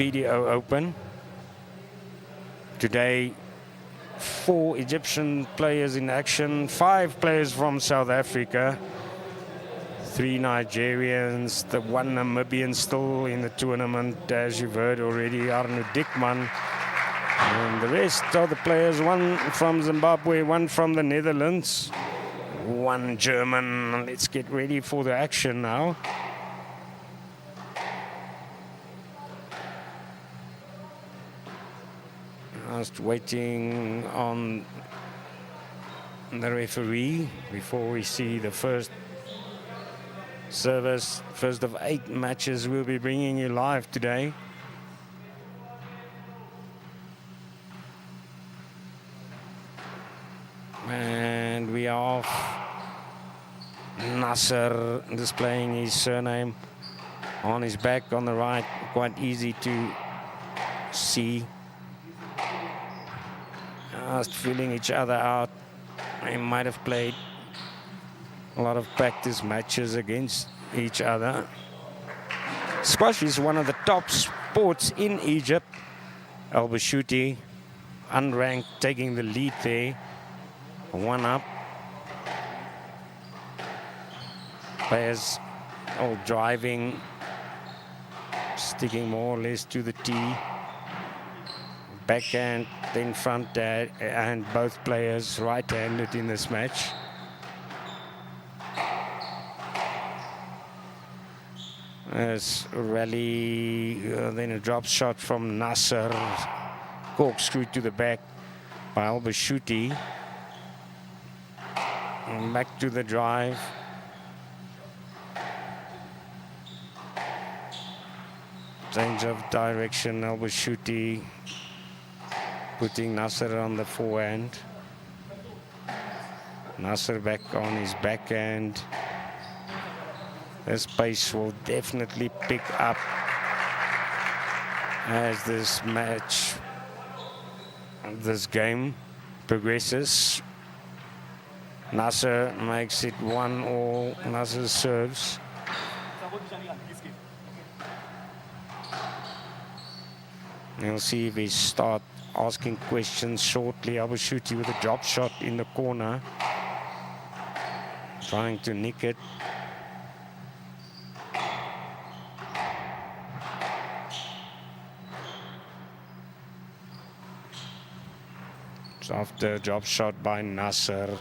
BDO Open. Today, 4 Egyptian players in action, 5 players from South Africa, 3 Nigerians, the 1 Namibian still in the tournament, as you've heard already, Diekmann. And the rest are the players, 1 from Zimbabwe, 1 from the Netherlands, 1 German. Let's get ready for the action now. Just waiting on the referee before we see the first service. First of 8 matches we'll be bringing you live today. And we are off. Nasser displaying his surname on his back on the right, quite easy to see. Just filling each other out. They might have played a lot of practice matches against each other. Squash is one of the top sports in Egypt. Elbeshouty, unranked, taking the lead there. 1 up. Players all driving, sticking more or less to the tee. Backhand, then front and both players right-handed in this match. As rally, then a drop shot from Nasser, corkscrew to the back by Elbeshouty. Back to the drive. Change of direction, Elbeshouty putting Nasser on the forehand. Nasser back on his backhand. This pace will definitely pick up as this match, this game progresses. Nasser makes it 1-all. Nasser serves. We'll see if he start asking questions shortly. Elbeshouty with a drop shot in the corner, trying to nick it. It's after a drop shot by Nasser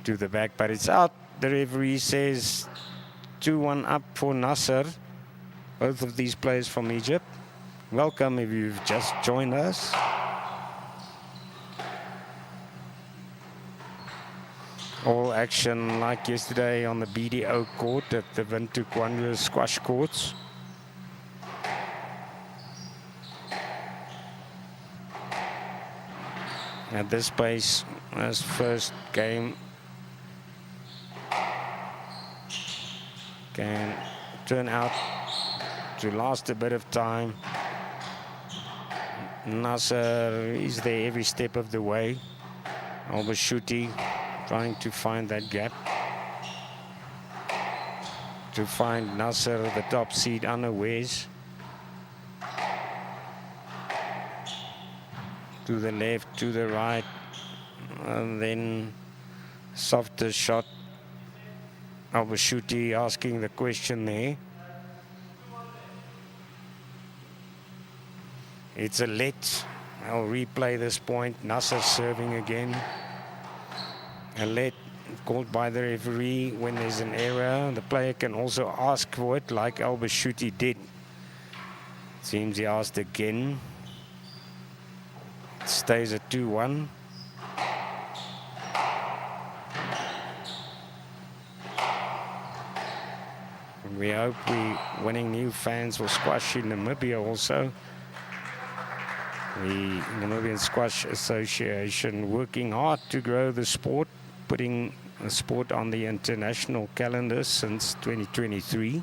to the back, but it's out. The referee says 2-1 up for Nasser. Both of these players from Egypt. Welcome if you've just joined us. All action like yesterday on the BDO court at the Vintukwanyo squash courts. At this pace, as first game can turn out to last a bit of time. Nasser is there every step of the way. Elbeshouty trying to find that gap, to find Nasser the top seed unawares. To the left, to the right, and then softer shot. Elbeshouty asking the question there. It's a let. I'll replay this point. Nasser serving again. A let called by the referee when there's an error. The player can also ask for it, like Elbeshouty did. Seems he asked again. It stays at 2-1. We hope we're winning new fans for squash in Namibia also. The Namibian Squash Association working hard to grow the sport, putting the sport on the international calendar since 2023.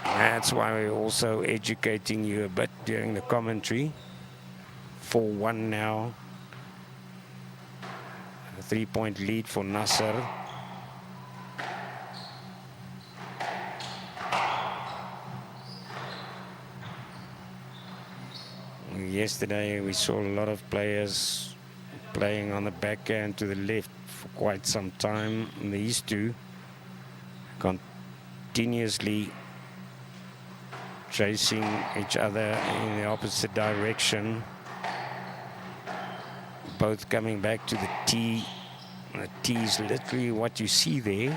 That's why we're also educating you a bit during the commentary. 4-1 now. A 3-point lead for Nasser. yesterday we saw a lot of players playing on the backhand to the left for quite some time. These two continuously chasing each other in the opposite direction. Both coming back to the tee. The tee is literally what you see there.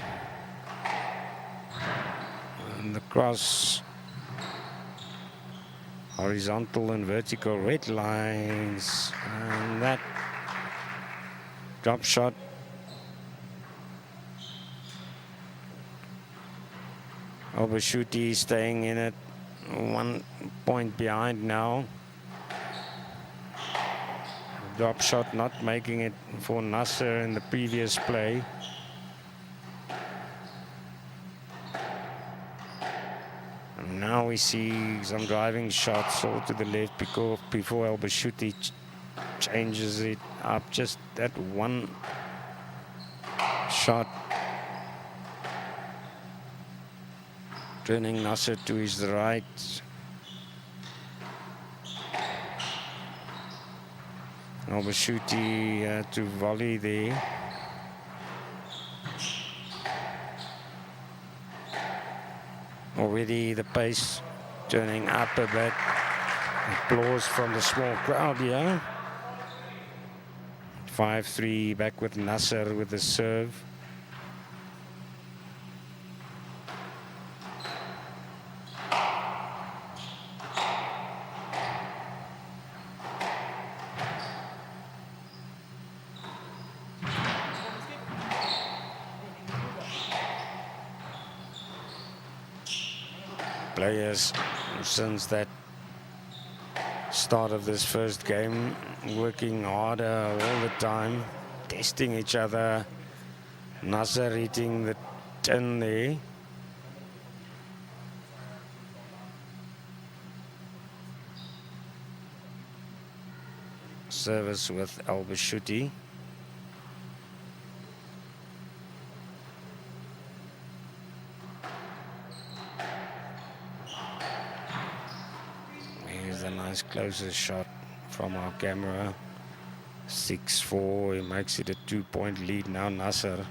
And the cross, horizontal and vertical red lines. And that drop shot. Elbeshouty staying in it, 1 point behind now. Drop shot not making it for Nasser in the previous play. And now we see some driving shots all to the left before Elbeshouty changes it up. Just that one shot, turning Nasser to his right. Elbeshouty to volley there. Already the pace turning up a bit. Applause from the small crowd here. 5-3 back with Nasser with the serve. Players since that start of this first game working harder all the time, testing each other. Nasser hitting the 10 there. Service with Elbeshouty. Nice closer shot from our camera. 6-4. He makes it a 2-point lead now, Nasser.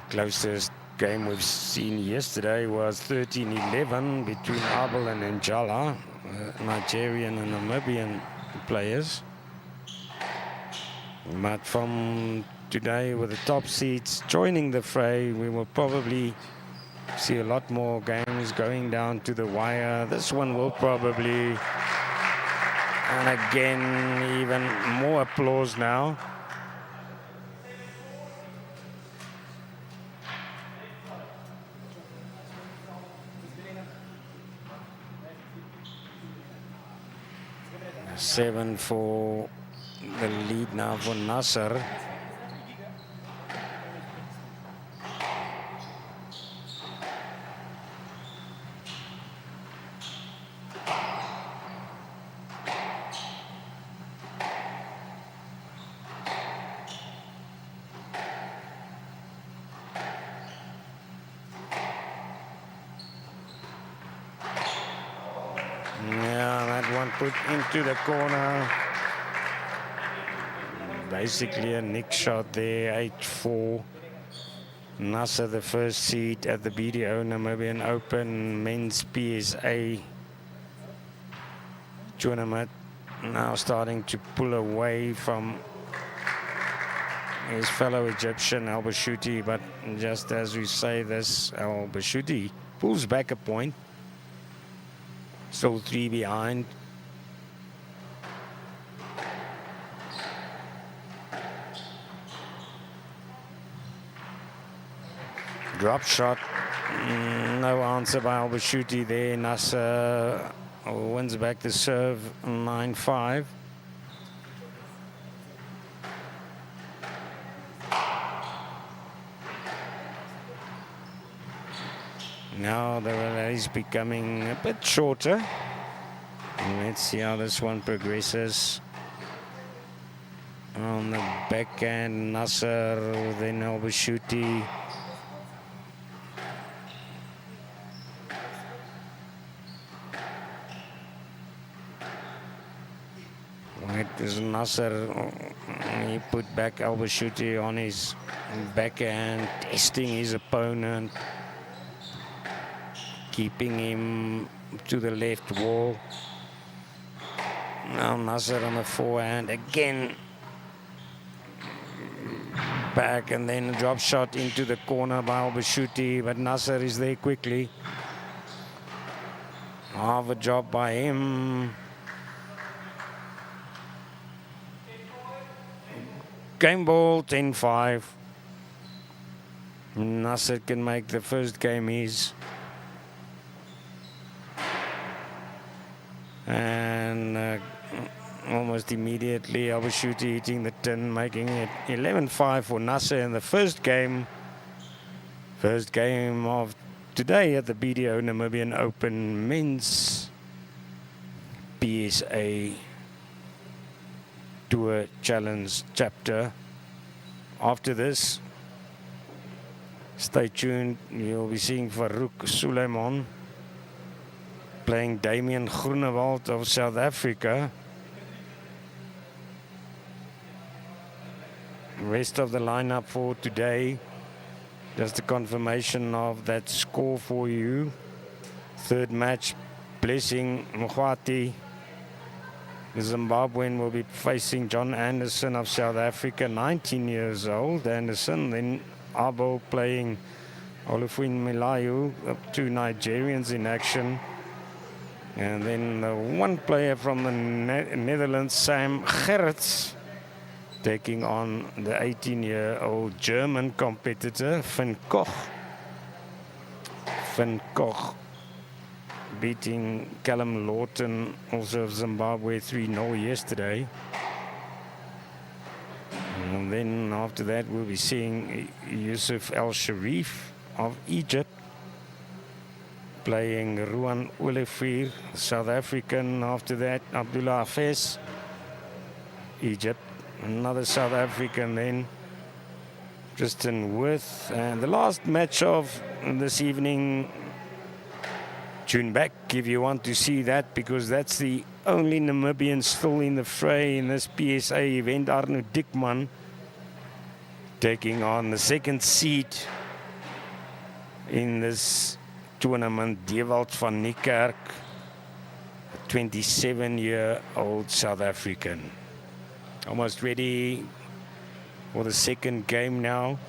Closest game we've seen yesterday was 13-11 between Abel and Njala, Nigerian and Namibian players. But from today, with the top seeds joining the fray, we will probably see a lot more games going down to the wire. This one will probably, and again, even more applause now. Seven for the lead now for Nasser. Put into the corner. Basically a nick shot there, 8-4. Nasser, the first seed at the BDO Namibian Open Men's PSA tournament, now starting to pull away from his fellow Egyptian Elbeshouty, but just as we say this, Elbeshouty pulls back a point. Still 3 behind. Drop shot, no answer by Elbeshouty there. Nasser wins back the serve, 9-5. Now the relay is becoming a bit shorter. Let's see how this one progresses. On the backhand, Nasser, then Elbeshouty. It is Nasser. He put back Elbeshouty on his backhand, testing his opponent, keeping him to the left wall. Now Nasser on the forehand again. Back and then a drop shot into the corner by Elbeshouty, but Nasser is there quickly. Half a job by him. Game ball, 10-5. Nasser can make the first game his. And almost immediately, Elbeshouty hitting the tin, making it 11-5 for Nasser in the first game. First game of today at the BDO Namibian Open Men's PSA Tour Challenge chapter. After this, stay tuned. You'll be seeing Sulaimon playing Damian Groenewald of South Africa. Rest of the lineup for today. Just a confirmation of that score for you. Third match, Blessing Muwati. The Zimbabwean will be facing John Anderson of South Africa, 19 years old. Anderson, then Abel playing Olufunmilayo, two Nigerians in action. And then one player from the Netherlands, Sam Gerrits, taking on the 18-year-old German competitor, Koch. Koch beating Callum Lawton, also of Zimbabwe, 3-0 yesterday. And then after that, we'll be seeing Yusuf El Sharif of Egypt playing Ruan Olivier, South African. After that, Abdullah Hafez, Egypt. Another South African then, Tristan Wirth. And the last match of this evening, tune back if you want to see that, because that's the only Namibian still in the fray in this PSA event. Arno Diekmann taking on the second seed in this tournament, Dewald van Niekerk, a 27-year-old South African. Almost ready for the second game now.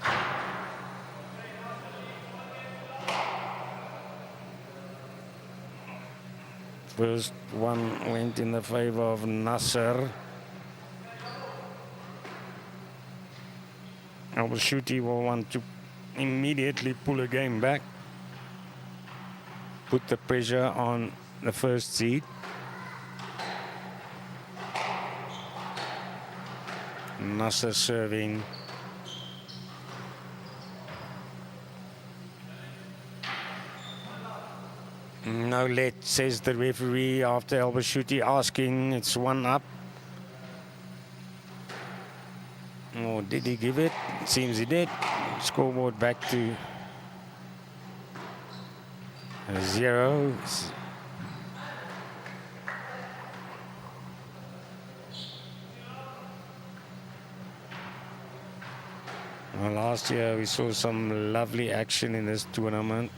First one went in the favor of Nasser. Elbeshouty will want to immediately pull a game back, put the pressure on the first seed. Nasser serving. No let, says the referee after Elbeshouty asking. It's one up. Or did he give it? It seems he did. Scoreboard back to 0. Well, last year we saw some lovely action in this tournament.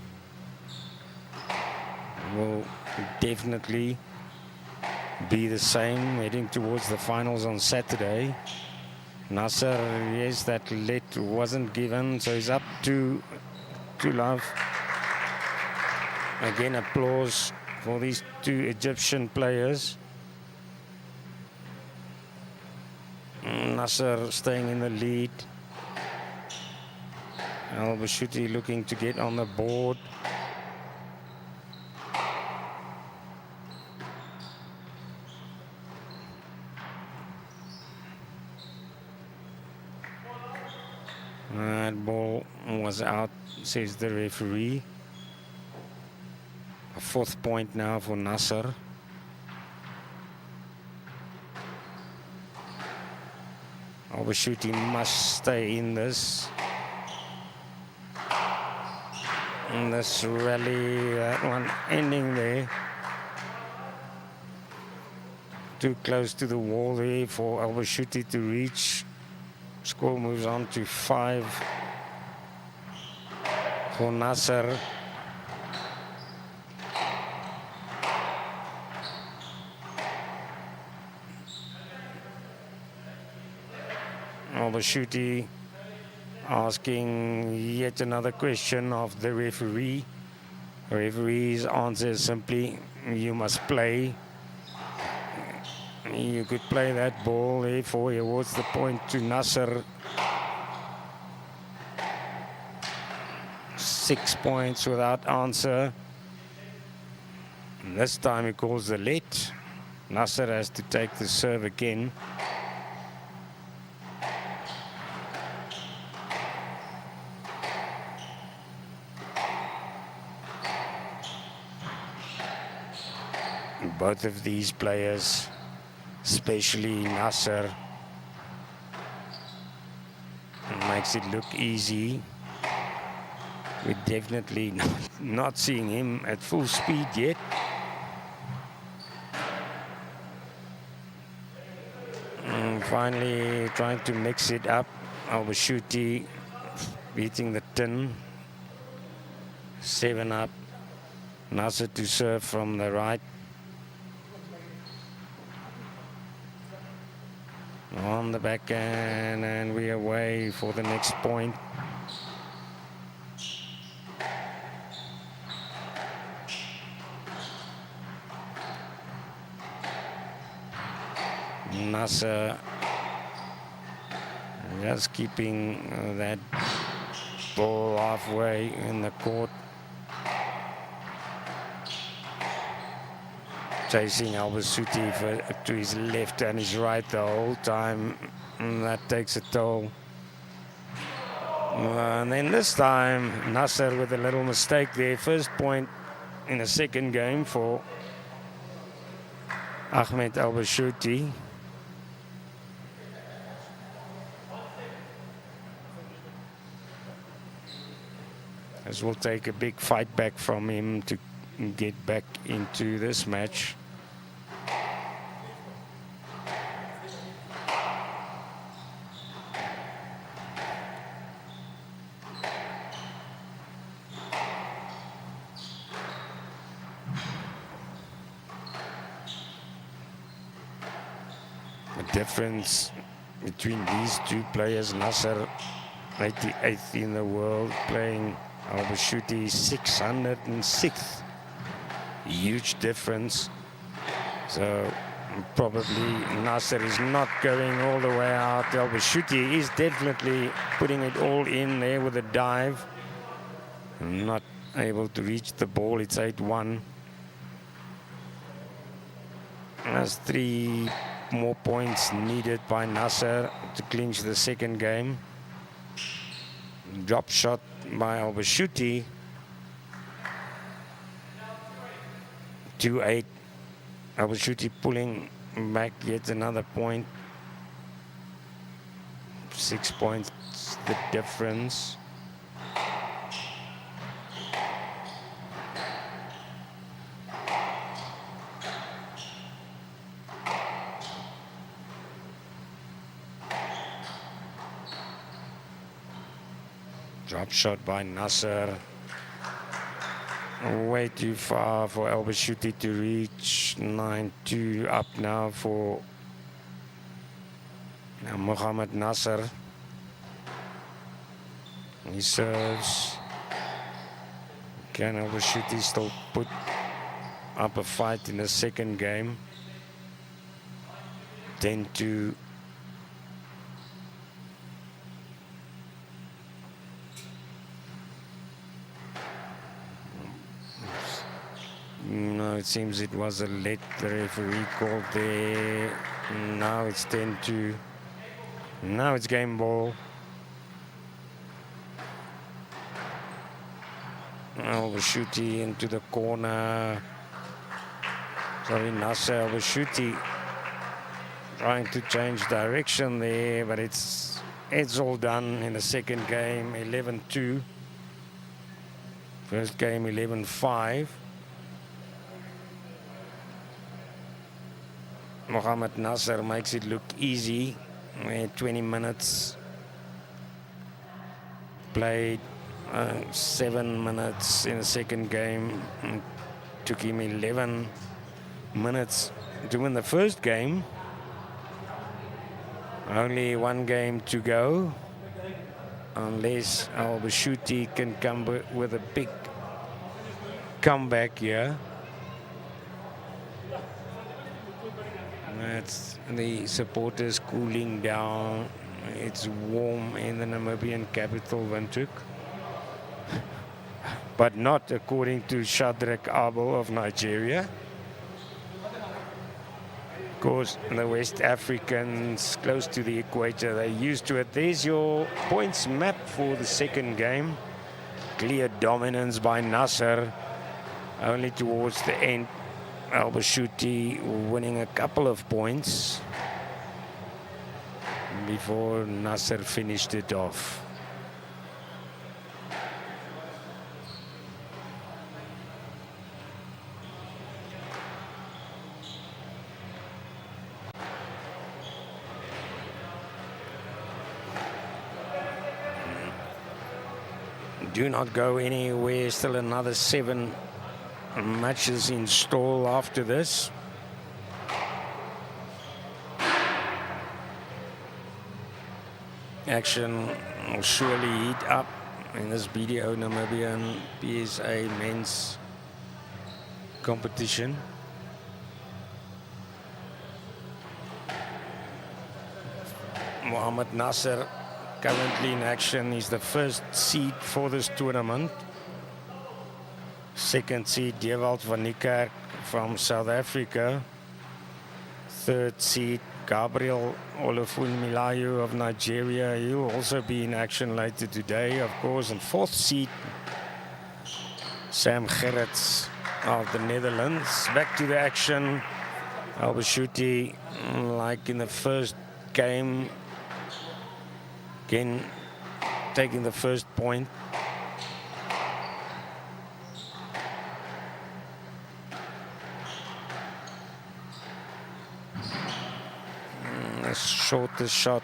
Will definitely be the same heading towards the finals on Saturday. Nasser, yes, that let wasn't given, so he's up to love. Again, applause for these two Egyptian players. Nasser staying in the lead. Elbeshouty looking to get on the board. That ball was out, says the referee. A 4th point now for Nasser. Elbeshouty must stay in this. In this rally, that one ending there. too close to the wall there for Elbeshouty to reach. Score moves on to 5 for Nasser. Elbeshouty asking yet another question of the referee. The referee's answer is simply, you must play. You could play that ball, therefore he awards the point to Nasser. 6 points without answer. And this time he calls the let. Nasser has to take the serve again. Both of these players, especially Nasser, makes it look easy. We're definitely not seeing him at full speed yet. And finally trying to mix it up. Elbeshouty beating the tin. 7 up. Nasser to serve from the right. On the backhand, and we're away for the next point. Nasser just keeping that ball halfway in the court. Chasing Elbeshouty to his left and his right the whole time. And that takes a toll. And then this time, Nasser with a little mistake there. First point in the second game for Ahmed Elbeshouty. This will take a big fight back from him to get back into this match. The difference between these two players, Nasser 88th in the world, playing Elbeshouty 606th. Huge difference. So probably Nasser is not going all the way out. Elbeshouty is definitely putting it all in there with a dive. Not able to reach the ball. It's 8-1. There's 3 more points needed by Nasser to clinch the second game. Drop shot by Elbeshouty. 2-8. Elbeshouty pulling back yet another point. 6 points the difference. Drop shot by Nasser. Way too far for Elbeshouty to reach. 9-2 up now for Mohamed Nasser. He serves. Can Elbeshouty still put up a fight in the second game? 10-2. No, it seems it was a let. The referee called there. Now it's 10-2. Now it's game ball. Elbeshouty into the corner. Sorry, Nasser. Elbeshouty trying to change direction there, but it's all done in the second game. 11-2. First game 11-5. Mohamed Nasser makes it look easy. 20 minutes played, 7 minutes in the second game. Took him 11 minutes to win the first game. Only one game to go, unless Elbeshouty can come with a big comeback here. That's the supporters cooling down. It's warm in the Namibian capital, Windhoek. But not according to Shadrach Abel of Nigeria. Of course, the West Africans close to the equator, they're used to it. There's your points map for the second game. Clear dominance by Nasser. Only towards the end, Elbeshouty winning a couple of points before Nasser finished it off. Do not go anywhere. Still another 7 matches in stall after this. Action will surely heat up in this BDO Namibian PSA men's competition. Mohamed Nasser currently in action. He's the first seed for this tournament. Second seed, Diekmann van Niekerk from South Africa. Third seed, Gabriel Olufunmilayo of Nigeria. He'll also be in action later today, of course. And fourth seed, Sam Gerrits of the Netherlands. Back to the action. Elbeshouty, like in the first game, again taking the first point. A shortest shot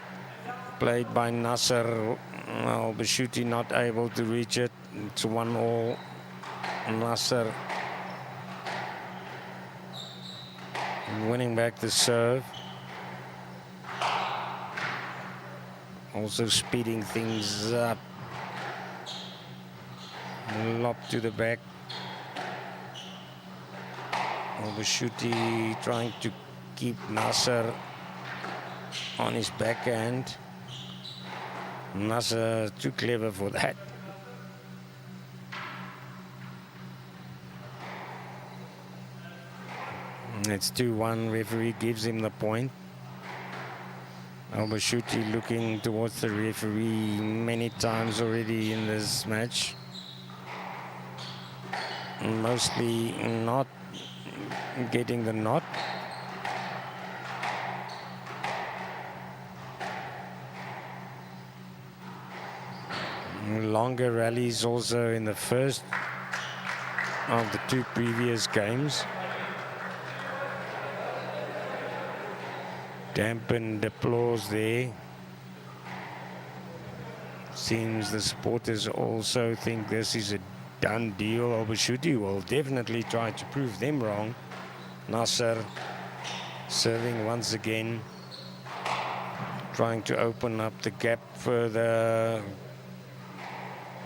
played by Nasser. Elbeshouty not able to reach it. It's 1-1. Nasser winning back the serve. Also speeding things up. Lob to the back. Elbeshouty trying to keep Nasser on his backhand. Nasser too clever for that. It's 2-1. Referee gives him the point. Elbeshouty looking towards the referee many times already in this match. Mostly not getting the nod. Longer rallies also in the first of the 2 previous games. Dampened applause there. Seems the supporters also think this is a done deal. Elbeshouty will definitely try to prove them wrong. Nasser serving once again, trying to open up the gap further.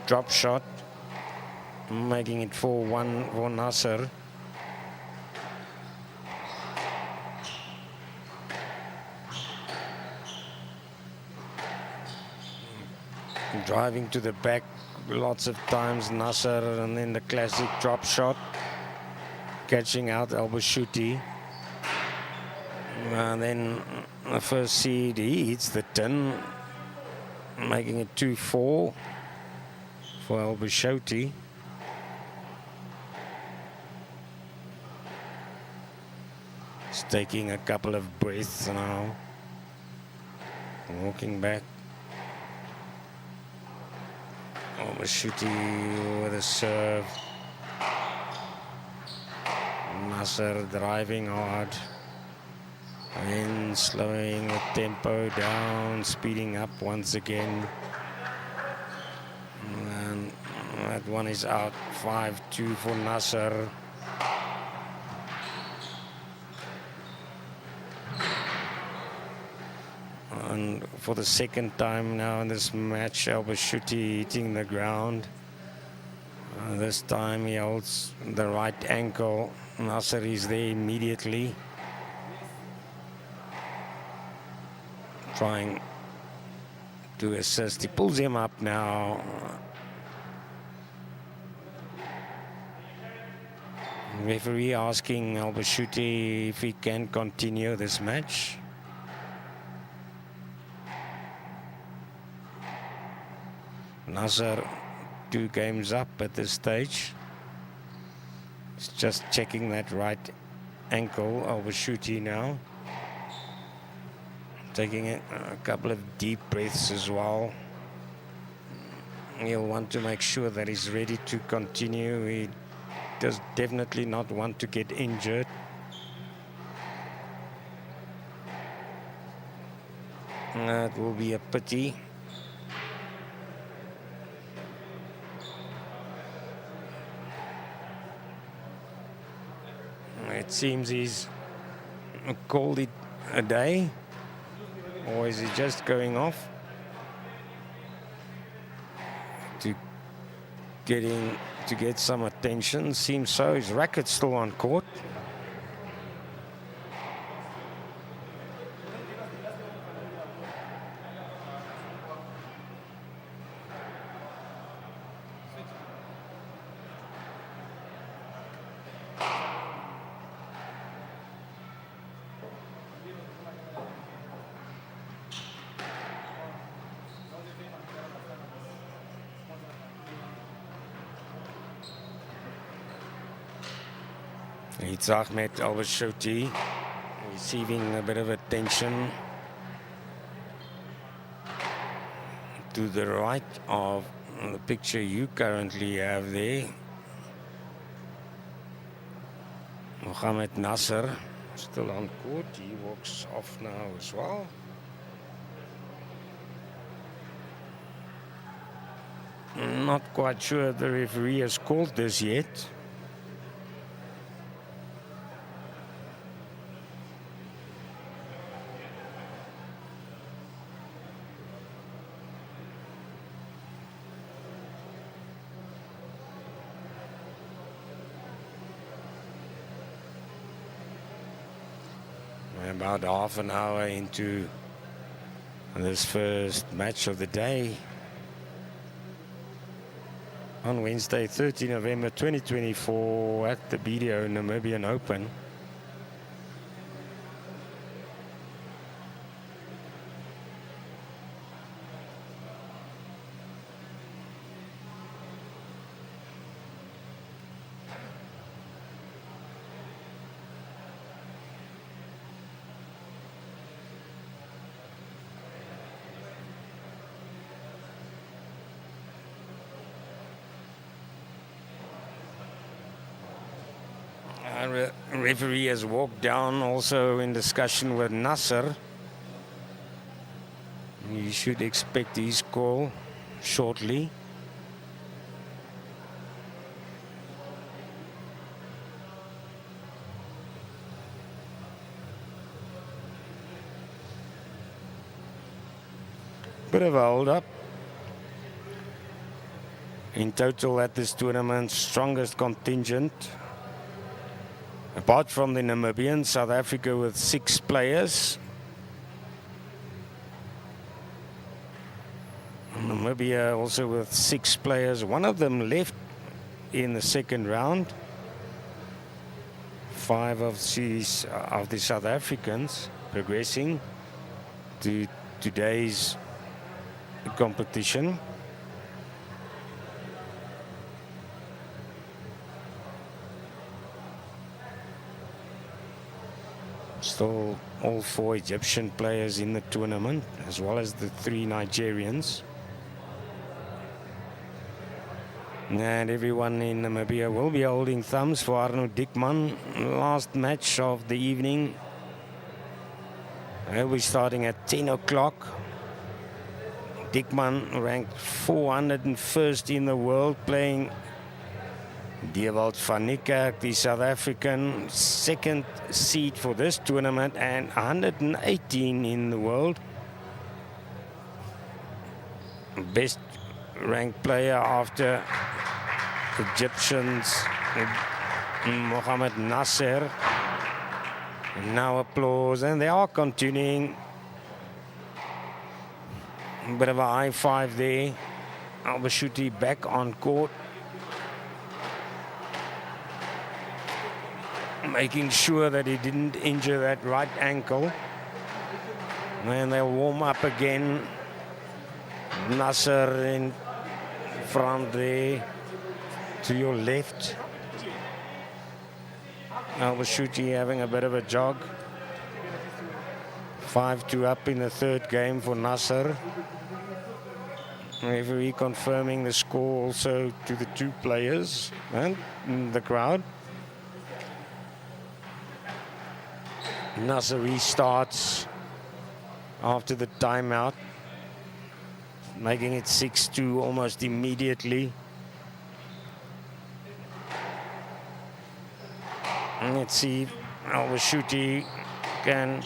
Drop shot, making it 4-1 for Nasser. Driving to the back lots of times, Nasser, and then the classic drop shot, catching out Elbeshouty. And then the first seed, he hits the tin, making it 2-4 for Elbeshouty. He's taking a couple of breaths now, walking back. Elbeshouty with a serve. Nasser driving hard. Then slowing the tempo down, speeding up once again. And that one is out. 5-2 for Nasser. And for the second time now in this match, Elbeshouty hitting the ground. This time he holds the right ankle. Nasser is there immediately, trying to assist. He pulls him up now. Referee asking Elbeshouty if he can continue this match. Nasser 2 games up at this stage. He's just checking that right ankle. Elbeshouty now taking a couple of deep breaths as well. He'll want to make sure that he's ready to continue. He does definitely not want to get injured. That will be a pity. It seems he's called it a day, or is he just going off to get some attention? Seems so. His racket's still on court. It's Ahmed Elbeshouty receiving a bit of attention to the right of the picture you currently have there. Mohamed Nasser still on court. He walks off now as well. Not quite sure the referee has called this yet. About half an hour into this first match of the day on Wednesday, 30 November 2024 at the BDO Namibian Open. Referee has walked down, also in discussion with Nasser. You should expect his call shortly. Bit of a hold up. In total at this tournament, strongest contingent. Apart from the Namibians, South Africa with 6 players. Namibia also with 6 players. One of them left in the second round. 5 of the South Africans progressing to today's competition. Still all 4 Egyptian players in the tournament, as well as the 3 Nigerians. And everyone in Namibia will be holding thumbs for Arno Diekmann. Last match of the evening We're starting at 10 o'clock. Diekmann ranked 401st in the world, playing van Niekerk, the South African, second seed for this tournament and 118 in the world. Best ranked player after Egyptians, Mohamed Nasser. Now applause, and they are continuing. A bit of a high five there. Elbeshouty back on court, making sure that he didn't injure that right ankle. And they'll warm up again. Nasser in front there to your left. Elbeshouty having a bit of a jog. 5-2 up in the third game for Nasser. Referee confirming the score also to the two players and the crowd. Nasser restarts after the timeout, making it 6-2 almost immediately. And let's see if Elbeshouty can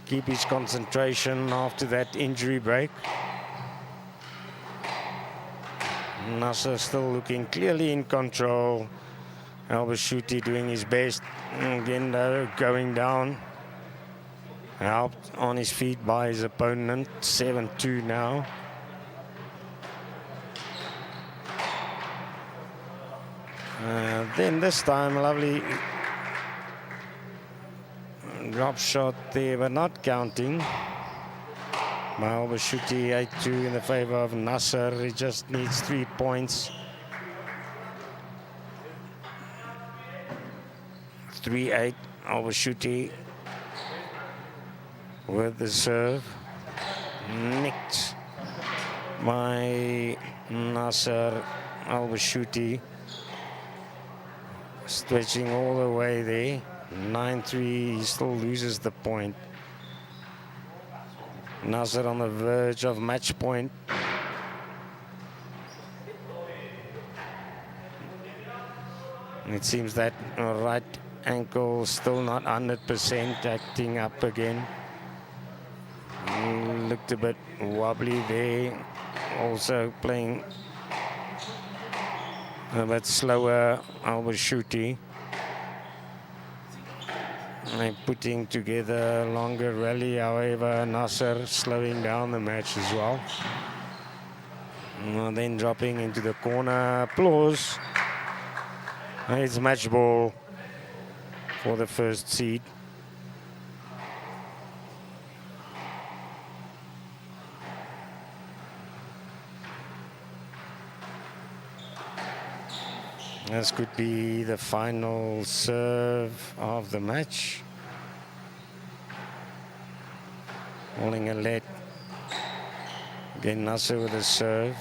keep his concentration after that injury break. Nasser still looking clearly in control. Elbeshouty doing his best. Again, though, going down. Helped on his feet by his opponent. 7-2 now. Then this time, a lovely drop shot there, but not counting. Elbeshouty 8-2 in the favor of Nasser. He just needs 3 points. 3-8, Elbeshouty with the serve. Nicked by Nasser. Elbeshouty stretching all the way there. 9-3, he still loses the point. Nasser on the verge of match point. It seems that right ankle still not 100%, acting up again. Looked a bit wobbly there. Also playing a bit slower, Elbeshouty. Putting together a longer rally, however, Nasser slowing down the match as well. And then dropping into the corner. Applause. It's match ball for the first seed. This could be the final serve of the match. Holding a lead. Again, Nasser with a serve.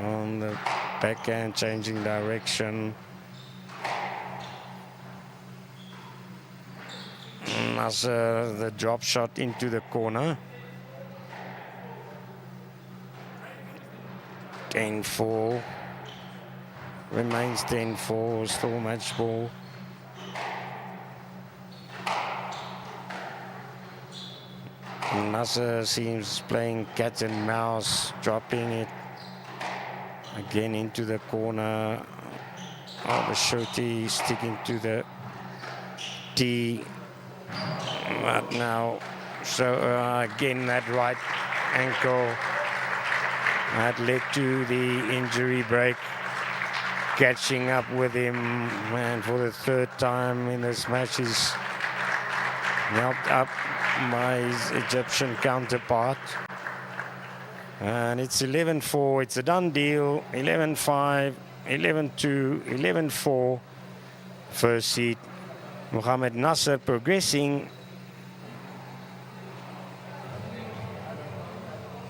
On the backhand, changing direction. Nasser, the drop shot into the corner. 10-4. Remains 10-4, still match ball. Nasser seems playing cat and mouse, dropping it again into the corner. Elbeshouty sticking to the tee. But now, so again, that right ankle that led to the injury break, catching up with him, and for the third time in this match he's helped up by his Egyptian counterpart. And it's 11-4, it's a done deal. 11-5, 11-2, 11-4. First seed, Mohamed Nasser progressing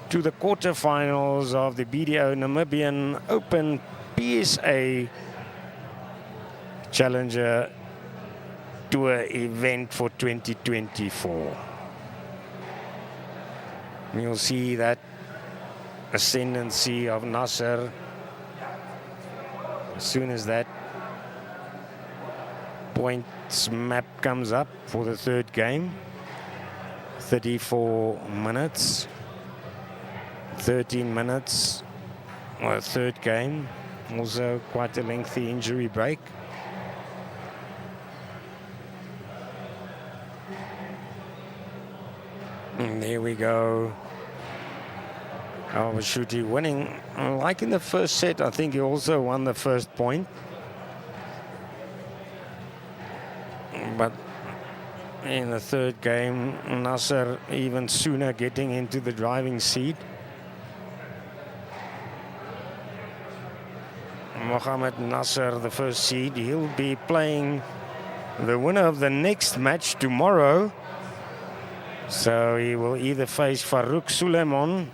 to the quarterfinals of the BDO Namibian Open PSA Challenger Tour event for 2024. You'll see that ascendancy of Nasser as soon as that points map comes up for the third game. 34 minutes, 13 minutes, or third game. Also quite a lengthy injury break. And there we go. Elbeshouty winning. Like in the first set, I think he also won the first point. But in the third game, Nasser even sooner getting into the driving seat. Mohamed Nasser, the first seed, he'll be playing the winner of the next match tomorrow. So he will either face Farouk Sulaimon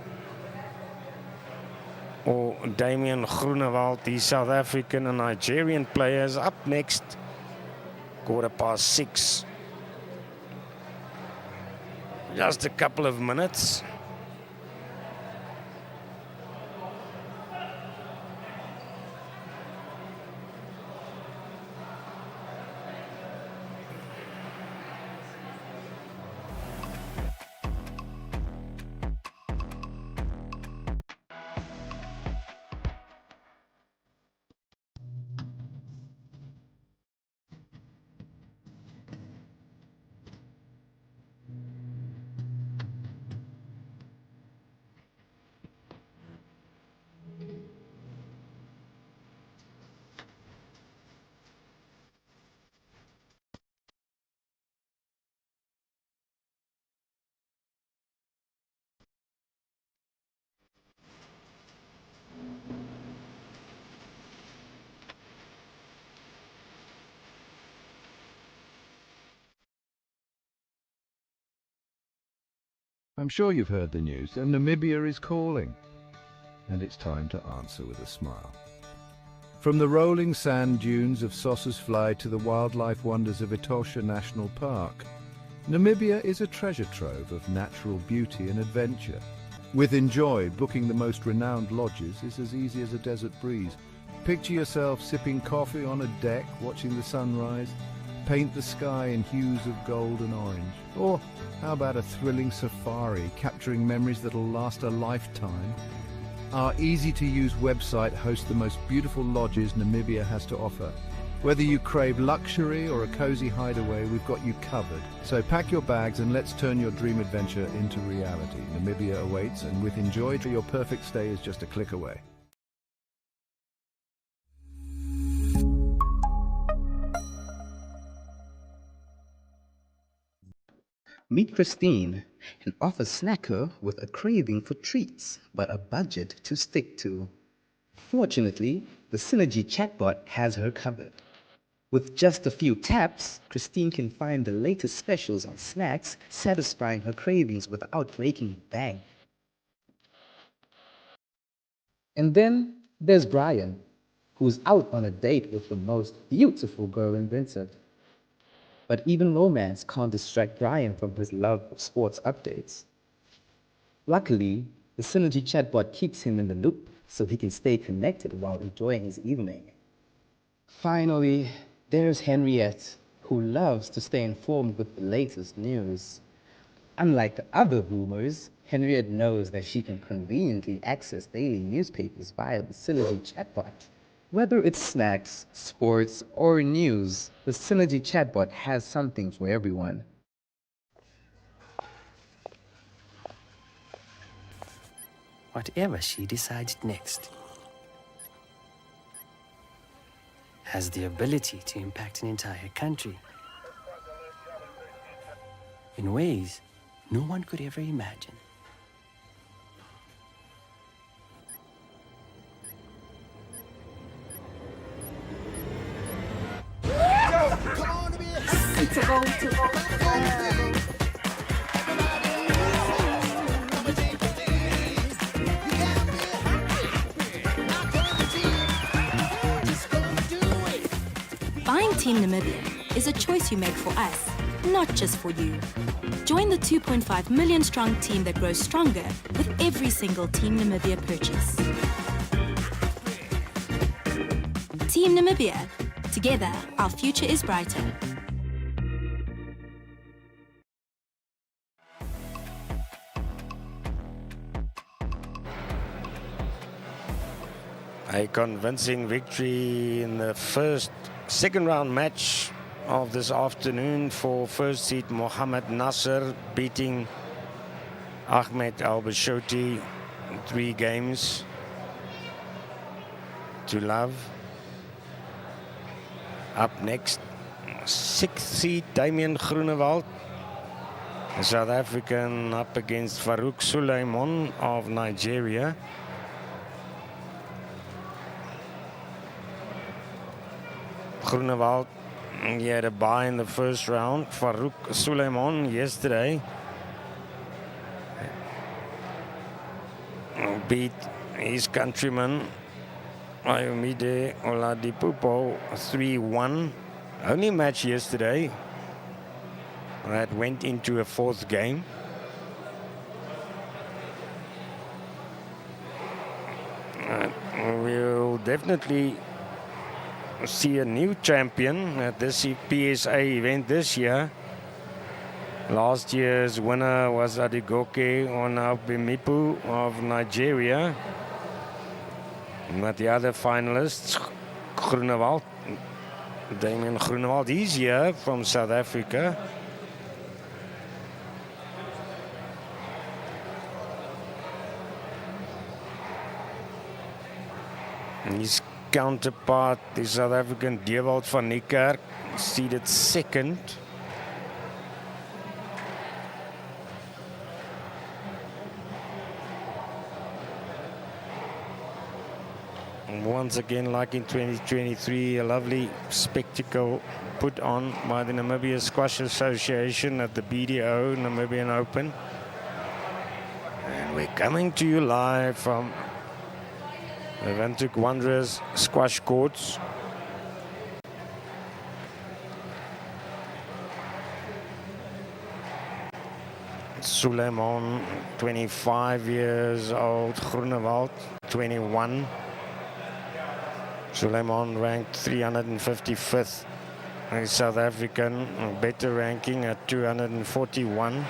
or Damian Groenewald, the South African and Nigerian players. Up next, 6:15. Just a couple of minutes. I'm sure you've heard the news, and Namibia is calling. And it's time to answer with a smile. From the rolling sand dunes of Sossusvlei to the wildlife wonders of Etosha National Park, Namibia is a treasure trove of natural beauty and adventure. With Enjoy, booking the most renowned lodges is as easy as a desert breeze. Picture yourself sipping coffee on a deck, watching the sunrise. Paint the sky in hues of gold and orange. Or how about a thrilling safari, capturing memories that'll last a lifetime? Our easy-to-use website hosts the most beautiful lodges Namibia has to offer. Whether you crave luxury or a cozy hideaway, we've got you covered. So pack your bags and let's turn your dream adventure into reality. Namibia awaits, and with Enjoy, your perfect stay is just a click away. Meet Christine, an office snacker with a craving for treats, but a budget to stick to. Fortunately, the Synergy chatbot has her covered. With just a few taps, Christine can find the latest specials on snacks, satisfying her cravings without breaking the bank. And then there's Brian, who's out on a date with the most beautiful girl in Vincent. But even romance can't distract Brian from his love of sports updates. Luckily, the Synergy chatbot keeps him in the loop so he can stay connected while enjoying his evening. Finally, there's Henriette, who loves to stay informed with the latest news. Unlike the other boomers, Henriette knows that she can conveniently access daily newspapers via the Synergy chatbot. Whether it's snacks, sports, or news, the Synergy chatbot has something for everyone. Whatever she decides next has the ability to impact an entire country in ways no one could ever imagine. Buying Team Namibian is a choice you make for us, not just for you. Join the 2.5 million strong team that grows stronger with every single Team Namibia purchase. Team Namibia. Together, our future is brighter. A convincing victory in the second round match of this afternoon for first seed Mohamed Nasser, beating Ahmed Elbeshouty 3 games to love. Up next, 6th seed Damian Groenewald, a South African, up against Farouk Sulaimon of Nigeria. Groenewald, he had a bye in the first round. Farouk Sulaimon yesterday beat his countryman Ayomide Oladipupo 3-1. Only match yesterday that went into a 4th game. We'll definitely see a new champion at this PSA event this year. Last year's winner was Adigoke Onabimipu of Nigeria. But the other finalists, Groenewald, Damian Groenewald, he's here from South Africa. His counterpart, the South African Dewald van Niekerk, seeded 2nd. And once again, like in 2023, a lovely spectacle put on by the Namibia Squash Association at the BDO Namibian Open. And we're coming to you live from the Windhoek Wanderers squash courts. Sulaimon, 25 years old. Groenewald, 21. Sulaimon ranked 355th. A South African, better ranking at 241.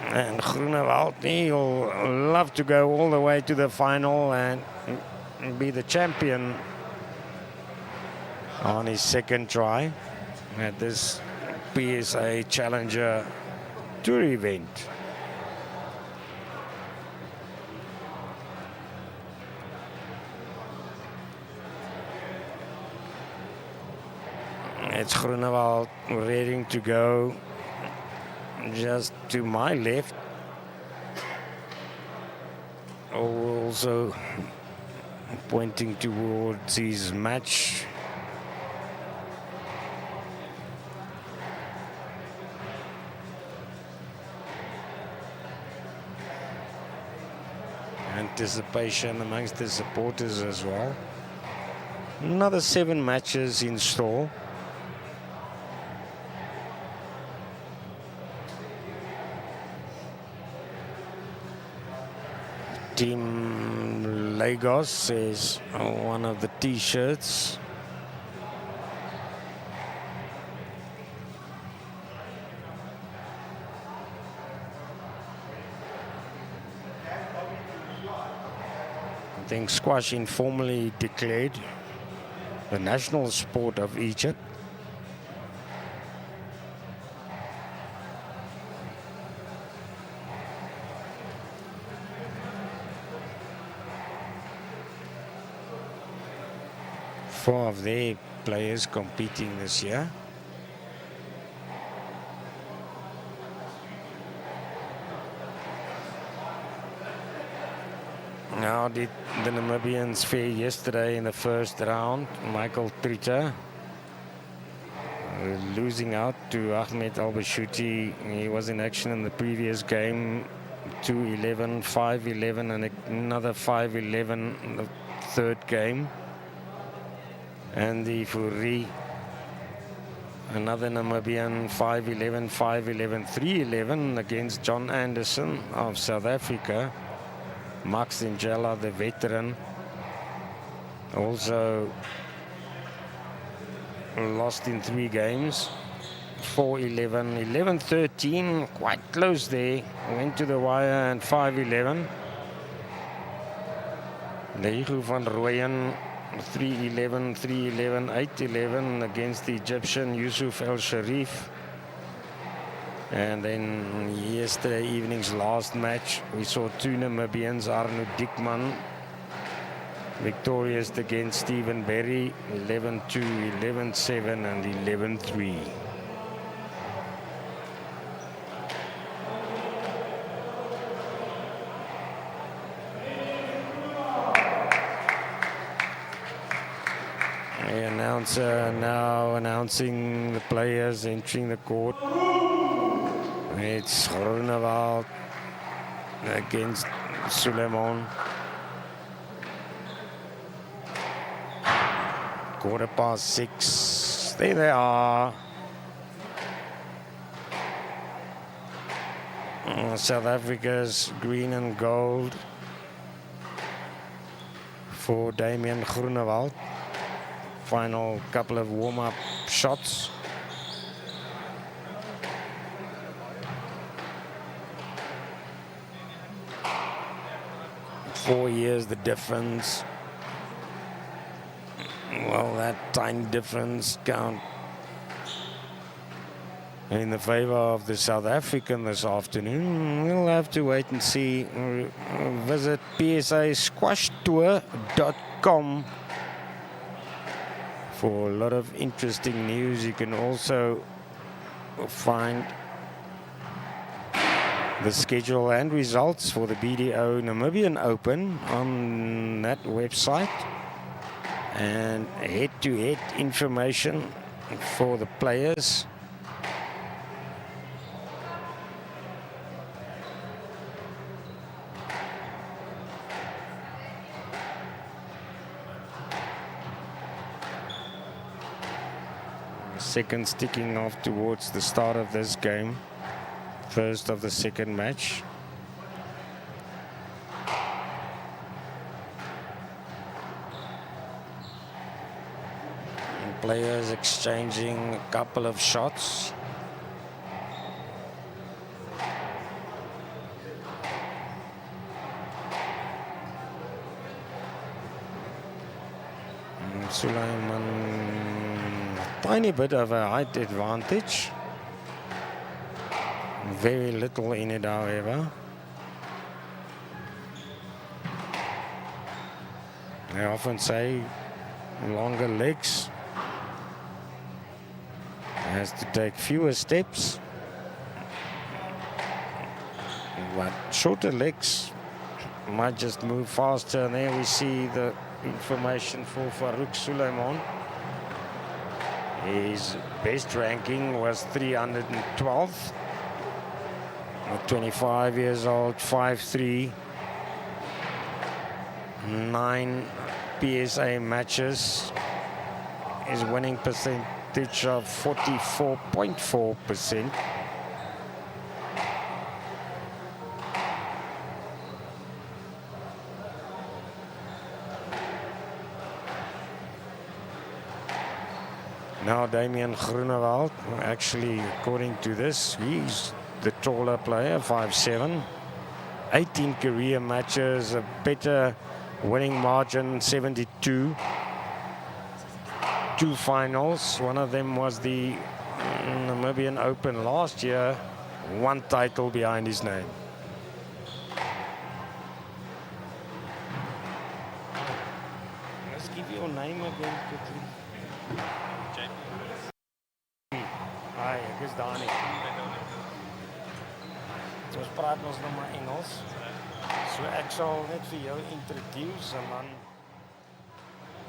And Groenewald, he'll love to go all the way to the final and be the champion on his 2nd try at this PSA Challenger Tour event. It's Groenewald ready to go. Just to my left, also pointing towards his match. Anticipation amongst the supporters as well. Another 7 matches in store. Team Lagos is one of the t-shirts. I think squash informally declared the national sport of Egypt. Four of their players competing this year. How did the Namibians fare yesterday in the first round? Michael Trita losing out to Ahmed Elbeshouty. He was in action in the previous game. 2-11, 5-11 and another 5-11 in the third game. and the Fourie. Another Namibian 5-11, 5-11, 3-11 against John Anderson of South Africa. Max Ingela, the veteran, also lost in 3 games. 4-11, 11-13, quite close there. Went to the wire, and 5-11. Lego van Rooyen 3-11, 3-11, 8-11 against the Egyptian Yusuf El Sharif. And then yesterday evening's last match, we saw 2 Namibians, Arno Diekmann, victorious against Stephen Berry, 11-2, 11-7, and 11-3. The announcer now announcing the players entering the court. It's Groenewald against Sulaimon. 6:15. There they are. South Africa's green and gold for Damian Groenewald. Final couple of warm-up shots. Four years, the difference. Well, that tiny difference count in the favor of the South African this afternoon. We'll have to wait and see. Visit PSA-SquashTour.com for a lot of interesting news. You can also find the schedule and results for the BDO Namibian Open on that website, and head-to-head information for the players. Seconds ticking off towards the start of this game. First of the second match. And players exchanging a couple of shots. And Sulaimon, a tiny bit of a height advantage. Very little in it, however. They often say longer legs has to take fewer steps, but shorter legs might just move faster. And there we see the information for Farouk Sulaimon. His best ranking was 312th. 25 years old, 5'3", 9 PSA matches. His winning percentage of 44.4%. Now Damian Groenewald, actually according to this, he's the taller player, 5'7", 18 career matches, a better winning margin, 72. 2 finals, one of them was the Namibian Open last year, 1 title behind his name. Let's give your name again quickly. Hi, ek is Dani. Ons praat ons nou maar Engels. So ek sal net vir jou introduce en dan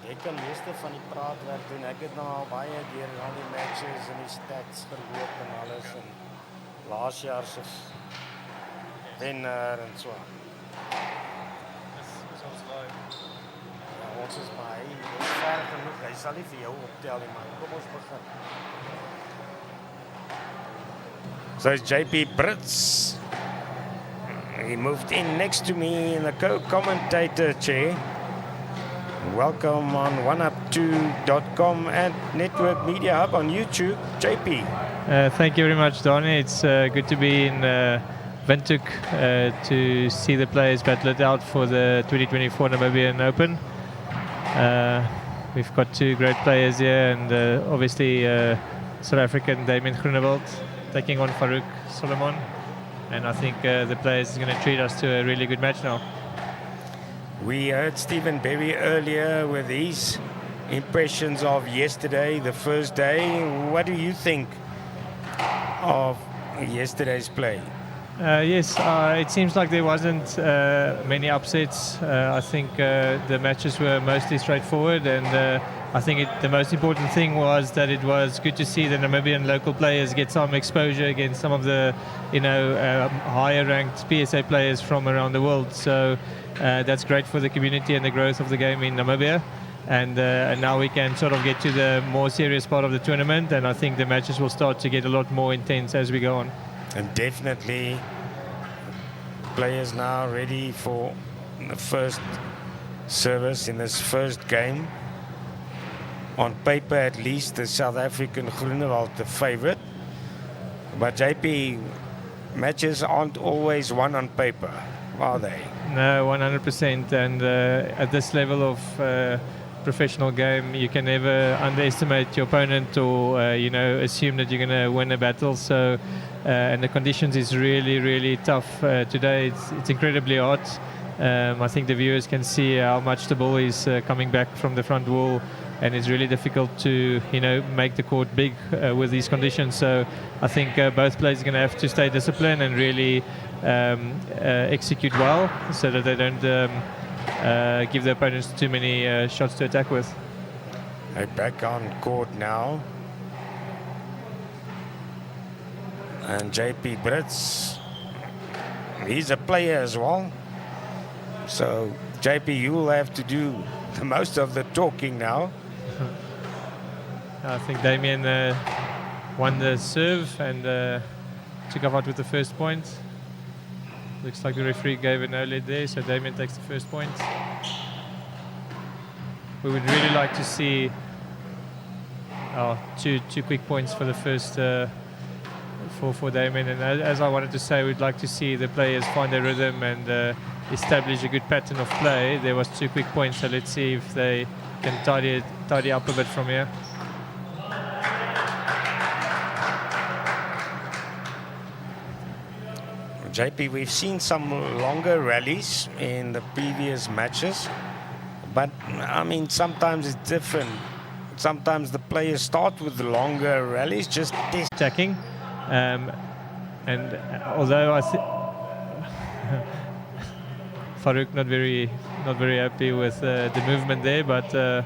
jy kan meeste van die praatwerk doen. Ek het nou al baie deur al die matches en die stats verloop en alles en laas jaar se wenner en so. Dis ons live. Ja, Dit is maar hy is ver genoeg. Hy sal nie vir jou optel nie, man. Kom ons begin. So it's JP Brits. He moved in next to me in the co-commentator chair. Welcome on oneup2.com and Network Media Hub on YouTube. JP. Thank you very much, Donnie. It's good to be in Windhoek to see the players battle it out for the 2024 Namibian Open. We've got two great players here, and obviously South African Damian Groenewald taking on Farouk Sulaimon. And I think the players are going to treat us to a really good match now. We heard Stephen Berry earlier with his impressions of yesterday, the first day. What do you think of yesterday's play? Yes, it seems like there wasn't many upsets. I think the matches were mostly straightforward, and I think the most important thing was that it was good to see the Namibian local players get some exposure against some of the, higher-ranked PSA players from around the world. So that's great for the community and the growth of the game in Namibia. And now we can sort of get to the more serious part of the tournament, and I think the matches will start to get a lot more intense as we go on. And definitely players now ready for the first service in this first game. On paper, at least, the South African Groenewald the favorite. But JP, matches aren't always won on paper, are they? No, 100%. And at this level of professional game, you can never underestimate your opponent or assume that you're going to win a battle. So and the conditions is really, really tough today. It's incredibly hot. I think the viewers can see how much the ball is coming back from the front wall, and it's really difficult to make the court big with these conditions. So I think both players are going to have to stay disciplined and really execute well, so that they don't give their opponents too many shots to attack with. Hey, back on court now. And JP Brits, he's a player as well. So JP, you will have to do the most of the talking now. I think Damian won the serve and took off out with the first point. Looks like the referee gave a no lead there, so Damian takes the first point. We would really like to see two quick points for the first for Damian, and as I wanted to say, we'd like to see the players find their rhythm and establish a good pattern of play. There was 2 quick points, so let's see if they can tidy up a bit from here. JP, we've seen some longer rallies in the previous matches, but I mean, sometimes it's different. Sometimes the players start with the longer rallies, just attacking, and although I think Farouk not very happy with the movement there, but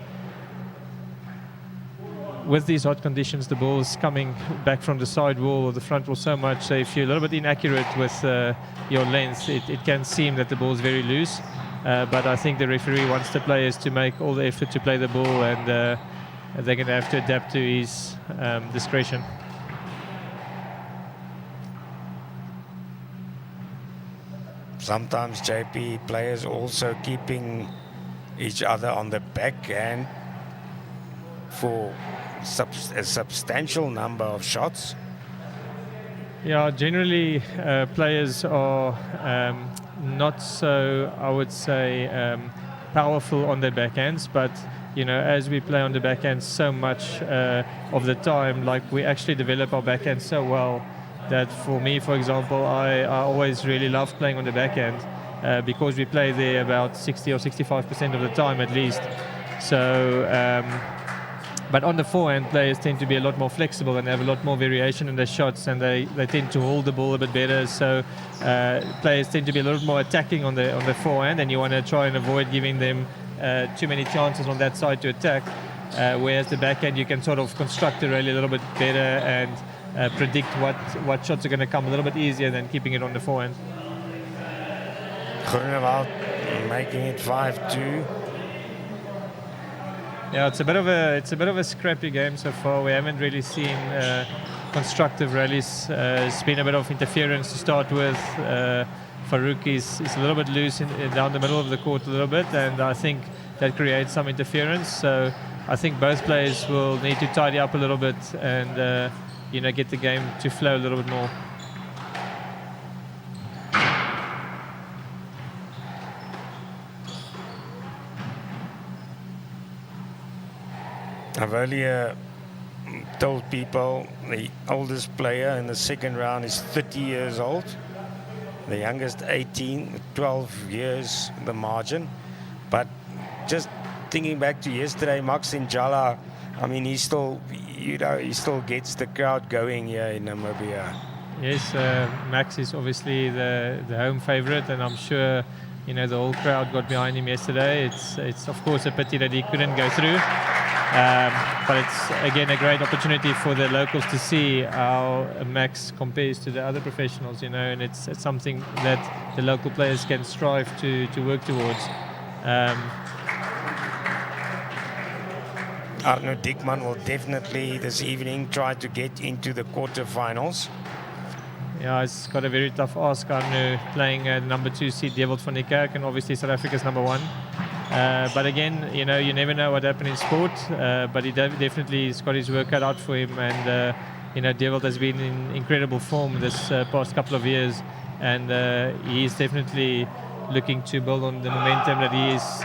with these hot conditions, the ball is coming back from the side wall or the front wall so much, so if you're a little bit inaccurate with your length, it can seem that the ball is very loose. But I think the referee wants the players to make all the effort to play the ball, and they're going to have to adapt to his discretion. Sometimes JP players also keeping each other on the backhand for a substantial number of shots. Yeah, generally players are not so, I would say, powerful on their backhands, but as we play on the backhand so much of the time, like we actually develop our backhand so well that for me, for example, I always really love playing on the backhand because we play there about 60 or 65% of the time at least. So, but on the forehand, players tend to be a lot more flexible and have a lot more variation in their shots, and they tend to hold the ball a bit better. So players tend to be a little more attacking on the forehand, and you want to try and avoid giving them too many chances on that side to attack. Whereas the backhand, you can sort of construct the rally a little bit better and predict what shots are going to come a little bit easier than keeping it on the forehand. Groenewald making it 5-2. Yeah, it's a bit of a scrappy game so far. We haven't really seen constructive rallies. It's been a bit of interference to start with. Farouk is a little bit loose down the middle of the court a little bit, and I think that creates some interference. So I think both players will need to tidy up a little bit and get the game to flow a little bit more. I've earlier told people the oldest player in the second round is 30 years old. The youngest 18, 12 years the margin. But just thinking back to yesterday, Max Njala, I mean, he still gets the crowd going here in Namibia. Yes, Max is obviously the home favorite, and I'm sure the whole crowd got behind him yesterday. It's of course a pity that he couldn't go through. But it's again a great opportunity for the locals to see how Max compares to the other professionals, and it's something that the local players can strive to work towards. Arno Diekmann will definitely this evening try to get into the quarterfinals. Yeah, it's got a very tough ask. Arno playing number 2 seed Abel van Niekerk, and obviously South Africa's number 1. But again, you never know what happens in sport. But he definitely has got his work cut out for him, and Devil has been in incredible form this past couple of years, and he's definitely looking to build on the momentum that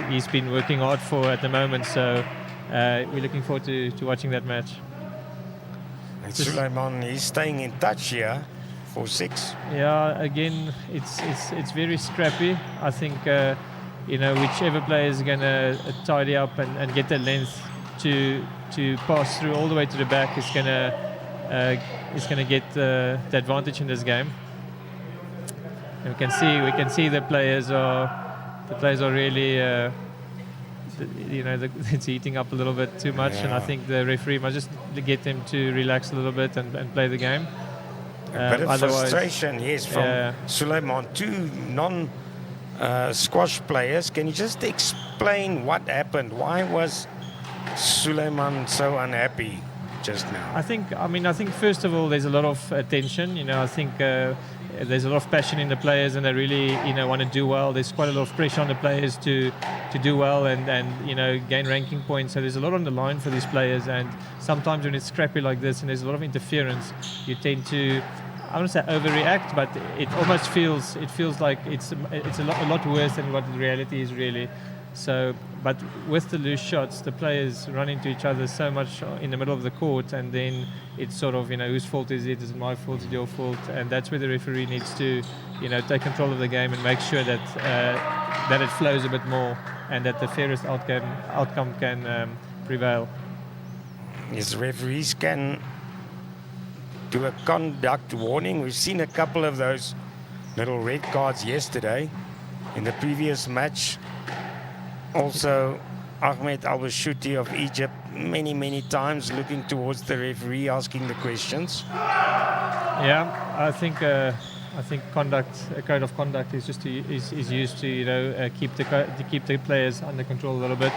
he's been working hard for at the moment. So we're looking forward to watching that match. And Sulaimon, he's staying in touch here for 6. Yeah, again, it's very scrappy. I think. Whichever player is going to tidy up and get the length to pass through all the way to the back is going to get the advantage in this game. And we can see the players are really it's heating up a little bit too much, and I think the referee must just get them to relax a little bit and play the game. A bit of frustration, yes, from Sulaimon. 2 squash players. Can you just explain what happened? Why was Sulaimon so unhappy just now? I think first of all, there's a lot of attention. I think there's a lot of passion in the players, and they really want to do well. There's quite a lot of pressure on the players to do well and gain ranking points. So there's a lot on the line for these players, and sometimes when it's scrappy like this and there's a lot of interference, you tend to, I wouldn't say overreact, but it almost feels like it's a lot worse than what the reality is really. So, but with the loose shots, the players run into each other so much in the middle of the court, and then it's sort of whose fault is it? Is it my fault? Is it your fault? And that's where the referee needs to take control of the game and make sure that that it flows a bit more and that the fairest outcome can prevail. Yes, referees can do a conduct warning. We've seen a couple of those little red cards yesterday. In the previous match, also Ahmed Elbeshouty of Egypt many times looking towards the referee, asking the questions. Yeah, I think conduct, a code of conduct is used to keep the players under control a little bit,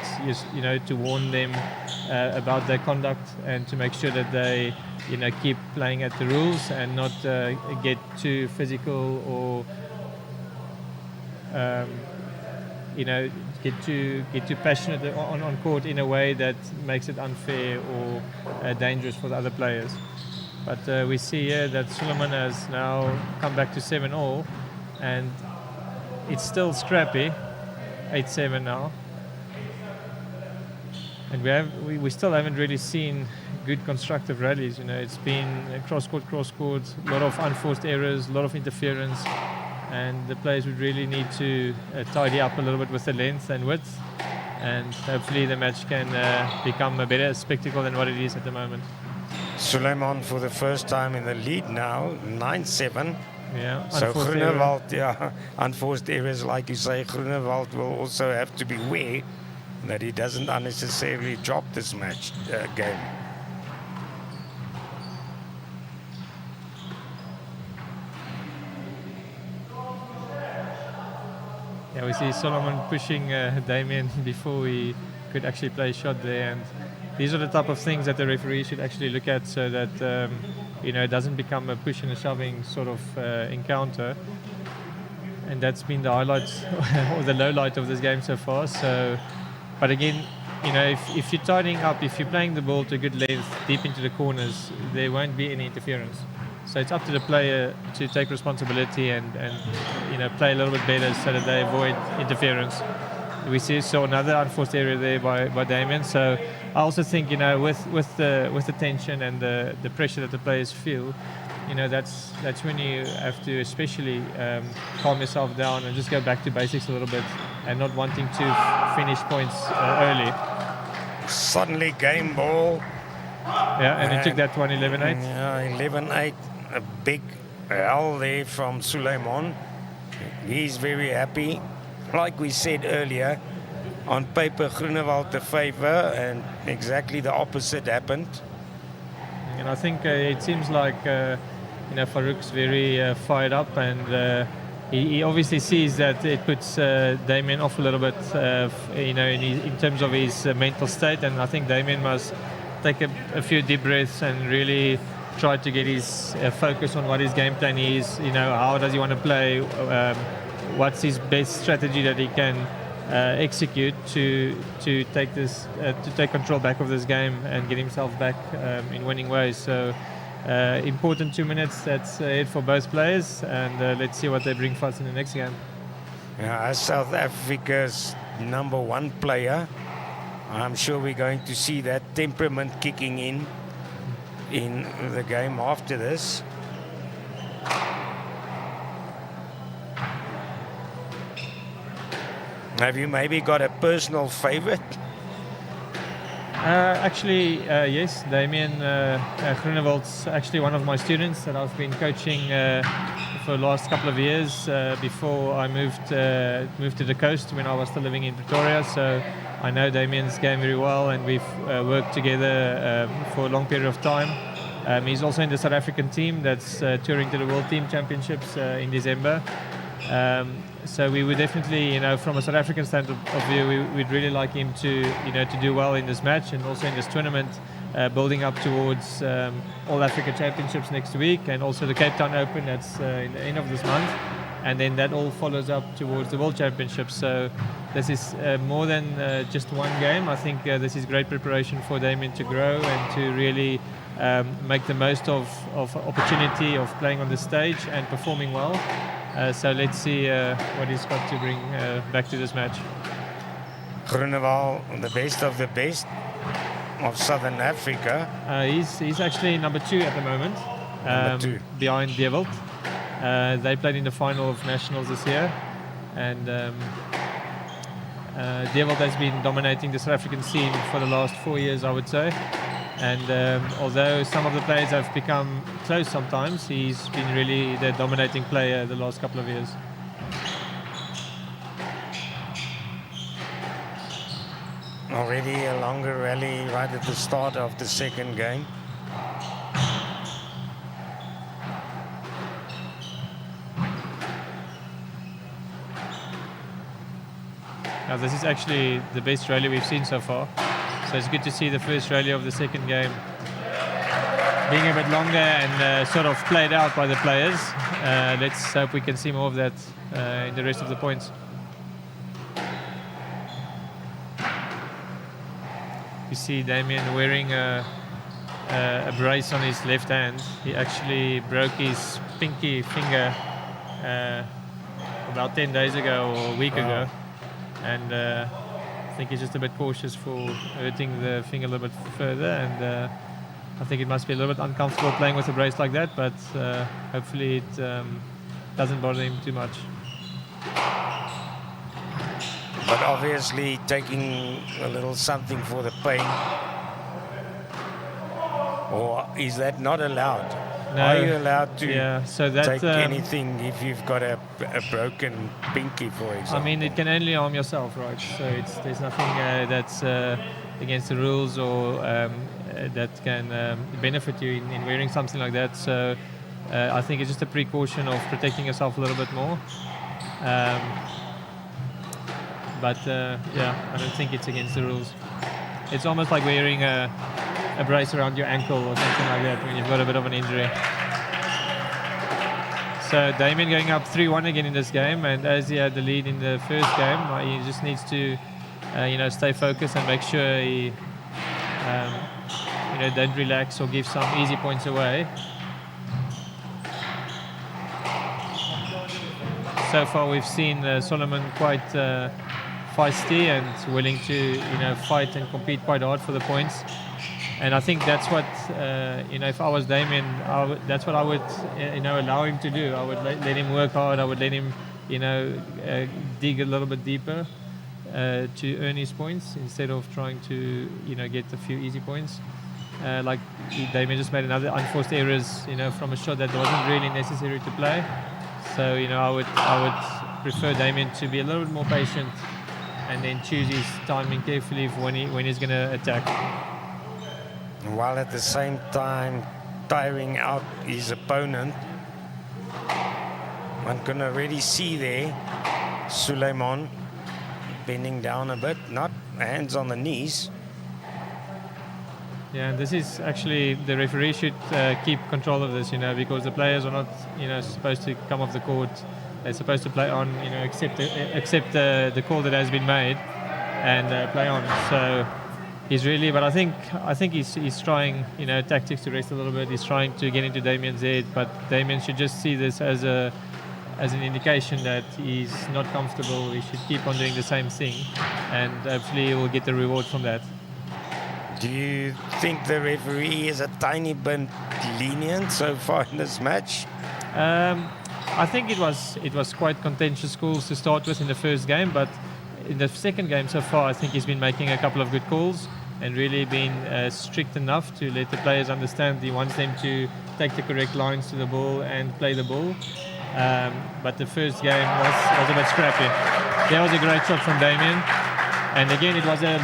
to warn them about their conduct and to make sure that they keep playing at the rules and not get too physical or get too passionate on court in a way that makes it unfair or dangerous for the other players. But we see here that Sulaimon has now come back to 7-all, and it's still scrappy, 8-7 now. And we still haven't really seen good constructive rallies. It's been cross-court, a lot of unforced errors, a lot of interference, and the players would really need to tidy up a little bit with the length and width, and hopefully the match can become a better spectacle than what it is at the moment. Sulaimon for the first time in the lead now, 9-7. Yeah. So Groenewald, unforced errors, like you say, Groenewald will also have to beware that he doesn't unnecessarily drop this match game. Yeah, we see Sulaimon pushing Damien before he could actually play a shot there. And these are the type of things that the referee should actually look at, so that it doesn't become a push and a shoving sort of encounter. And that's been the highlight or the low light of this game so far. So, but again, if you're tidying up, if you're playing the ball to a good length deep into the corners, there won't be any interference. So it's up to the player to take responsibility and play a little bit better so that they avoid interference. We saw another unforced area there by Damien. So I also think with the tension and the pressure that the players feel, that's when you have to especially calm yourself down and just go back to basics a little bit and not wanting to finish points early. Suddenly game ball. Yeah, and he took that one 11-8. Yeah, 11-8. A big L there from Sulaimon. He's very happy. Like we said earlier, on paper, Groenewald the favor, and exactly the opposite happened. And I think it seems like Farouk's very fired up, and he obviously sees that it puts Damien off a little bit, in terms of his mental state. And I think Damien must take a few deep breaths and really try to get his focus on what his game plan is. How does he want to play? What's his best strategy that he can execute to take control back of this game and get himself back in winning ways. So important 2 minutes. That's it for both players, and let's see what they bring for us in the next game. Yeah, as South Africa's #1 player, I'm sure we're going to see that temperament kicking in the game after this. Have you maybe got a personal favorite? Actually, yes. Damien Groenewald's actually one of my students that I've been coaching for the last couple of years before I moved to the coast when I was still living in Pretoria. So I know Damien's game very well, and we've worked together for a long period of time. He's also in the South African team that's touring to the World Team Championships in December. So we would definitely, from a South African standpoint of view, we'd really like him to do well in this match and also in this tournament, building up towards All Africa Championships next week, and also the Cape Town Open that's in the end of this month, and then that all follows up towards the World Championships. So this is more than just one game. I think this is great preparation for Damien to grow and to really make the most of opportunity of playing on the stage and performing well. So let's see what he's got to bring back to this match. Groenewald, the best of the best of Southern Africa. He's actually #2 at the moment, behind Abel. They played in the final of Nationals this year, and Abel has been dominating the South African scene for the last 4 years, I would say. And although some of the players have become close sometimes, he's been really the dominating player the last couple of years. Already a longer rally right at the start of the second game. Now this is actually the best rally we've seen so far. So it's good to see the first rally of the second game being a bit longer and sort of played out by the players. Let's hope we can see more of that in the rest of the points. You see Damien wearing a brace on his left hand. He actually broke his pinky finger about 10 days ago or a week ago. And I think he's just a bit cautious for hurting the finger a little bit further, and I think it must be a little bit uncomfortable playing with a brace like that, but hopefully it doesn't bother him too much. But obviously taking a little something for the pain. Or is that not allowed? No. Are you allowed to take anything if you've got a broken pinky, for example? I mean, it can only harm yourself, right? So there's nothing that's against the rules or that can benefit you in wearing something like that. So I think it's just a precaution of protecting yourself a little bit more. But I don't think it's against the rules. It's almost like wearing a brace around your ankle or something like that when you've got a bit of an injury. So Damien going up 3-1 again in this game, and as he had the lead in the first game, he just needs to, stay focused and make sure he, don't relax or give some easy points away. So far, we've seen Sulaimon quite feisty and willing to, fight and compete quite hard for the points. And I think that's what, if I was Damien, that's what I would, allow him to do. I would let him work hard. I would let him, dig a little bit deeper to earn his points instead of trying to, get a few easy points. Like Damien just made another unforced errors, from a shot that wasn't really necessary to play. So, I would prefer Damien to be a little bit more patient and then choose his timing carefully for when he's going to attack. While at the same time tiring out his opponent. One can already see there Sulaimon bending down a bit, not hands on the knees. Yeah, this is actually, the referee should keep control of this, because the players are not, supposed to come off the court. They're supposed to play on, accept the call that has been made and play on. So he's really, but I think he's trying, tactics to rest a little bit. He's trying to get into Damien's head, but Diekmann should just see this as an indication that he's not comfortable. He should keep on doing the same thing, and hopefully he will get the reward from that. Do you think the referee is a tiny bit lenient so far in this match? I think it was quite contentious calls to start with in the first game, but in the second game so far, I think he's been making a couple of good calls and really been strict enough to let the players understand he wants them to take the correct lines to the ball and play the ball. But the first game was a bit scrappy. That was a great shot from Damien. And again, it was a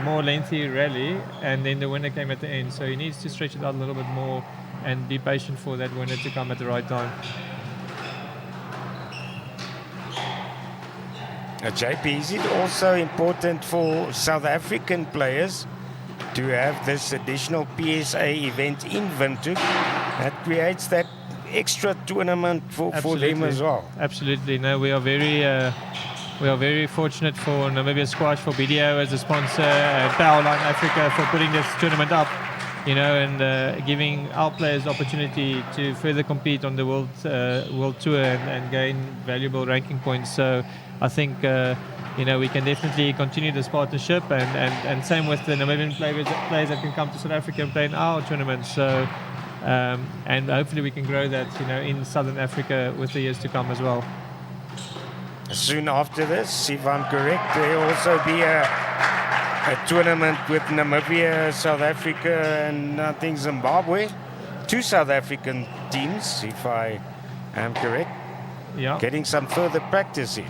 more lengthy rally, and then the winner came at the end. So he needs to stretch it out a little bit more and be patient for that winner to come at the right time. JP, is it also important for South African players to have this additional PSA event in Windhoek that creates that extra tournament for them as well? Absolutely. No, we are very fortunate for Namibia Squash, for BDO as a sponsor, Powerline Africa for putting this tournament up, and giving our players the opportunity to further compete on the world tour and gain valuable ranking points. So I think we can definitely continue this partnership, and same with the Namibian players that can come to South Africa and play in our tournaments. So and hopefully we can grow that in Southern Africa with the years to come as well. Soon after this, if I'm correct, there will also be a tournament with Namibia, South Africa, and I think Zimbabwe. 2 South African teams, if I am correct. Yeah. Getting some further practice in.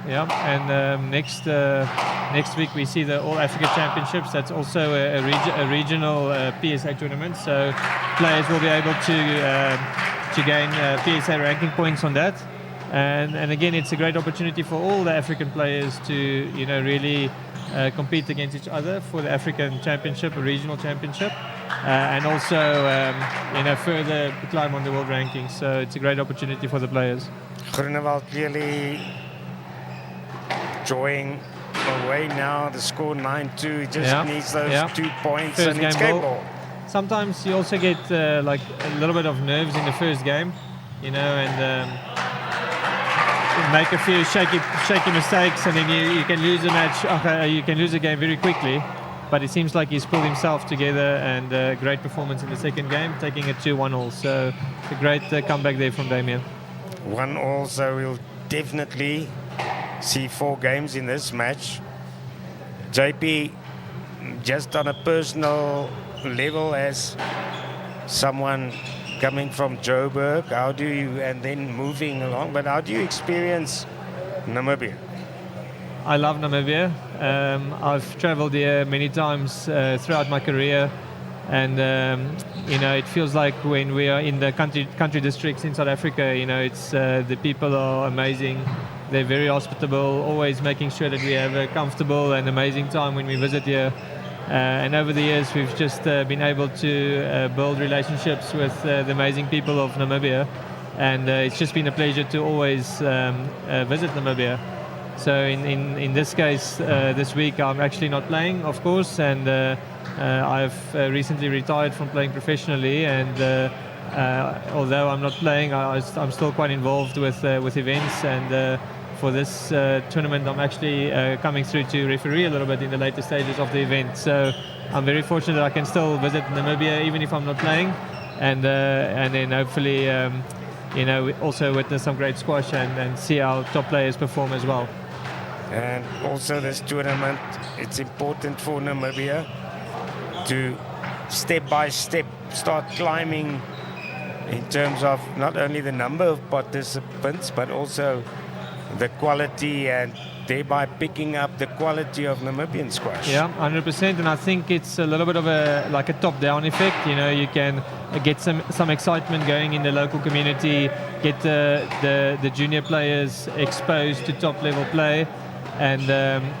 Yeah, and next week we see the All Africa Championships. That's also a regional PSA tournament. So players will be able to gain PSA ranking points on that. And again, it's a great opportunity for all the African players to really compete against each other for the African Championship, a regional championship, and also further climb on the world rankings. So it's a great opportunity for the players. Groenewald clearly drawing away now. The score 9-2. He just needs those 2 points First and it's game ball. Sometimes you also get like a little bit of nerves in the first game, and make a few shaky mistakes, and then you can lose a match. You can lose a game very quickly. But it seems like he's pulled himself together, and a great performance in the second game, taking it 2-1-all. So a great comeback there from Damien. 1-all, so we'll definitely see 4 games in this match. JP, just on a personal level, as someone coming from Joburg, and then moving along, but how do you experience Namibia? I love Namibia. I've traveled here many times throughout my career, and it feels like when we are in the country districts in South Africa, it's the people are amazing. They're very hospitable, always making sure that we have a comfortable and amazing time when we visit here. And over the years, we've just been able to build relationships with the amazing people of Namibia. And it's just been a pleasure to always visit Namibia. So in this case, this week, I'm actually not playing, of course, and I've recently retired from playing professionally. And although I'm not playing, I'm still quite involved with events. And for this tournament, I'm actually coming through to referee a little bit in the later stages of the event. So I'm very fortunate that I can still visit Namibia even if I'm not playing, and then hopefully also witness some great squash and see our top players perform as well. And also this tournament, it's important for Namibia to step by step start climbing in terms of not only the number of participants but also the quality, and thereby picking up the quality of Namibian squash. Yeah, 100%. And I think it's a little bit of a top-down effect. You can get some excitement going in the local community, get the junior players exposed to top-level play, and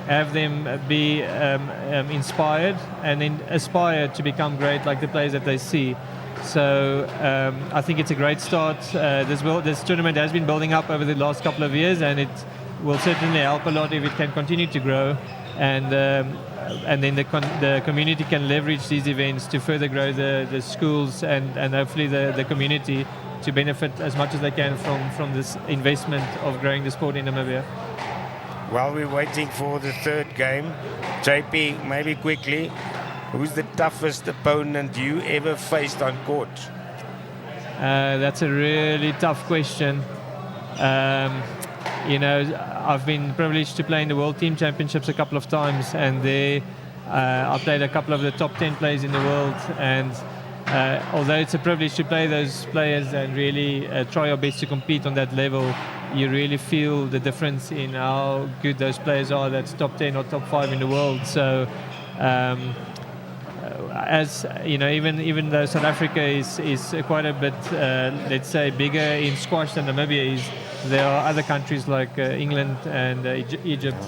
have them be inspired and then aspire to become great like the players that they see. So I think it's a great start. This tournament has been building up over the last couple of years, and it will certainly help a lot if it can continue to grow, and then the community can leverage these events to further grow the schools and hopefully the community to benefit as much as they can from this investment of growing the sport in Namibia. While we're waiting for the third game, JP, maybe quickly, who's the toughest opponent you ever faced on court? That's a really tough question. I've been privileged to play in the World Team Championships a couple of times, and there I played a couple of the top 10 players in the world. And although it's a privilege to play those players and really try your best to compete on that level, you really feel the difference in how good those players are. That's top 10 or top 5 in the world. So. As even though South Africa is quite a bit, let's say, bigger in squash than Namibia is, there are other countries like England and Egypt,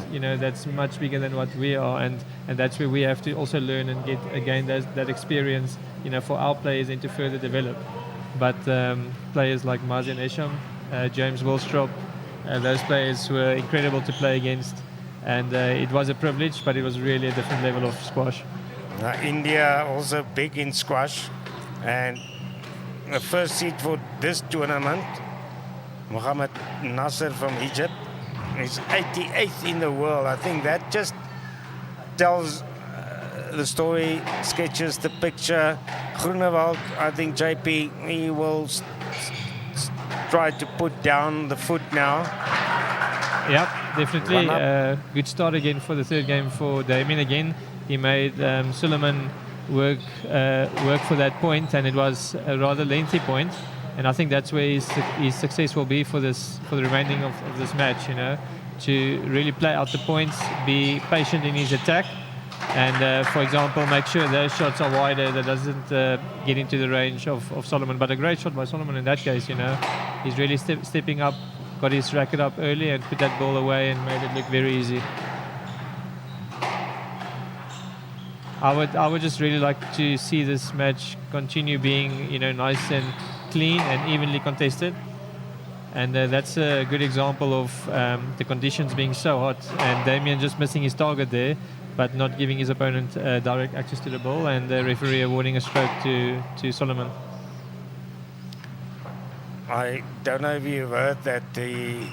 that's much bigger than what we are, and that's where we have to also learn and get again that experience, for our players and to further develop. But players like Mazen Esham, James Wilstrop, those players were incredible to play against, and it was a privilege, but it was really a different level of squash. India also big in squash, and the first seed for this tournament, Mohammed Nasser from Egypt, is 88th in the world. I think that just tells the story, sketches the picture. Groenewald, I think JP, he will try to put down the foot now. Yeah, definitely. Good start again for the third game for Damien again. He made Sulaimon work for that point, and it was a rather lengthy point. And I think that's where his success will be for the remaining of this match. To really play out the points, be patient in his attack, and for example, make sure those shots are wider, that doesn't get into the range of Sulaimon. But a great shot by Sulaimon in that case. He's really stepping up, got his racket up early, and put that ball away and made it look very easy. I would just really like to see this match continue being, nice and clean and evenly contested. And that's a good example of the conditions being so hot, and Damien just missing his target there, but not giving his opponent direct access to the ball, and the referee awarding a stroke to Sulaimon. I don't know if you've heard that the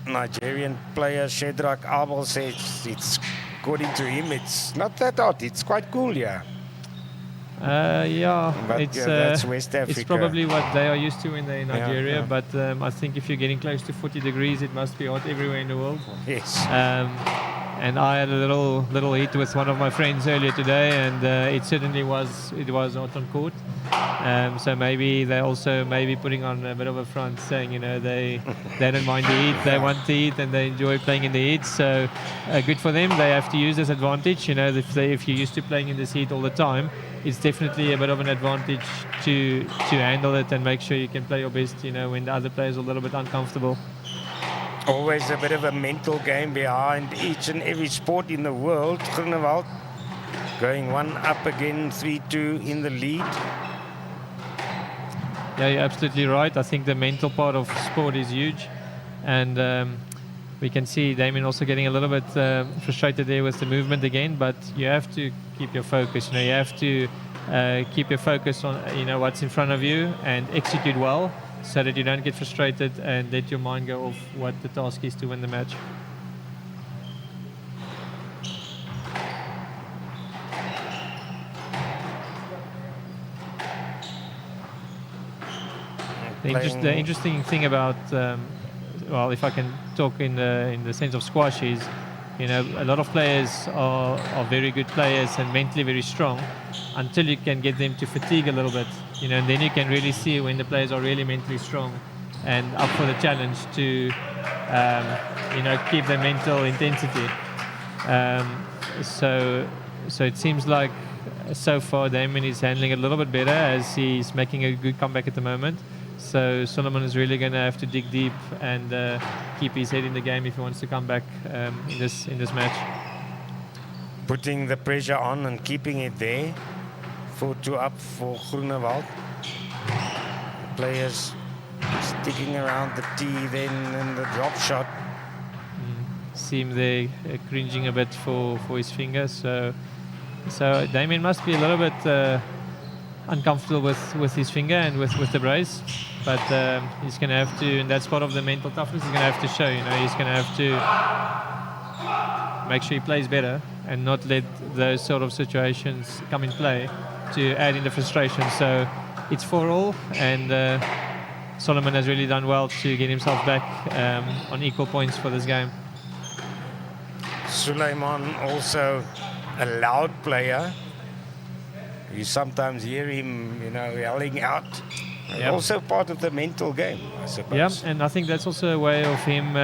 Nigerian player Shedrack Abel says it's, according to him, it's not that hot. It's quite cool, yeah. But that's West Africa. It's probably what they are used to when they're in Nigeria. Yeah. But I think if you're getting close to 40 degrees, it must be hot everywhere in the world. Yes. And I had a little heat with one of my friends earlier today, and it certainly was hot on court. So maybe they're also putting on a bit of a front, saying they don't mind the heat, they want the heat, and they enjoy playing in the heat. So good for them. They have to use this advantage. If you're used to playing in this heat all the time, it's definitely a bit of an advantage to handle it and make sure you can play your best. When the other players are a little bit uncomfortable. Always a bit of a mental game behind each and every sport in the world. Groenewald going one up again, 3-2 in the lead. Yeah, you're absolutely right. I think the mental part of sport is huge. And we can see Damien also getting a little bit frustrated there with the movement again, but you have to keep your focus. You have to keep your focus on what's in front of you and execute well, so that you don't get frustrated and let your mind go off what the task is to win the match. The interesting thing about, well, if I can talk in the sense of squash is, a lot of players are very good players and mentally very strong until you can get them to fatigue a little bit, and then you can really see when the players are really mentally strong and up for the challenge to, keep their mental intensity. So it seems like so far Damien is handling it a little bit better as he's making a good comeback at the moment. So Sulaimon is really going to have to dig deep and keep his head in the game if he wants to come back in this match. Putting the pressure on and keeping it there. 4-2 up for Groenewald. Players sticking around the tee then and the drop shot. Seem they're cringing a bit for his fingers. So Damien must be a little bit uncomfortable with his finger and with the brace, but he's going to have to, and that's part of the mental toughness he's going to have to show. He's going to have to make sure he plays better and not let those sort of situations come in play to add in the frustration. So it's 4-all, and Sulaimon has really done well to get himself back on equal points for this game. Sulaimon also a loud player. You sometimes hear him, yelling out. Yep. Also part of the mental game, I suppose. Yeah, and I think that's also a way of him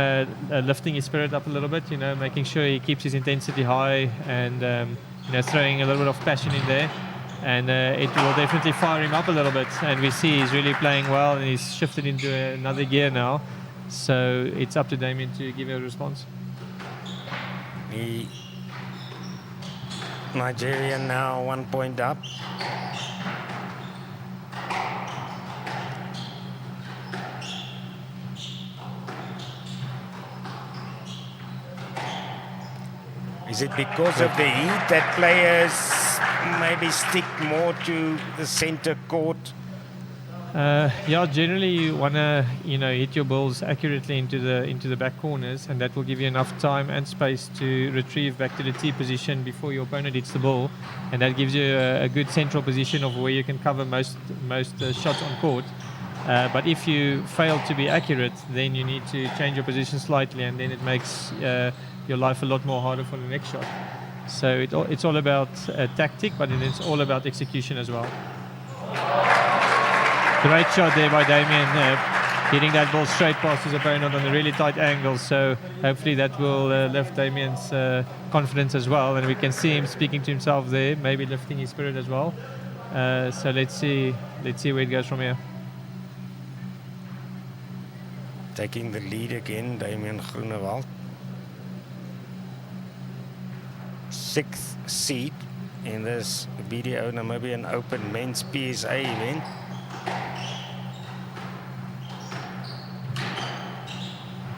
lifting his spirit up a little bit, making sure he keeps his intensity high and, throwing a little bit of passion in there. And it will definitely fire him up a little bit. And we see he's really playing well and he's shifted into another gear now. So it's up to Damien to give a response. The Nigerian now 1 point up. Is it because of the heat that players maybe stick more to the center court? Yeah, generally you want to hit your balls accurately into the back corners, and that will give you enough time and space to retrieve back to the tee position before your opponent hits the ball, and that gives you a good central position of where you can cover most shots on court. But if you fail to be accurate, then you need to change your position slightly, and then it makes your life a lot more harder for the next shot. So it's all about tactic, but then it's all about execution as well. Great shot there by Damien, hitting that ball straight past his opponent on a really tight angle. So hopefully that will lift Damien's confidence as well, and we can see him speaking to himself there, maybe lifting his spirit as well. So let's see where it goes from here. Taking the lead again, Damien Groenewald. 6th seed in this BDO Namibian Open Men's PSA event.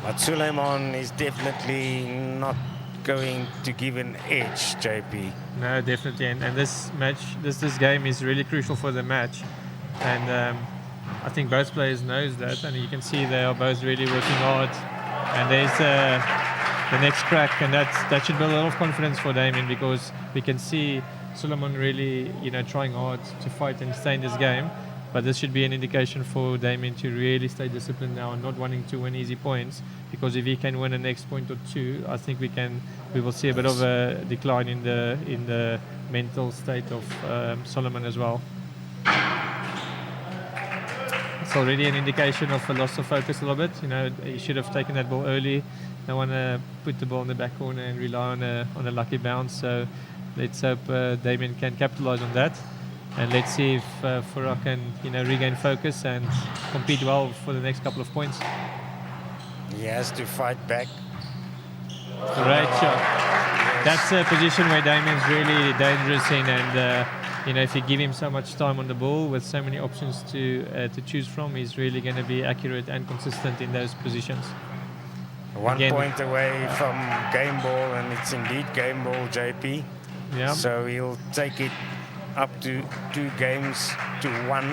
But Sulaimon is definitely not going to give an edge, JP. No, definitely. And this match, this game is really crucial for the match. And I think both players knows that. And you can see they are both really working hard. And there's the next crack. And that should build a lot of confidence for Damien, because we can see Sulaimon really, trying hard to fight and stay in this game. But this should be an indication for Damien to really stay disciplined now and not wanting to win easy points, because if he can win a next point or two, I think we will see a bit of a decline in the mental state of Sulaimon as well. It's already an indication of a loss of focus a little bit. He should have taken that ball early. Don't want to put the ball in the back corner and rely on a lucky bounce. So let's hope Damien can capitalize on that. And let's see if Farah can regain focus and compete well for the next couple of points. He has to fight back. Great shot. That's a position where Damien's really dangerous in, and you know, if you give him so much time on the ball with so many options to choose from, he's really going to be accurate and consistent in those positions. 1 Again, point away from game ball, and it's indeed game ball, JP. Yeah. So he'll take it up to 2 games to 1,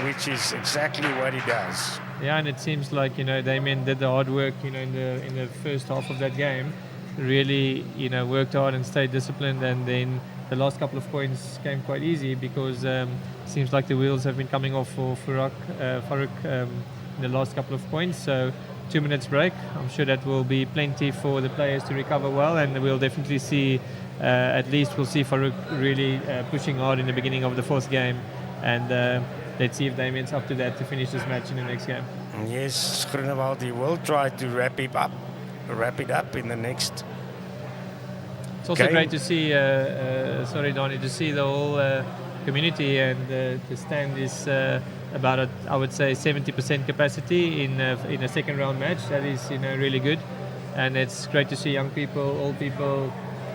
which is exactly what he does. Yeah, and it seems like, you know, Damien did the hard work, you know, in the first half of that game. Really, you know, worked hard and stayed disciplined, and then the last couple of points came quite easy because seems like the wheels have been coming off for Farouk in the last couple of points. So 2 minutes break. I'm sure that will be plenty for the players to recover well, and we'll definitely see, at least we'll see Farouk really pushing hard in the beginning of the 4th game, and let's see if Damien's up to that to finish this match in the next game. Yes, Groenewald, he will try to wrap it up in the next. It's also game. great to see, sorry Donnie, to see the whole community, and the stand is about I would say 70% capacity in a second round match. That is, you know, really good, and it's great to see young people, old people,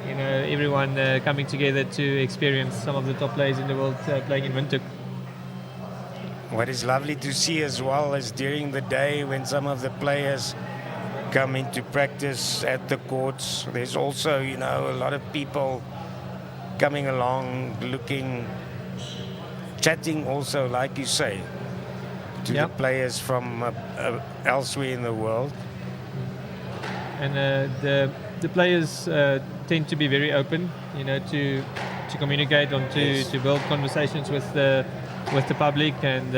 you know, everyone coming together to experience some of the top players in the world playing in Windhoek. What is lovely to see as well is during the day when some of the players come into practice at the courts, there's also, you know, a lot of people coming along, looking, chatting also, like you say, to the players from elsewhere in the world. And the players tend to be very open, you know, to communicate and to build conversations with the public, and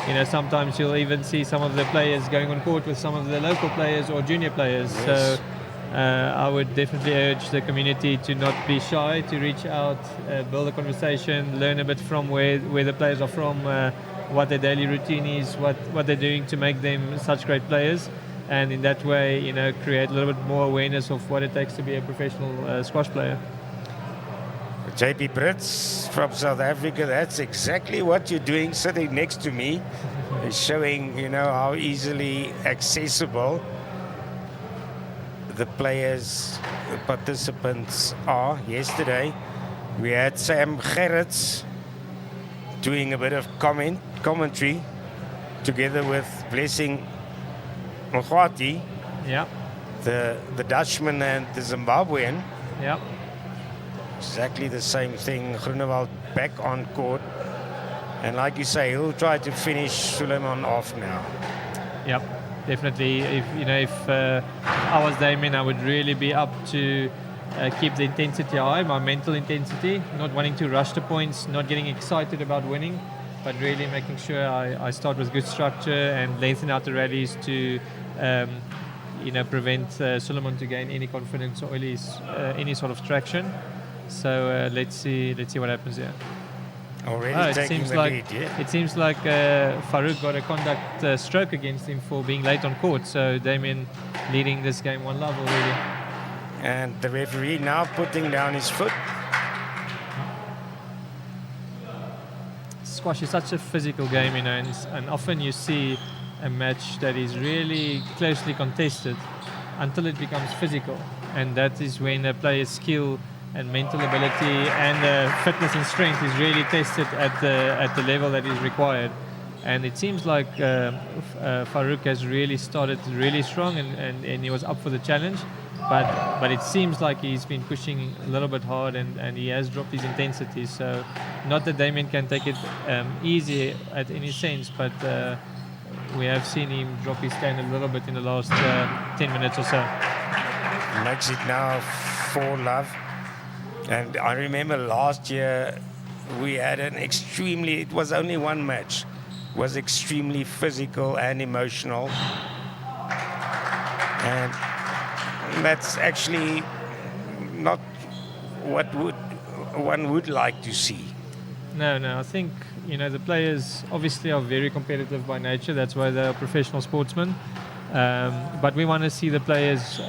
you know, sometimes you'll even see some of the players going on court with some of the local players or junior players. Yes. So I would definitely urge the community to not be shy, to reach out, build a conversation, learn a bit from where the players are from, what their daily routine is, what they're doing to make them such great players, and in that way, you know, create a little bit more awareness of what it takes to be a professional squash player. JP Brits from South Africa, that's exactly what you're doing sitting next to me. Is showing, you know, how easily accessible the players, the participants are. Yesterday we had Sam Gerrits doing a bit of commentary together with Blessing Muwati, Yeah. the Dutchman and the Zimbabwean. Yeah. Exactly the same thing. Groenewald back on court, and like you say, he'll try to finish Sulaimon off now. Yep, definitely. If I was Damien, I would really be up to keep the intensity high, my mental intensity, not wanting to rush the points, not getting excited about winning, but really making sure I start with good structure and lengthen out the rallies to prevent Sulaimon to gain any confidence or any sort of traction. So let's see what happens here. Already taking the lead, yeah. It seems like Farouk got a conduct stroke against him for being late on court. So Damien leading this game 1-0 already. And the referee now putting down his foot. Squash is such a physical game, you know, and often you see a match that is really closely contested until it becomes physical, and that is when a player's skill and mental ability and fitness and strength is really tested at the level that is required. And it seems like Farouk has really started really strong, and he was up for the challenge, but it seems like he's been pushing a little bit hard, and he has dropped his intensity. So not that Damien can take it easy at any sense, but we have seen him drop his stand a little bit in the last 10 minutes or so. Makes it now 4-love. And I remember last year we had it was only one match, was extremely physical and emotional. And that's actually not what one would like to see. No, I think, you know, the players obviously are very competitive by nature. That's why they're professional sportsmen. But we want to see the players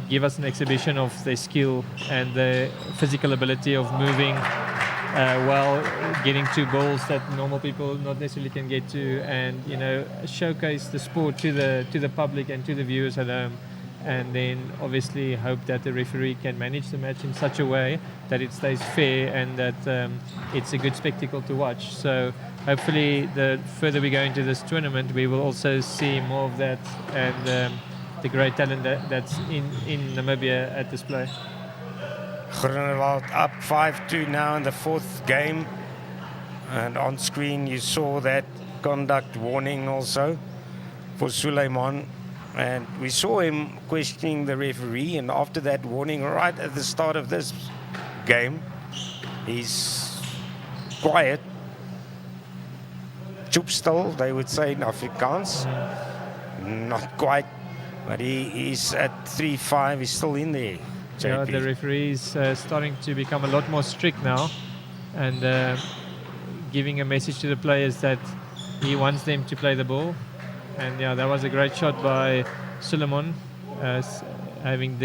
give us an exhibition of their skill and their physical ability of moving while getting to balls that normal people not necessarily can get to, and showcase the sport to the public and to the viewers at home, and then obviously hope that the referee can manage the match in such a way that it stays fair and that it's a good spectacle to watch. So hopefully the further we go into this tournament, we will also see more of that and the great talent that's in Namibia at display. Groenewald up 5-2 now in the fourth game. And on screen you saw that conduct warning also for Sulaimon. And we saw him questioning the referee, and after that warning right at the start of this game, he's quiet. Choopstil, they would say in Afrikaans. Not quite, but he's at 3-5, he's still in there. Yeah, the referee is starting to become a lot more strict now, and giving a message to the players that he wants them to play the ball. And yeah, that was a great shot by Sulaimon, having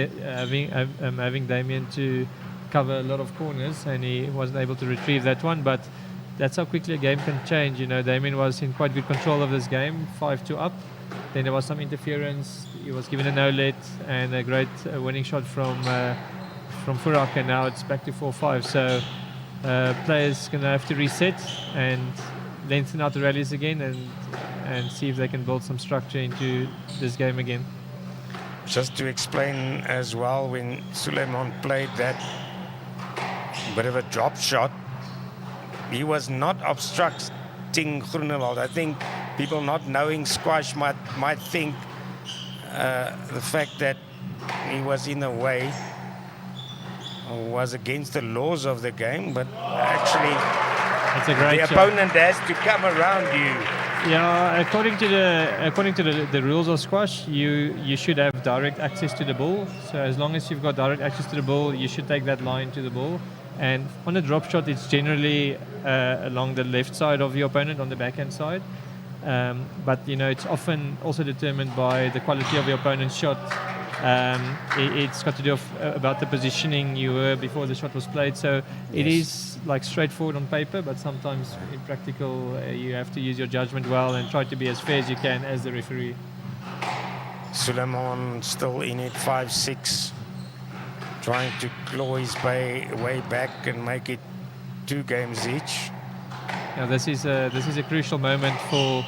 Damien to cover a lot of corners, and he wasn't able to retrieve that one. But that's how quickly a game can change. Damien was in quite good control of this game, 5-2 up. Then there was some interference. He was given a no-let and a great winning shot from Furak, and now it's back to 4-5. So players going to have to reset and lengthen out the rallies again and see if they can build some structure into this game again. Just to explain as well, when Sulaimon played that bit of a drop shot, he was not obstructing Groenewald. I think people not knowing squash might think the fact that he was in the way was against the laws of the game, but actually it's a great the shot. opponent has to come around you. Yeah, according to the rules of squash, you should have direct access to the ball. So as long as you've got direct access to the ball, you should take that line to the ball. And on a drop shot, it's generally along the left side of your opponent, on the backhand side. But it's often also determined by the quality of your opponent's shot. It's got to do about the positioning you were before the shot was played. So it is like straightforward on paper, but sometimes in practical you have to use your judgment well and try to be as fair as you can as the referee. Sulaimon still in it, 5-6, trying to claw his way back and make it 2 games each. Now this is a crucial moment for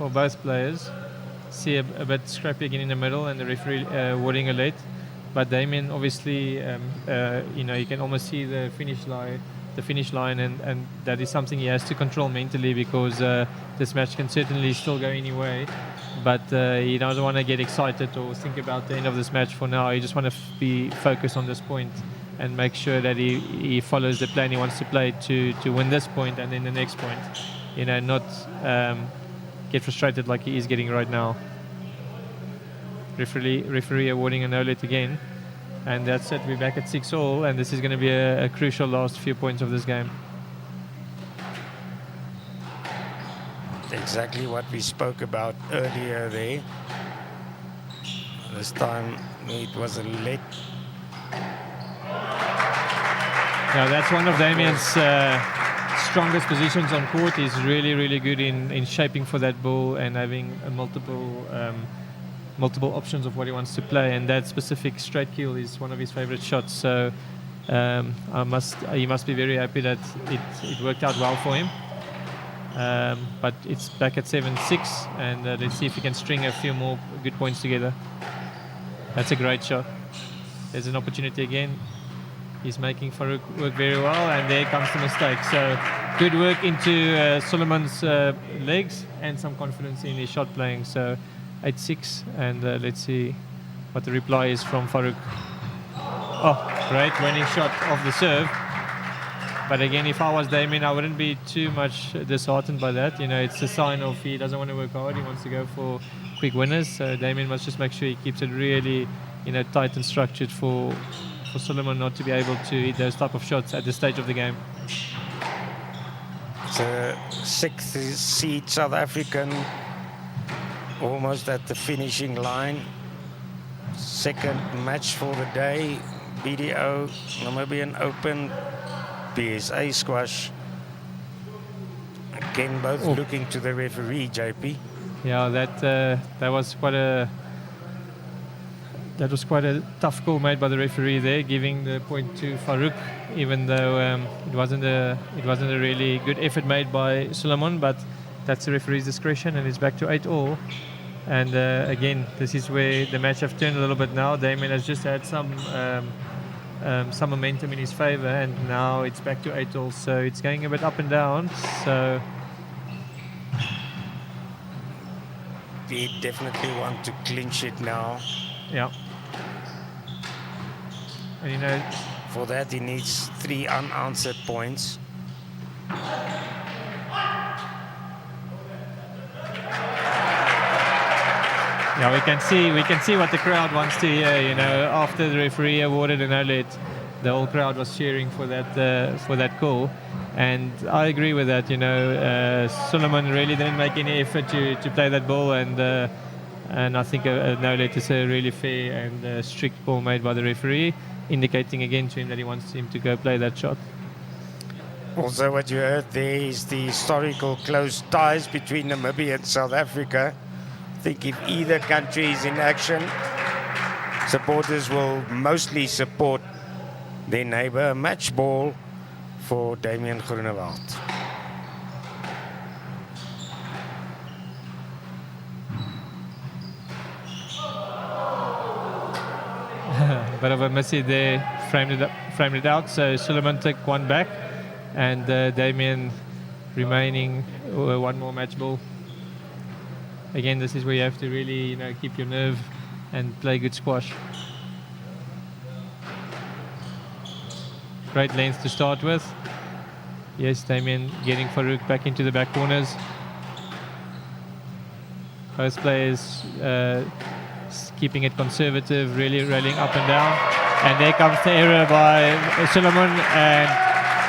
both players. See a bit scrappy again in the middle, and the referee awarding a late. But Damien, obviously, you can almost see the finish line, and that is something he has to control mentally, because this match can certainly still go any way. But he doesn't want to get excited or think about the end of this match for now. He just want to be focused on this point and make sure that he follows the plan he wants to play to win this point and then the next point. Not get frustrated like he is getting right now. Referee awarding a no-let again, and that's it. We're back at 6-all, and this is going to be a crucial last few points of this game. Exactly what we spoke about earlier there. This time it was a let. Now that's one of Damien's strongest positions on court. He's really, really good in shaping for that ball and having multiple options of what he wants to play. And that specific straight keel is one of his favorite shots. So he must be very happy that it worked out well for him. But it's back at 7-6, and let's see if he can string a few more good points together. That's a great shot. There's an opportunity again. He's making Farouk work very well, and there comes the mistake. So good work into Sulaimon's legs and some confidence in his shot playing. So 8-6, and let's see what the reply is from Farouk. Oh, great winning shot off the serve. But again, if I was Damien, I wouldn't be too much disheartened by that. It's a sign of he doesn't want to work hard. He wants to go for quick winners. So Damien must just make sure he keeps it really, tight and structured for Sulaimon not to be able to hit those type of shots at this stage of the game. It's a 6th seed South African, almost at the finishing line. Second match for the day, BDO Namibian Open PSA squash. Again, both looking to the referee, JP. Yeah, that was quite a tough call made by the referee there, giving the point to Farouk, even though it wasn't a really good effort made by Sulaimon, but that's the referee's discretion, and it's back to 8-all. And again, this is where the match have turned a little bit now. Diekmann has just had some momentum in his favour, and now it's back to 8-all, so it's going a bit up and down. So they definitely want to clinch it now. Yeah. And, you know, for that he needs 3 unanswered points. Yeah, we can see what the crowd wants to hear. You know, after the referee awarded a no-let, the whole crowd was cheering for that call, and I agree with that. You know, Sulaimon really didn't make any effort to play that ball, and I think a no-let is a really fair and strict call made by the referee, indicating again to him that he wants him to go play that shot. Also, what you heard there is the historical close ties between Namibia and South Africa. I think if either country is in action, supporters will mostly support their neighbour. Match ball for Damian Groenewald. Bit of a missy there, framed it out. So Sulaimon took one back, and Damian remaining one more match ball. Again, this is where you have to really, you know, keep your nerve and play good squash. Great length to start with. Yes, Damian getting Farouk back into the back corners. Both players keeping it conservative, really rolling up and down. And there comes the error by Sulaimon, and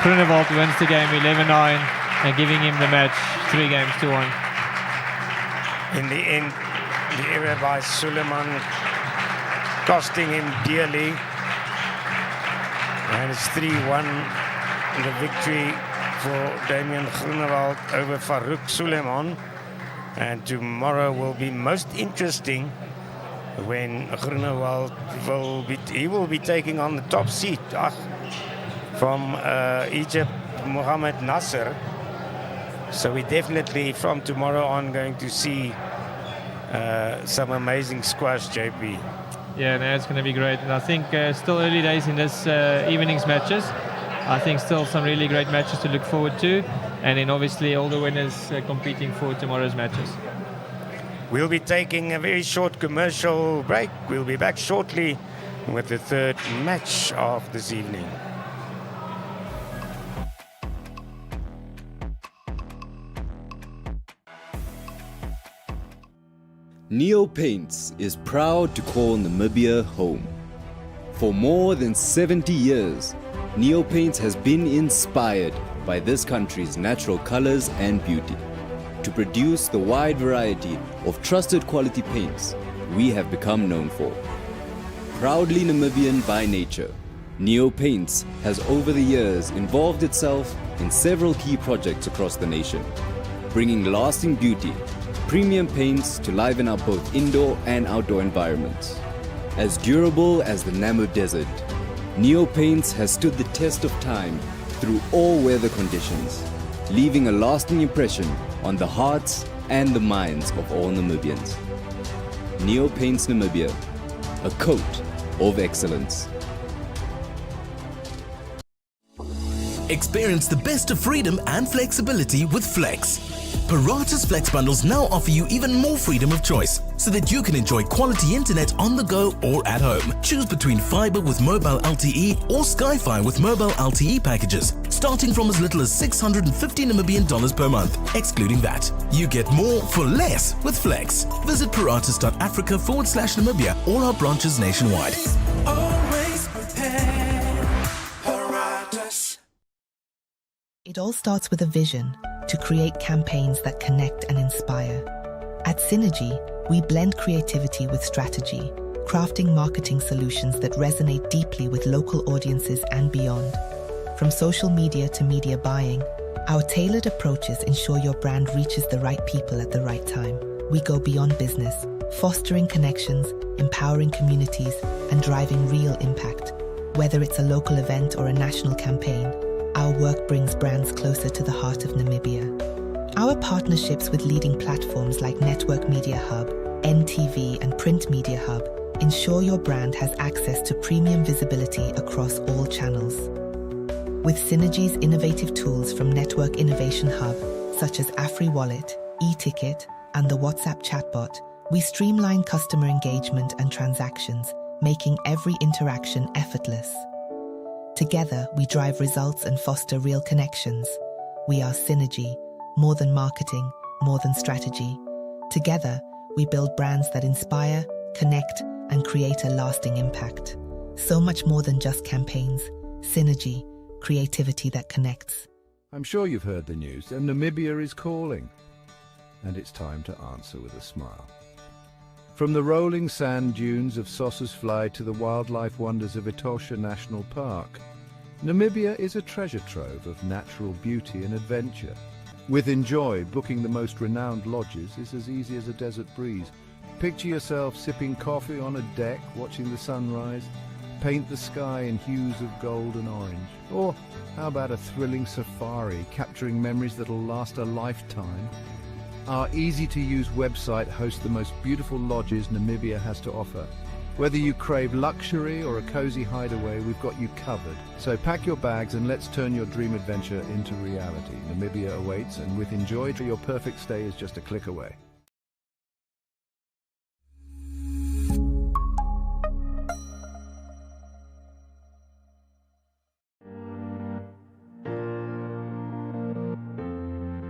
Groenewald wins the game 11-9 and giving him the match 3-1. In the end, the error by Sulaimon costing him dearly. And it's 3-1, the victory for Damian Groenewald over Farouk Sulaimon. And tomorrow will be most interesting when Groenewald will be taking on the top seed from Egypt, Mohamed Nasser. So we definitely, from tomorrow on, going to see some amazing squash, JP. Yeah, no, it's going to be great. And I think still early days in this evening's matches. I think still some really great matches to look forward to. And then obviously all the winners competing for tomorrow's matches. We'll be taking a very short commercial break. We'll be back shortly with the third match of this evening. Neo Paints is proud to call Namibia home. For more than 70 years, Neo Paints has been inspired by this country's natural colors and beauty to produce the wide variety of trusted quality paints we have become known for. Proudly Namibian by nature, Neo Paints has over the years involved itself in several key projects across the nation, bringing lasting beauty, premium paints to liven up both indoor and outdoor environments. As durable as the Namib Desert, Neo Paints has stood the test of time through all weather conditions, leaving a lasting impression on the hearts and the minds of all Namibians. Neo Paints Namibia, a coat of excellence. Experience the best of freedom and flexibility with Flex. Parata's Flex bundles now offer you even more freedom of choice so that you can enjoy quality internet on the go or at home. Choose between fiber with mobile LTE or Sky-Fi with mobile LTE packages, starting from as little as 650 Namibian dollars per month, excluding VAT. You get more for less with Flex. Visit paratus.africa/Namibia, all our branches nationwide. Always prepared. Paratus. It all starts with a vision to create campaigns that connect and inspire. At Synergy, we blend creativity with strategy, crafting marketing solutions that resonate deeply with local audiences and beyond. From social media to media buying, our tailored approaches ensure your brand reaches the right people at the right time. We go beyond business, fostering connections, empowering communities, and driving real impact. Whether it's a local event or a national campaign, our work brings brands closer to the heart of Namibia. Our partnerships with leading platforms like Network Media Hub, NTV, and Print Media Hub ensure your brand has access to premium visibility across all channels. With Synergy's innovative tools from Network Innovation Hub, such as AfriWallet, e-ticket, and the WhatsApp chatbot, we streamline customer engagement and transactions, making every interaction effortless. Together, we drive results and foster real connections. We are Synergy, more than marketing, more than strategy. Together, we build brands that inspire, connect, and create a lasting impact. So much more than just campaigns. Synergy, creativity that connects. I'm sure you've heard the news, and Namibia is calling. And it's time to answer with a smile. From the rolling sand dunes of Sossusvlei to the wildlife wonders of Etosha National Park, Namibia is a treasure trove of natural beauty and adventure. With Enjoy, booking the most renowned lodges is as easy as a desert breeze. Picture yourself sipping coffee on a deck, watching the sunrise. Paint the sky in hues of gold and orange. Or how about a thrilling safari, capturing memories that'll last a lifetime? Our easy-to-use website hosts the most beautiful lodges Namibia has to offer. Whether you crave luxury or a cozy hideaway, we've got you covered. So pack your bags and let's turn your dream adventure into reality. Namibia awaits, and with Enjoy, your perfect stay is just a click away.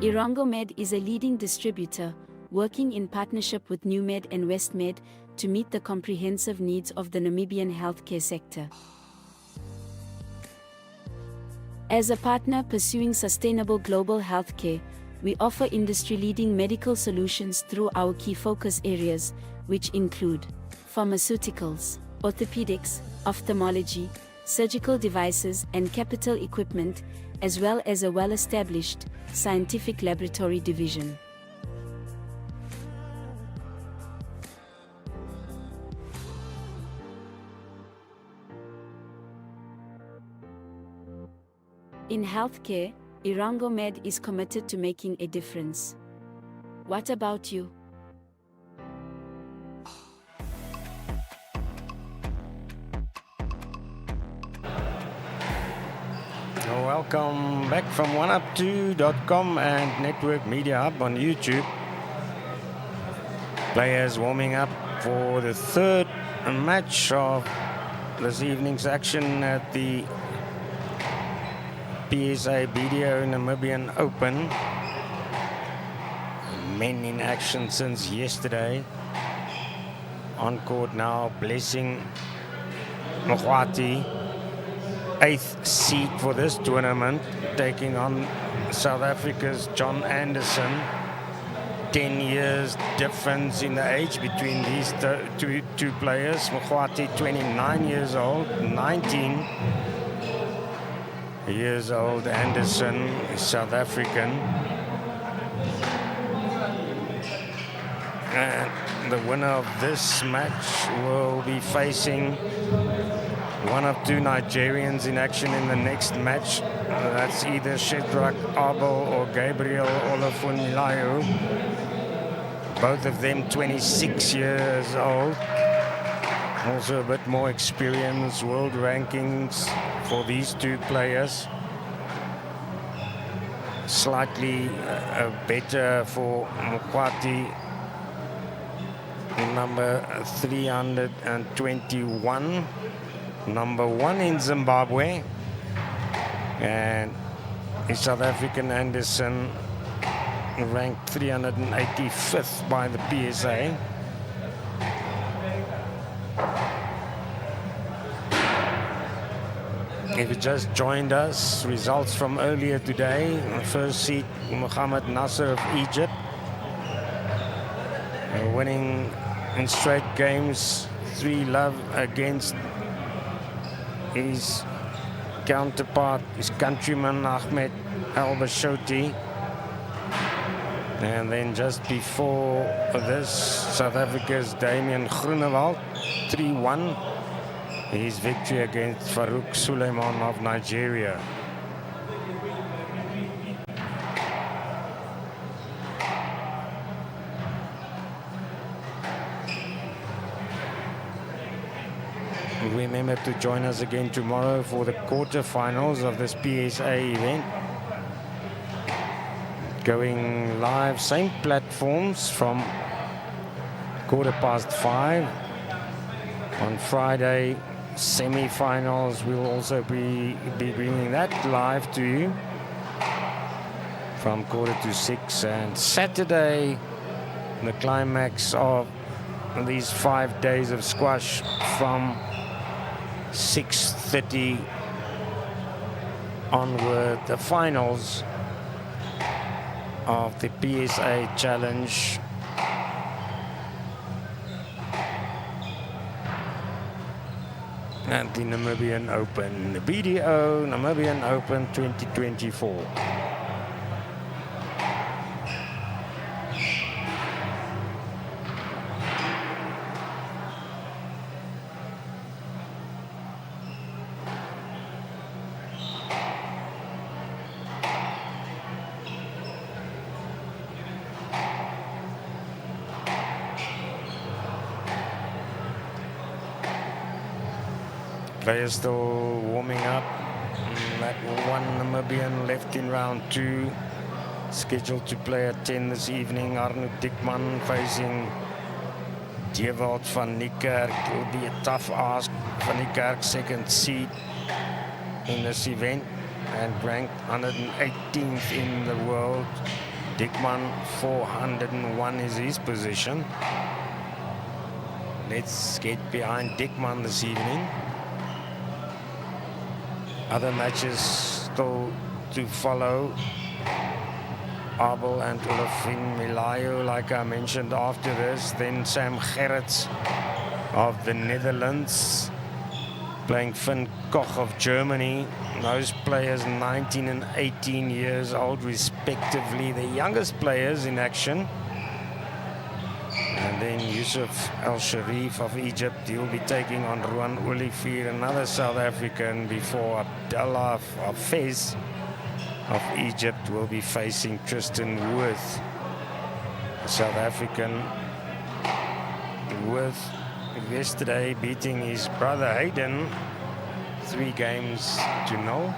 Irangomed is a leading distributor, working in partnership with NewMed and WestMed to meet the comprehensive needs of the Namibian healthcare sector. As a partner pursuing sustainable global healthcare, we offer industry-leading medical solutions through our key focus areas, which include pharmaceuticals, orthopedics, ophthalmology, surgical devices and capital equipment, as well as a well-established scientific laboratory division. In healthcare, Irangomed is committed to making a difference. What about you? Welcome back from oneup2.com and Network Media Hub on YouTube. Players warming up for the third match of this evening's action at the PSA BDO Namibian Open. Men in action since yesterday. On court now, blessing Muwati, 8th seed for this tournament, taking on South Africa's John Anderson. 10 years difference in the age between these two players. Muwati 29 years old, 19 years old. Anderson is South African. And the winner of this match will be facing one of two Nigerians in action in the next match. That's either Shadrach Abel or Gabriel Olufunmilayo. Both of them 26 years old. Also a bit more experience. World rankings for these two players. Slightly better for Muwati. Number 321. Number 1 in Zimbabwe, and the South African Anderson ranked 385th by the PSA. If you just joined us, results from earlier today. First seed, Mohammed Nasser of Egypt, winning in straight games, 3-love against his counterpart, his countryman Ahmed Elbeshouty. And then just before this, South Africa's Damian Groenewald, 3-1. His victory against Farouk Sulaimon of Nigeria. Remember to join us again tomorrow for the quarterfinals of this PSA event. Going live, same platforms from 5:15 on Friday. Semi-finals, we'll also be bringing that live to you from 5:45, and Saturday, the climax of these 5 days of squash from 6:30 onward, the finals of the PSA Challenge. And the Namibian Open, the BDO Namibian Open 2024. Players still warming up. That one Namibian left in round 2. Scheduled to play at 10 this evening. Diekmann facing Gerrits van Niekerk. It will be a tough ask. Van Niekerk, second seed in this event and ranked 118th in the world. Diekmann 401 is his position. Let's get behind Diekmann this evening. Other matches still to follow. Abel and Olufunmilayo, like I mentioned after this. Then Sam Gerrits of the Netherlands playing Koch of Germany. Those players 19 and 18 years old respectively. The youngest players in action. And then Yusuf El Sharif of Egypt, he'll be taking on Ruan Olivier, another South African, before Abdallah of Fez of Egypt will be facing Tristan Worth, South African. Worth yesterday beating his brother Hayden 3 games to 0.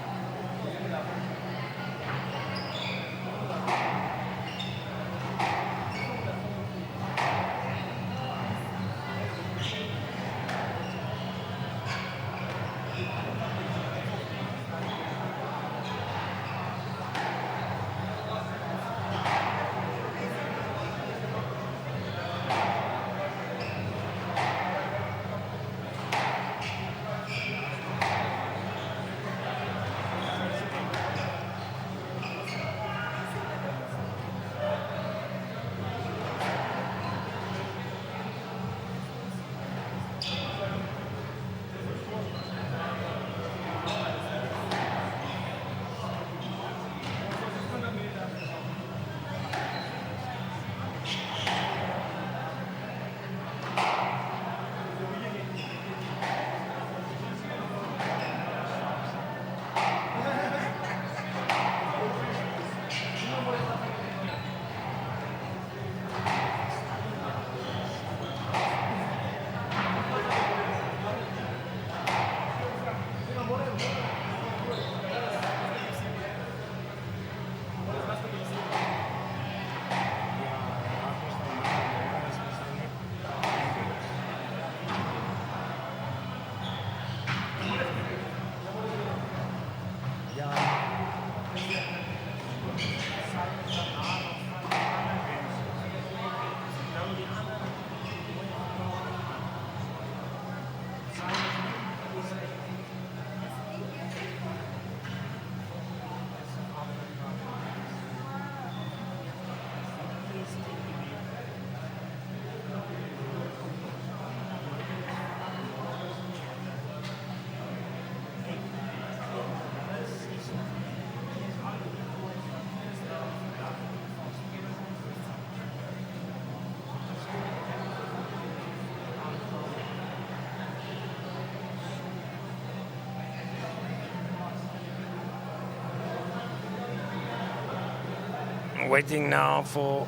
Waiting now for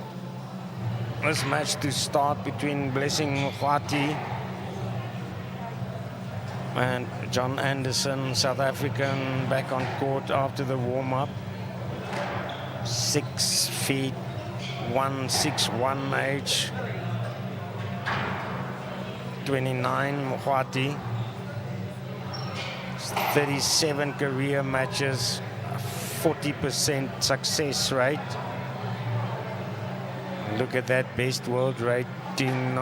this match to start between Blessing Muwati and John Anderson, South African, back on court after the warm-up. 6 feet 161 age, 29 Muwati, 37 career matches, 40% success rate. Look at that best world rating,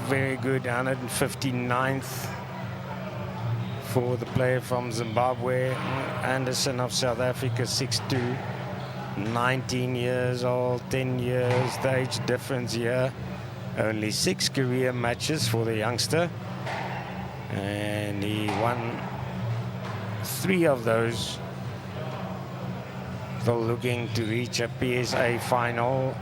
very good, 159th for the player from Zimbabwe. Anderson of South Africa, 6'2", 19 years old, 10 years, the age difference here. Only 6 career matches for the youngster, and he won 3 of those. Still looking to reach a PSA final.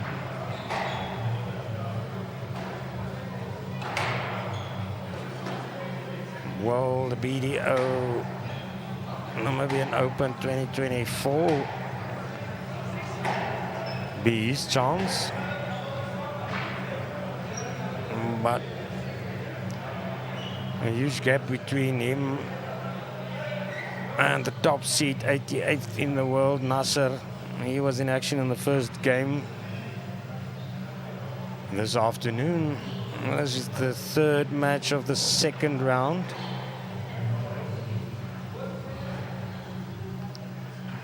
World BDO Namibian Open 2024 be his chance, but a huge gap between him and the top seed, 88th in the world, Nasser. He was in action in the first game this afternoon. This is the 3rd match of the 2nd round.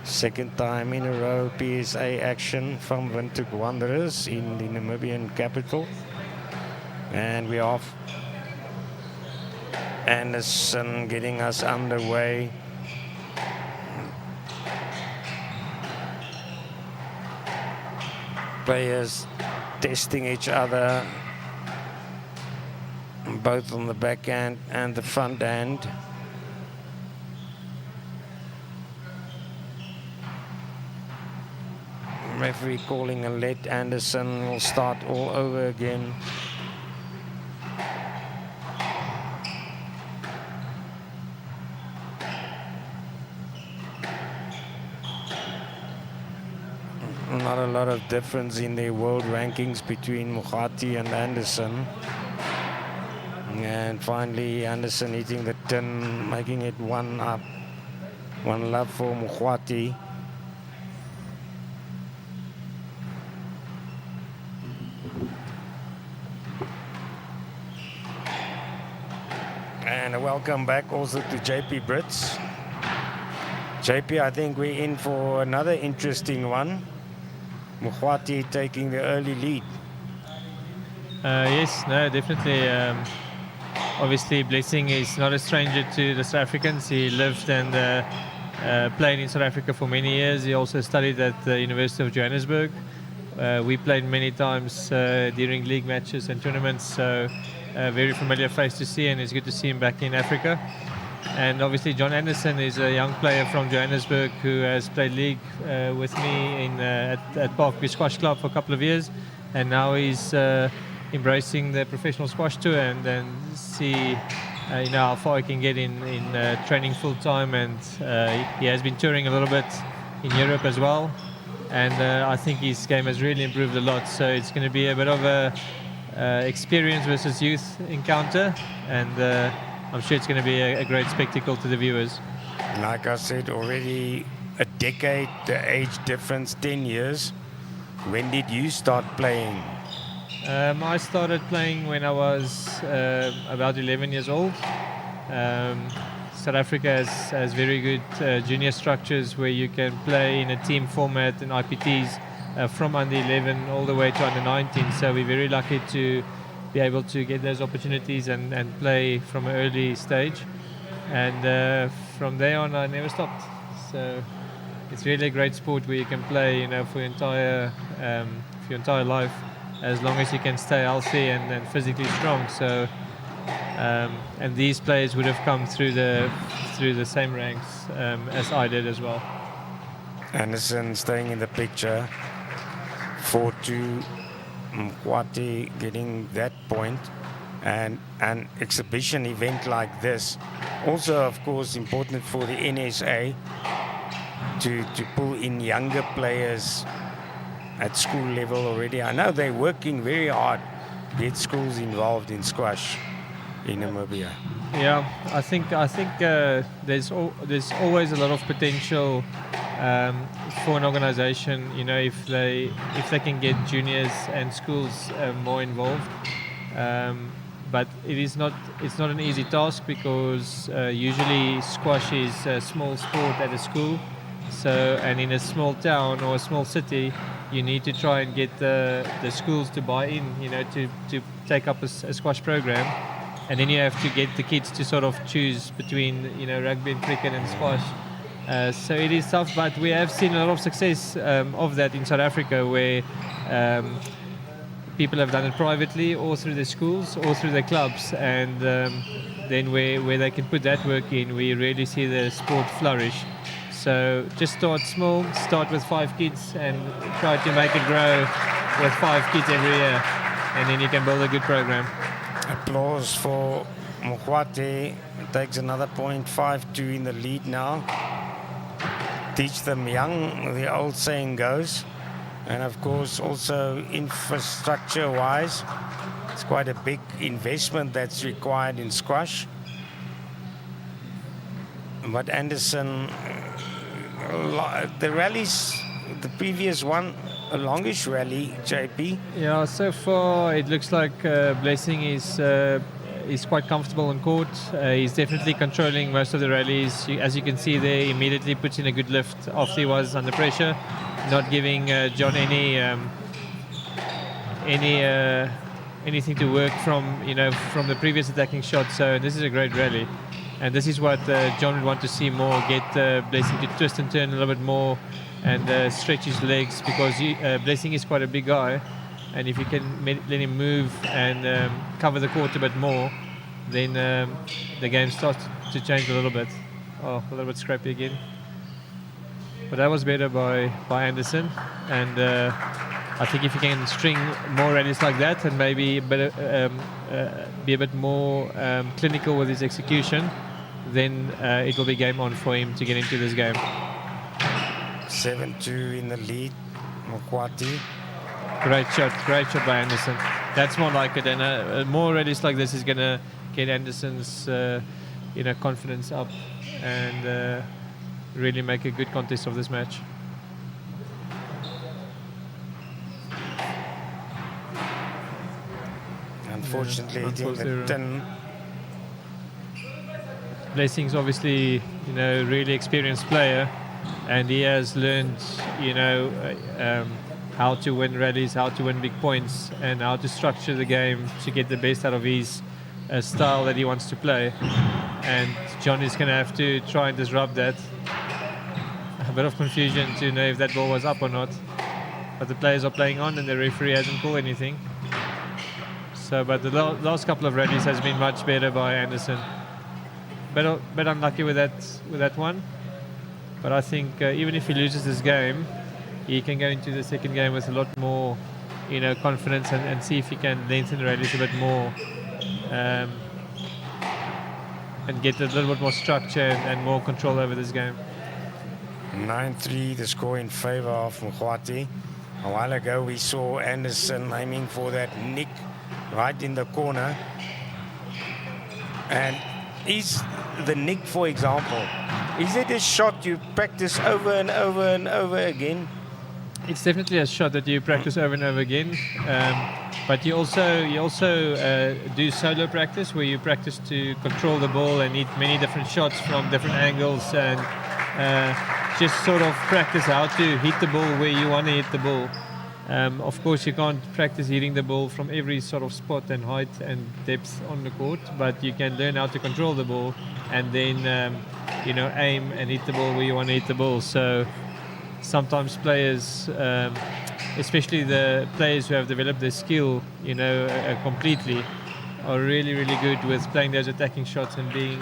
Second time in a row PSA action from Windhoek Wanderers in the Namibian capital. And we're off. Anderson getting us underway. Players testing each other, both on the backhand and the front hand. Referee calling a let. Anderson will start all over again. Not a lot of difference in the world rankings between Muwati and Anderson. And finally Anderson hitting the tin, making it 1 up. 1 love for Muwati. And a welcome back also to JP Brits. JP, I think we're in for another interesting one. Muwati taking the early lead. Yes, no, definitely. Obviously, Blessing is not a stranger to the South Africans. He lived and played in South Africa for many years. He also studied at the University of Johannesburg. We played many times during league matches and tournaments, so a very familiar face to see, and it's good to see him back in Africa. And obviously John Anderson is a young player from Johannesburg who has played league with me at Parkview Squash Club for a couple of years, and now he's embracing the professional squash tour and see how far he can get in training full time. And he has been touring a little bit in Europe as well, and I think his game has really improved a lot. So it's going to be a bit of a experience versus youth encounter, and I'm sure it's going to be a great spectacle to the viewers. Like I said already, a decade, the age difference, 10 years. When did you start playing? I started playing when I was about 11 years old. South Africa has very good junior structures where you can play in a team format and IPTs from under 11 all the way to under 19. So we're very lucky to be able to get those opportunities and play from an early stage. And from there on, I never stopped. So it's really a great sport where you can play, for your entire life, as long as you can stay healthy and physically strong. So, and these players would have come through the same ranks as I did as well. Anderson staying in the picture. 4-2. Muwati getting that point, and an exhibition event like this also of course important for the NSA to pull in younger players at school level already. I know they're working very hard to get schools involved in squash in Namibia. Yeah, I think there's always a lot of potential for an organization, you know, if they can get juniors and schools more involved. But it's not an easy task because usually squash is a small sport at a school. So, and in a small town or a small city, you need to try and get the schools to buy in, you know, to take up a squash program. And then you have to get the kids to sort of choose between, you know, rugby and cricket and squash. So it is tough, but we have seen a lot of success of that in South Africa, where people have done it privately or through the schools or through the clubs. And then where they can put that work in, we really see the sport flourish. So just start small, start with 5 kids and try to make it grow with 5 kids every year. And then you can build a good program. Applause for Muwati. Takes another point, 5-2 in the lead now. Teach them young, the old saying goes. And of course, also infrastructure-wise, it's quite a big investment that's required in squash. But Anderson, the rallies, the previous one, a longish rally, JP. Yeah, so far it looks like Blessing is quite comfortable on court. He's definitely controlling most of the rallies. As you can see there, he immediately puts in a good lift after he was under pressure, not giving John anything to work from, you know, from the previous attacking shot. So this is a great rally, and this is what John would want to see more. Get Blessing to twist and turn a little bit more and stretch his legs, because Blessing is quite a big guy, and if you can let him move and cover the court a bit more, then the game starts to change a little bit. Oh, a little bit scrappy again. But that was better by Anderson, and I think if you can string more rallies like that and maybe be a bit more clinical with his execution, then it will be game on for him to get into this game. 7-2 in the lead, Muwati. Great shot by Anderson. That's more like it, and more rallies like this is going to get Anderson's confidence up and really make a good contest of this match. Unfortunately, the 10. Blessing's obviously, really experienced player, and he has learned, how to win rallies, how to win big points, and how to structure the game to get the best out of his style that he wants to play. And John is going to have to try and disrupt that. A bit of confusion to know if that ball was up or not, but the players are playing on and the referee hasn't called anything. So, but the last couple of rallies has been much better by Anderson. Bit unlucky with that one, but I think even if he loses this game, he can go into the second game with a lot more, confidence and see if he can lengthen the rallies a bit more, and get a little bit more structure and more control over this game. 9-3, the score in favor of Muwati. A while ago, we saw Anderson aiming for that nick right in the corner, and is the nick, for example, is it a shot you practice over and over and over again? It's definitely a shot that you practice over and over again, but you also do solo practice, where you practice to control the ball and hit many different shots from different angles, and just sort of practice how to hit the ball where you want to hit the ball. Of course, you can't practice hitting the ball from every sort of spot and height and depth on the court, but you can learn how to control the ball and then aim and hit the ball where you want to hit the ball. So sometimes players, especially the players who have developed their skill completely, are really, really good with playing those attacking shots and being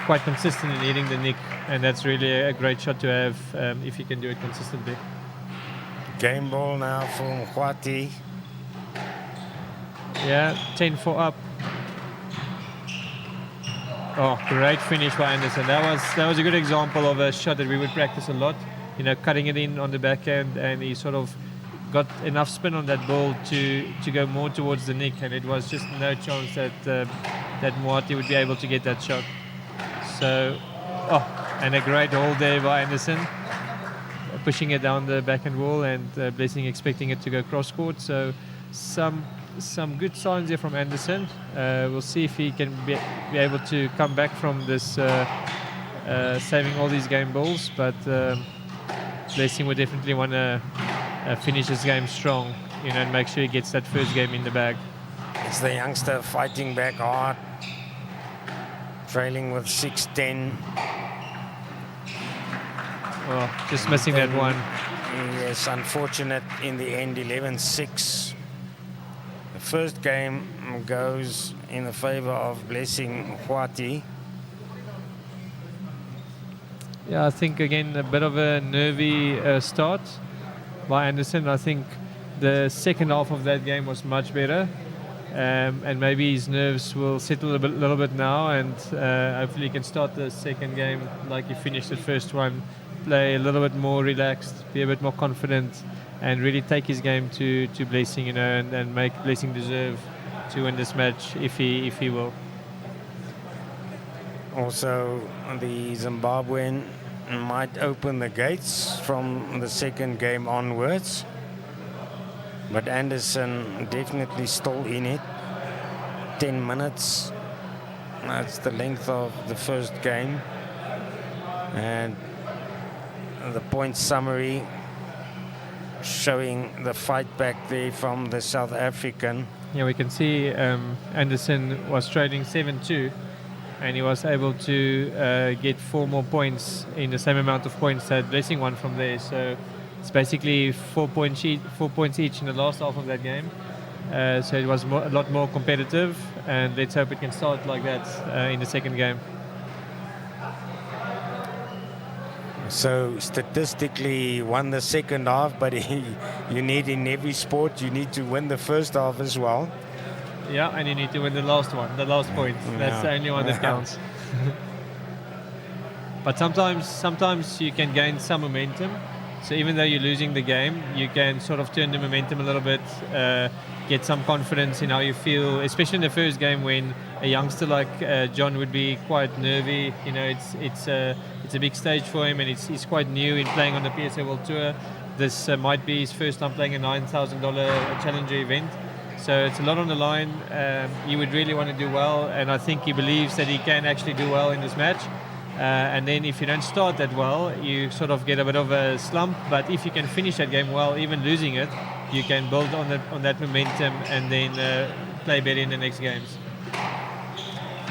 quite consistent in hitting the nick, and that's really a great shot to have if you can do it consistently. Game ball now for Muwati. Yeah, 10-4 up. Oh, great finish by Anderson. That was a good example of a shot that we would practice a lot. Cutting it in on the backhand, and he sort of got enough spin on that ball to go more towards the nick, and it was just no chance that that Muwati would be able to get that shot. So, and a great hold there by Anderson, pushing it down the backhand wall, and Blessing expecting it to go cross court. So some good signs there from Anderson. We'll see if he can be able to come back from this saving all these game balls, but Blessing would definitely want to finish his game strong, and make sure he gets that first game in the bag. It's the youngster fighting back hard, trailing with 6-10. Oh, just missing that one. Yes, unfortunate in the end, 11-6. The first game goes in the favor of Blessing Muwati. Yeah, I think again a bit of a nervy start by Anderson. I think the second half of that game was much better, and maybe his nerves will settle a little bit now, and hopefully he can start the second game like he finished the first one, play a little bit more relaxed, be a bit more confident, and really take his game to Blessing, and make Blessing deserve to win this match if he will. Also, the Zimbabwean might open the gates from the second game onwards, but Anderson definitely still in it. 10 minutes, that's the length of the first game, and the point summary showing the fight back there from the South African. Yeah, we can see Anderson was trading 7-2, and he was able to get 4 more points in the same amount of points that Blessing won from there. So it's basically 4 points each in the last half of that game. So it was a lot more competitive, and let's hope it can start like that in the second game. So statistically won the second half, but you need in every sport, you need to win the first half as well. Yeah, and you need to win the last one, the last point. That's the only one that counts. But sometimes you can gain some momentum. So even though you're losing the game, you can sort of turn the momentum a little bit, get some confidence in how you feel, especially in the first game when a youngster like John would be quite nervy. It's a big stage for him, and he's quite new in playing on the PSA World Tour. This might be his first time playing a $9,000 challenger event. So it's a lot on the line. He would really want to do well, and I think he believes that he can actually do well in this match. And then if you don't start that well, you sort of get a bit of a slump. But if you can finish that game well, even losing it, you can build on that momentum, and then play better in the next games.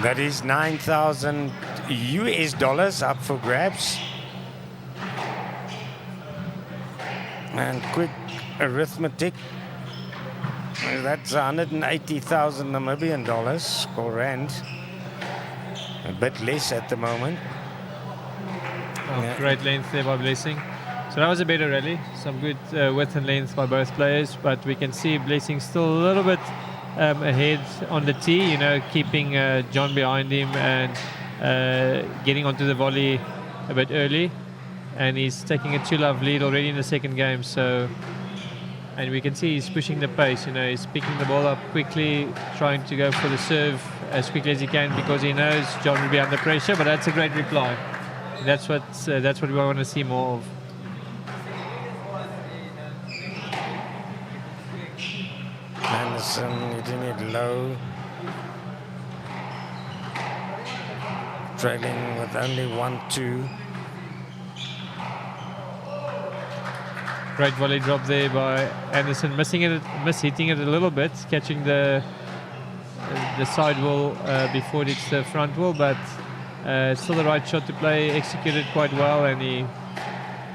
That is $9,000 up for grabs. And quick arithmetic, that's 180,000 Namibian dollars, or rand. A bit less at the moment. Great length there by Blessing. So that was a better rally. Some good width and length by both players, but we can see Blessing still a little bit ahead on the tee, keeping John behind him and getting onto the volley a bit early. And he's taking a 2-love lead already in the second game. And we can see he's pushing the pace. He's picking the ball up quickly, trying to go for the serve as quickly as he can, because he knows John will be under pressure. But that's a great reply. That's what we want to see more of. Anderson hitting it low, trailing with only 1-2. Great volley drop there by Anderson, mishitting it a little bit, catching the sidewall before it hits the front wall, but still the right shot to play, executed quite well, and he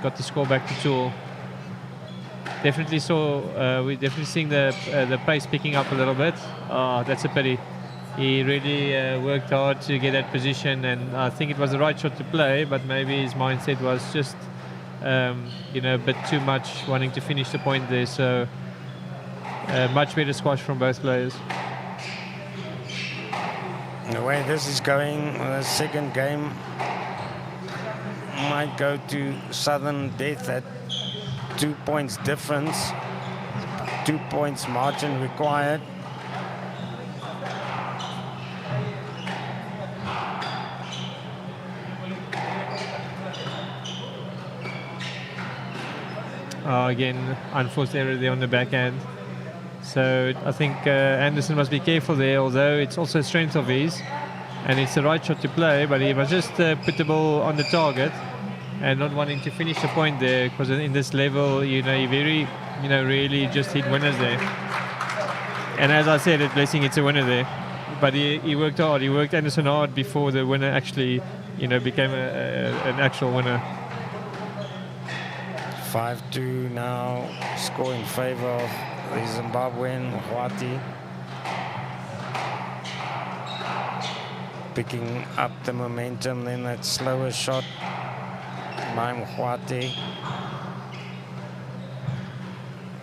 got the score back to 2-2. We're definitely seeing the pace picking up a little bit. That's a pity. He really worked hard to get that position, and I think it was the right shot to play, but maybe his mindset was just a bit too much, wanting to finish the point there. So much better squash from both players. The way this is going, the second game might go to sudden death at 2 points difference. 2 points margin required. Again, unforced error there on the backhand. So I think Anderson must be careful there, although it's also a strength of his. And it's the right shot to play, but he must just put the ball on the target and not wanting to finish the point there, because in this level, you really just hit winners there. And as I said, at Blessing, it's a winner there. But he worked hard. He worked Anderson hard before the winner actually, became an actual winner. 5-2 now, score in favor of the Zimbabwean, Muwati. Picking up the momentum, then that slower shot by Muwati.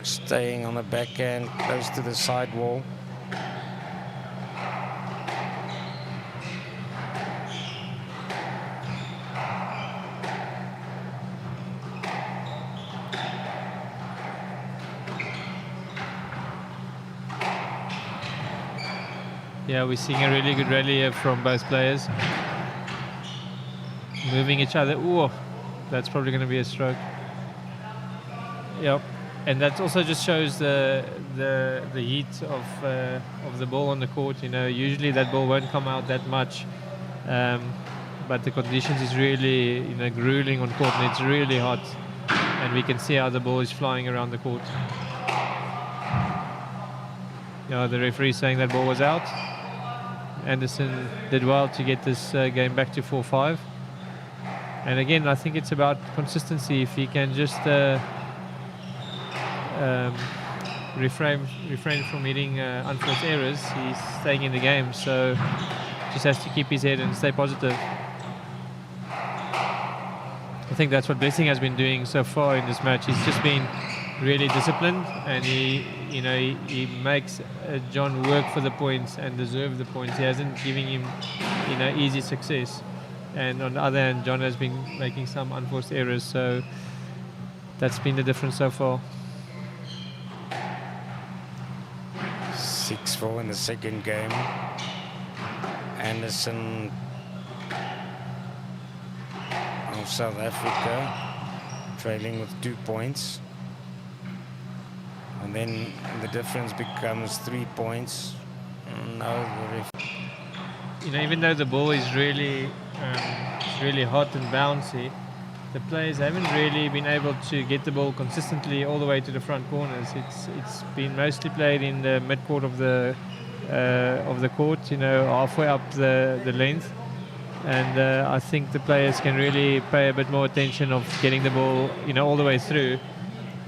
Staying on the backhand, close to the side wall. Yeah, we're seeing a really good rally here from both players. Moving each other. Ooh, that's probably going to be a stroke. Yep. And that also just shows the heat of the ball on the court. Usually that ball won't come out that much, but the conditions is really grueling on court, and it's really hot. And we can see how the ball is flying around the court. The referee saying that ball was out. Anderson did well to get this game back to 4-5. And again, I think it's about consistency. If he can just refrain from hitting unforced errors, he's staying in the game. So just has to keep his head and stay positive. I think that's what Blessing has been doing so far in this match. He's just been really disciplined, and he makes John work for the points and deserve the points. He hasn't given him easy success, and on the other hand, John has been making some unforced errors, so that's been the difference so far. 6-4 in the second game. Anderson of South Africa trailing with 2 points. And then the difference becomes 3 points. No, even though the ball is really hot and bouncy, the players haven't really been able to get the ball consistently all the way to the front corners. It's been mostly played in the mid-court of the court, halfway up the length. And I think the players can really pay a bit more attention of getting the ball, all the way through,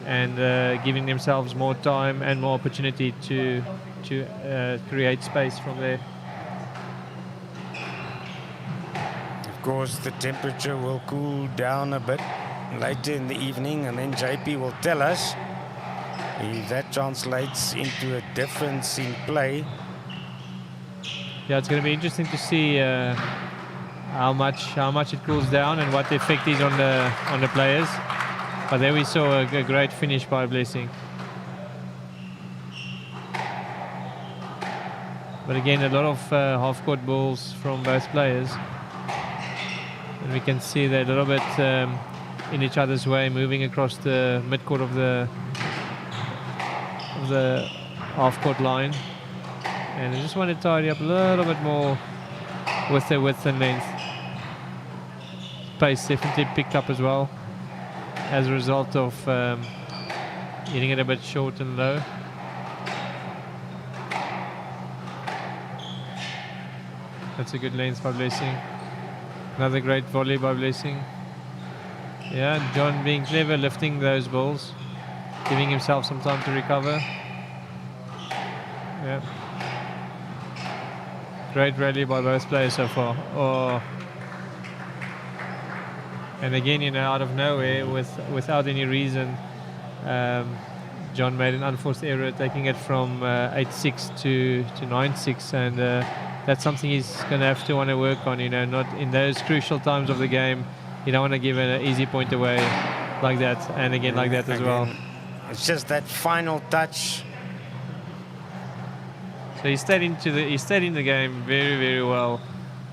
and giving themselves more time and more opportunity to create space from there. Of course, the temperature will cool down a bit later in the evening, and then JP will tell us if that translates into a difference in play. Yeah, it's going to be interesting to see how much it cools down and what the effect is on the players. But there we saw a great finish by Blessing. But again, a lot of half-court balls from both players. And we can see they're a little bit in each other's way, moving across the mid-court of the half-court line. And I just want to tidy up a little bit more with the width and length. Pace definitely picked up as well, as a result of hitting it a bit short and low. That's a good length by Blessing. Another great volley by Blessing. Yeah, John being clever, lifting those balls, giving himself some time to recover. Yeah. Great rally by both players so far. Oh. And again, out of nowhere, without any reason, John made an unforced error, taking it from 8-6 to 9-6, and that's something he's going to have to want to work on. Not in those crucial times of the game. You don't want to give an easy point away like that, and again like that as well. It's just that final touch. So he stayed in the game very, very well,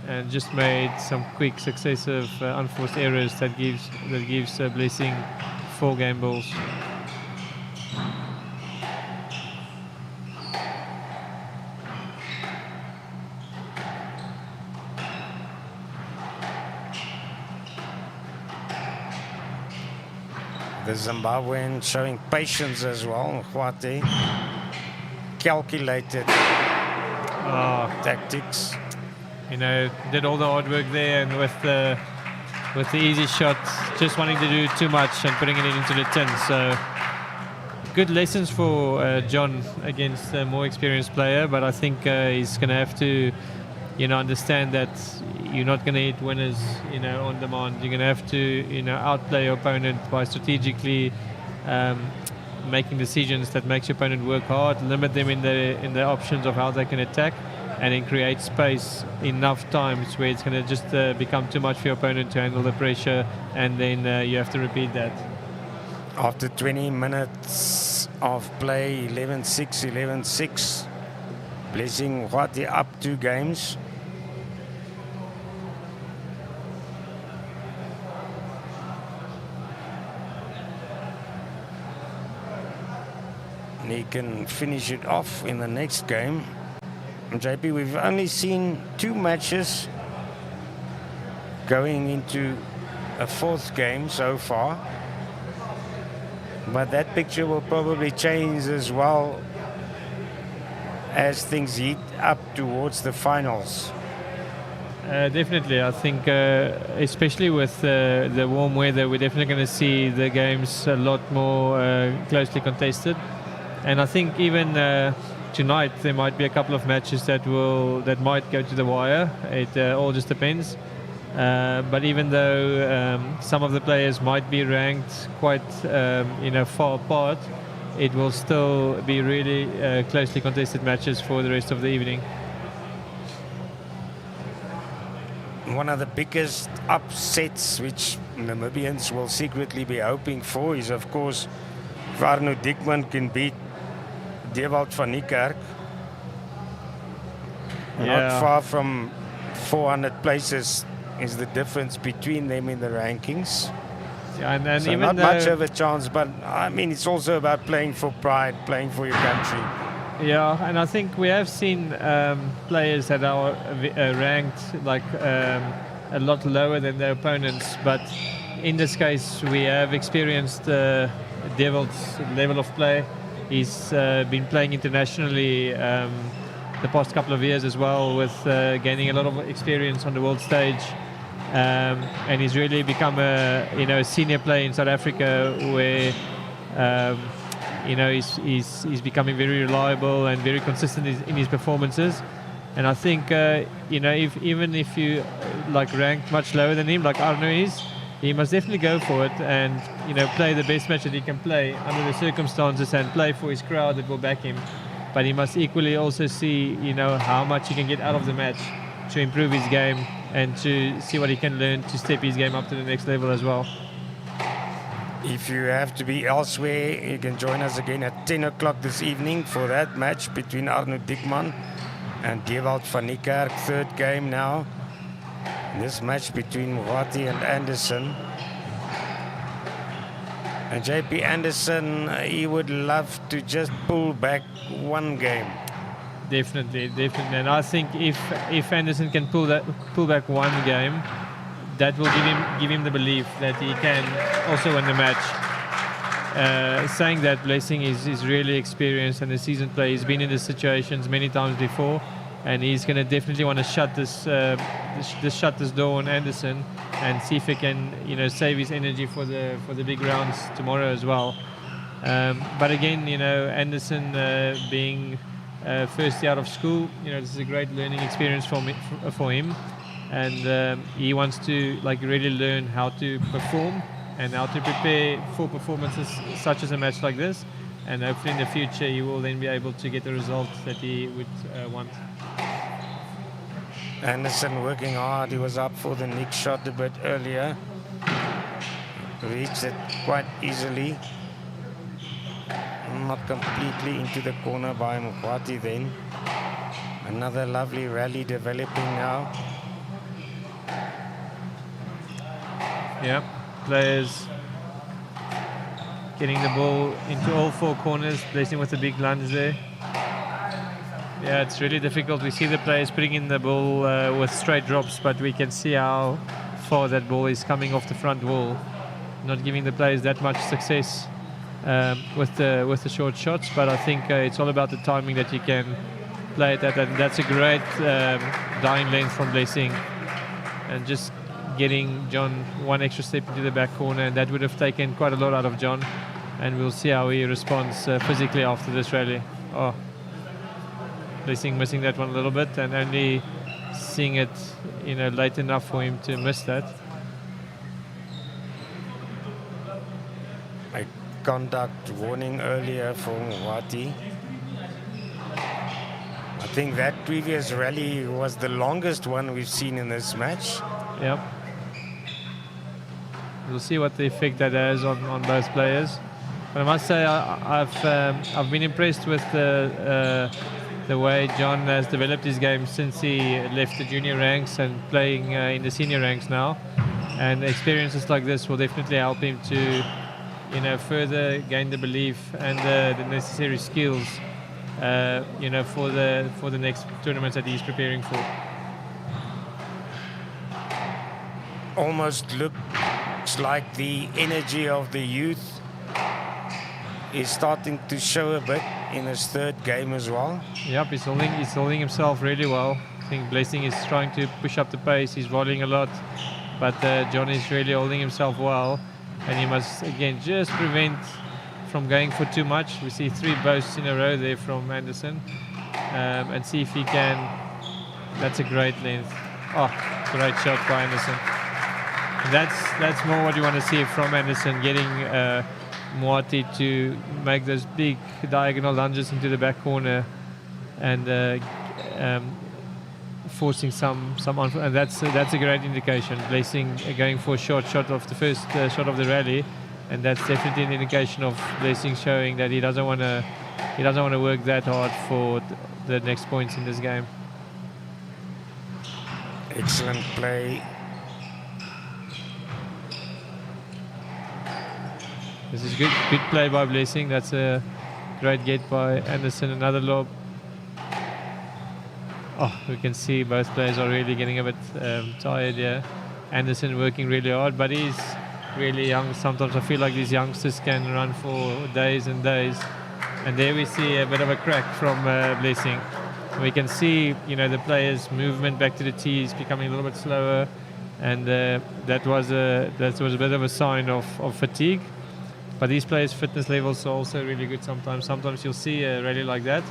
and just made some quick, successive, unforced errors that gives Blessing 4 game balls. The Zimbabwean showing patience as well. Muwati, calculated tactics. You know, did all the hard work there, and with the easy shot, just wanting to do too much and putting it into the tin. So good lessons for John against a more experienced player, but I think he's going to have to, you know, understand that you're not going to hit winners, you know, on demand. You're going to have to, you know, outplay your opponent by strategically making decisions that makes your opponent work hard, limit them in the options of how they can attack, and then create space enough times where it's going to just become too much for your opponent to handle the pressure, and then you have to repeat that. After 20 minutes of play, 11-6, 11-6. Blessing Muwati up 2 games. And he can finish it off in the next game. JP, we've only seen 2 matches going into a 4th game so far. But that picture will probably change as well as things heat up towards the finals. Definitely, I think especially with the warm weather, we're definitely going to see the games a lot more closely contested. And I think even tonight there might be a couple of matches that might go to the wire. It all just depends. But even though some of the players might be ranked quite far apart, it will still be really closely contested matches for the rest of the evening. One of the biggest upsets which Namibians will secretly be hoping for is, of course, if Diekmann can beat Abel van Niekerk. Not far from 400 places is the difference between them in the rankings. Yeah, and so even not much of a chance, but I mean, it's also about playing for pride, playing for your country. Yeah, and I think we have seen players that are ranked like a lot lower than their opponents, but in this case we have experienced Devil's level of play. He's been playing internationally the past couple of years as well, with gaining a lot of experience on the world stage. And he's really become a senior player in South Africa, where he's becoming very reliable and very consistent in his performances. And I think even if you ranked much lower than him, like Arno is, he must definitely go for it and play the best match that he can play under the circumstances and play for his crowd that will back him. But he must equally also see how much he can get out of the match to improve his game and to see what he can learn to step his game up to the next level as well. If you have to be elsewhere, you can join us again at 10 o'clock this evening for that match between Arno Diekmann and Abel van Niekerk, 3rd game now. This match between Muwati and Anderson. And JP Anderson, he would love to just pull back 1 game. Definitely. And I think if Anderson can pull back 1 game, that will give him the belief that he can also win the match. Saying that, Blessing is really experienced and a seasoned player. He's been in these situations many times before, and he's going to definitely want to shut this door on Anderson and see if he can save his energy for the big rounds tomorrow as well. But again, Anderson being first year out of school, this is a great learning experience for him, and he wants to really learn how to perform and how to prepare for performances such as a match like this, and hopefully in the future he will then be able to get the result that he would want. Anderson working hard. He was up for the nick shot a bit earlier, reached it quite easily. not completely into the corner by Muwati then. Another lovely rally developing now. Yeah, players getting the ball into all four corners, placing with the big lunge there. Yeah, it's really difficult. We see the players putting in the ball with straight drops, but we can see how far that ball is coming off the front wall, not giving the players that much success with the short shots. But I think it's all about the timing that you can play it at, and that's a great dying length from Blessing, and just getting John one extra step into the back corner, and that would have taken quite a lot out of John, and we'll see how he responds physically after this rally. Oh, Blessing missing that one a little bit, and only seeing it, you know, late enough for him to miss that. A conduct warning earlier for Muwati. I think that previous rally was the longest one we've seen in this match. Yep. We'll see what the effect that has on both players. But I must say I've been impressed with the way John has developed his game since he left the junior ranks and playing in the senior ranks now. And experiences like this will definitely help him to, you know, further gain the belief and the necessary skills, you know, for the next tournaments that he's preparing for. Almost looks like the energy of the youth is starting to show a bit in his third game as well. Yep, he's holding himself really well. I think Blessing is trying to push up the pace. He's volleying a lot, but John is really holding himself well, and he must again just prevent from going for too much. We see 3 boasts in a row there from Anderson, and see if he can. That's a great length. Oh, great shot by Anderson. That's more what you want to see from Anderson, getting Muwati to make those big diagonal lunges into the back corner, and forcing some on, and that's a great indication. Blessing going for a short shot of the first shot of the rally, and that's definitely an indication of Blessing showing that he doesn't want to work that hard for the next points in this game. Excellent play. This is good play by Blessing. That's a great get by Anderson. Another lob. Oh, we can see both players are really getting a bit tired here. Anderson working really hard, but he's really young. Sometimes I feel like these youngsters can run for days and days. And there we see a bit of a crack from Blessing. We can see, you know, the players' movement back to the tee is becoming a little bit slower, and that was a bit of a sign of fatigue. But these players' fitness levels are also really good sometimes. Sometimes you'll see a rally like that,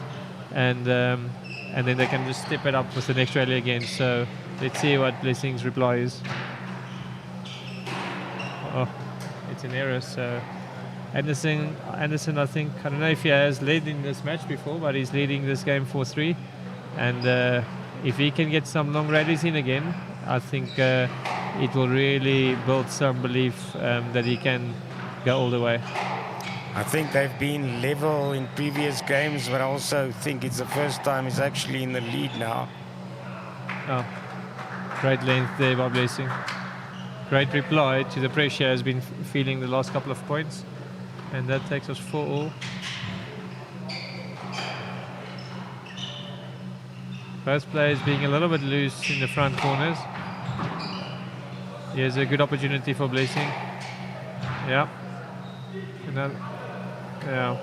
and then they can just step it up with the next rally again. So let's see what Blessing's reply is. Oh, it's an error. So Anderson, I think, I don't know if he has led in this match before, but he's leading this game 4-3. And if he can get some long rallies in again, I think it will really build some belief that he can go all the way. I think they've been level in previous games, but I also think it's the first time he's actually in the lead now. Oh, great length there by Blessing. Great reply to the pressure has been feeling the last couple of points, and that takes us 4-all. Both players being a little bit loose in the front corners. Here's a good opportunity for Blessing. Yeah. Yeah.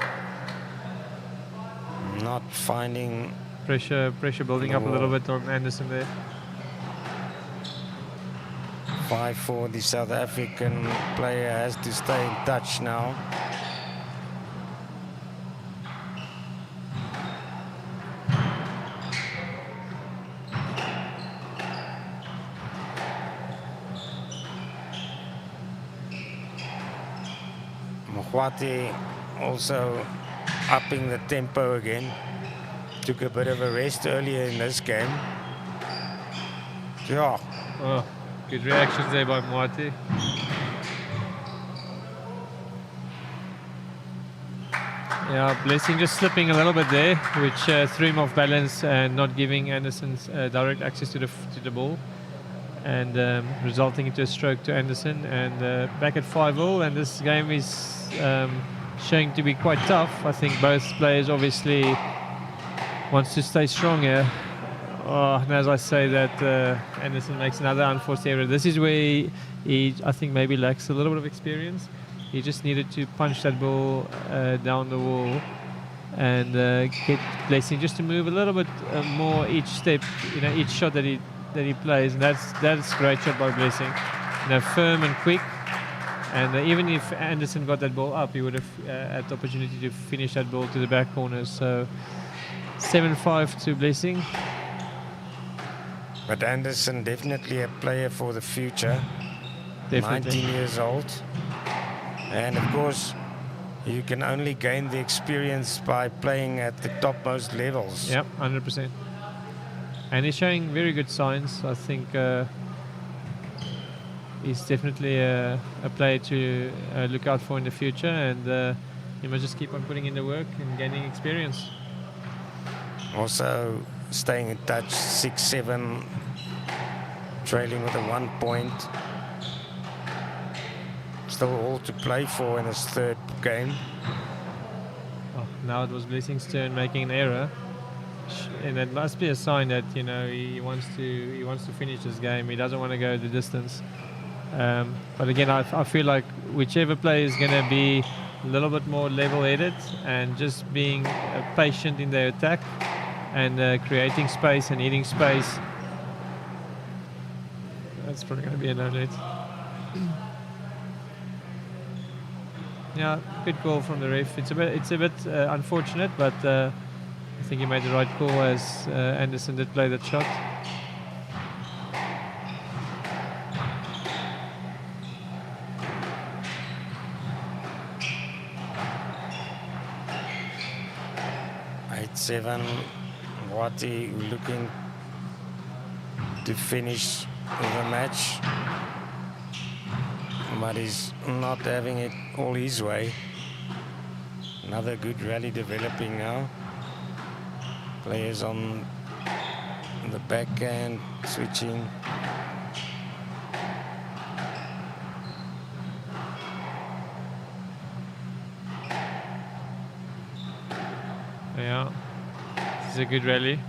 Not finding pressure building up a little bit on Anderson there. 5-4, the South African player has to stay in touch now. Muwati also upping the tempo again. Took a bit of a rest earlier in this game. Yeah. Oh, good reactions there by Muwati. Yeah, Blessing just slipping a little bit there, which threw him off balance and not giving Anderson direct access to the ball, and resulting into a stroke to Anderson. And back at 5-all, and this game is showing to be quite tough. I think both players obviously wants to stay strong here. Oh, and as I say that, Anderson makes another unforced error. This is where he, I think, maybe lacks a little bit of experience. He just needed to punch that ball down the wall and get Blessing just to move a little bit more each step, each shot that he plays. And that's great shot by Blessing. Firm and quick. And even if Anderson got that ball up, he would have had the opportunity to finish that ball to the back corner. So 7-5 to Blessing. But Anderson definitely a player for the future. Definitely. 19 years old. And of course, you can only gain the experience by playing at the topmost levels. Yep, 100%. And he's showing very good signs. I think he's definitely a player to look out for in the future, and he must just keep on putting in the work and gaining experience. Also staying in touch, 6-7, trailing with a 1 point. Still all to play for in his third game. Oh, now it was Blessing's turn making an error, and that must be a sign that he wants to finish this game. He doesn't want to go the distance. But again, I feel like whichever player is going to be a little bit more level-headed and just being patient in their attack and creating space and eating space, that's probably going to be a no-net. Yeah, good call from the ref. It's a bit unfortunate, but I think he made the right call as Anderson did play that shot. Muwati looking to finish the match, but he's not having it all his way. Another good rally developing now. Players on the backhand switching. Yeah, this is a good rally.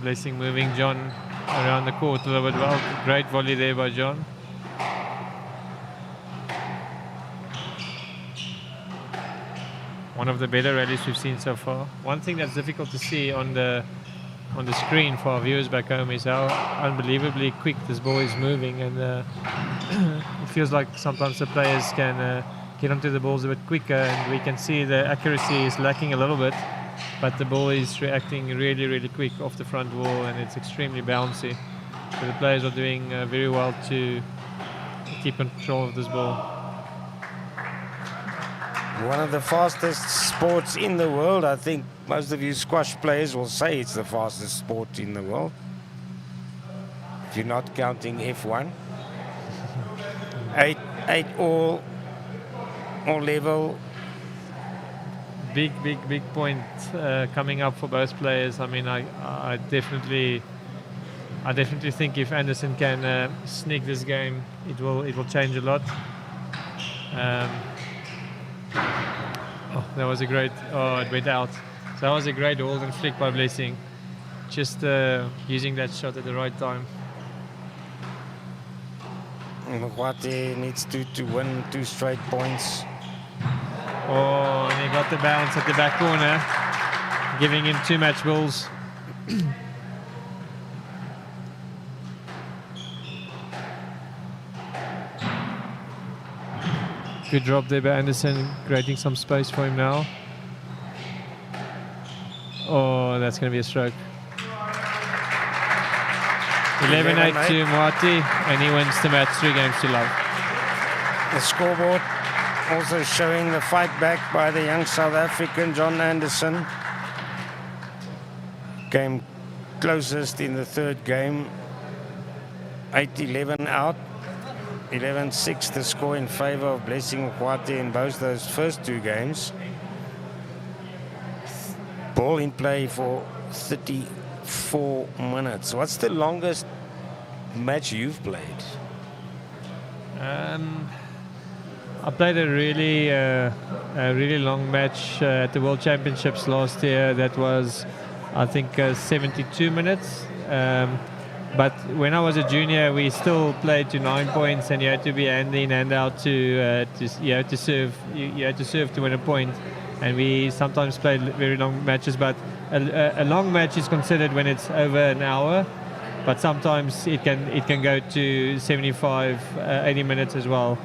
Blessing moving John around the court a little bit well. Great volley there by John. One of the better rallies we've seen so far. One thing that's difficult to see on the screen for our viewers back home is how unbelievably quick this ball is moving, and it feels like sometimes the players can get onto the balls a bit quicker, and we can see the accuracy is lacking a little bit, but the ball is reacting really, really quick off the front wall, and it's extremely bouncy. So the players are doing very well to keep control of this ball. One of the fastest sports in the world. I think most of you squash players will say it's the fastest sport in the world, if you're not counting F1. 8 all level. Big point coming up for both players. I mean, I definitely think if Anderson can sneak this game, it will change a lot. Oh, that was a great. Oh, it went out. So that was a great hold and flick by Blessing. Just using that shot at the right time. Muwati needs to win 2 straight points. Oh, and he got the bounce at the back corner, giving him 2 match balls. Good drop there by Anderson, creating some space for him now. Oh, that's going to be a stroke. 11-8 to Muwati, and he wins the match 3 games to love. The scoreboard also showing the fight back by the young South African John Anderson. Came closest in the third game. 8-11 out 11-6 the score in favor of Blessing Muwati in both those first two games. Ball in play for 34 minutes. What's the longest match you've played? I played a really long match at the World Championships last year. That was, I think, 72 minutes. But when I was a junior, we still played to 9 points, and you had to be hand in, hand out to you had to serve. You had to serve to win a point, and we sometimes played very long matches. But a long match is considered when it's over an hour, but sometimes it can go to 75, 80 minutes as well.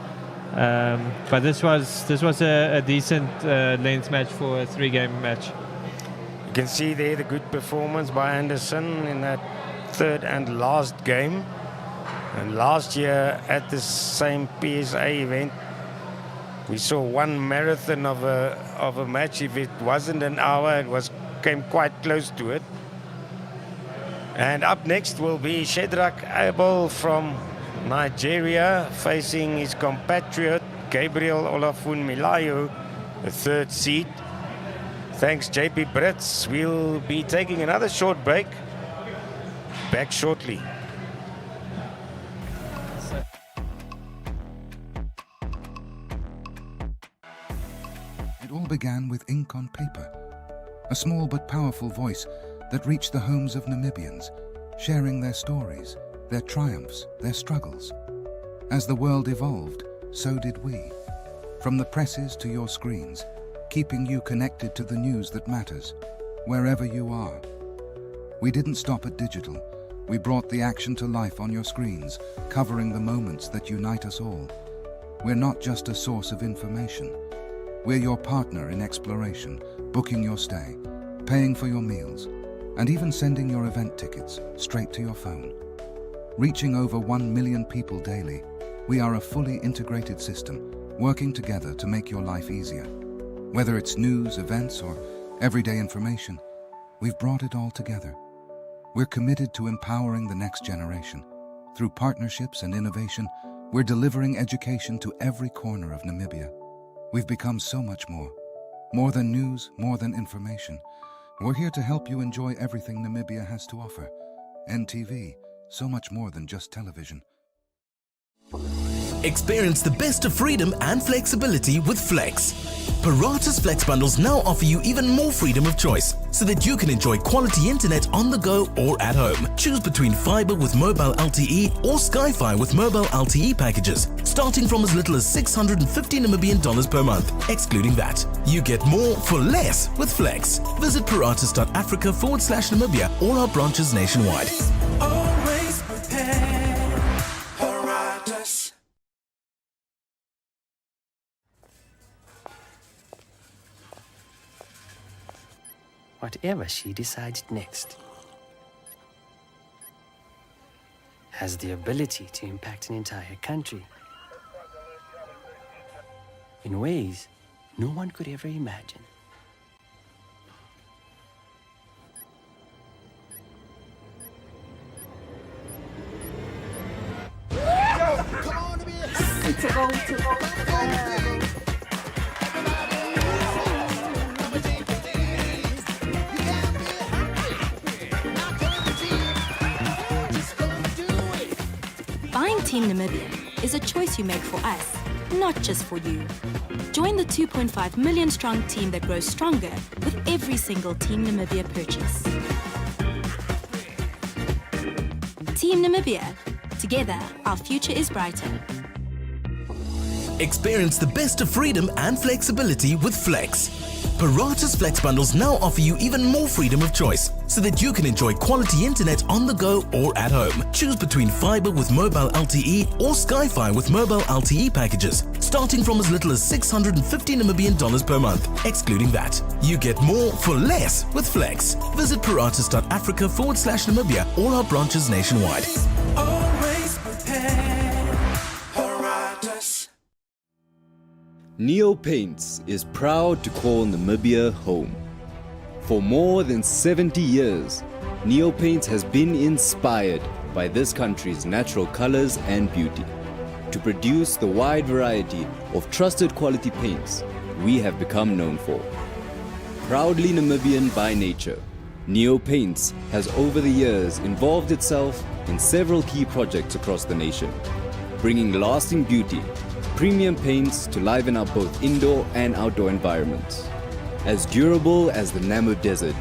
But this was a decent length match for a 3-game match. You can see there the good performance by Anderson in that third and last game. And last year at the same PSA event, we saw one marathon of a match. If it wasn't an hour, it came quite close to it. And up next will be Shadrach Abel from Nigeria facing his compatriot Gabriel Olufunmilayo, the third seed. Thanks, JP Brits. We'll be taking another short break. Back shortly. It all began with ink on paper, a small but powerful voice that reached the homes of Namibians, sharing their stories, their triumphs, their struggles. As the world evolved, so did we. From the presses to your screens, keeping you connected to the news that matters, wherever you are. We didn't stop at digital. We brought the action to life on your screens, covering the moments that unite us all. We're not just a source of information. We're your partner in exploration, booking your stay, paying for your meals, and even sending your event tickets straight to your phone. Reaching over 1 million people daily, we are a fully integrated system, working together to make your life easier. Whether it's news, events, or everyday information, we've brought it all together. We're committed to empowering the next generation. Through partnerships and innovation, we're delivering education to every corner of Namibia. We've become so much more. More than news, more than information. We're here to help you enjoy everything Namibia has to offer. NTV, so much more than just television. Experience the best of freedom and flexibility with Flex. Parata's Flex bundles now offer you even more freedom of choice so that you can enjoy quality internet on the go or at home. Choose between fiber with mobile LTE or Sky-Fi with mobile LTE packages, starting from as little as 650 Namibian dollars per month, excluding that. You get more for less with Flex. Visit paratus.africa/Namibia, all our branches nationwide. Always prepared. Paratus. Whatever she decides next has the ability to impact an entire country in ways no one could ever imagine. Buying Team Namibian is a choice you make for us, not just for you. Join the 2.5 million strong team that grows stronger with every single Team Namibia purchase. Team Namibia. Together, our future is brighter. Experience the best of freedom and flexibility with Flex. Parata's Flex bundles now offer you even more freedom of choice so that you can enjoy quality internet on the go or at home. Choose between fiber with mobile LTE or Sky-Fi with mobile LTE packages, starting from as little as 650 Namibian dollars per month, excluding that. You get more for less with Flex. Visit paratus.africa/Namibia, all our branches nationwide. Always prepared. Paratus. Neo Paints is proud to call Namibia home. For more than 70 years, Neo Paints has been inspired by this country's natural colors and beauty. to produce the wide variety of trusted quality paints we have become known for. Proudly Namibian by nature, Neo Paints has over the years involved itself in several key projects across the nation, bringing lasting beauty, premium paints to liven up both indoor and outdoor environments. As durable as the Namib Desert,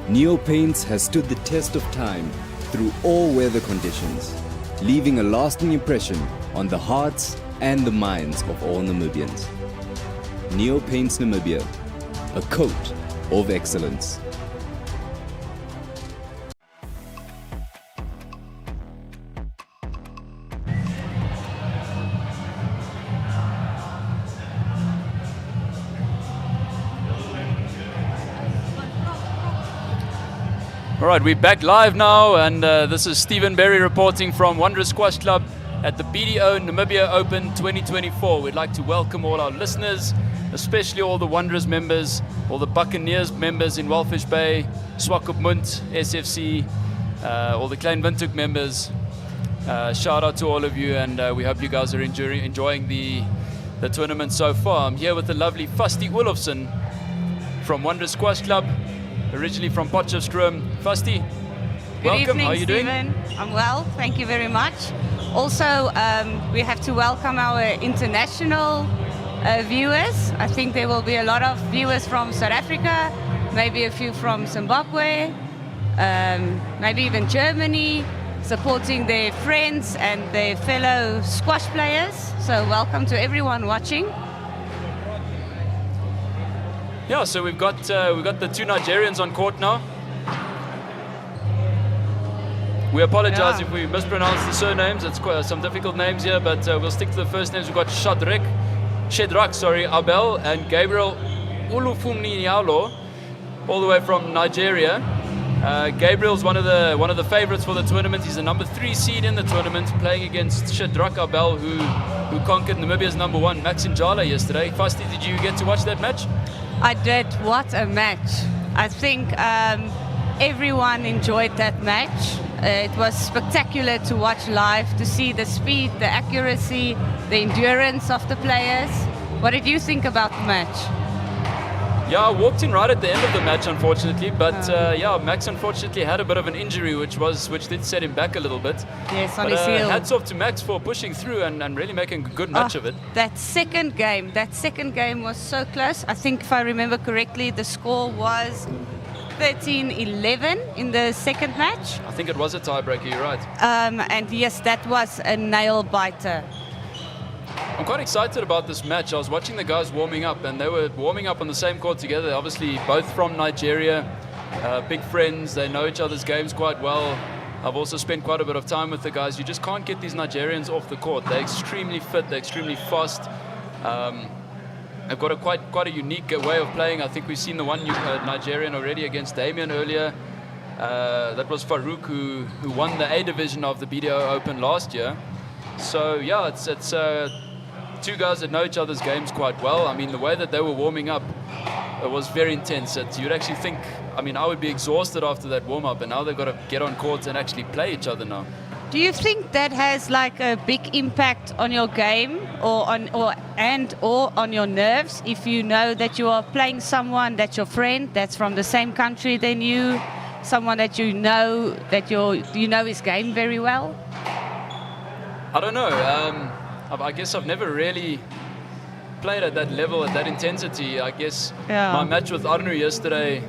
Neo Paints has stood the test of time through all weather conditions, leaving a lasting impression on the hearts and the minds of all Namibians. Neo Paints Namibia, a coat of excellence. All right, we're back live now, and this is Stephen Berry reporting from Wanderers Squash Club at the BDO Namibia Open 2024. We'd like to welcome all our listeners, especially all the Wanderers members, all the Buccaneers members in Walfish Bay, Swakopmund, SFC, all the Klein Windhoek members. Shout out to all of you, and we hope you guys are enjoying the tournament so far. I'm here with the lovely Fasti Olofsson from Wanderers Squash Club, originally from Potchefstroom. Fasti, welcome. Evening, how are you doing? Stephen. I'm well, thank you very much. Also, we have to welcome our international viewers. I think there will be a lot of viewers from South Africa, maybe a few from Zimbabwe, maybe even Germany, supporting their friends and their fellow squash players. So welcome to everyone watching. Yeah, so we've got the two Nigerians on court now. We apologize if we mispronounce the surnames. It's quite some difficult names here, but we'll stick to the first names. We've got Shedrak, Abel, and Gabriel Olufunmilayo, all the way from Nigeria. Gabriel's one of the favorites for the tournament. He's the number 3 seed in the tournament, playing against Shedrak Abel, who conquered Namibia's number 1 Max Njala yesterday. Fasti, did you get to watch that match? I did. What a match. I think everyone enjoyed that match. It was spectacular to watch live, to see the speed, the accuracy, the endurance of the players. What did you think about the match? Yeah, I walked in right at the end of the match, unfortunately, but Max unfortunately had a bit of an injury, which did set him back a little bit. Yes, on his heel. Hats off to Max for pushing through and really making a good match of it. That second game was so close. I think if I remember correctly, the score was 13-11 in the second match. I think it was a tiebreaker, you're right. And yes, that was a nail biter. I'm quite excited about this match. I was watching the guys warming up, and they were warming up on the same court together. Obviously, both from Nigeria, big friends. They know each other's games quite well. I've also spent quite a bit of time with the guys. You just can't get these Nigerians off the court. They're extremely fit. They're extremely fast. They've got a quite a unique way of playing. I think we've seen the one Nigerian already against Damien earlier. That was Farouk, who won the A division of the BDO Open last year. So yeah, it's two guys that know each other's games quite well. I mean, the way that they were warming up, it was very intense. You'd actually think, I would be exhausted after that warm-up, and now they've got to get on court and actually play each other now. Do you think that has like a big impact on your game or on your nerves if you know that you are playing someone that's your friend, that's from the same country than you, someone that you know his game very well? I don't know. I guess I've never really played at that level, at that intensity. I guess my match with Arnu yesterday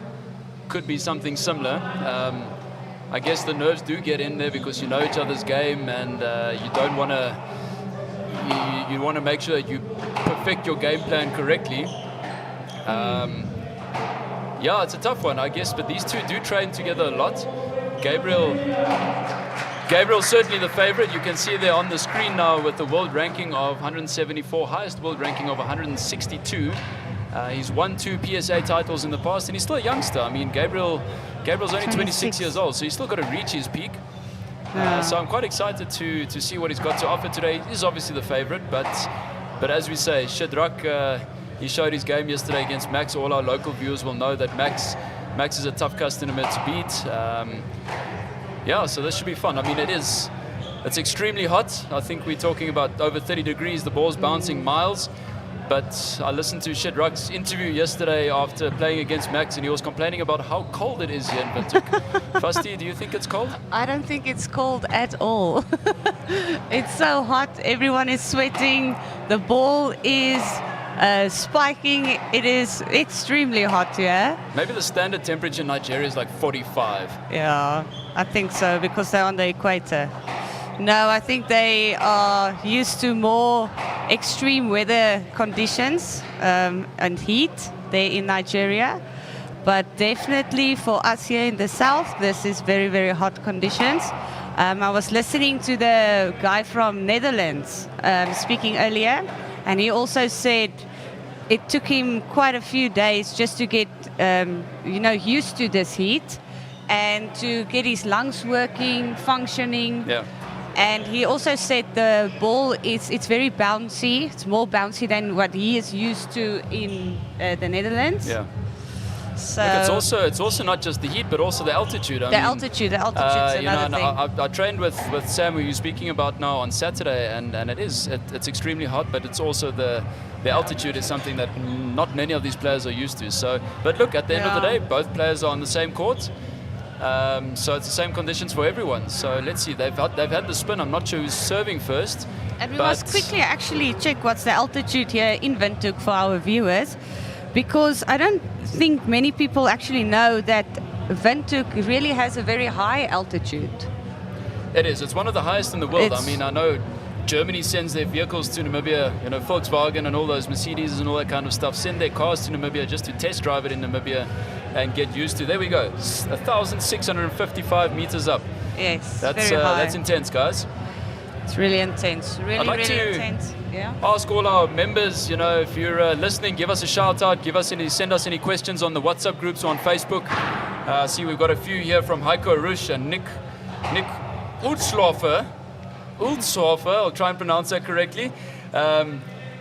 could be something similar. I guess the nerves do get in there because you know each other's game, and you don't want to. You want to make sure that you perfect your game plan correctly. Yeah, it's a tough one, I guess, but these two do train together a lot. Gabriel's certainly the favorite. You can see there on the screen now with the world ranking of 174, highest world ranking of 162. He's won 2 PSA titles in the past, and he's still a youngster. I mean, Gabriel's only 26 years old, so he's still got to reach his peak. So I'm quite excited to see what he's got to offer today. He's obviously the favorite, but as we say, Shedrak, he showed his game yesterday against Max. All our local viewers will know that Max is a tough customer to beat. Yeah, so this should be fun. I mean, it is It's extremely hot. I think we're talking about over 30 degrees. The ball's bouncing miles. But I listened to Shadrach's interview yesterday after playing against Max, and he was complaining about how cold it is here in Windhoek. Fasti, do you think it's cold? I don't think it's cold at all. It's so hot. Everyone is sweating. The ball is spiking. It is extremely hot here. Maybe the standard temperature in Nigeria is like 45. Yeah, I think so, because they're on the equator. No, I think they are used to more extreme weather conditions and heat there in Nigeria. But definitely for us here in the south, this is very, very hot conditions. I was listening to the guy from Netherlands speaking earlier, and he also said it took him quite a few days just to get used to this heat and to get his lungs working, functioning. Yeah. And he also said the ball it's very bouncy. It's more bouncy than what he is used to in the Netherlands. Yeah. So Look, it's also not just the heat, but also the altitude. Altitude's another thing. I trained with Sam, who you're speaking about now, on Saturday, and it's extremely hot, but it's also the altitude is something that not many of these players are used to. So, but look, at the end of the day, both players are on the same court. So it's the same conditions for everyone. So let's see. They've had the spin. I'm not sure who's serving first. And we must quickly actually check what's the altitude here in Windhoek for our viewers, because I don't think many people actually know that Windhoek really has a very high altitude. It is. It's one of the highest in the world. I mean, I know Germany sends their vehicles to Namibia. You know, Volkswagen and all those Mercedes and all that kind of stuff send their cars to Namibia just to test drive it in Namibia and get used to. There we go. 1,655 meters up. Yes, that's very high. That's intense, guys. It's really intense. Really, really intense. Yeah. Ask all our members, you know, if you're listening, give us a shout out, send us any questions on the WhatsApp groups or on Facebook. See, we've got a few here from Heiko Rush and Nick Uldslofer. I'll try and pronounce that correctly.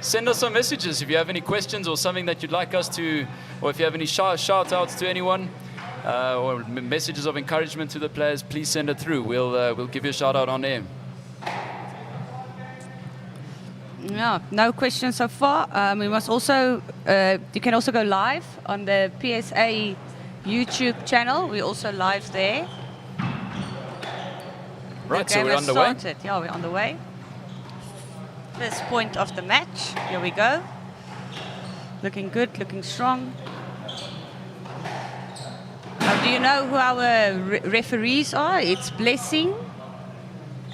Send us some messages if you have any questions or something that you'd like us to, or if you have any shout outs to anyone or messages of encouragement to the players, please send it through. We'll give you a shout out on air. Yeah, no questions so far. We must also, you can also go live on the PSA YouTube channel. We're also live there. Right, so we're underway. Yeah, we're on the way. First point of the match. Here we go. Looking good, looking strong. Do you know who our referees are? It's Blessing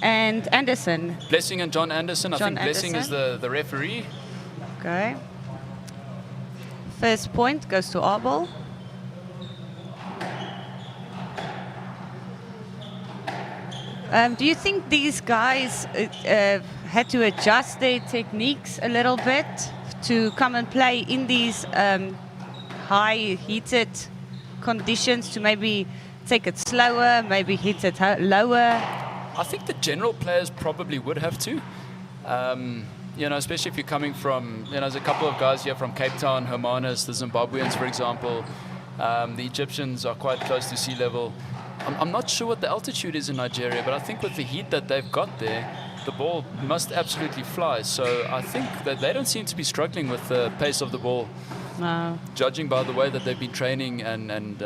and Anderson. Blessing and John Anderson. I think Blessing is the referee. Okay. First point goes to Abel. Do you think these guys had to adjust their techniques a little bit to come and play in these high heated conditions, to maybe take it slower, maybe hit it lower? I think the general players probably would have to. You know, especially if you're coming from, you know, there's a couple of guys here from Cape Town, Hermanus, the Zimbabweans, for example. The Egyptians are quite close to sea level. I'm not sure what the altitude is in Nigeria, but I think with the heat that they've got there, the ball must absolutely fly. So I think that they don't seem to be struggling with the pace of the ball. No. Judging by the way that they've been training and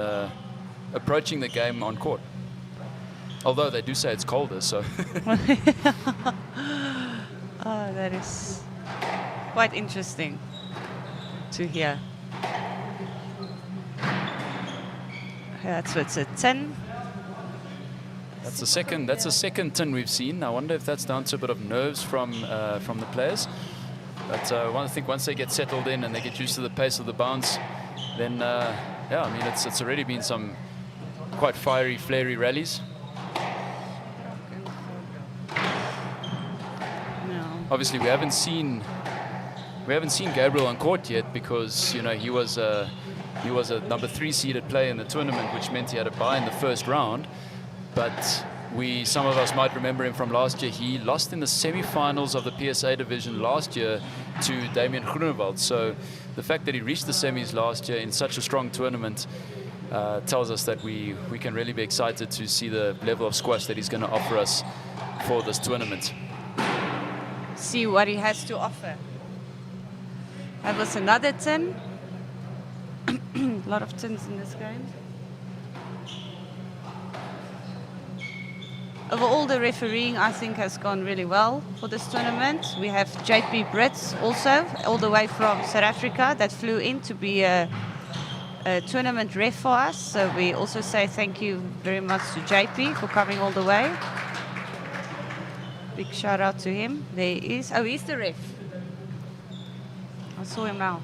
approaching the game on court. Although they do say it's colder, so. Oh, that is quite interesting to hear. That's what's a 10. That's a second tin we've seen. I wonder if that's down to a bit of nerves from the players. But I think once they get settled in and they get used to the pace of the bounce, then yeah, I mean it's already been some quite fiery, flary rallies. No. Obviously, we haven't seen Gabriel on court yet because, you know, he was a number 3 seeded player in the tournament, which meant he had a bye in the first round. But some of us might remember him from last year. He lost in the semi-finals of the PSA division last year to Damian Groenewald. So the fact that he reached the semis last year in such a strong tournament tells us that we can really be excited to see the level of squash that he's going to offer us for this tournament. See what he has to offer. That was another tin. A lot of tins in this game. Overall, the refereeing, I think, has gone really well for this tournament. We have JP Brits also, all the way from South Africa, that flew in to be a tournament ref for us. So we also say thank you very much to JP for coming all the way. Big shout out to him. There he is. Oh, he's the ref. I saw him now.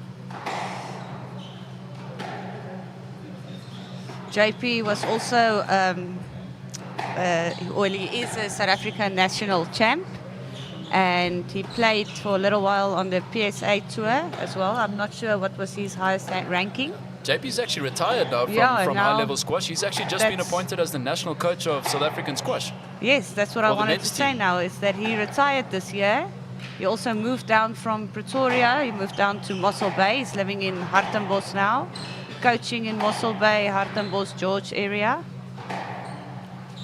JP was also, he is a South African national champ, and he played for a little while on the PSA tour as well. I'm not sure what was his highest ranking. JP's actually retired now from high-level squash. He's actually just been appointed as the national coach of South African squash. Yes, that's what I wanted to say now, is that he retired this year. He also moved down from Pretoria. He moved down to Mossel Bay. He's living in Hartenbos now, coaching in Mossel Bay, Hartenbos, George area.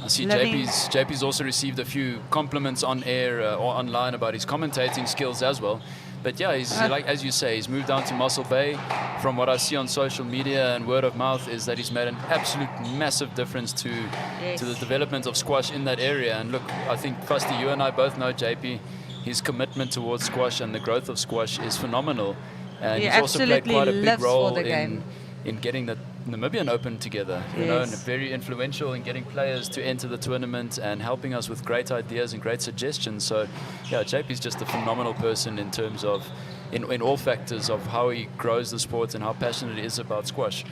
I see JP's also received a few compliments on air or online about his commentating skills as well. But yeah, he's like, as you say, he's moved down to Mossel Bay. From what I see on social media and word of mouth is that he's made an absolute massive difference to the development of squash in that area. And look, I think, Fusty, you and I both know JP. His commitment towards squash and the growth of squash is phenomenal. And he's also played quite a big role in getting the Namibian Open together, you know, and very influential in getting players to enter the tournament and helping us with great ideas and great suggestions. So, yeah, JP's just a phenomenal person in terms of, in all factors of how he grows the sport and how passionate he is about squash.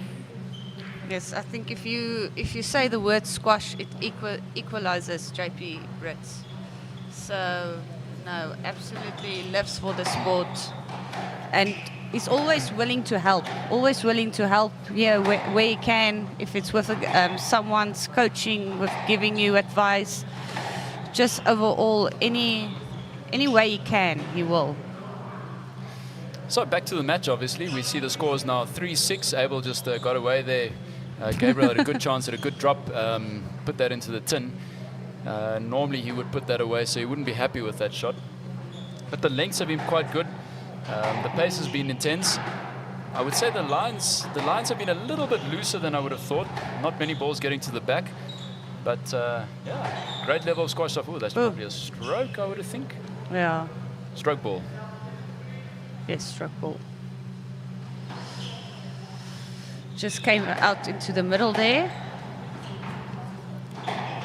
Yes, I think if you say the word squash, it equalizes JP Brits. So, no, absolutely lives for the sport. And he's always willing to help where he can, if it's with someone's coaching, with giving you advice, just overall, any way he can, he will. So back to the match, obviously. We see the scores now 3-6. Abel just got away there. Gabriel had a good chance at a good drop, put that into the tin. Normally he would put that away, so he wouldn't be happy with that shot. But the lengths have been quite good. The pace has been intense. I would say the lines have been a little bit looser than I would have thought. Not many balls getting to the back. But, yeah, great level of squash off. Oh, that's probably a stroke, I would think. Yeah. Stroke ball. Yes, stroke ball. Just came out into the middle there.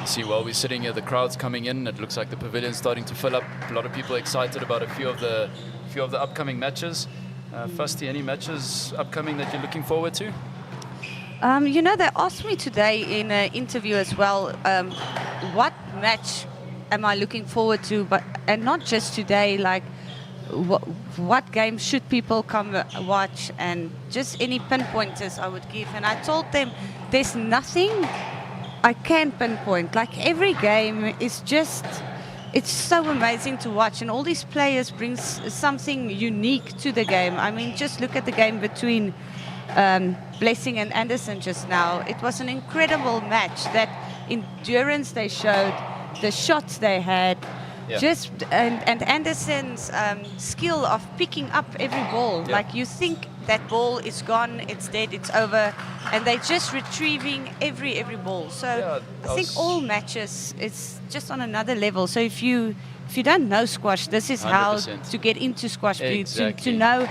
See, while we're sitting here, the crowd's coming in. It looks like the pavilion's starting to fill up. A lot of people excited about a few of the upcoming matches. Fusty, any matches upcoming that you're looking forward to? You know, they asked me today in an interview as well, what match am I looking forward to? And not just today, like what game should people come watch, and just any pinpointers I would give. And I told them there's nothing I can pinpoint. Like, every game is just, it's so amazing to watch, and all these players bring something unique to the game. I mean, just look at the game between Blessing and Anderson just now. It was an incredible match. That endurance they showed, the shots they had, and Anderson's skill of picking up every ball. Like, you think that ball is gone, it's dead, it's over, and they're just retrieving every ball. So I think all matches, it's just on another level. So if you don't know squash, this is 100%. How to get into squash, to know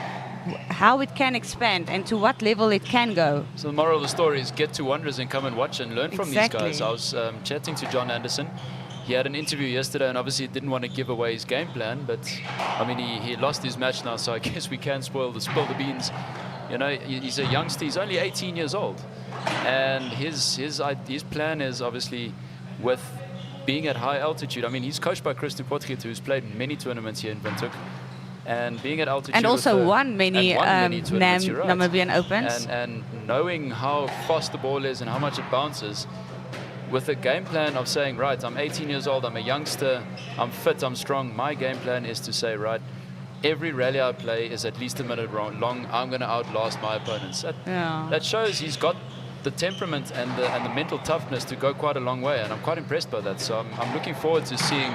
how it can expand and to what level it can go. So the moral of the story is get to Wanderers and come and watch and learn from these guys. I was chatting to John Anderson. He had an interview yesterday, and obviously didn't want to give away his game plan, but I mean, he lost his match now, so I guess we can spill the beans. You know, he's a youngster. He's only 18 years old, and his plan is obviously with being at high altitude. I mean, he's coached by Christian Potgieter, who's played many tournaments here in Windhoek, and being at altitude, and also won many Namibian Opens, and knowing how fast the ball is and how much it bounces. With a game plan of saying, right, I'm 18 years old, I'm a youngster, I'm fit, I'm strong. My game plan is to say, right, every rally I play is at least a minute long. I'm going to outlast my opponents. That shows he's got the temperament and the mental toughness to go quite a long way, and I'm quite impressed by that. So I'm looking forward to seeing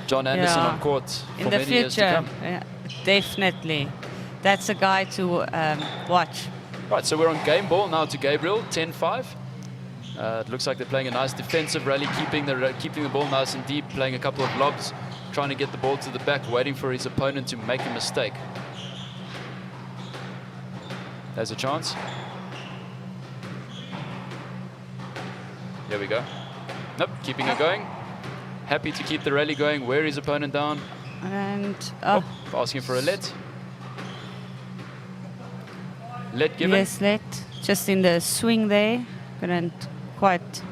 John Anderson Yeah. on court for In the many years to future, come. yeah, definitely. That's a guy to watch. Right, so we're on game ball now to Gabriel, 10-5. It looks like they're playing a nice defensive rally, keeping the ball nice and deep, playing a couple of lobs, trying to get the ball to the back, waiting for his opponent to make a mistake. There's a chance. There we go. Nope, keeping it going. Happy to keep the rally going, wear his opponent down. And Asking for a let. Let given. yes, let. Just in the swing there, couldn't quite.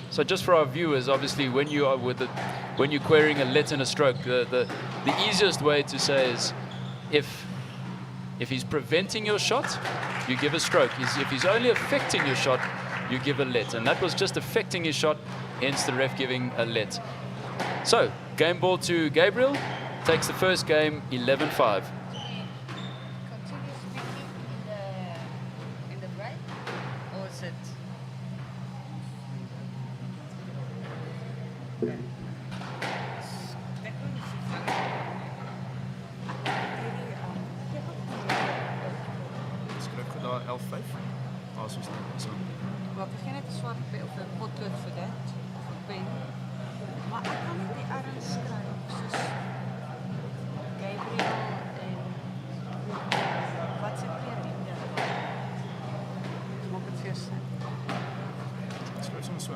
So just for our viewers, obviously, when you are when you're querying a let and a stroke, the easiest way to say is if he's preventing your shot, you give a stroke. If he's only affecting your shot, you give a let. And that was just affecting his shot, hence the ref giving a let. So game ball to Gabriel, takes the first game 11-5. In the break, or is it? Maar begin net 'n swart of 'n potlood vir dit of 'n pen. Maar ek kan nie die erns skryf soos Gabriel en wat se kleur het jy? Maak dit vir jou sin. Skryf sommer so.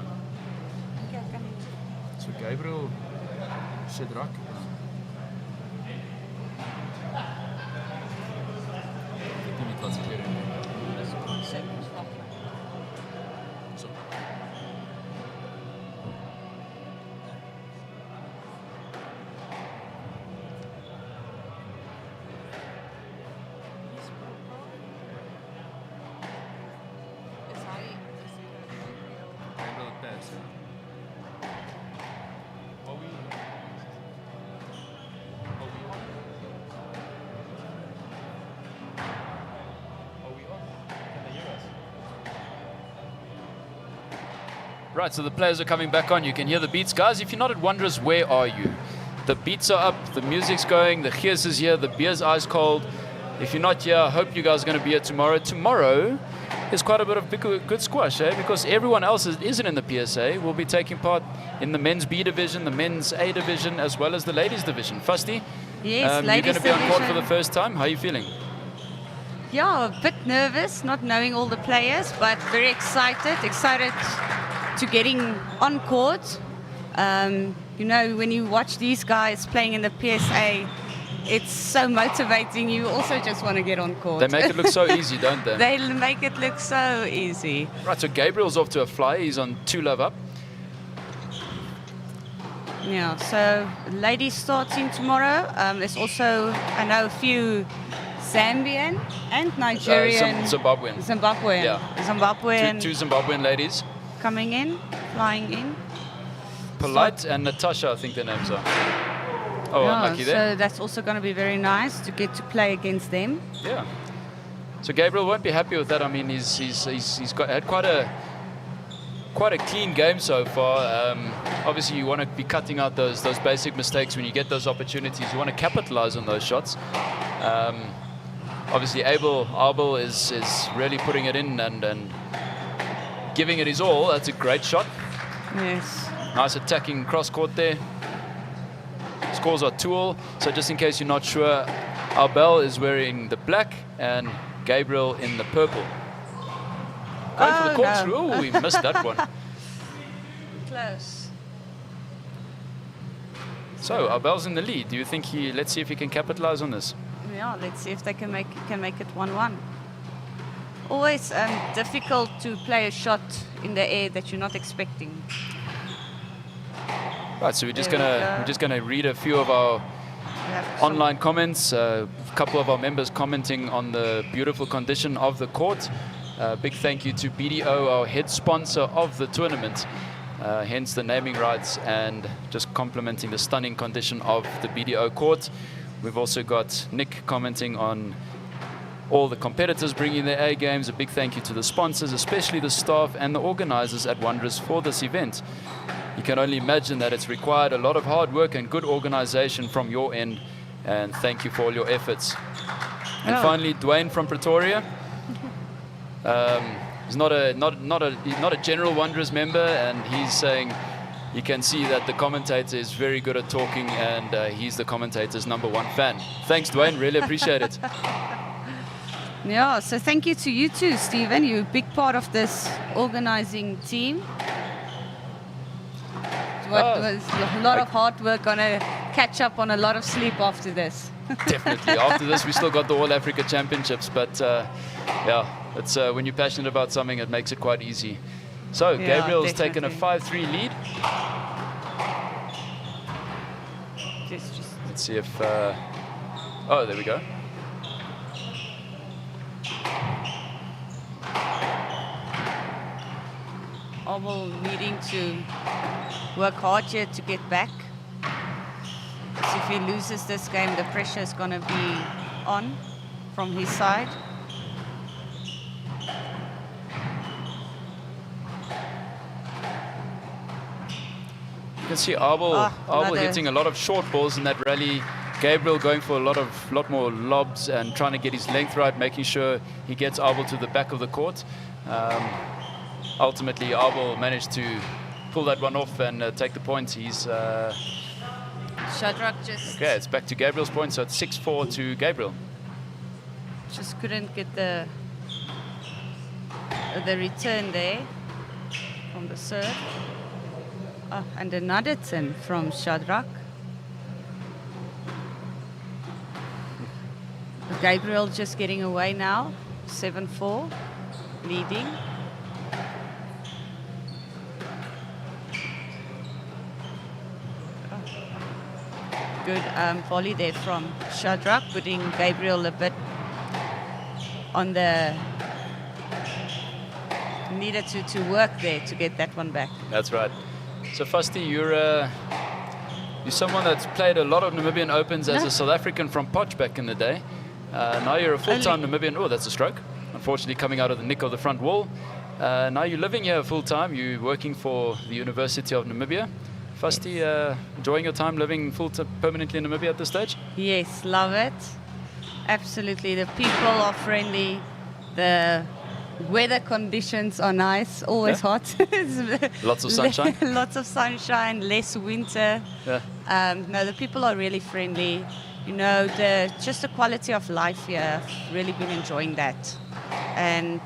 Ja, kan nie. So Gabriel Shadrach. Ek weet nie wat se kleur het. Dis konsep swart. So. Gabriel pass. Right, so the players are coming back on. You can hear the beats. Guys, if you're not at Wanderers, where are you? The beats are up, the music's going, the Gears is here, the beer's ice cold. If you're not here, I hope you guys are going to be here tomorrow. Tomorrow is quite a bit of good squash, because everyone else isn't in the PSA. Will be taking part in the men's B division, the men's A division, as well as the ladies division. Fusty, Yes, you're ladies going to be on court for division. the first time. How are you feeling? Yeah, a bit nervous, not knowing all the players, but very excited to getting on court. You know, when you watch these guys playing in the PSA, it's so motivating. You also just want to get on court. They make it look so easy, don't they? They make it look so easy. Right, so Gabriel's off to a fly. He's on 2-love up. Yeah, so ladies starting tomorrow. There's also, I know, a few Zambian and Nigerian. Zimbabwean. Zimbabwean. Yeah. Zimbabwean. Two Zimbabwean ladies. Coming in, flying in. Polite and Natasha, I think their names are. Oh, Yeah, unlucky there. so that's also going to be very nice to get to play against them. Yeah. So Gabriel won't be happy with that. I mean, he's had quite a clean game so far. Obviously, you want to be cutting out those basic mistakes when you get those opportunities. You want to capitalize on those shots. Obviously, Abel is really putting it in and giving it his all. That's a great shot. Yes. Nice attacking cross court there. Scores are 2-all. So just in case you're not sure, Abel is wearing the black and Gabriel in the purple. Going for the corkscrew. no. Oh, we missed that one. Close. So Abel's in the lead. Do you think let's see if he can capitalize on this? Yeah, let's see if they can make it 1-1. Always difficult to play a shot in the air that you're not expecting. Right, so we're just There we go. gonna read a few of our online comments. A couple of our members commenting on the beautiful condition of the court. Big thank you to BDO, our head sponsor of the tournament. Hence the naming rights, and just complimenting the stunning condition of the BDO court. We've also got Nick commenting on all the competitors bringing their A games. A big thank you to the sponsors, especially the staff and the organizers at Wanderers for this event. you can only imagine that it's required a lot of hard work and good organization from your end. And thank you for all your efforts. And finally, Dwayne from Pretoria. He's not a General Wanderers member, and he's saying you can see that the commentator is very good at talking, and he's the commentator's #1 fan. Thanks, Dwayne. Really appreciate it. Yeah, so thank you to you too, Stephen. You're a big part of this organizing team. What was a lot of hard work. Gonna catch up on a lot of sleep after this. Definitely. After this, we still got the All Africa Championships, but yeah, it's when you're passionate about something, it makes it quite easy. So Yeah, Gabriel's taken a definitely. 5-3 lead. Let's see if. Oh, there we go. Abel needing to work hard here to get back. So if he loses this game, the pressure is going to be on from his side. You can see Abel another- hitting a lot of short balls in that rally. Gabriel going for a lot more lobs and trying to get his length right, making sure he gets Abel to the back of the court. Ultimately, Abel managed to pull that one off and take the points. He's Shadrach just okay. It's back to Gabriel's point, so it's 6-4 to Gabriel. just couldn't get the return there from the serve. And another turn from Shadrach. Gabriel just getting away now, 7-4, leading. Good volley there from Shadrach, putting Gabriel a bit on the... Needed to work there to get that one back. That's right. So Fasti, you're someone that's played a lot of Namibian Opens as a South African from Koch back in the day. Now you're a full-time Namibian. Oh, that's a stroke. Unfortunately, coming out of the nick of the front wall. Now you're living here full-time. You're working for the University of Namibia. Fasti, enjoying your time living permanently in Namibia at this stage? Yes, love it. Absolutely. The people are friendly. The weather conditions are nice. Always hot. Lots of sunshine? Lots of sunshine, less winter. Yeah. No, the people are really friendly. You know, just the quality of life here, I've really been enjoying that. And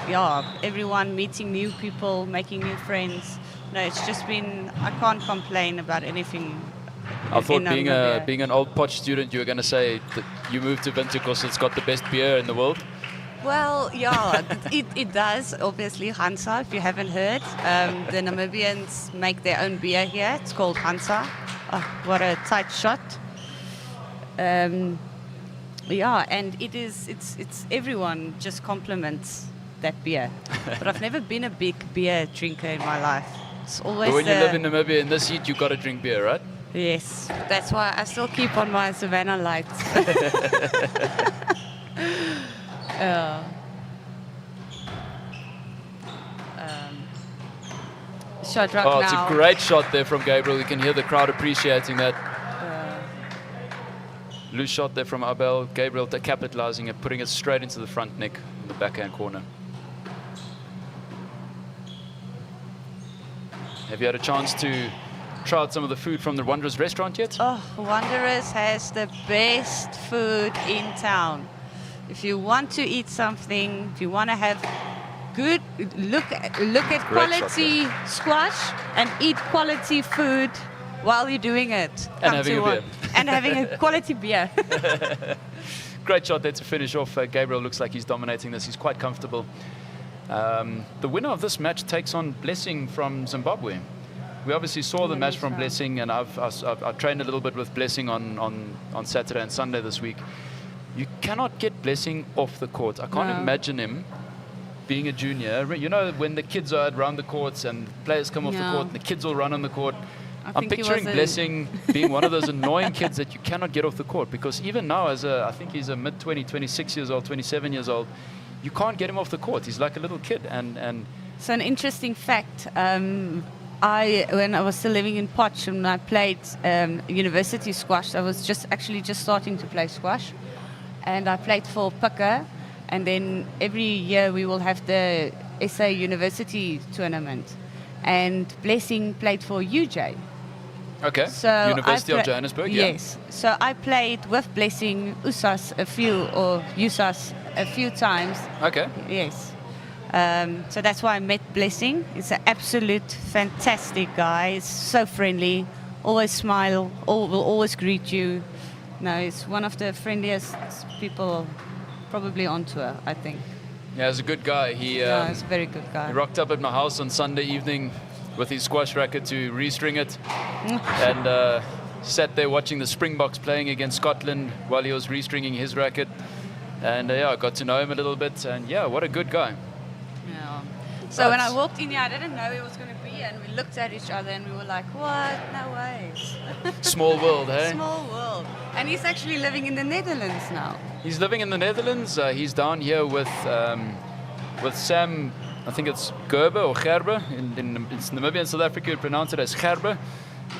yeah, everyone meeting new people, making new friends. No, it's just been, I can't complain about anything. I thought in Namibia. being an old Koch student, you were going to say that you moved to Winter because it's got the best beer in the world. Well, yeah, it does. Obviously, Hansa, if you haven't heard. The Namibians make their own beer here. It's called Hansa. Oh, what a tight shot. Yeah, and it's everyone just compliments that beer. But I've never been a big beer drinker in my life. It's always But when you live in Namibia in this heat, you've got to drink beer, right? Yes, that's why I still keep on my Savannah lights. Shadrach Oh, now. it's a great shot there from Gabriel. You can hear the crowd appreciating that. Loose shot there from Abel. Gabriel capitalizing it, putting it straight into the front neck in the backhand corner. Have you had a chance to try out some of the food from the Wanderers restaurant yet? Oh, Wanderers has the best food in town. If you want to eat something, if you want to have good look at quality squash and eat quality food while you're doing it. And having a beer. And having a quality beer. Great shot there to finish off. Gabriel looks like he's dominating this. He's quite comfortable. The winner of this match takes on Blessing from Zimbabwe. We obviously saw the match from Blessing, and I've trained a little bit with Blessing on Saturday and Sunday this week. You cannot get Blessing off the court. I can't imagine him being a junior. You know, when the kids are around the courts and players come off the court and the kids all run on the court. I'm picturing Blessing being one of those annoying kids that you cannot get off the court, because even now, I think he's a mid-20, 26 years old, 27 years old, you can't get him off the court. He's like a little kid. And So an interesting fact, when I was still living in Koch, and I played university squash, I was just starting to play squash, and I played for Pucker, and then every year we will have the SA University tournament, and Blessing played for UJ. Okay. So University of Johannesburg. Yeah. Yes. So I played with Blessing USAS a few times. Okay. Yes. So that's why I met Blessing. He's an absolute fantastic guy. He's so friendly, always smile, will always greet you. No, he's one of the friendliest people probably on tour, I think. Yeah, he's a good guy. He's a very good guy. He rocked up at my house on Sunday evening with his squash racket to restring it, and sat there watching the Springboks playing against Scotland while he was restringing his racket. And I got to know him a little bit, and yeah, what a good guy. Yeah. So when I walked in here, I didn't know he was going to be, and we looked at each other and we were like, what? No ways. Small world, hey? Small world. And he's actually living in the Netherlands now. He's living in the Netherlands. He's down here with Sam, I think it's Gerber or Gerber. It's Namibia and South Africa, you pronounce it as Gerber.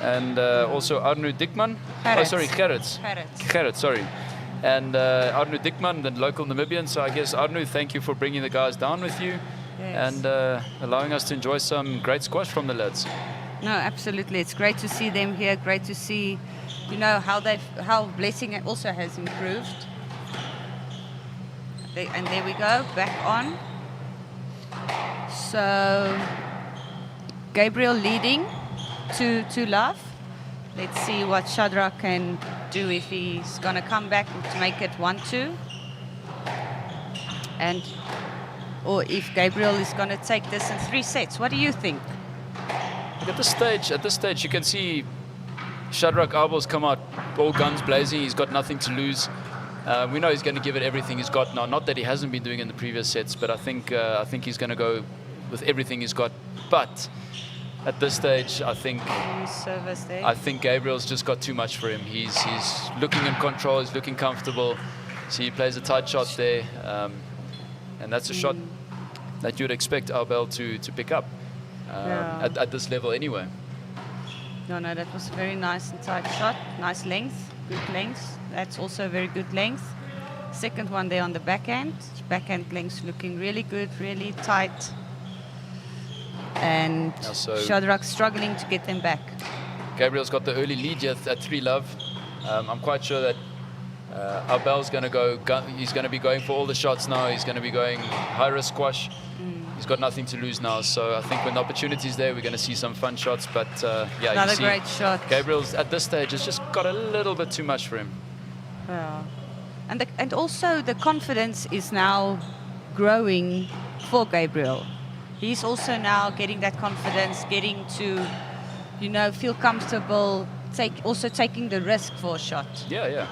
And also Arno Diekmann. Gerrits. Oh, sorry, Gerrits. Gerrits. Gerrits, sorry. And Arno Diekmann, the local Namibian. So I guess, Arno, thank you for bringing the guys down with you. Yes. And allowing us to enjoy some great squash from the lads. No, absolutely. It's great to see them here. Great to see, how Blessing also has improved. And there we go, back on. So Gabriel leading 2 love. Let's see what Shadrach can do if he's gonna come back to make it 1-2. Or if Gabriel is going to take this in 3 sets. What do you think? At this stage, you can see Shadrach Abel's come out all guns blazing. He's got nothing to lose. We know he's going to give it everything he's got now. Not that he hasn't been doing in the previous sets, but I think he's going to go with everything he's got. But at this stage, I think Gabriel's just got too much for him. He's looking in control. He's looking comfortable. So he plays a tight shot there, and that's a shot that you'd expect Abel to pick up at this level anyway. No, that was a very nice and tight shot. Nice length, good length. That's also a very good length. Second one there on the backhand. Backhand length looking really good, really tight. And Shadrach struggling to get them back. Gabriel's got the early lead yet at 3 love. I'm quite sure that Abel's going to go. He's going to be going for all the shots now. He's going to be going high risk squash. He's got nothing to lose now. So I think when the opportunity's there, we're going to see some fun shots. But yeah, another great shot. Gabriel's at this stage has just got a little bit too much for him. Yeah, and also the confidence is now growing for Gabriel. He's also now getting that confidence, getting to, feel comfortable, also taking the risk for a shot. Yeah.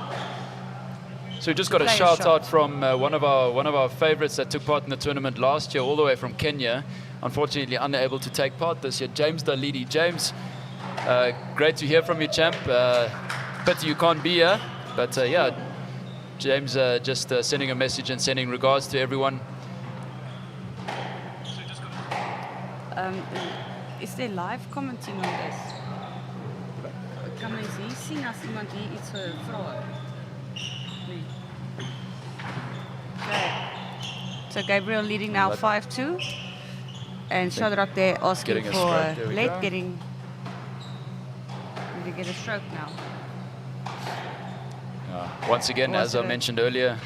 So we just got a shout out from one of our favorites that took part in the tournament last year, all the way from Kenya. Unfortunately, unable to take part this year. James Dalidi. James, great to hear from you, champ. Pity you can't be here, but yeah, James just sending a message and sending regards to everyone. Is there live commenting on this? Kan mens hier sien as iemand hier iets vra? Nee. Okay. So Gabriel leading now 5-2, and Shadrach there asking for late getting. Did he get a stroke now? Once again, as I mentioned earlier,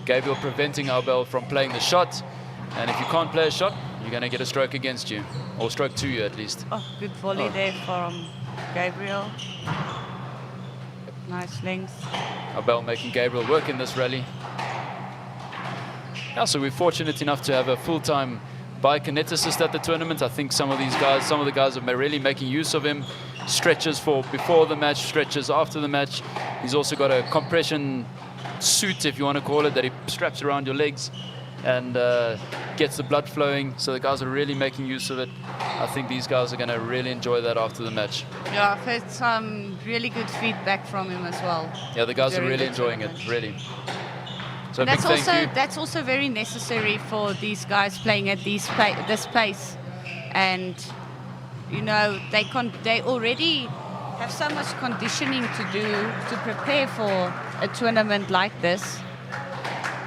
Gabriel preventing Abel from playing the shot. And if you can't play a shot, you're going to get a stroke against you, or stroke to you at least. Oh, good volley there from Gabriel. Nice length. Abel making Gabriel work in this rally. Yeah, so we're fortunate enough to have a full-time biokineticist at the tournament. I think some of the guys are really making use of him. Stretches for before the match, stretches after the match. He's also got a compression suit, if you want to call it, that he straps around your legs and gets the blood flowing. So the guys are really making use of it. I think these guys are going to really enjoy that after the match. Yeah, I've heard some really good feedback from him as well. Yeah, the guys are really enjoying it, really. So and that's also very necessary for these guys playing at this pace. and you know they already have so much conditioning to do to prepare for a tournament like this,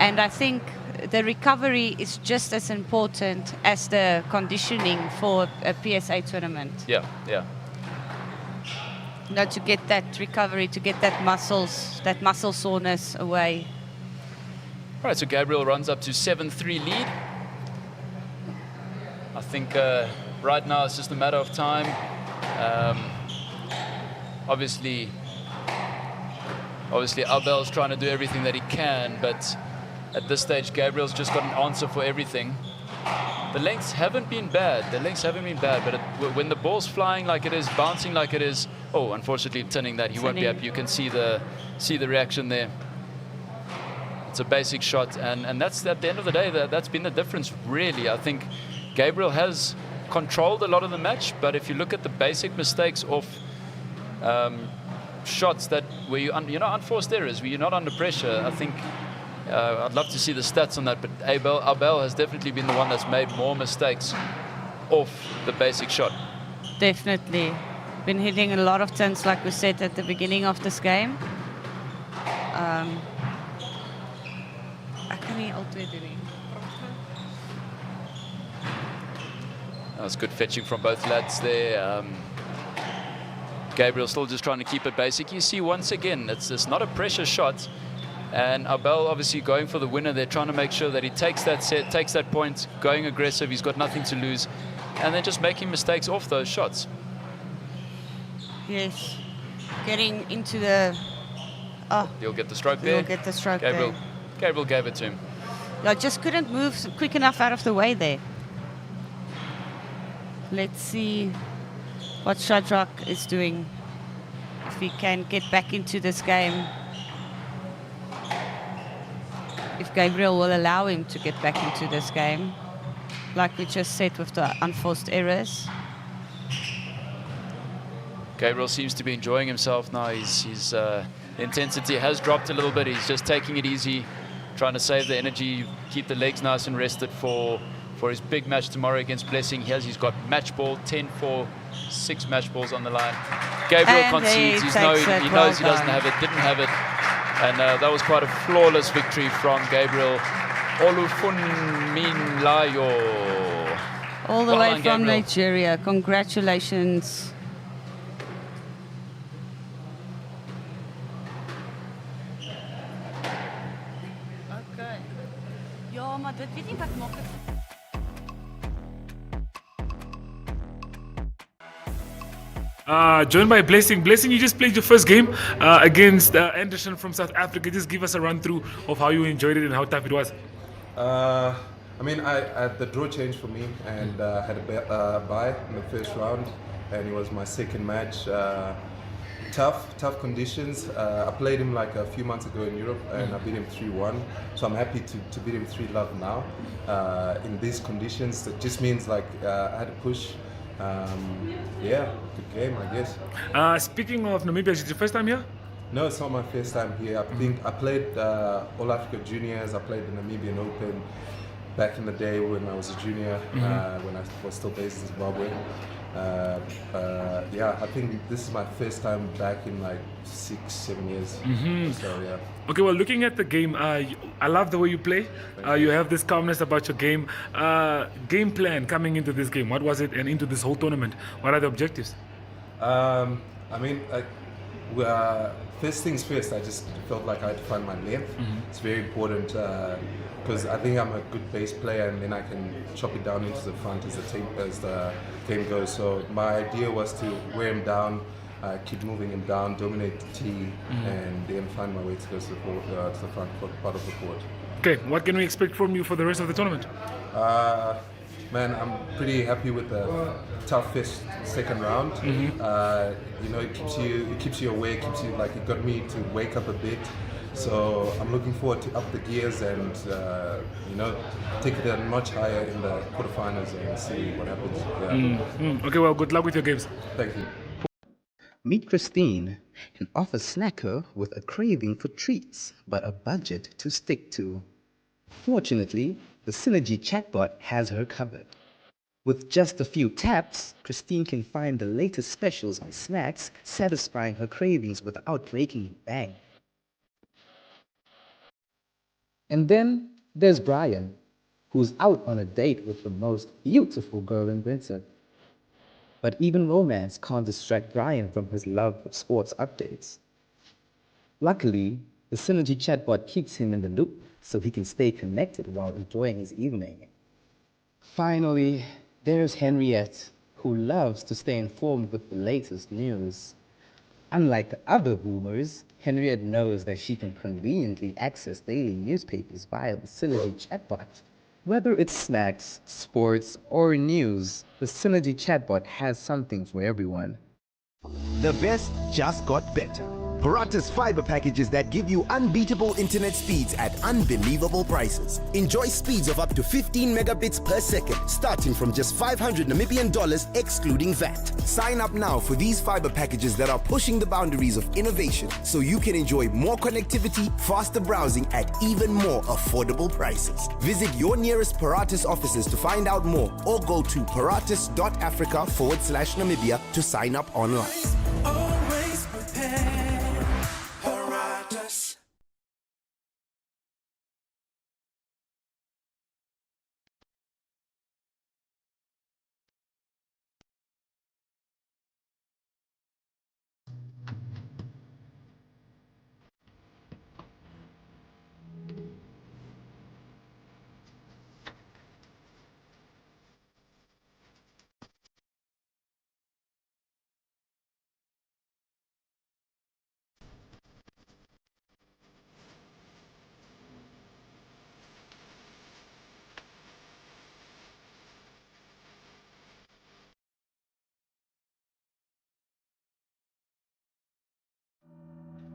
and I think the recovery is just as important as the conditioning for a PSA tournament. Yeah, yeah. You know, to get that recovery, to get that muscle soreness away. All right, so Gabriel runs up to 7-3 lead. I think right now it's just a matter of time. Obviously Abel's trying to do everything that he can, but at this stage, Gabriel's just got an answer for everything. The lengths haven't been bad. But when the ball's flying like it is, bouncing like it is, oh, unfortunately, tinning that, he won't be happy. You can see the reaction there. It's a basic shot, and that's at the end of the day, that's been the difference, really. I think Gabriel has controlled a lot of the match, but if you look at the basic mistakes of shots that where you're not unforced errors, where you're not under pressure, I think I'd love to see the stats on that, but Abel has definitely been the one that's made more mistakes off the basic shot. Definitely. Been hitting a lot of tins, like we said at the beginning of this game. That was good fetching from both lads there. Gabriel still just trying to keep it basic. You see, once again, it's not a pressure shot. And Abel obviously going for the winner. They're trying to make sure that he takes that set, takes that point, going aggressive. He's got nothing to lose. And then just making mistakes off those shots. Yes. Getting into the... He'll get the stroke there. He'll get the stroke there. Gabriel gave it to him. I just couldn't move quick enough out of the way there. Let's see what Shadrach is doing. If he can get back into this game. If Gabriel will allow him to get back into this game. Like we just said with the unforced errors. Gabriel seems to be enjoying himself now. His intensity has dropped a little bit. He's just taking it easy, trying to save the energy, keep the legs nice and rested for his big match tomorrow against Blessing. He's got match ball, 10-4, 6 match balls on the line. Gabriel concedes. He knows he doesn't have it, didn't have it. And that was quite a flawless victory from Gabriel. Olufunmilayo. All the way from Nigeria. Congratulations. Okay. Ja, maar dit weet jy wat maak het. Joined by Blessing. Blessing, you just played your first game against Anderson from South Africa. Just give us a run through of how you enjoyed it and how tough it was. I mean, the draw changed for me, and had a bye in the first round, and it was my second match. Tough conditions. I played him like a few months ago in Europe, and I beat him 3-1. So I'm happy to beat him 3-0 now. In these conditions, it just means like I had to push. Yeah, good game, I guess. Speaking of Namibia, is it your first time here? No, it's not my first time here. I think I played All Africa Juniors. I played the Namibian Open back in the day when I was a junior, when I was still based in Zimbabwe. Yeah, I think this is my first time back in like 6-7 years. So yeah. Okay, well, looking at the game, I love the way you play. You have this calmness about your game. Game plan coming into this game, what was it, and into this whole tournament? What are the objectives? I mean, first things first, I just felt like I had to find my length. It's very important because I think I'm a good base player, and then I can chop it down into the front as the game goes. So my idea was to wear him down, keep moving him down, dominate the tee, and then find my way to go to the front part of the court. Okay, what can we expect from you for the rest of the tournament? Man, I'm pretty happy with the tough second round. You know, it keeps you awake, it got me to wake up a bit. So I'm looking forward to up the gears and you know, take it a notch higher in the quarterfinals and see what happens. Yeah. Okay, well, good luck with your games. Thank you. Meet Christine, an office snacker with a craving for treats, but a budget to stick to. Fortunately, the Synergy chatbot has her covered. With just a few taps, Christine can find the latest specials on snacks, satisfying her cravings without breaking the bank. And then there's Brian, who's out on a date with the most beautiful girl in Vincent. But even romance can't distract Brian from his love of sports updates. Luckily, the Synergy chatbot keeps him in the loop so he can stay connected while enjoying his evening. Finally, there's Henriette, who loves to stay informed with the latest news. Unlike the other boomers, Henriette knows that she can conveniently access daily newspapers via the Synergy chatbot. Whether it's snacks, sports, or news, the Synergy chatbot has something for everyone. The best just got better. Parata's fiber packages that give you unbeatable internet speeds at unbelievable prices. Enjoy speeds of up to 15 megabits per second, starting from just 500 Namibian dollars excluding VAT. Sign up now for these fiber packages that are pushing the boundaries of innovation so you can enjoy more connectivity, faster browsing at even more affordable prices. Visit your nearest Paratus offices to find out more or go to paratus.africa/Namibia to sign up online. Always prepared. Paratus.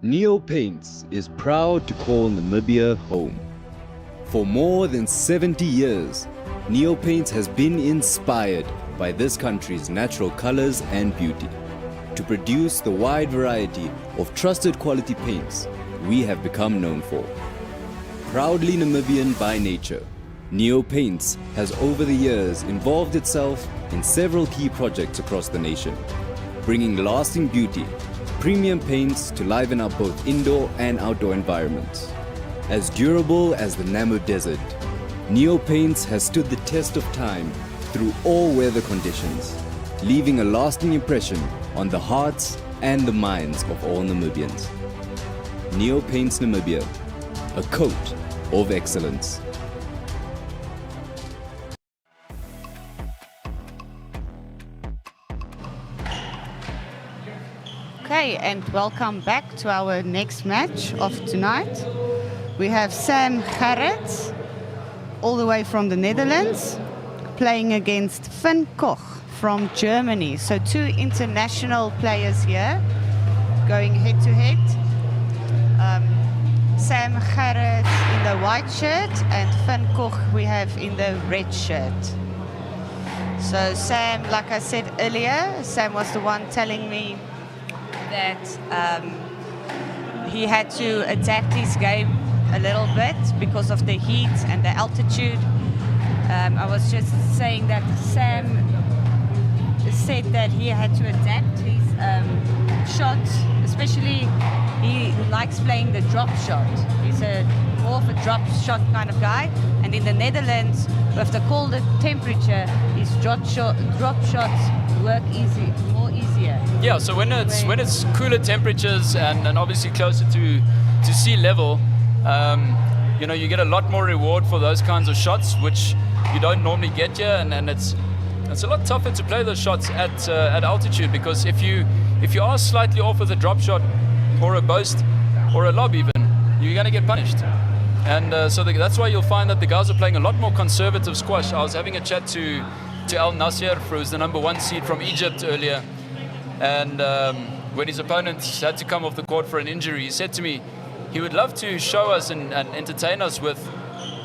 Neo Paints is proud to call Namibia home. For more than 70 years, Neo Paints has been inspired by this country's natural colors and beauty. To produce the wide variety of trusted quality paints we have become known for. Proudly Namibian by nature, Neo Paints has over the years involved itself in several key projects across the nation, bringing lasting beauty, premium paints to liven up both indoor and outdoor environments. As durable as the Namib Desert, Neo Paints has stood the test of time through all weather conditions, leaving a lasting impression on the hearts and the minds of all Namibians. Neo Paints Namibia, a coat of excellence. Okay, and welcome back to our next match of tonight. We have Sam Gerrits, all the way from the Netherlands, playing against Koch from Germany. So two international players here, going head to head. Sam Gerrits in the white shirt and Koch we have in the red shirt. So Sam, like I said earlier, Sam was the one telling me that he had to adapt his game a little bit because of the heat and the altitude. I was just saying that Sam said that he had to adapt his shot, especially he likes playing the drop shot. He's more of a drop shot kind of guy, and in the Netherlands with the colder temperature, his drop shots work more easier. Yeah, so when it's cooler temperatures and obviously closer to sea level, you know, you get a lot more reward for those kinds of shots, which you don't normally get here, and it's a lot tougher to play those shots at altitude, because if you are slightly off with a drop shot or a boast or a lob even, you're going to get punished. And so that's why you'll find that the guys are playing a lot more conservative squash. I was having a chat to Nasser, who's the #1 seed from Egypt earlier, and when his opponent had to come off the court for an injury, he said to me he would love to show us and entertain us with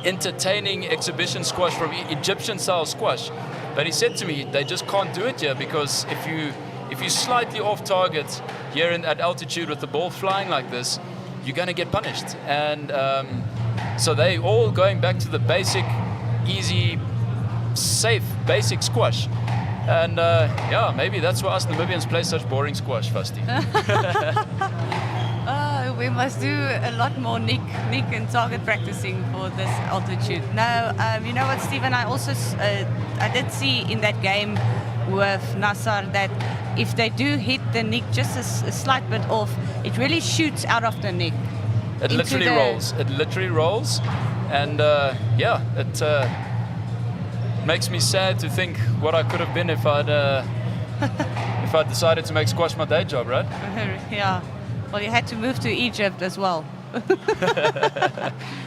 entertaining exhibition squash from Egyptian style squash. But he said to me they just can't do it here, because if you're slightly off target here at altitude with the ball flying like this, you're going to get punished. And so they all going back to the basic, easy safe, basic squash. And yeah, maybe that's why us Namibians play such boring squash, Fasti. We must do a lot more nick and target practicing for this altitude. No, you know what, Stephen, I also I did see in that game with Nasser that if they do hit the nick just a slight bit off, it really shoots out of the nick. It literally rolls. It literally rolls. And yeah, it makes me sad to think what I could have been if I'd if I decided to make squash my day job, right? Yeah. Well, you had to move to Egypt as well.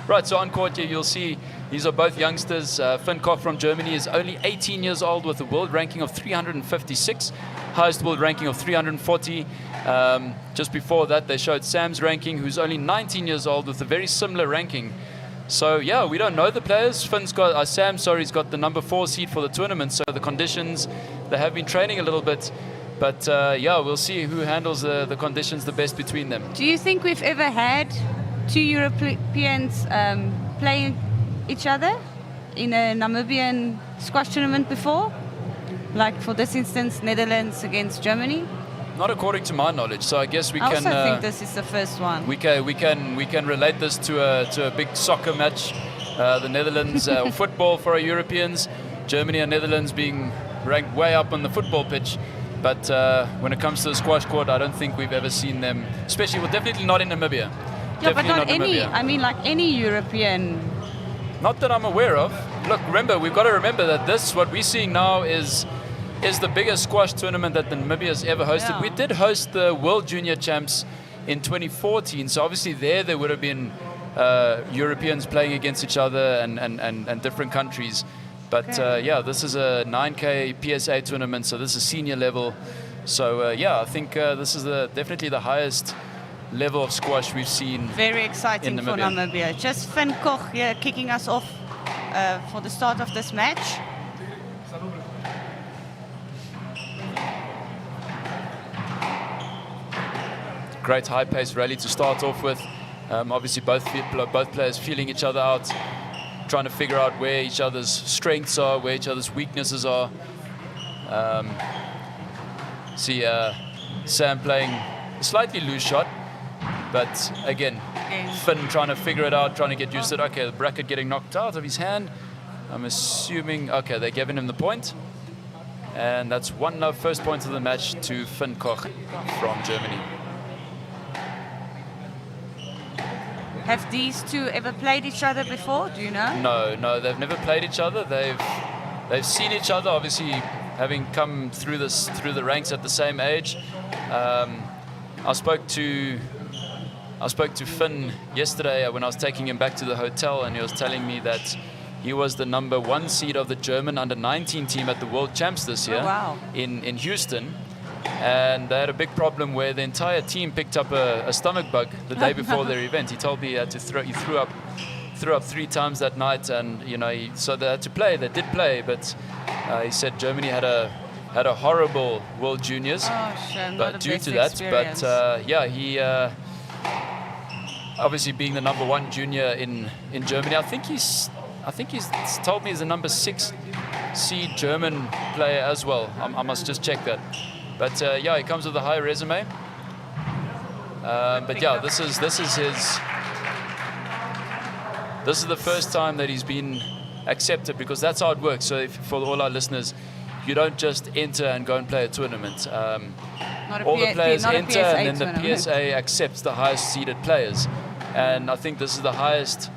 Right, so on court here you'll see these are both youngsters. Finn Koch from Germany is only 18 years old with a world ranking of 356, highest world ranking of 340. Just before that they showed Sam's ranking, who's only 19 years old with a very similar ranking. So yeah, we don't know the players. Finn's got, Sam, sorry, he's got the number 4 seed for the tournament, so the conditions, they have been training a little bit. But yeah, we'll see who handles the conditions the best between them. Do you think we've ever had 2 Europeans playing each other in a Namibian squash tournament before? Like for this instance, Netherlands against Germany? Not according to my knowledge, so I guess we I can... also think this is the first one. We can relate this to a big soccer match. The Netherlands, football for our Europeans, Germany and Netherlands being ranked way up on the football pitch. But when it comes to the squash court, I don't think we've ever seen them, especially, well, definitely not in Namibia. Yeah, but not any, Namibia. I mean like any European. Not that I'm aware of. Look, remember, we've got to remember that this, what we're seeing now is the biggest squash tournament that Namibia has ever hosted. Yeah. We did host the World Junior Champs in 2014, so obviously there would have been Europeans playing against each other and different countries. But yeah, this is a 9K PSA tournament, so this is senior level. So yeah, I think this is definitely the highest level of squash we've seen. Very exciting in for Namibia. Just Finn Koch here kicking us off for the start of this match. Great high-paced rally to start off with. Obviously, both players feeling each other out, trying to figure out where each other's strengths are, where each other's weaknesses are. See Sam playing a slightly loose shot, but again, Finn trying to figure it out, trying to get used to it. Okay, the bracket getting knocked out of his hand. I'm assuming, okay, they're giving him the point. And that's 1-0, first point of the match to Finn Koch from Germany. Have these two ever played each other before? Do you know? No, they've never played each other. They've seen each other, obviously having come through the ranks at the same age. I spoke to Finn yesterday when I was taking him back to the hotel, and he was telling me that he was the number 1 seed of the German under-19 team at the World Champs this year. Oh, wow. in Houston. And they had a big problem where the entire team picked up a stomach bug the day before their event. He told me he had to he threw up 3 times that night, and you know, so they had to play. They did play, but he said Germany had a horrible World Juniors, but due to that. Experience. But yeah, he obviously being the number 1 junior in Germany. I think he's told me he's the number 6 seed German player as well. I must just check that. But yeah, he comes with a high resume. But yeah, this is the first time that he's been accepted, because that's how it works. So for all our listeners, you don't just enter and go and play a tournament. All the players enter, and then the PSA accepts the highest seeded players. And I think this is the highest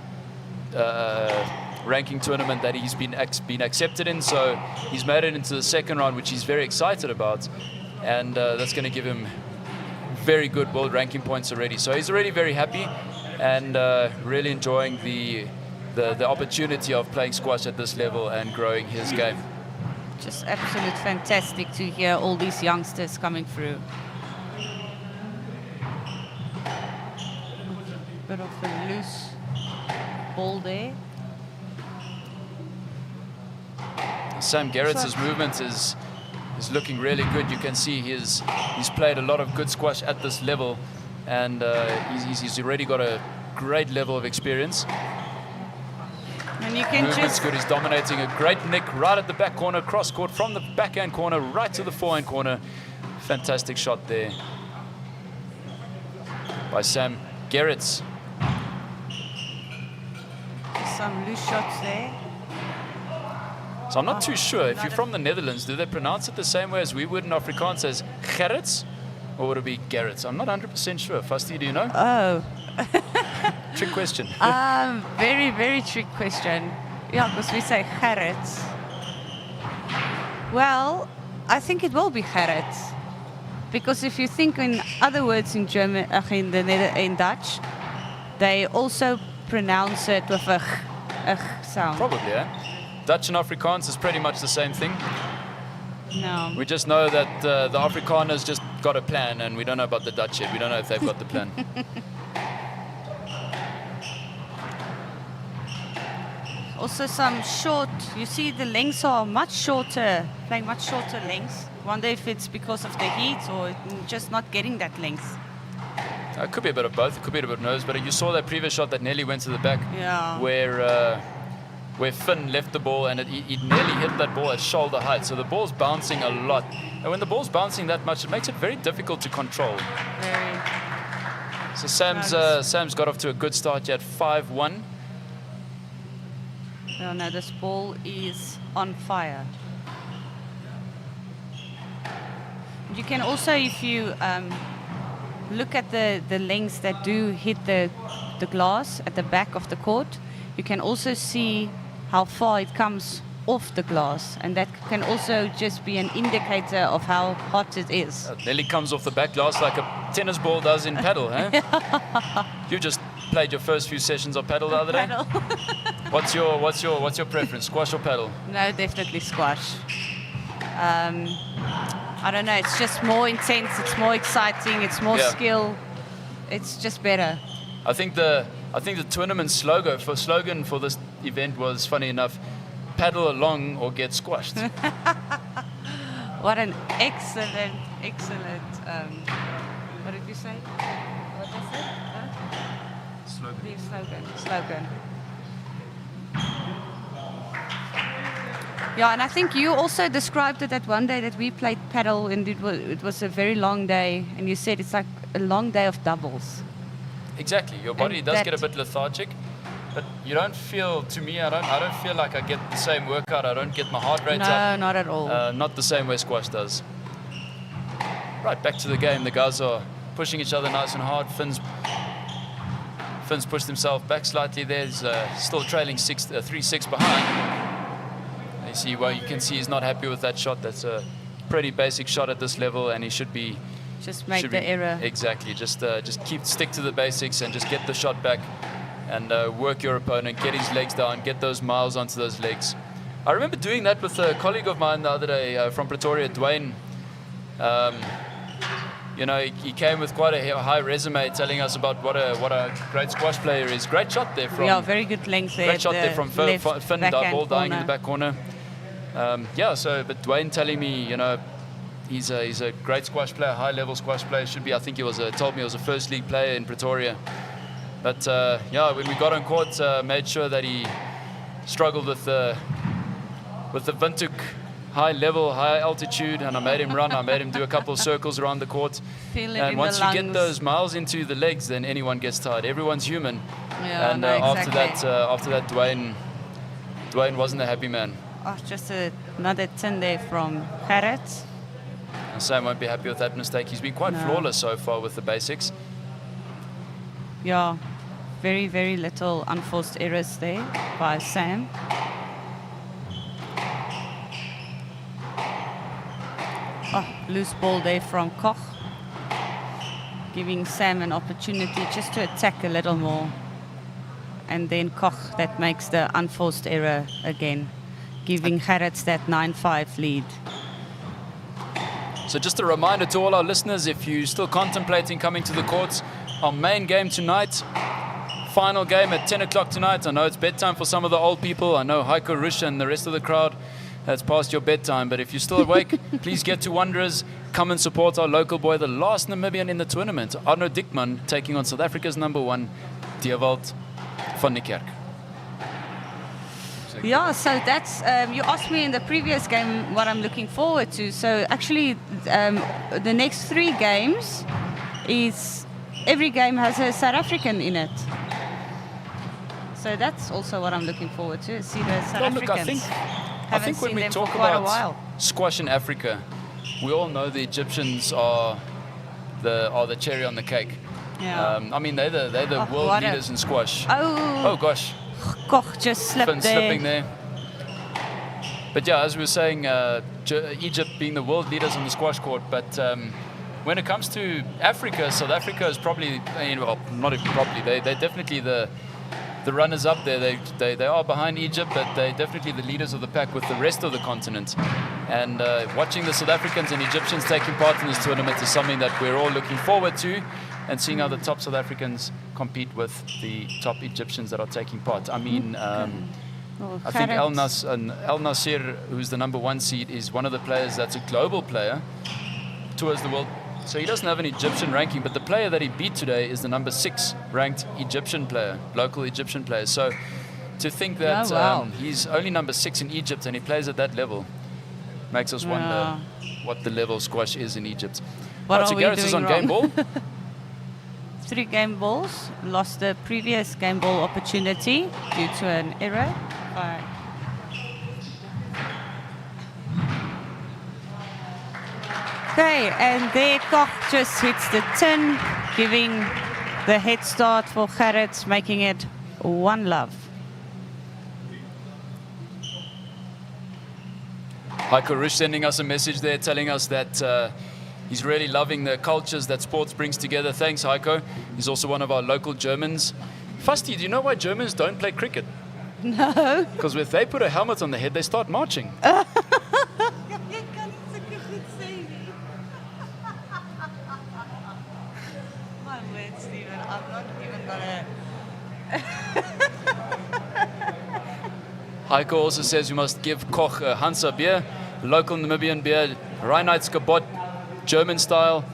ranking tournament that he's been accepted in. So he's made it into the second round, which he's very excited about. And that's going to give him very good world ranking points already. So he's already very happy and really enjoying the opportunity of playing squash at this level and growing his game. Just absolute fantastic to hear all these youngsters coming through. Bit of a loose ball there. Sam Gerrits' movement is looking really good. You can see he's played a lot of good squash at this level, and he's already got a great level of experience. And you can Movement's just... good. He's dominating. A great nick right at the back corner, cross court from the backhand corner right to the forehand corner. Fantastic shot there by Sam Gerrits. Some loose shots there. So I'm not too sure. If you're from the Netherlands, do they pronounce it the same way as we would in Afrikaans as Gerrits? Or would it be Gerrits? I'm not 100% sure. Fasti, do you know? Oh. Trick question. Very, very trick question. Yeah, because we say Gerrits. Well, I think it will be Gerrits. Because if you think in other words in German, in Dutch, they also pronounce it with a sound. Probably, yeah. Dutch and Afrikaans is pretty much the same thing. No. We just know that the Afrikaners just got a plan, and we don't know about the Dutch yet. We don't know if they've got the plan. Also some short, you see the lengths are much shorter, playing much shorter lengths. Wonder if it's because of the heat or just not getting that length. It could be a bit of both. It could be a bit of nose, but you saw that previous shot that nearly went to the back, Yeah. where Finn left the ball and it nearly hit that ball at shoulder height. So the ball's bouncing a lot, and when the ball's bouncing that much, it makes it very difficult to control. Very. So Sam's got off to a good start yet, 5-1. Oh no, this ball is on fire. You can also, if you look at the lengths that do hit the glass at the back of the court, you can also see how far it comes off the glass, and that can also just be an indicator of how hot it is. It nearly comes off the back glass like a tennis ball does in paddle, eh? You just played your first few sessions of paddle the other day. Paddle. What's your preference, squash or paddle? No, definitely squash. I don't know, it's just more intense, it's more exciting, it's more skill. It's just better. I think the tournament slogan for this event was, funny enough, paddle along or get squashed. What an excellent, what did you say? What did you say? Slogan. Yeah, and I think you also described it that one day that we played paddle, and it was a very long day, and you said it's like a long day of doubles. Exactly, your body does get a bit lethargic, but you don't feel, to me, I don't feel like I get the same workout. I don't get my heart rate up. No, not at all. Not the same way squash does. Right, back to the game. The guys are pushing each other nice and hard. Finn's pushed himself back slightly there. He's still trailing 3-6 behind. You can see he's not happy with that shot. That's a pretty basic shot at this level, and he should be... Just make the error. Exactly. Just stick to the basics and just get the shot back and work your opponent, get his legs down, get those miles onto those legs. I remember doing that with a colleague of mine the other day from Pretoria, Dwayne. He came with quite a high resume, telling us about what a great squash player is. Great shot there from... Yeah, very good length there. Great shot there from Finn, ball dying in the back corner. But Dwayne telling me, he's a great squash player, high-level squash player. Should be, I think told me he was a first league player in Pretoria. But when we got on court, made sure that he struggled with the Windhoek high level, high altitude, and I made him run. I made him do a couple of circles around the court. And once you get those miles into the legs, then anyone gets tired. Everyone's human. Yeah, and exactly. after that, Dwayne wasn't a happy man. Oh, just another 10 there from Gerrits. And Sam won't be happy with that mistake. He's been quite flawless so far with the basics. Yeah, very, very little unforced errors there by Sam. Oh, loose ball there from Koch. Giving Sam an opportunity just to attack a little more. And then Koch that makes the unforced error again, giving Gerrits that 9-5 lead. So just a reminder to all our listeners, if you're still contemplating coming to the courts, our main game tonight, final game at 10 o'clock tonight. I know it's bedtime for some of the old people. I know Heiko Rush and the rest of the crowd has passed your bedtime. But if you're still awake, please get to Wanderers. Come and support our local boy, the last Namibian in the tournament, Arno Diekmann, taking on South Africa's #1, Diewald van Niekerk. Yeah, so that's, you asked me in the previous game what I'm looking forward to. So actually, the next 3 games is, every game has a South African in it. So that's also what I'm looking forward to, see the South Africans. I think when we talk about squash in Africa, we all know the Egyptians are the cherry on the cake. Yeah. I mean, they're the world leaders in squash. Oh gosh. Koch just slipped Finn there. slipping there. But yeah, as we were saying, Egypt being the world leaders on the squash court, but when it comes to Africa, South Africa is probably, well, not even probably, they're definitely the runners up there. They are behind Egypt, but they're definitely the leaders of the pack with the rest of the continent. And watching the South Africans and Egyptians taking part in this tournament is something that we're all looking forward to, and seeing how the top South Africans compete with the top Egyptians that are taking part. I mean, I think El Nasser, who's the #1 seed, is one of the players that's a global player, tours the world. So he doesn't have an Egyptian ranking, but the player that he beat today is the #6 ranked Egyptian player, local Egyptian player. So to think that he's only #6 in Egypt and he plays at that level makes us wonder what the level of squash is in Egypt. What so are we Gerrits is on doing game ball. 3 game balls, lost the previous game ball opportunity due to an error. Okay, and there Koch just hits the tin, giving the head start for Gerrits, making it 1-love. Heiko Rush sending us a message there telling us that he's really loving the cultures that sports brings together. Thanks, Heiko. He's also one of our local Germans. Fasti, do you know why Germans don't play cricket? No. Because if they put a helmet on their head, they start marching. My word, Stephen, I'm not even gonna... Heiko also says we must give Koch a Hansa beer, local Namibian beer, Reinheitskabot, German style.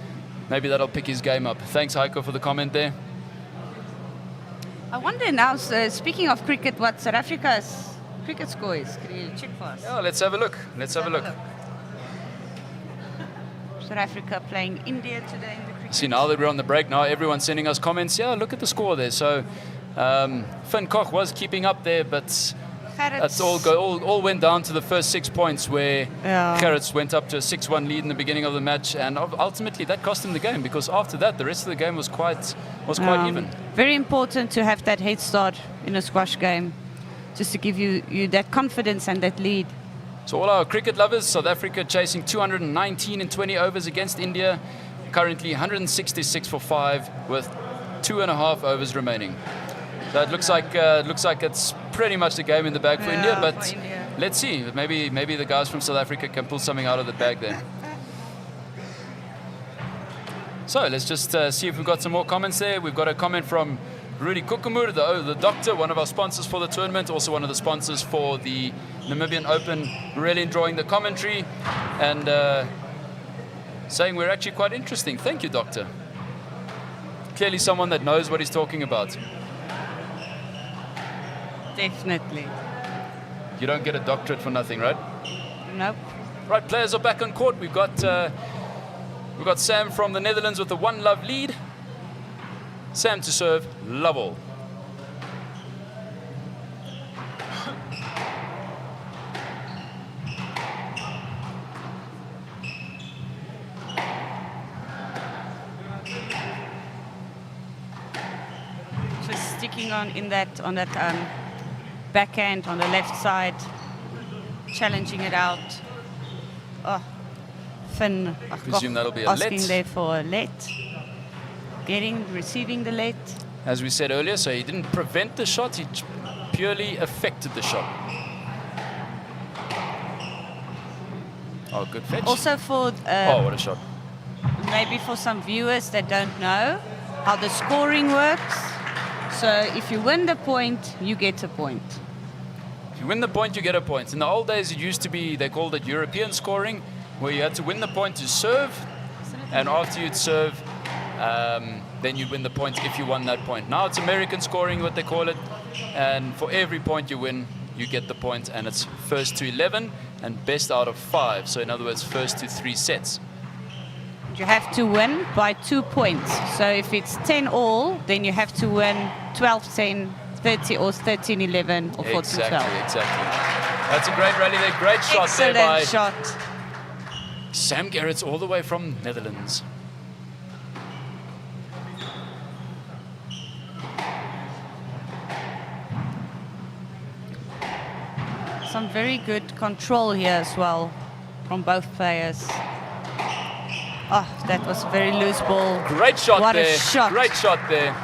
Maybe that'll pick his game up. Thanks, Heiko, for the comment there. I wonder now, speaking of cricket, what South Africa's cricket score is. Can you check for us? Yeah, let's have a look. Let's have a look. South Africa playing India today in the cricket. See, now that we're on the break, now everyone's sending us comments. Yeah, look at the score there. So Finn Koch was keeping up there, but that's all went down to the first 6 points, where Gerrits went up to a 6-1 lead in the beginning of the match, and ultimately that cost him the game, because after that the rest of the game was quite even. Very important to have that head start in a squash game, just to give you that confidence and that lead. So all our cricket lovers, South Africa chasing 219 in 20 overs against India, currently 166 for 5 with 2.5 overs remaining. So it looks like it's pretty much the game in the bag for India, but let's see. Maybe the guys from South Africa can pull something out of the bag there. So let's just see if we've got some more comments there. We've got a comment from Rudy Kukumur, the doctor, one of our sponsors for the tournament, also one of the sponsors for the Namibian Open. Really enjoying the commentary and saying we're actually quite interesting. Thank you, doctor. Clearly someone that knows what he's talking about. Definitely. You don't get a doctorate for nothing, right? Nope. Right, players are back on court. We've got Sam from the Netherlands with a 1-love lead. Sam to serve, love all. Just sticking on that backhand on the left side, challenging it out. Oh, Finn, presume that'll be a asking let. there for a let. Receiving the let. As we said earlier, so he didn't prevent the shot, he purely affected the shot. Oh, good fetch. Also for oh, what a shot. Maybe for some viewers that don't know how the scoring works. So if you win the point, you get a point. If you win the point, you get a point. In the old days, it used to be, they called it European scoring, where you had to win the point to serve, and after you'd serve, then you'd win the point if you won that point. Now it's American scoring, what they call it, and for every point you win, you get the point, and it's first to 11 and best out of 5. So in other words, first to 3 sets. You have to win by 2 points. So if it's 10 all, then you have to win 12-10, 30 or 13-11 or 14-12. Exactly. That's a great rally there. Great shot Excellent there by shot. Sam Gerrits, all the way from Netherlands. Some very good control here as well from both players. Oh, that was a very loose ball. Great shot what there. A shot. Great shot there.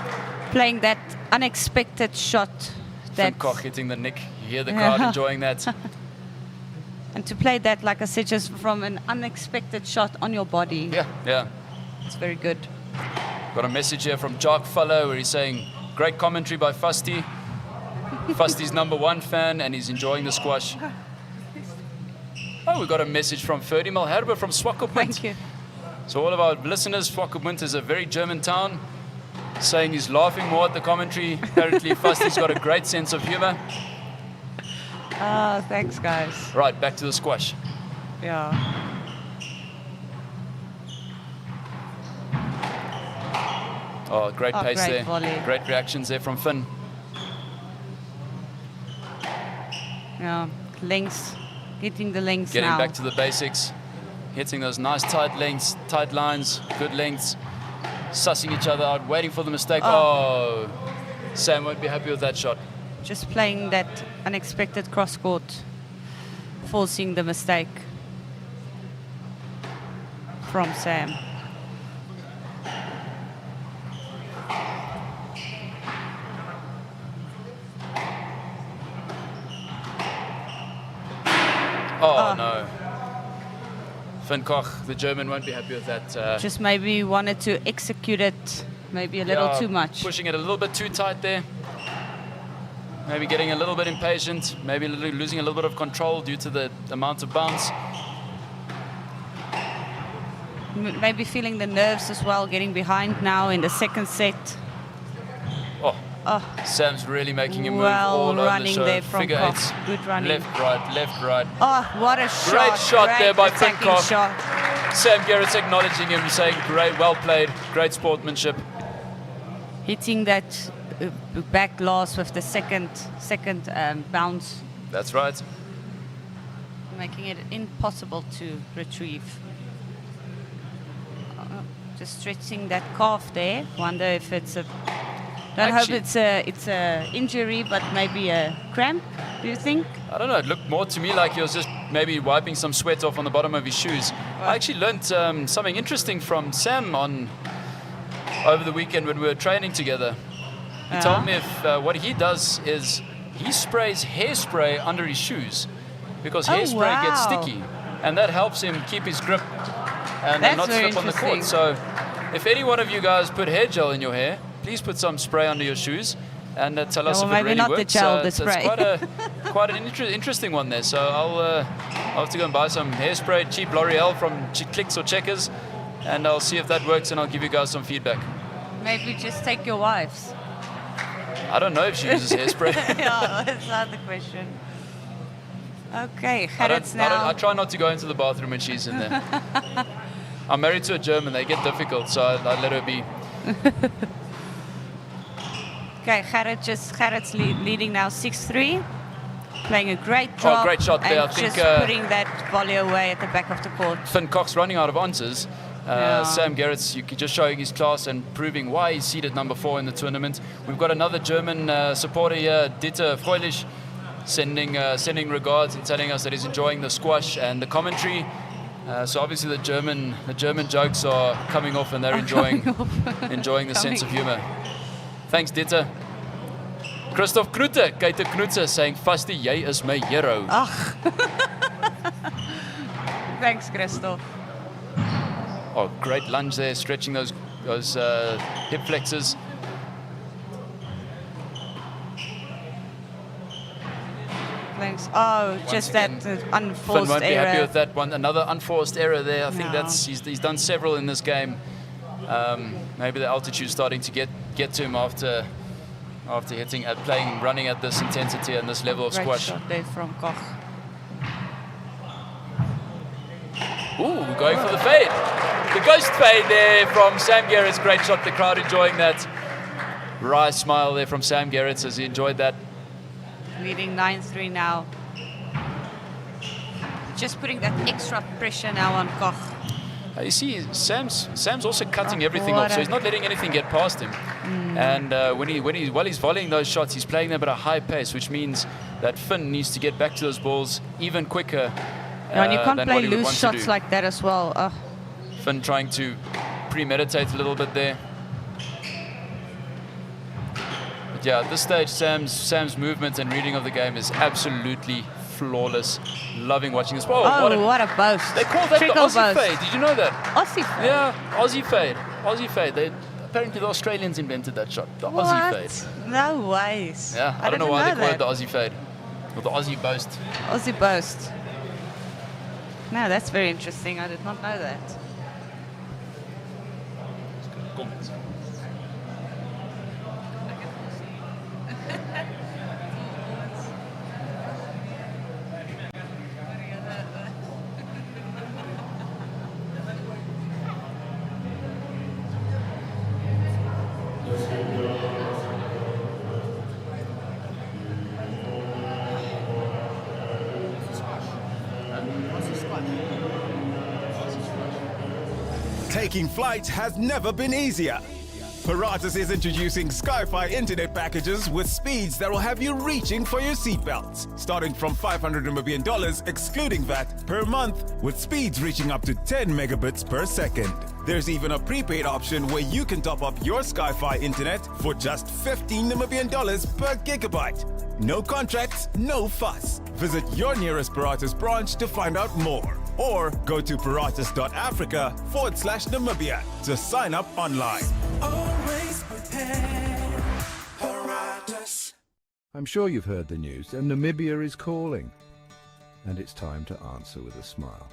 Playing that unexpected shot. That Koch hitting the nick. You hear the crowd enjoying that. And to play that, like I said, just from an unexpected shot on your body. Yeah. It's very good. Got a message here from Jock Fellow where he's saying, great commentary by Fusty. Fusty's #1 fan and he's enjoying the squash. Oh, we got a message from Ferdi Malherbe from Swakopmund. Thank you. So all of our listeners, Swakopmund is a very German town, saying he's laughing more at the commentary. Apparently Fusty's got a great sense of humor. Thanks, guys. Right, back to the squash. Yeah. Oh, great pace great there. volley. Great reactions there from Finn. Yeah, lengths, hitting the lengths Getting now. back to the basics. Hitting those nice tight lengths, tight lines, good lengths. Sussing each other out, waiting for the mistake. Oh, Sam won't be happy with that shot. Just playing that unexpected cross court, forcing the mistake from Sam. Oh, no. Finn Koch, the German, won't be happy with that. Just maybe wanted to execute it maybe a little too much. Pushing it a little bit too tight there. Maybe getting a little bit impatient. Maybe losing a little bit of control due to the amount of bounce. Maybe feeling the nerves as well, getting behind now in the second set. Oh, Sam's really making a move Well all over running the show. there from Figure Koch. eights. Good running. Left, right. Oh, what a shot. Great shot there by Finn attacking Koch. shot. Sam Gerrits acknowledging him, saying, great, well played, great sportsmanship. Hitting that back loss with the second bounce, That's right. making it impossible to retrieve. Just stretching that calf there. Wonder if it's a. Don't hope it's a injury, but maybe a cramp. Do you think? I don't know, it looked more to me like he was just maybe wiping some sweat off on the bottom of his shoes. I actually learnt something interesting from Sam over the weekend when we were training together. He told me what he does is he sprays hairspray under his shoes because hairspray gets sticky, and that helps him keep his grip and not slip on the court. So if any one of you guys put hair gel in your hair, please put some spray under your shoes and tell us if it really not works. The gel, the spray. It's quite an interesting one there. So I'll have to go and buy some hairspray, cheap L'Oreal from Clicks or Checkers, and I'll see if that works, and I'll give you guys some feedback. Maybe just take your wife's. I don't know if she uses hairspray. Yeah, that's not the question. Okay, Gerrits now. I try not to go into the bathroom when she's in there. I'm married to a German. They get difficult, so I let her be. Okay, Gerrits leading now 6-3. Playing a great drop. Oh, great shot there. And I think, just putting that volley away at the back of the court. Finn Koch's running out of answers. Sam Gerrits, you could just showing his class and proving why he's seeded #4 in the tournament. We've got another German supporter here, Dieter Freulich, sending regards and telling us that he's enjoying the squash and the commentary. So obviously the German jokes are coming off and they're enjoying the sense of humor. Thanks, Dieter. Christoph Knute, Keita Knutse, saying, Fusty, jy is my hero. Thanks, Christoph. Oh, great lunge there, stretching those hip flexors. Thanks. Oh, Once just again, that Finn unforced won't be error. happy with that one. Another unforced error there. I think No. he's done several in this game. Maybe the altitude's starting to get to him after after running at this intensity and this level of Great squash. shot there from Koch. Ooh, going for the fade. The ghost fade there from Sam Gerrits. Great shot. The crowd enjoying that. Wry smile there from Sam Gerrits as he enjoyed that. Leading 9-3 now. Just putting that extra pressure now on Koch. You see, Sam's also cutting everything off, so he's not letting anything get past him. And while he's volleying those shots, he's playing them at a high pace, which means that Finn needs to get back to those balls even quicker. And you can't than play what he would loose want to shots do. like that as well. Finn trying to premeditate a little bit there. But yeah, at this stage, Sam's movement and reading of the game is absolutely flawless. Loving watching this. Whoa, what a boast. They call that Trickle the Aussie boast. fade. Did you know that? Aussie fade? Yeah, Aussie fade. Aussie fade. Apparently the Australians invented that shot. The Aussie fade. No ways. Yeah, I don't know why they call it the Aussie fade. Or the Aussie boast. Aussie boast. No, that's very interesting. I did not know that. Taking flight has never been easier. Paratus is introducing Sky-Fi internet packages with speeds that will have you reaching for your seatbelts, starting from $500 Namibian excluding VAT per month, with speeds reaching up to 10 megabits per second. There's even a prepaid option where you can top up your Sky-Fi internet for just $15 Namibian per gigabyte. No contracts, no fuss. Visit your nearest Paratus branch to find out more. Or go to paratus.africa/Namibia to sign up online. Always prepared. Paratus. I'm sure you've heard the news, and Namibia is calling. And it's time to answer with a smile.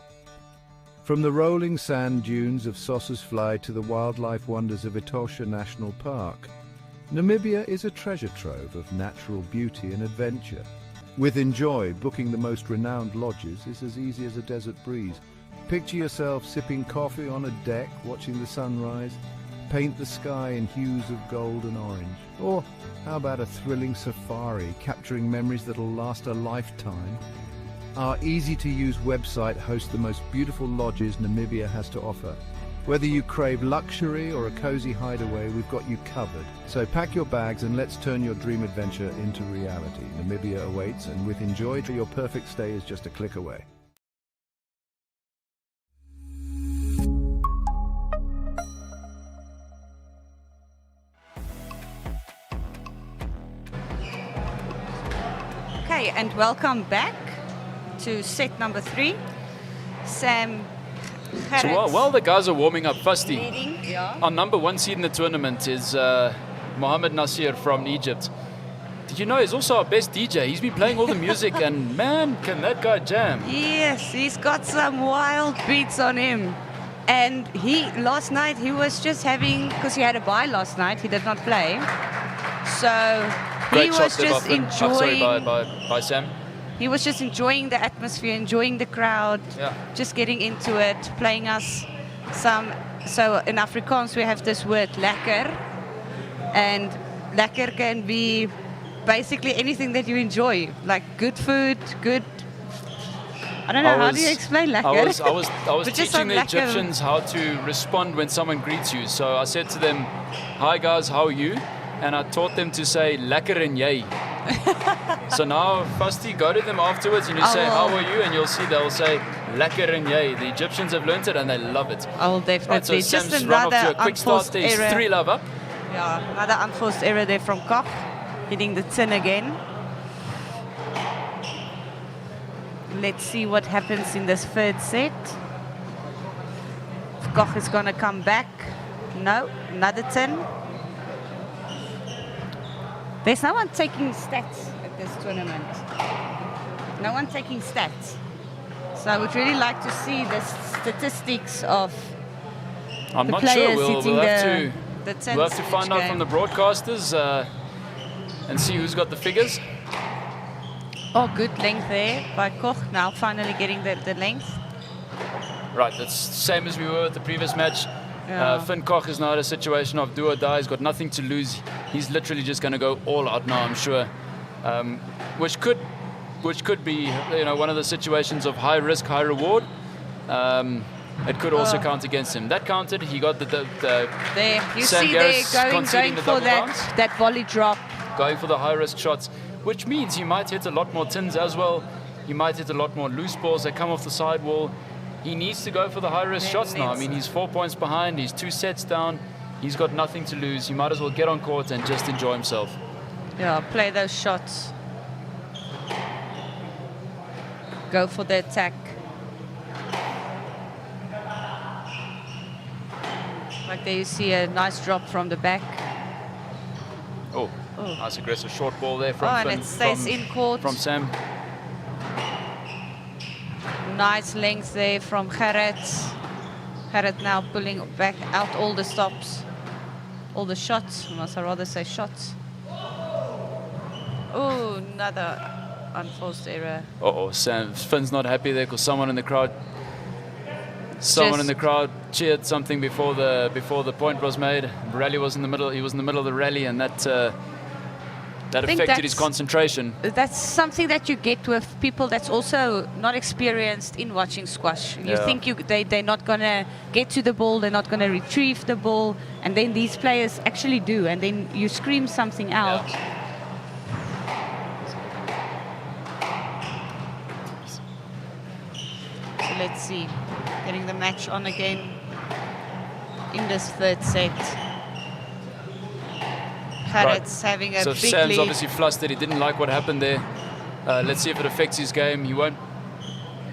From the rolling sand dunes of Sossusvlei to the wildlife wonders of Etosha National Park, Namibia is a treasure trove of natural beauty and adventure. With Enjoy, booking the most renowned lodges is as easy as a desert breeze. Picture yourself sipping coffee on a deck, watching the sunrise. Paint the sky in hues of gold and orange. Or how about a thrilling safari, capturing memories that'll last a lifetime? Our easy-to-use website hosts the most beautiful lodges Namibia has to offer. Whether you crave luxury or a cozy hideaway, we've got you covered. So pack your bags and let's turn your dream adventure into reality. Namibia awaits, and with Enjoy, your perfect stay is just a click away. Okay, and welcome back to set number 3. Sam Gerrits. So while the guys are warming up, Fasti, Leading, yeah. our number 1 seed in the tournament is Mohammed Nasser from Egypt. Did you know he's also our best DJ? He's been playing all the music and man, can that guy jam. Yes, he's got some wild beats on him. And last night he was just having, because he had a bye last night, he did not play. So Great he shot was there just enjoying. by Sam. He was just enjoying the atmosphere, enjoying the crowd, just getting into it, playing us some. So in Afrikaans we have this word lekker, and lekker can be basically anything that you enjoy, like good food, good. I don't know, how do you explain lekker? I was But just teaching the like lekker. Egyptians how to respond when someone greets you. So I said to them, "Hi guys, how are you?" And I taught them to say lekker en jy. So now, Fasti, go to them afterwards and you say, "How are you?" And you'll see they'll say lekker en jy. The Egyptians have learnt it and they love it. I will definitely. Right, so Just Sam's run off to another a quick start unforced there. He's error. 3 love up. Yeah, another unforced error there from Koch, hitting the tin again. Let's see what happens in this third set. Koch is going to come back. No, another tin. There's no one taking stats at this tournament. No one taking stats. So I would really like to see the statistics of I'm the not players sure. hitting We'll have to the tins find each out game. from the broadcasters. and see who's got the figures. Oh, good length there by Koch. Now finally getting the length. Right, that's same as we were at the previous match. Yeah. Finn Koch is now in a situation of do or die. He's got nothing to lose. He's literally just going to go all out now, I'm sure. Which could be, one of the situations of high risk, high reward. It could also count against him. That counted. He got the there. You Sam see Gerrits there going conceding the for double bounce. that volley drop. Going for the high risk shots, which means he might hit a lot more tins as well. He might hit a lot more loose balls that come off the sidewall. He needs to go for the high risk shots now. I mean, he's 4 points behind. He's 2 sets down. He's got nothing to lose. He might as well get on court and just enjoy himself. Yeah, play those shots. Go for the attack. Like there you see a nice drop from the back. Oh, nice aggressive short ball there from and Finn, it stays in court. from Sam. Nice length there from Gerrits. Gerrit now pulling back out all the stops. All the shots, must I rather say shots. Oh, another unforced error. Finn's not happy there because someone in the crowd cheered something before the point was made. The rally was in the middle. He was in the middle of the rally, and that affected his concentration. That's something that you get with people that's also not experienced in watching squash. You think they're not gonna get to the ball, they're not gonna retrieve the ball, and then these players actually do, and then you scream something out. So let's see, getting the match on again in this third set. Gerrits having a so big Sam's lead. obviously flustered. He didn't like what happened there. Let's see if it affects his game. He won't.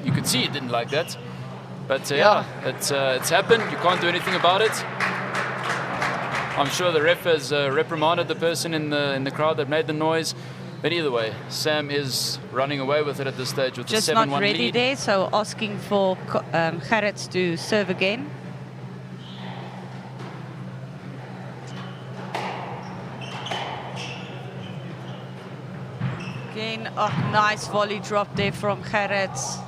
You could see he didn't like that. But it's happened. You can't do anything about it. I'm sure the ref has reprimanded the person in the crowd that made the noise. But either way, Sam is running away with it at this stage with Just a 7-1 not ready lead. there, so asking for Gerrits to serve again. Again, nice volley drop there from Gerrits.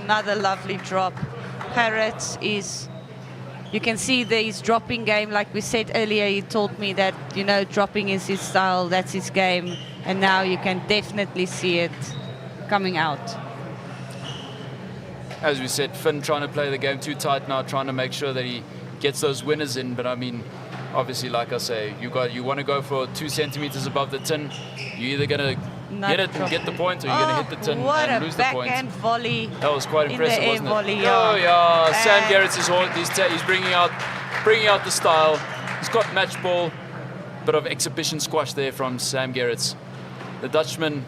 Another lovely drop. Gerrits is, you can see there his dropping game. Like we said earlier, he told me that, dropping is his style, that's his game. And now you can definitely see it coming out. As we said, Finn trying to play the game too tight now, trying to make sure that he gets those winners in. But I mean, obviously, like I say, you want to go for 2 centimeters above the tin. You're either going to hit it and get the point, or you're going to hit the tin and lose the point. What a backhand volley! That was quite impressive, wasn't it? Volley, Sam Gerrits he's bringing out the style. He's got match ball, bit of exhibition squash there from Sam Gerrits. The Dutchman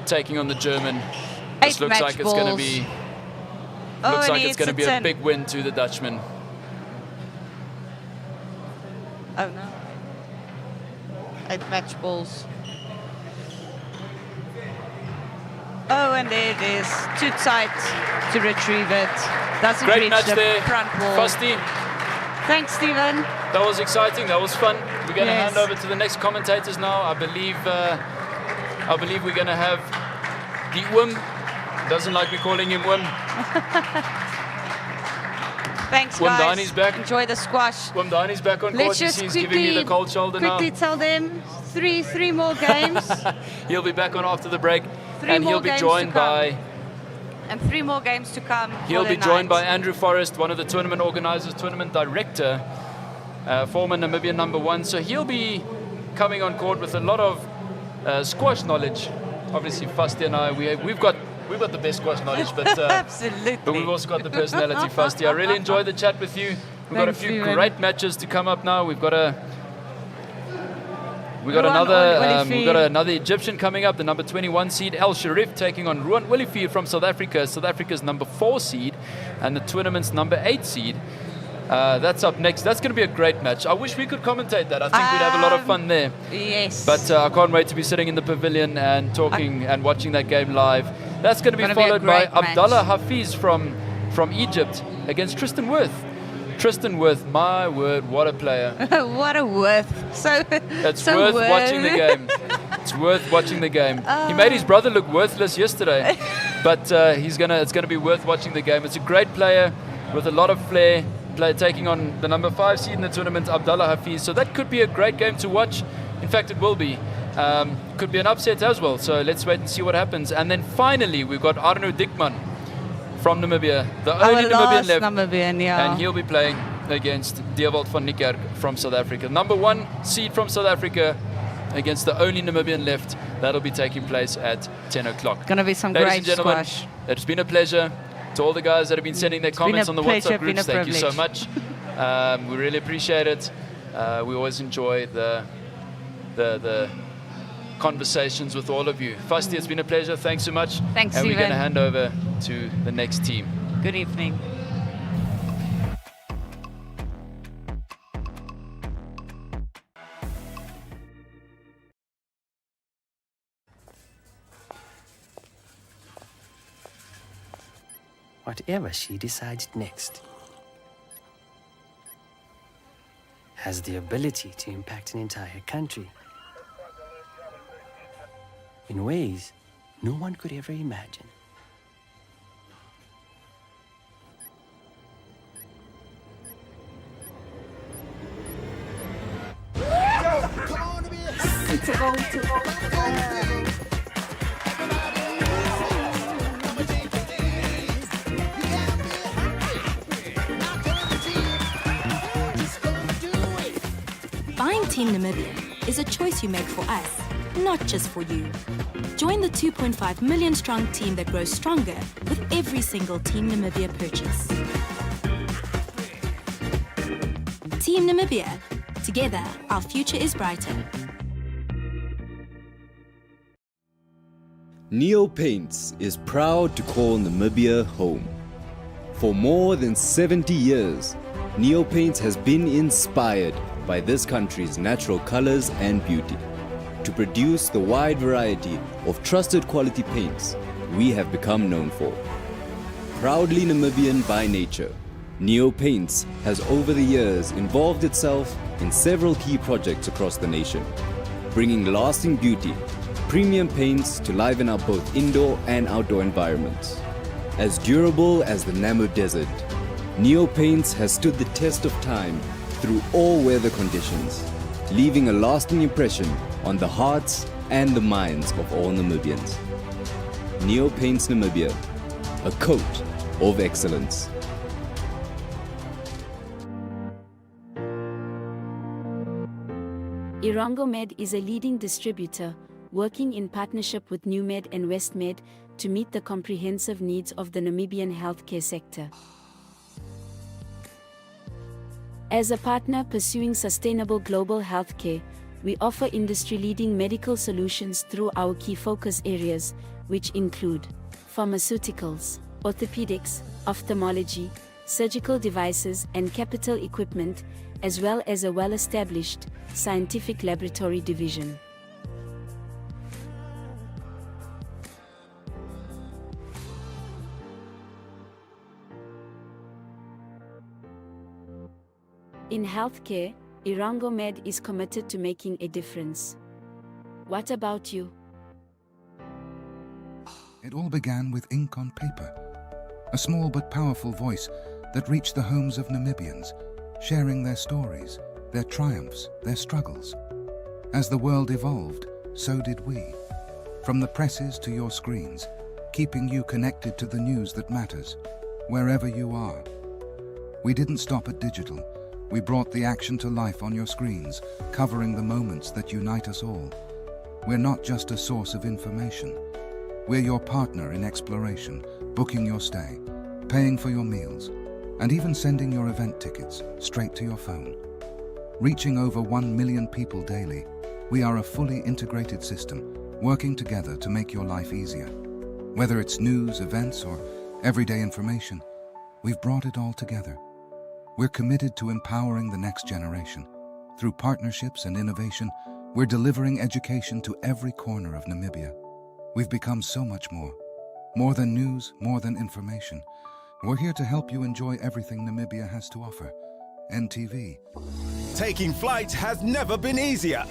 taking on the German. This looks like it's going to be. Looks like it's going to be a big win to the Dutchman. Oh no. 8 match balls. Oh, and there it is. Too tight to retrieve it. Doesn't Great reach match the there, front wall. Fusty. Thanks, Stephen. That was exciting. That was fun. We're going to hand over to the next commentators now. I believe we're going to have Diekmann. Doesn't like me calling him Wim. Thanks, Wim guys. Dani's back. Enjoy the squash. Wim Dani's back on Let's court. just He's giving me the cold shoulder now. quickly tell them three more games. He'll be back on after the break. Three and more he'll be games joined to come. by. And 3 more games to come. He'll for be the joined night. by Andrew Forrest, one of the tournament organizers, tournament director, former Namibian #1. So he'll be coming on court with a lot of squash knowledge. Obviously, Fusty and I, we've got the best squash knowledge, but absolutely. But we've also got the personality, Fusty. I really enjoyed the chat with you. We've got a few great matches to come up now. We've got another Egyptian coming up, the number 21 seed, El Sharif, taking on Olivier from South Africa. South Africa's number 4 seed, and the tournament's number 8 seed. That's up next. That's going to be a great match. I wish we could commentate that. I think we'd have a lot of fun there. Yes. But I can't wait to be sitting in the pavilion and talking and watching that game live. That's going to be followed by Abdallah Hafiz from Egypt against Tristan Worth. Tristan Worth, my word, what a player. What a worth. It's so worth worth. watching the game. It's worth watching the game. He made his brother look worthless yesterday, but it's gonna be worth watching the game. It's a great player with a lot of flair, taking on the number 5 seed in the tournament, Abdallah Hafiz. So that could be a great game to watch. In fact, it will be. Could be an upset as well. So let's wait and see what happens. And then finally, we've got Arno Diekmann from Namibia, the only Namibian left. Namibian, yeah. And he'll be playing against Diekmann van Niekerk from South Africa. Number 1 seed from South Africa against the only Namibian left. That'll be taking place at 10 o'clock. Going to be some Ladies great and gentlemen, squash. It's been a pleasure. To all the guys that have been sending their comments on the WhatsApp groups, thank you so much. We really appreciate it. We always enjoy the conversations with all of you. Fasti, it's been a pleasure. Thanks so much. Thanks, and we're going to Stephen. hand over to the next team. Good evening. Whatever she decides next has the ability to impact an entire country in ways no one could ever imagine. Buying Team Namibian is a choice you make for us, not just for you. Join the 2.5 million strong team that grows stronger with every single Team Namibia purchase. Team Namibia. Together, our future is brighter. Neo Paints is proud to call Namibia home. For more than 70 years, Neo Paints has been inspired by this country's natural colors and beauty. To produce the wide variety of trusted quality paints we have become known for. Proudly Namibian by nature, Neo Paints has over the years involved itself in several key projects across the nation, bringing lasting beauty, premium paints to liven up both indoor and outdoor environments. As durable as the Namib Desert, Neo Paints has stood the test of time through all weather conditions, leaving a lasting impression on the hearts and the minds of all Namibians. Neo Paints Namibia, a coat of excellence. Irangomed is a leading distributor working in partnership with NewMed and WestMed to meet the comprehensive needs of the Namibian healthcare sector. As a partner pursuing sustainable global healthcare, we offer industry-leading medical solutions through our key focus areas, which include pharmaceuticals, orthopedics, ophthalmology, surgical devices and capital equipment, as well as a well-established scientific laboratory division. In healthcare, Irangomed is committed to making a difference. What about you? It all began with ink on paper, a small but powerful voice that reached the homes of Namibians, sharing their stories, their triumphs, their struggles. As the world evolved, so did we. From the presses to your screens, keeping you connected to the news that matters, wherever you are. We didn't stop at digital. We brought the action to life on your screens, covering the moments that unite us all. We're not just a source of information. We're your partner in exploration, booking your stay, paying for your meals, and even sending your event tickets straight to your phone. Reaching over 1 million people daily, we are a fully integrated system, working together to make your life easier. Whether it's news, events, or everyday information, we've brought it all together. We're committed to empowering the next generation. Through partnerships and innovation, we're delivering education to every corner of Namibia. We've become so much more. More than news, more than information. We're here to help you enjoy everything Namibia has to offer. NTV. Taking flight has never been easier.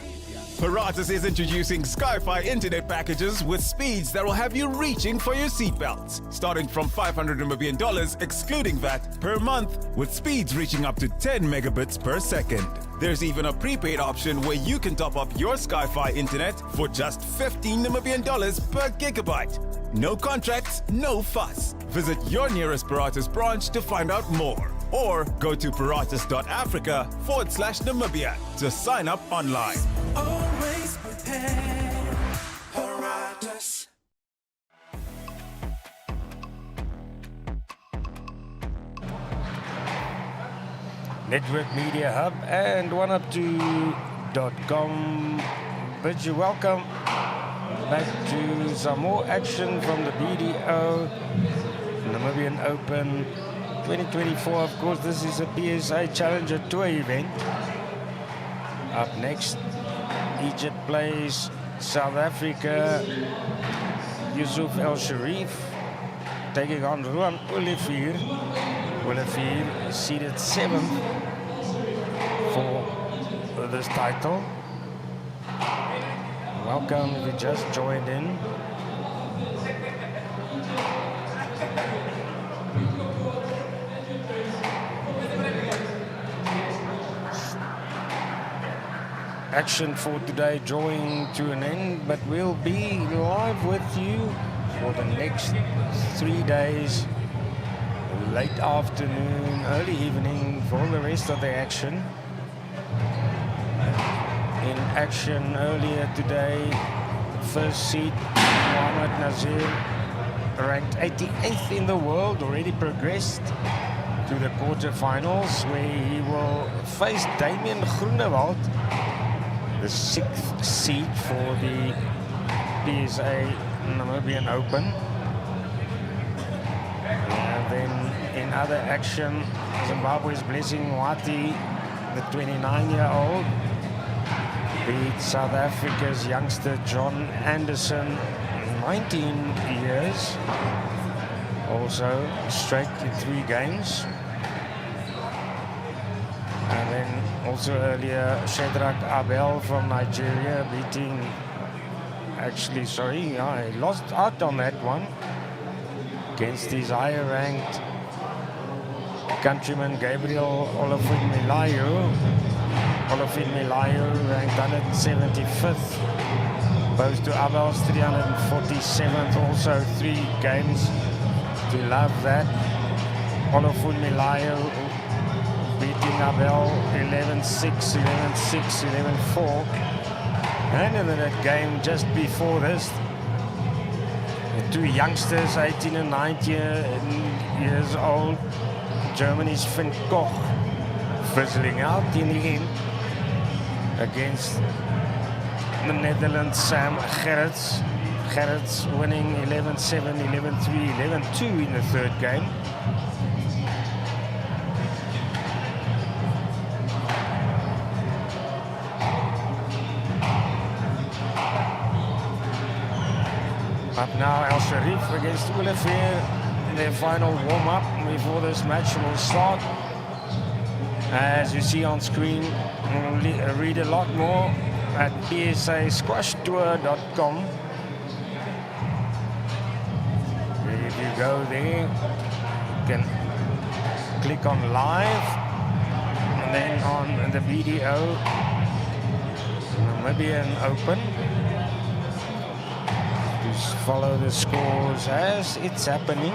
Paratus is introducing Sky-Fi internet packages with speeds that will have you reaching for your seatbelts, starting from $500 Namibian excluding VAT per month, with speeds reaching up to 10 megabits per second. There's even a prepaid option where you can top up your Sky-Fi internet for just $15 Namibian per gigabyte. No contracts, no fuss. Visit your nearest Paratus branch to find out more, or go to paratus.africa/Namibia to sign up online. Always prepared. Paratus. Network Media Hub and oneup2.com. Bid you welcome back to some more action from the BDO Namibian Open 2024. Of course, this is a PSA Challenger Tour event. Up next, Egypt plays South Africa. Yusuf El Sharif taking on Olivier. Olivier seeded 7th for this title. Welcome if you just joined in. Action for today drawing to an end, but we'll be live with you for the next 3 days, late afternoon, early evening for the rest of the action. In action earlier today, first seed Mohamed Nasser, ranked 88th in the world, already progressed to the quarterfinals, where he will face Damian Groenewald, the 6th seed for the PSA Namibian Open. And then in other action, Zimbabwe's Blessing Muwati, the 29-year-old, beat South Africa's youngster John Anderson, 19 years, also straight in 3 games. And then also earlier, Shadrach Abel from Nigeria beating, he lost out on that one against his higher ranked countryman Gabriel Olufunmilayo. Olufunmilayo ranked 175th, opposed to Abel's 347th, also 3 games to love that. Olufunmilayo beating Abel 11-6, 11-6, 11-4. And in that game just before this, the 2 youngsters, 18 and 19 years old, Germany's Finn Koch, fizzling out in the end against the Netherlands' Sam Gerrits. Gerrits winning 11-7, 11-3, 11-2 in the 3rd game. Up now, El Sharif against Olivier in their final warm-up before this match will start. As you see on screen, we'll read a lot more at PSA-SquashTour.com. If you go there, you can click on live, and then on the BDO Namibian Open. Just follow the scores as it's happening.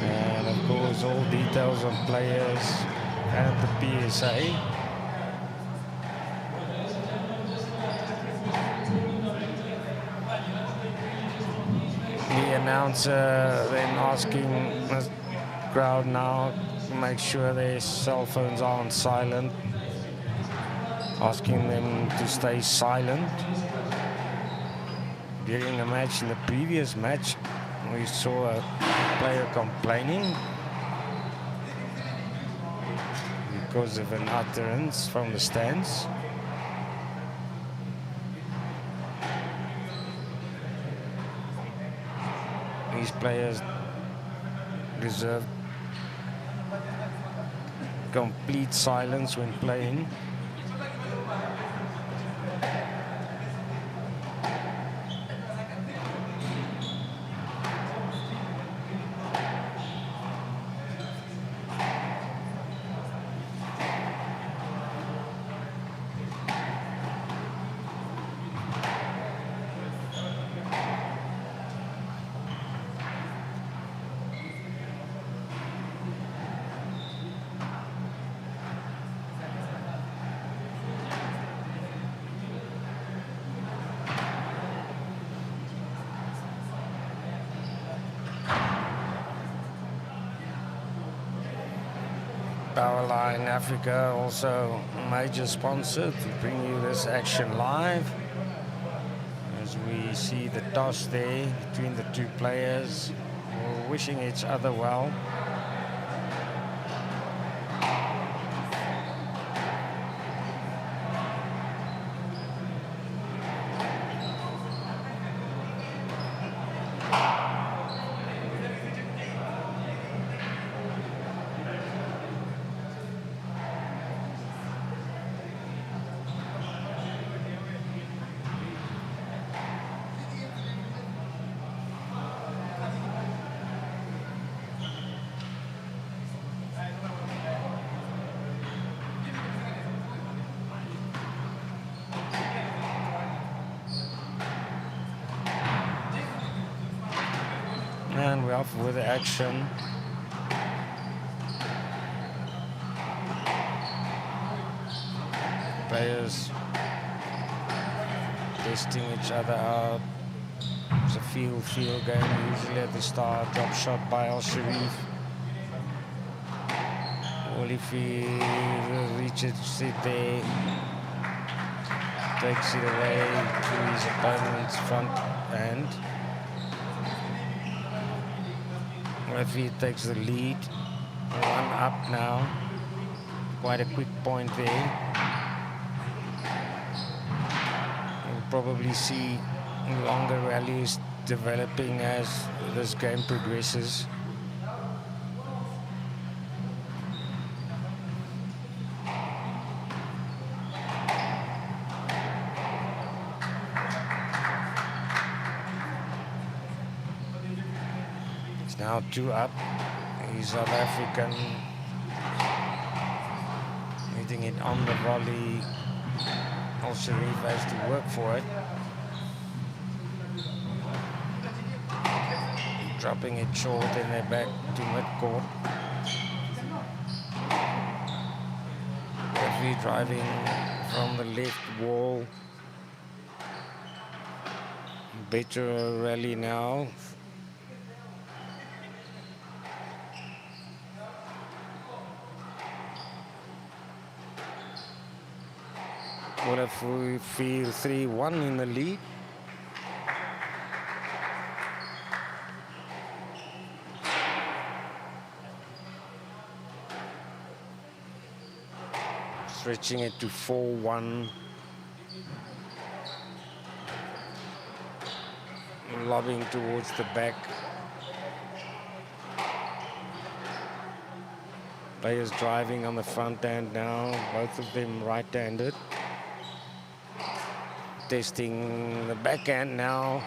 And of course, all details on players and the PSA. The announcer then asking the crowd now to make sure their cell phones are on silent, asking them to stay silent. During the match, in the previous match, we saw a player complaining because of an utterance from the stands. These players preserved complete silence when playing. Powerline Africa, also a major sponsor to bring you this action live. As we see the toss there between the two players, wishing each other well. And we're off with the action. Players testing each other out. It's a feel game usually at the start. Drop shot by Sharif. Olivier reaches it there. Takes it away to his opponent's front hand. Olivier takes the lead. 1 up now. Quite a quick point there. We'll probably see longer rallies developing as this game progresses. It's now 2 up. He's South African. Hitting it on the volley. Sharif has to work for it. Dropping it short and they're back to mid-court. Referee driving from the left wall. Better rally now. What if we feel 3-1 in the lead? Stretching it to 4-1. Lobbing towards the back. Players driving on the front hand now, both of them right-handed. Testing the backhand now.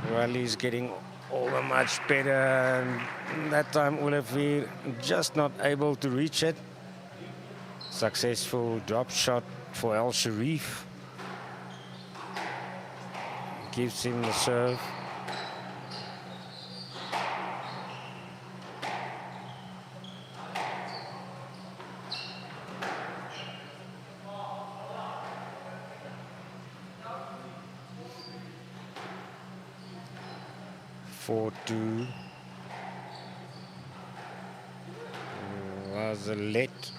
Rally's getting over much better, and that time Olivier just not able to reach it. Successful drop shot for Sharif. Gives him the serve. Was a let.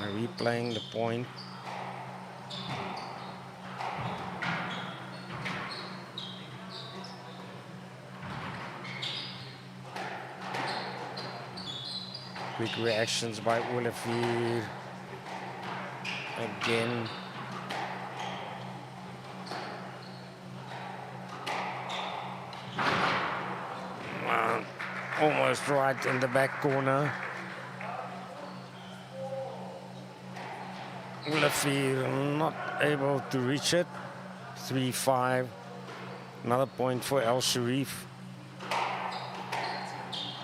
Replaying the point. Quick reactions by Olivier. Again. almost right in the back corner. Olivier not able to reach it. 3-5. Another point for El Sharif.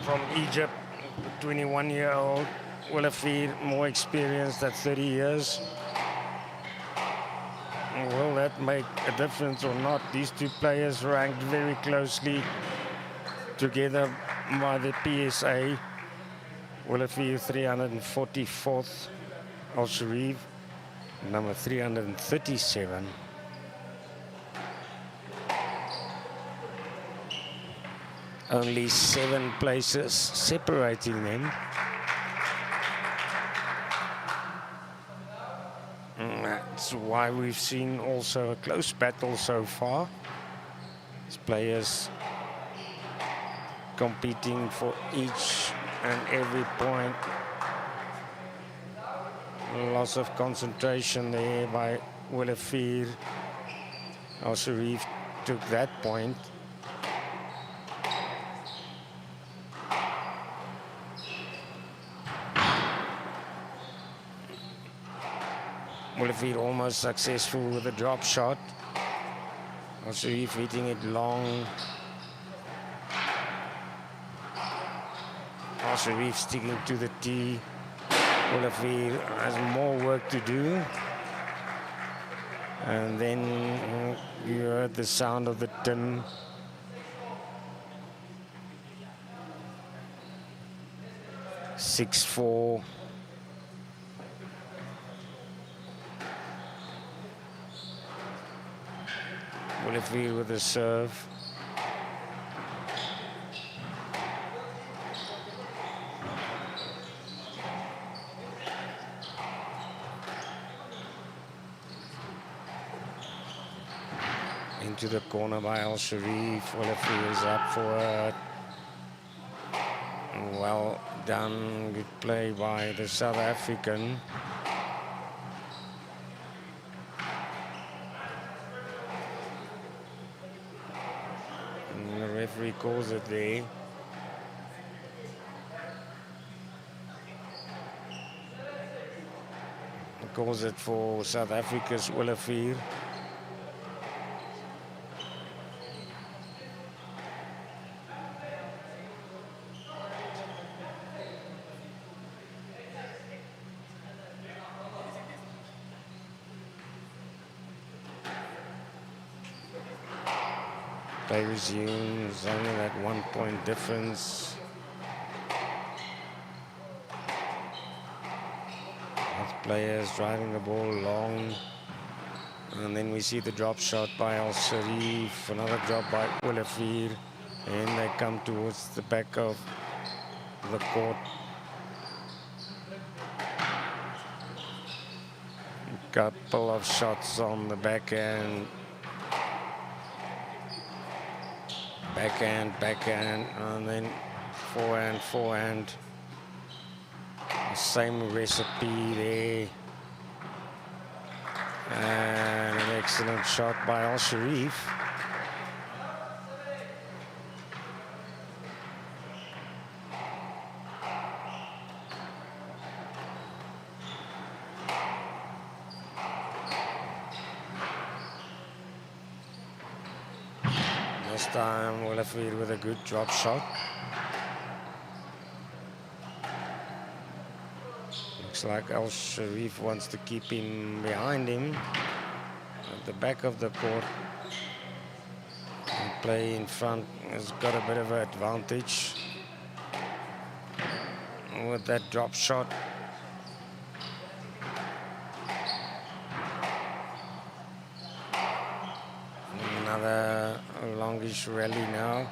From Egypt, 21-year-old. Olivier, more experienced at 30 years. Will that make a difference or not? These two players ranked very closely together by the PSA. Olivier 344th, Al Sharif number 337. Only 7 places separating them. That's why we've seen also a close battle so far. These players competing for each and every point. Loss of concentration there by Olivier. Al Sharif took that point. Olivier almost successful with a drop shot. Al Sharif hitting it long. Al Sharif sticking to the tee. Olivier has more work to do. And then you heard the sound of the tin. (6-4). Olivier with the serve. Into the corner by Al Sharif. Olivier is up for it. Well done. Good play by the South African. And the referee calls it there. He calls it for South Africa's Olivier. Play resumes, only that 1 point difference. Both players driving the ball long. And then we see the drop shot by Al Sharif, another drop by Olivier. And they come towards the back of the court. A couple of shots on the backhand. Backhand, and then forehand. Same recipe there. And an excellent shot by Al Sharif. This time Olivier with a good drop shot. Looks like Al Sharif wants to keep him behind him at the back of the court. And play in front has got a bit of an advantage with that drop shot. Another longish rally now.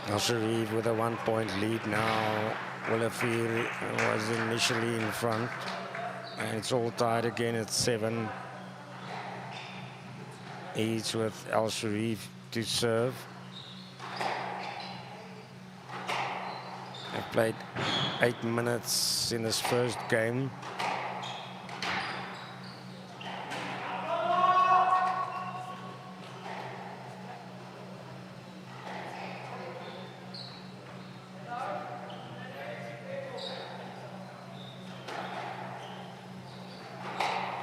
Al Sharif with a 1 point lead now. Olivier was initially in front, and it's all tied again at 7 each with Al Sharif to serve. He played 8 minutes in his first game.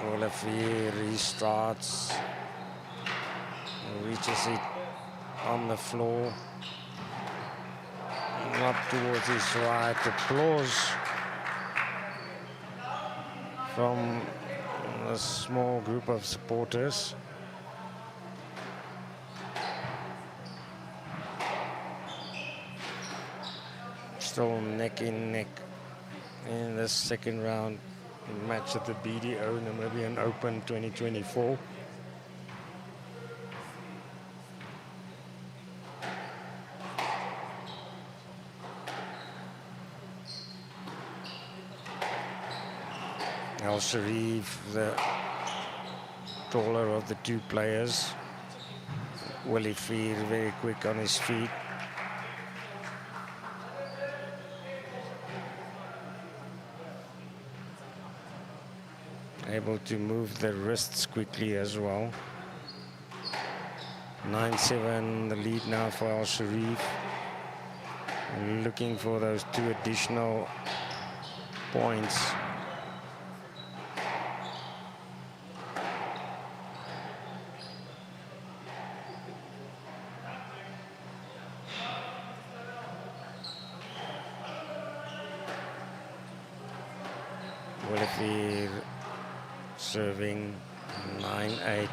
Olivier restarts, reaches it on the floor, up towards his right. Applause from a small group of supporters. Still neck in neck in the second round match at the BDO Namibian Open 2024. Al Sharif, the taller of the two players. Olivier very quick on his feet. Able to move the wrists quickly as well. 9-7 the lead now for Al Sharif. Looking for those 2 additional points. Olivier serving 9-8,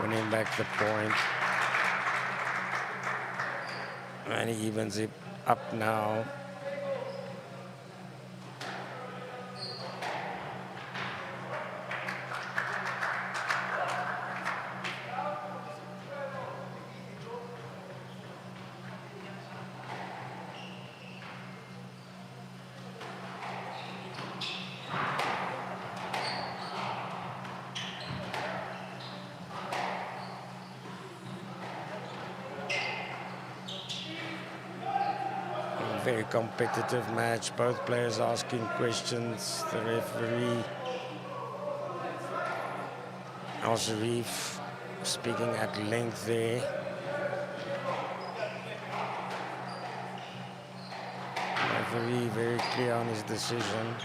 winning back the point, and he evens it up now. Very competitive match, both players asking questions. The referee, Al Sharif, speaking at length there. Referee very clear on his decision.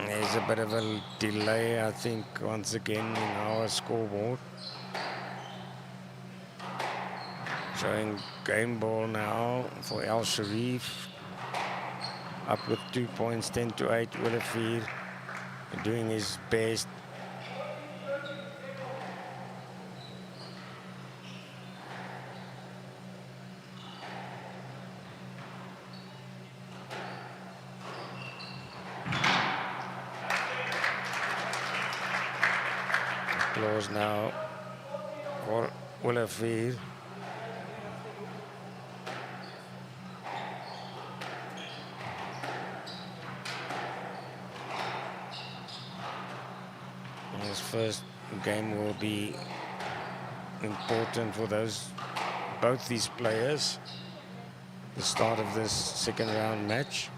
There's a bit of a delay, I think, once again in our scoreboard. Showing game ball now for Al Sharif. Up with 2 points, 10-8. Olivier doing his best. Applause now for Olivier. His first game will be important for both these players. The start of this second round match.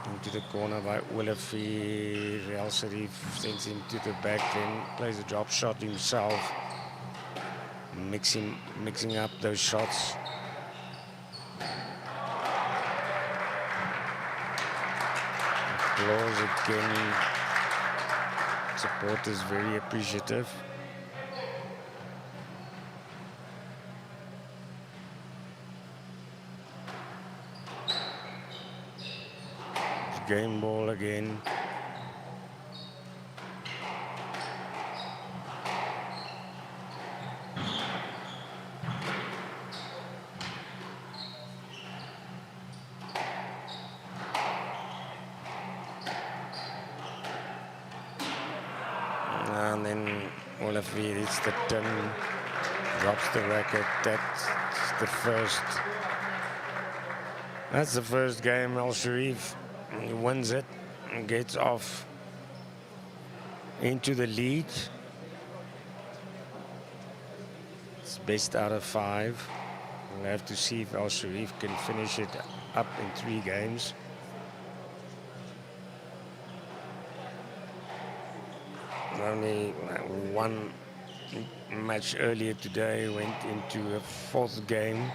Into the corner by Olivier. Al Sharif sends him to the back, then plays a drop shot himself. Mixing up those shots. Applause again. Support is very appreciative. game ball again. And then Olivier hits the tin, drops the racket. That's the first. That's the first game. Sharif wins it and gets off into the lead. It's best out of 5. We'll have to see if Sharif can finish it up in 3 games. Only one match earlier today went into a 4th game.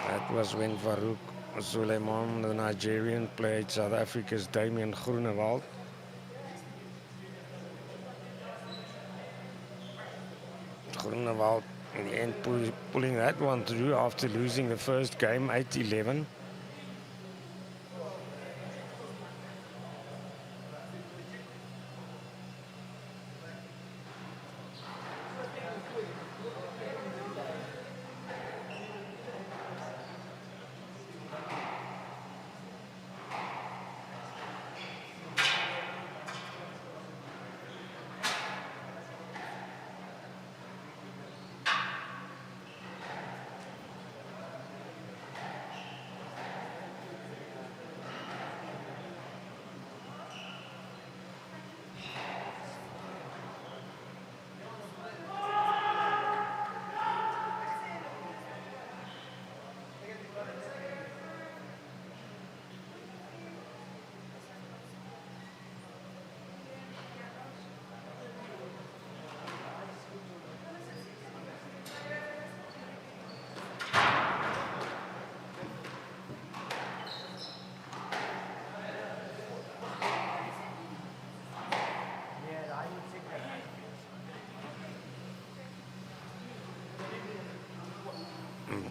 That was when Farouk Sulaimon, the Nigerian, played South Africa's Damian Groenewald. Groenewald in the end pulling that one through after losing the first game 8-11.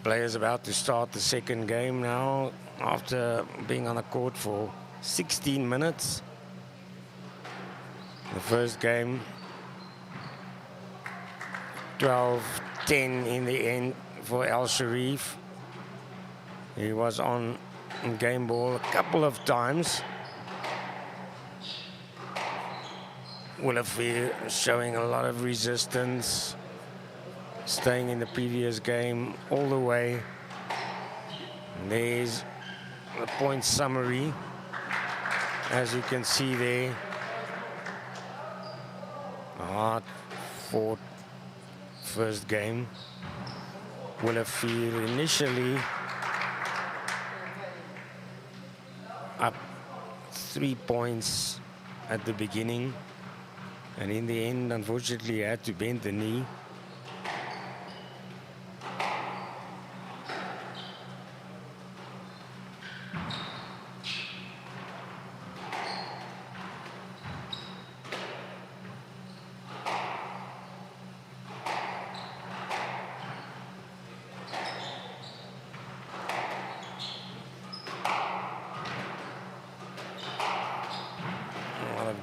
Players about to start the second game now after being on the court for 16 minutes. The first game 12-10 in the end for Sharif. He was on game ball a couple of times. Olivier showing a lot of resistance, staying in the previous game all the way. And there's the point summary, as you can see there. A hard-fought first game. Olivier initially up 3 points at the beginning, and in the end, unfortunately, had to bend the knee.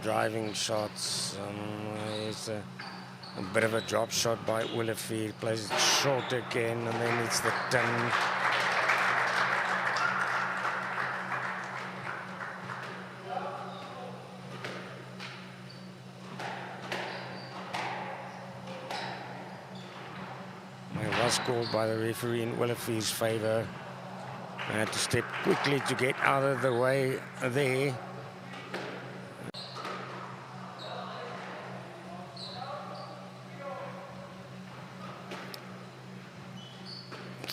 Driving shots. It's a bit of a drop shot by Olivier. Plays it short again, and then it's the 10. It was called by the referee in Olivier's favor. I had to step quickly to get out of the way there.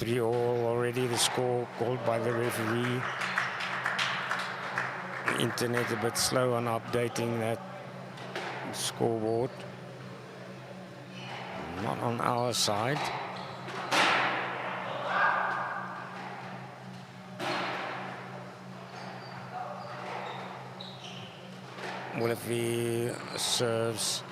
3-all already, the score called by the referee. The internet a bit slow on updating that scoreboard. Not on our side. Olivier serves.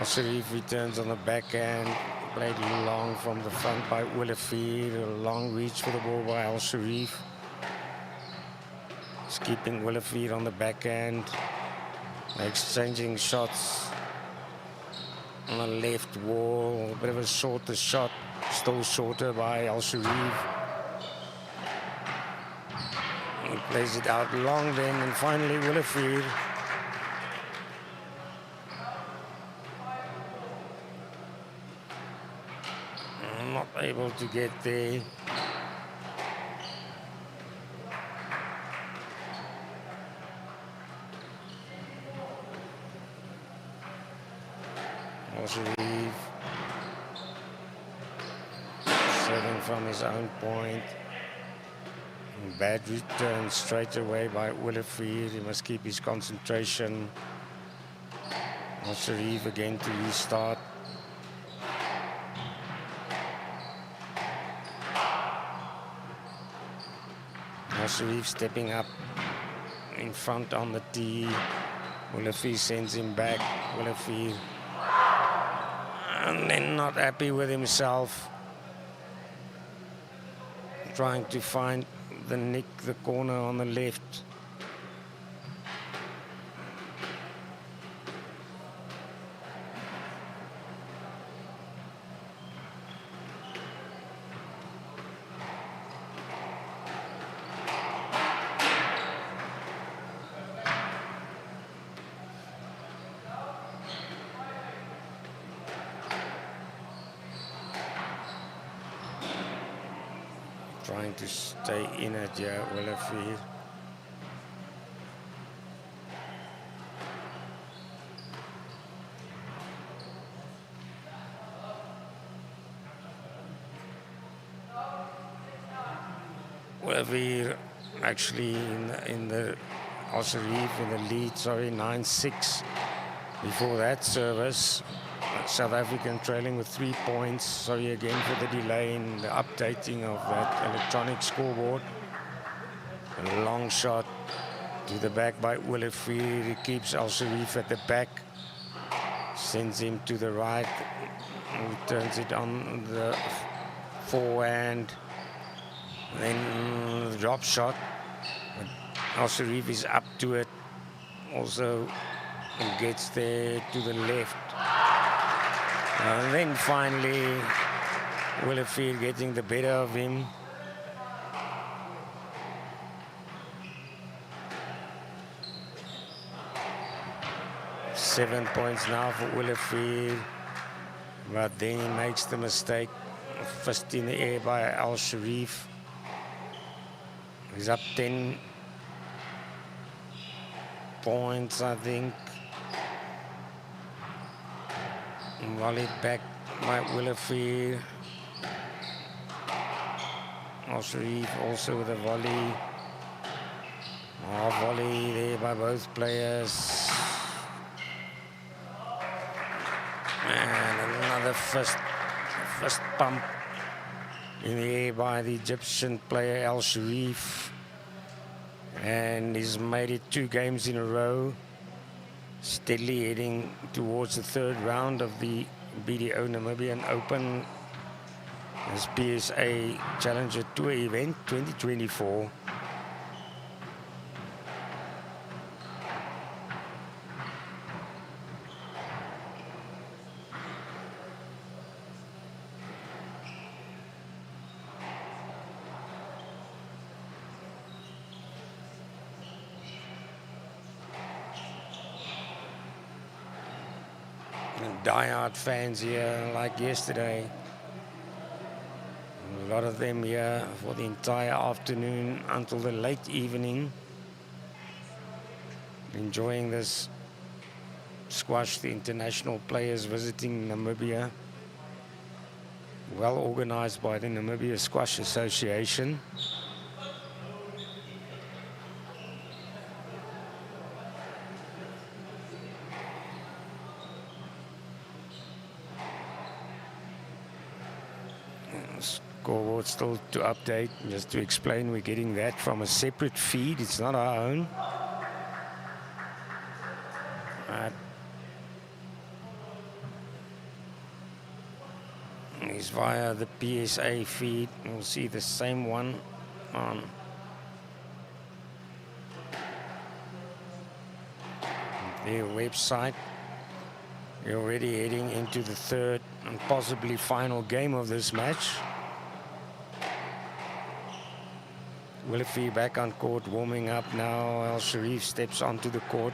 Sharif returns on the backhand. Played long from the front by Olivier. A long reach for the ball by Al Sharif. He's keeping Olivier on the backhand. Exchanging shots on the left wall. A bit of a shorter shot. Still shorter by Al Sharif. He plays it out long then, and finally Olivier. Not able to get there. Sharif serving from his own point. Bad return straight away by Olivier. He must keep his concentration. Sharif again to restart. Sharif stepping up in front on the tee. Olivier sends him back. Olivier, and then not happy with himself. Trying to find the nick, the corner on the left. Trying to stay in it, yeah, Olivier. Olivier actually in the Sharif in the lead, sorry, 9-6 before that service. South African trailing with 3 points. Sorry again for the delay in the updating of that electronic scoreboard. A long shot to the back by Olivier. He keeps Al Sharif at the back. Sends him to the right. He turns it on the forehand. Then the drop shot. But Al Sharif is up to it. Also gets there to the left. And then finally, Olivier getting the better of him. Seven points now for Olivier. But then he makes the mistake. First in the air by Al Sharif. He's up 10 points, I think. Volleyed back by Olivier. Al Sharif also with a volley. Volley there by both players. And another first pump in the air by the Egyptian player Al Sharif. And he's made it 2 games in a row. Steadily heading towards the 3rd round of the BDO Namibian Open as PSA Challenger Tour event 2024. Die-hard fans here like yesterday. A lot of them here for the entire afternoon until the late evening. Enjoying this squash, the international players visiting Namibia. Well organized by the Namibia Squash Association. Scoreboard still to update. Just to explain, we're getting that from a separate feed. It's not our own. is via the PSA feed. You'll see the same one on their website. You're already heading into the third and possibly final game of this match. Olivier back on court, warming up now. El Sharif steps onto the court.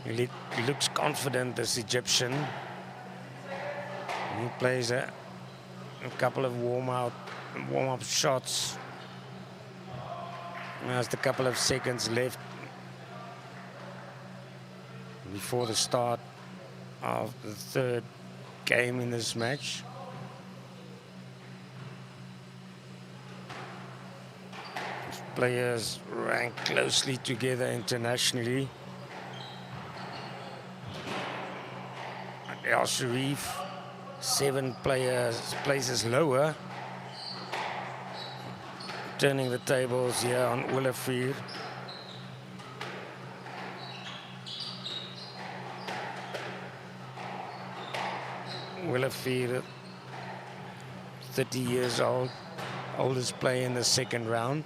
He looks confident, this Egyptian. He plays a couple of warm-up shots. Just a couple of seconds left before the start of the third game in this match. Players rank closely together internationally. El Sharif, 7 places lower. Turning the tables here on Olivier. Olivier, 30 years old, oldest player in the second round.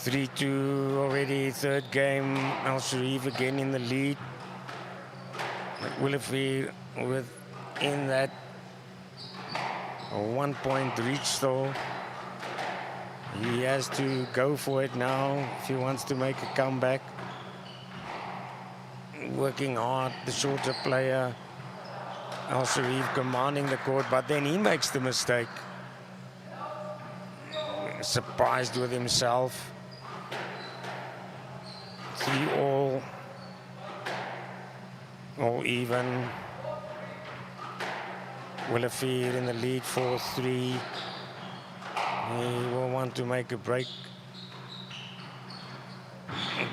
Three-two already, third game. El Sharif again in the lead. Olivier within that 1-point reach though. He has to go for it now if he wants to make a comeback. Working hard, the shorter player. El Sharif commanding the court, but then he makes the mistake. Surprised with himself. 3-all, all even. Olivier in the lead 4-3. He will want to make a break.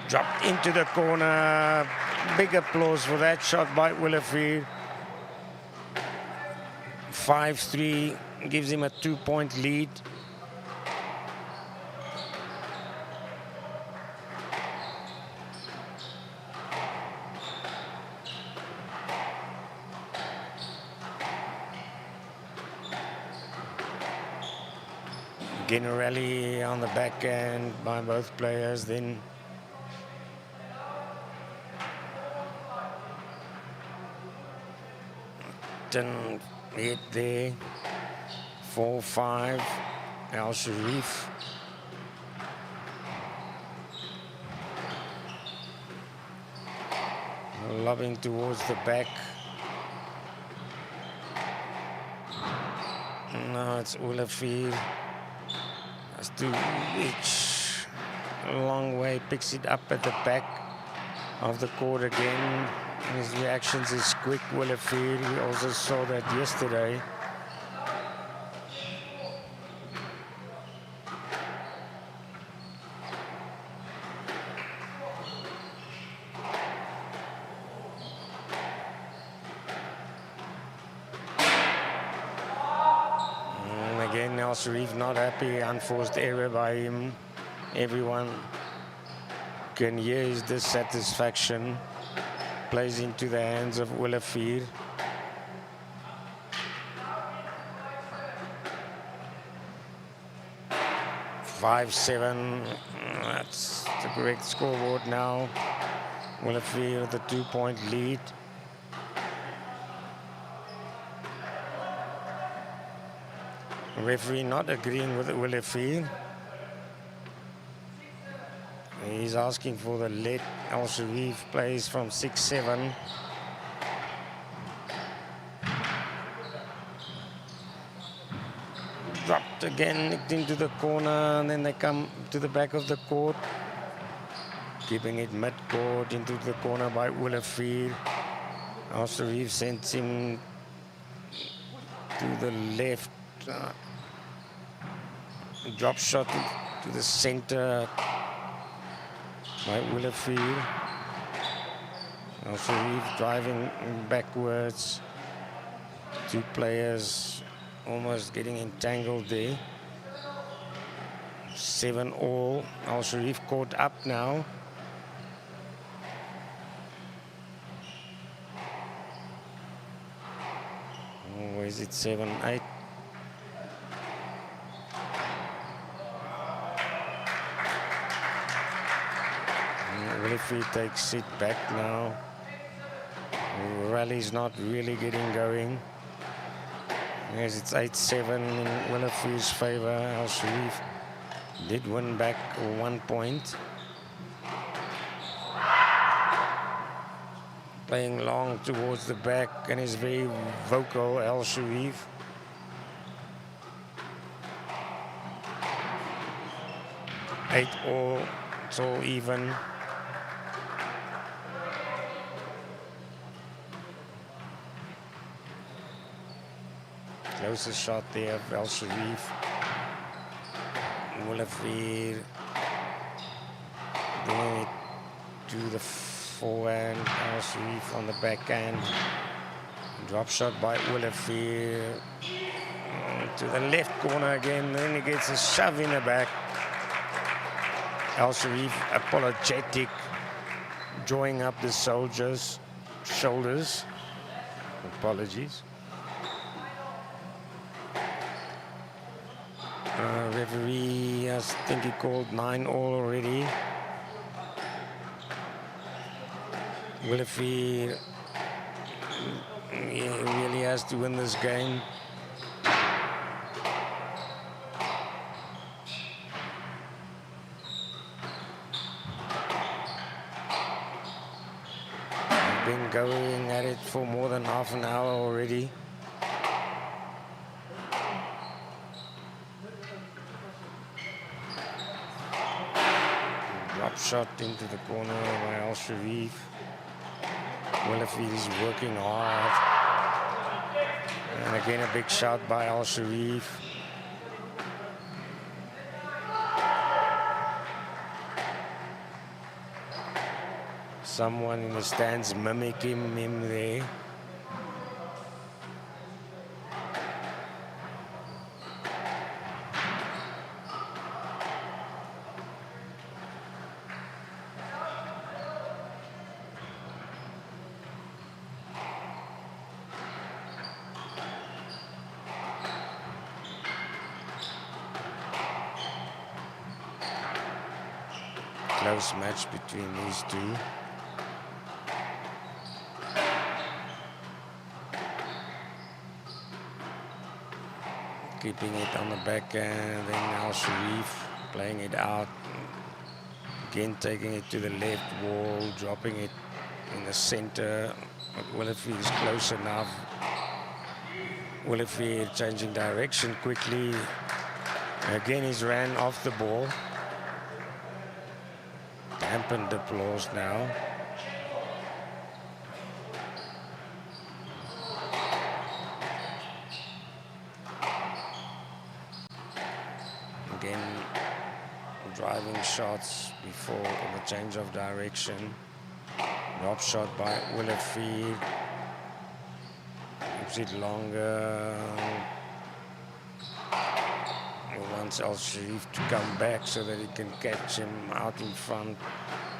Dropped into the corner. Big applause for that shot by Olivier. 5-3 gives him a 2-point lead. Again, a rally on the back end by both players. Then didn't hit there. 4-5. El Sharif. Lobbing towards the back. Now it's Olivier. Has to reach a long way, picks it up at the back of the court again. His reactions is quick, Olivier. We also saw that yesterday. Sharif not happy, unforced error by him. Everyone can hear his dissatisfaction. Plays into the hands of Olivier. (5-7). That's the correct scoreboard now. Olivier with a 2-point lead. Referee not agreeing with Olivier. He's asking for the let. Al Sharif plays from 6-7. Dropped again, nicked into the corner, and then they come to the back of the court. Keeping it mid-court into the corner by Olivier. Al Sharif sends him to the left. Drop shot to the center by Olivier. Al Sharif driving backwards. Two players almost getting entangled there. 7-all. Al Sharif caught up now. Or is it 7-8? Olivier takes it back now. The rally's not really getting going. Yes, it's 8-7 in Olivier's favor. Al Sharif did win back 1 point. Playing long towards the back and is very vocal, Al Sharif. Eight all, it's all even. Closest shot there of Al Sharif. Olivier bringing it to the forehand. Al Sharif on the backhand. Drop shot by Olivier. To the left corner again. Then he gets a shove in the back. Al Sharif apologetic, drawing up the soldiers' shoulders. Apologies. Referee, I think he called 9-all already. Olivier, he really has to win this game. He's been going at it for more than half an hour already. Shot into the corner by Al Sharif. Olivier is working hard. And again a big shot by Al Sharif. Someone in the stands mimicking him there. Close match between these two. Keeping it on the backhand, then Al Sharif playing it out. Again taking it to the left wall, dropping it in the center. But Olivier is close enough. Olivier changing direction quickly. Again he's ran off the ball. Dampened applause now. Again, driving shots before the change of direction. Drop shot by Olivier. Keeps it longer. He wants Al Sharif to come back so that he can catch him out in front.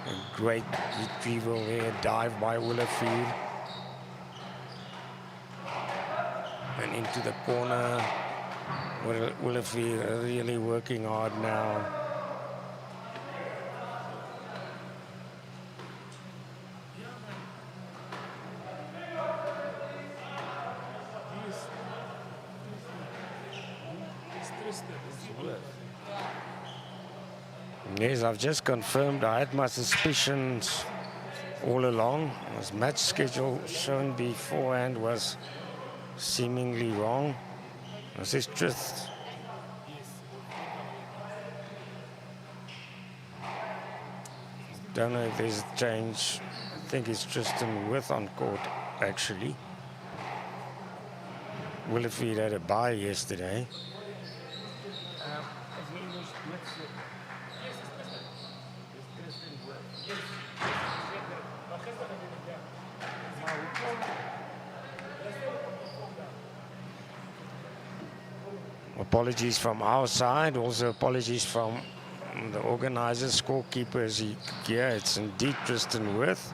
A great retrieval there, dive by Olivier. And into the corner. Olivier really working hard now. Yes, I've just confirmed. I had my suspicions all along. This match schedule shown beforehand was seemingly wrong. This is truth. Don't know if there's a change. I think it's Tristan With on court, actually. Olivier had a bye yesterday. Apologies from our side, also apologies from the organizer, scorekeepers. Yeah, it's indeed Tristan Worth.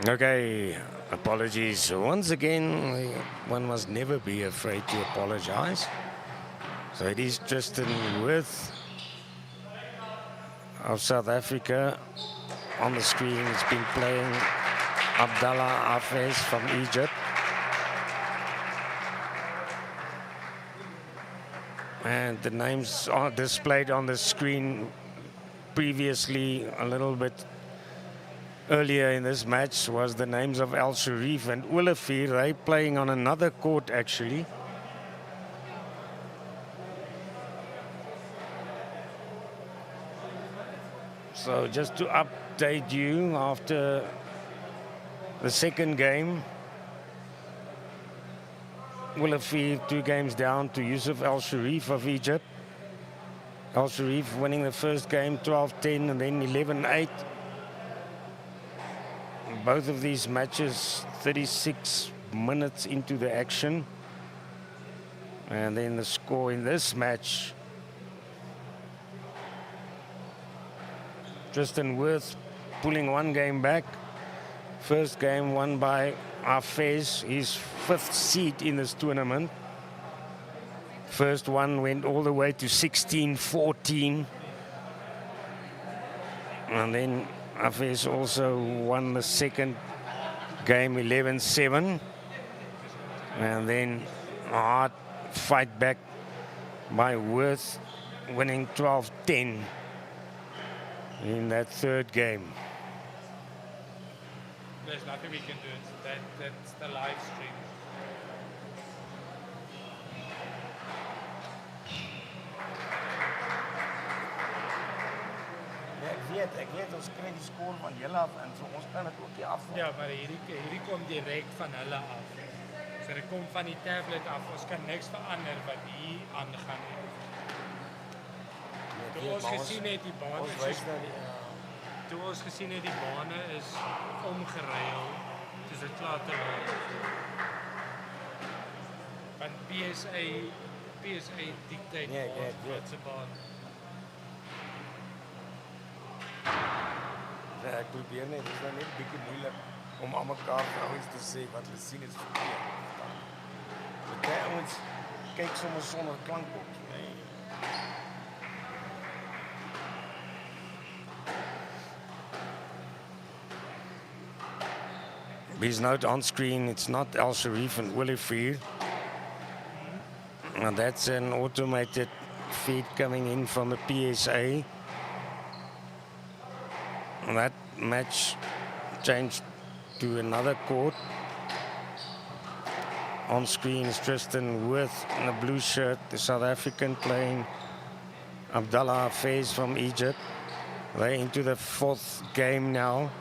Okay, apologies. Once again, one must never be afraid to apologize. So it is Tristan Worth of South Africa. On the screen, it's been playing Abdallah Hafez from Egypt. And the names are displayed on the screen previously a little bit earlier in this match was the names of Al Sharif and Olivier. They playing on another court actually. So just to update you, after the second game, Olivier 2 games down to Yusuf Al Sharif of Egypt. Al Sharif winning the first game 12-10 and then 11-8. Both of these matches 36 minutes into the action. And then the score in this match, Tristan Worth pulling 1 game back. First game won by Hafez, his 5th seed in this tournament. First one went all the way to 16-14. And then Hafez also won the second game 11-7. And then a hard fight back by Worth, winning 12-10 in that third game. There's nothing we can do. That's the live stream. Ek weet ons kry die skool van julle af en so ons kan dit ook nie af. Ja, maar hierdie kom direk van hulle af. So dit kom van die tablet af. Ons kan niks verander wat hier aangaan nie. Toe ons gesien het die bane Toe ons gesien het die bane is omgeruil, dis dit klaar te laat. Want PSA dictate wat se baan. Ja, ek probeer net, dit is nou net bietjie moeilik om aan mekaar vrouens te sê wat hulle sien is verkeerd. Party ouens kyk sommer sonder klankbord. Please note on screen, it's not Al Sharif and Olivier. And that's an automated feed coming in from the PSA. that match changed to another court. On screen is Tristan Wirth in a blue shirt, the South African playing Abdallah Hafez from Egypt. They're into the fourth game now.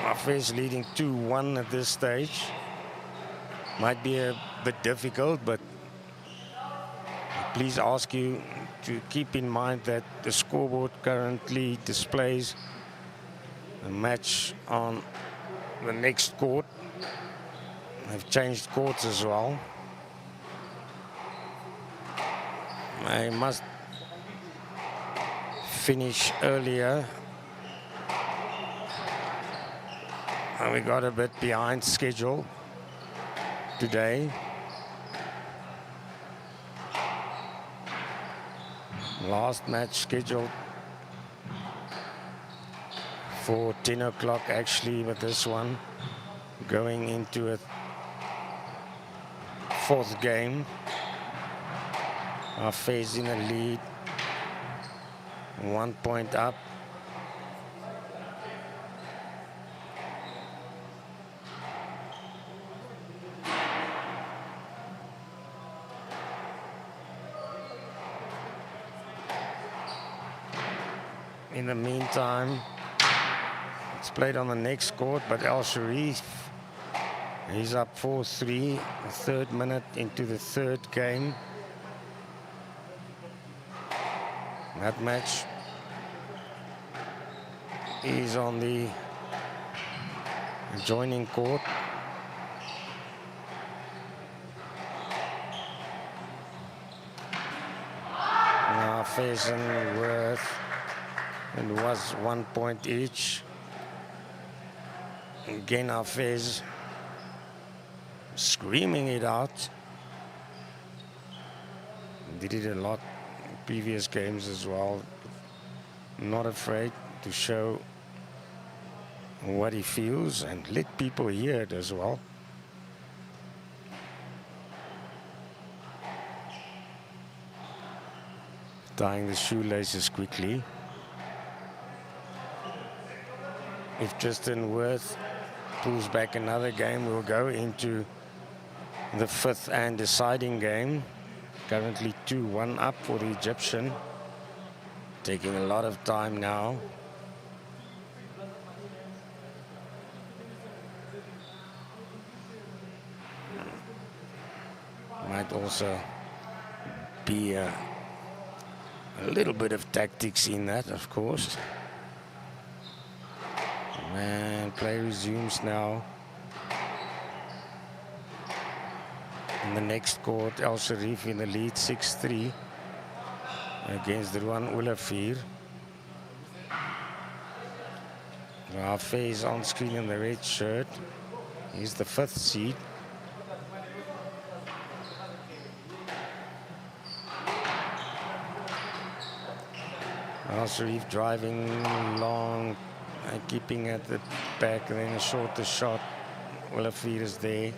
Hafez leading 2-1 at this stage. Might be a bit difficult, but please ask you to keep in mind that the scoreboard currently displays a match on the next court. They've changed courts as well. I must finish earlier. And we got a bit behind schedule today. Last match scheduled for 10 o'clock actually, but this one going into a fourth game. Hafez in a lead, 1 point up. In the meantime, it's played on the next court, but Sharif, he's up 4-3, the third minute into the third game. That match is on the adjoining court. Now Hafez and Wirth, and was 1 point each. Again, Hafez screaming it out. Did it a lot in previous games as well. Not afraid to show what he feels and let people hear it as well. Tying the shoelaces quickly. If Tristan Wirth pulls back another game, we'll go into the fifth and deciding game. Currently 2-1 up for the Egyptian. Taking a lot of time now. Might also be a little bit of tactics in that, of course. And play resumes now. In the next court, Sharif in the lead 6-3 against Olivier. Hafez on screen in the red shirt. He's the fifth seed. Sharif driving long, keeping at the back, and then a shorter shot. Olivier is there,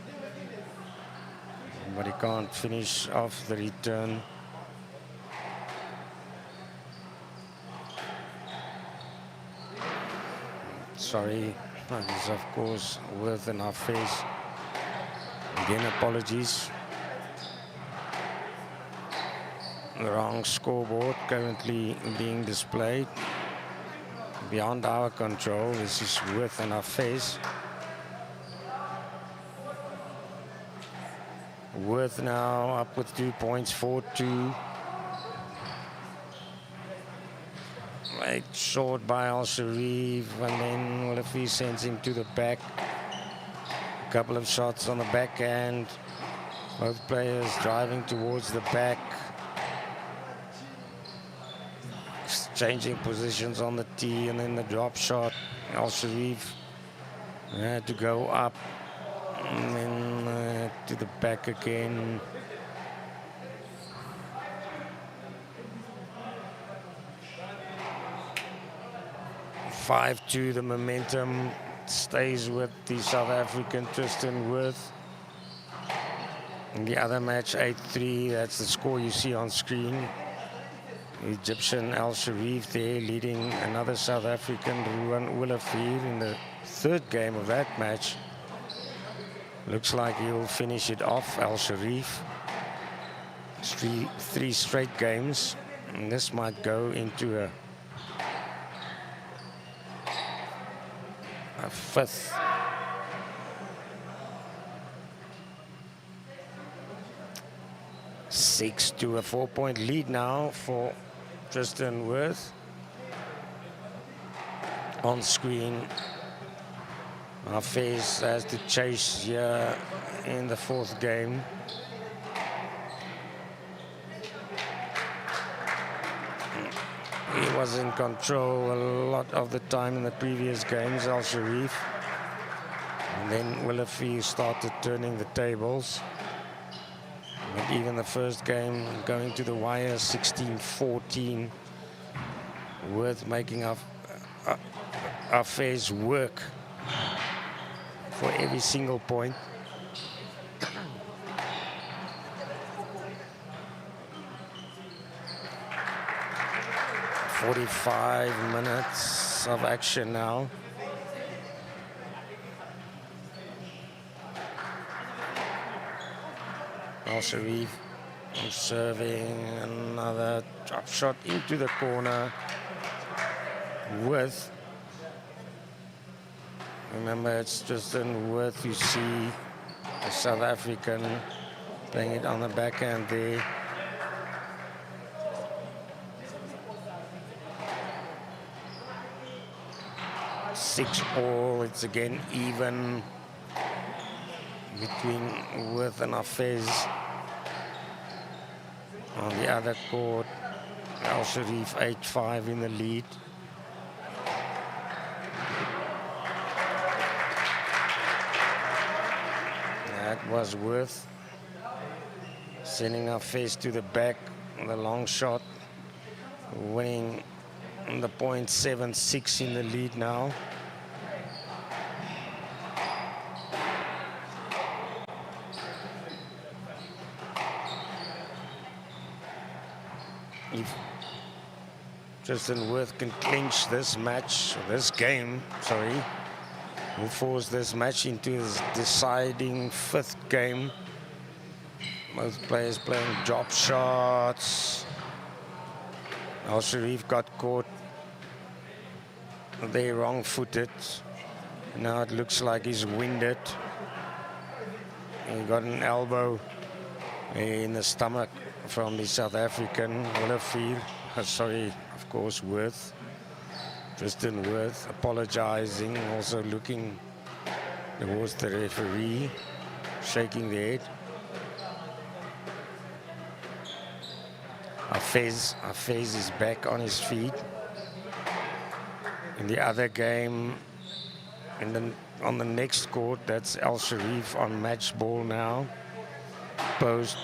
but he can't finish off the return. Sorry, that is of course Wirth and Hafez. Again, apologies. The wrong scoreboard currently being displayed. Beyond our control. This is Wirth and Hafez. Wirth now up with 2 points, 4-2. Right short by Sharif, and then Olivier sends him to the back. A couple of shots on the backhand. Both players driving towards the back. Changing positions on the tee, and then the drop shot. Sharif had to go up and then to the back again. (5-2), the momentum stays with the South African Tristan Wirth. In the other match, 8-3, that's the score you see on screen. Egyptian Al Sharif there leading another South African, Olivier, in the third game of that match. Looks like he'll finish it off, Al Sharif. Three straight games, and this might go into a fifth. Six to a 4-point lead now for Tristan Wirth. On screen, Hafez has to chase here in the fourth game. He was in control a lot of the time in the previous games, Al Sharif. And then Olivier started turning the tables. But even the first game going to the wire, 16-14, Wirth making Hafez work for every single point. 45 minutes of action now. Al Sharif serving another drop shot into the corner with, remember it's Tristan Wirth, you see a South African playing it on the backhand there. Six all, it's again even between Wirth and Hafez. On the other court, Al Sharif 8-5 in the lead. That was Wirth sending Hafez to the back, the long shot, winning the point, 7-6 in the lead now. If Tristan Wirth can clinch this match, this game, sorry, will force this match into his deciding fifth game. Both players playing drop shots. Al Sharif got caught there wrong-footed. Now it looks like he's winded. He got an elbow in the stomach from the South African, Olivier. Sorry, of course, Wirth. Tristan Wirth apologizing, also looking towards the referee, shaking the head. Hafez is back on his feet. In the other game, on the next court, that's Al Sharif on match ball now. Post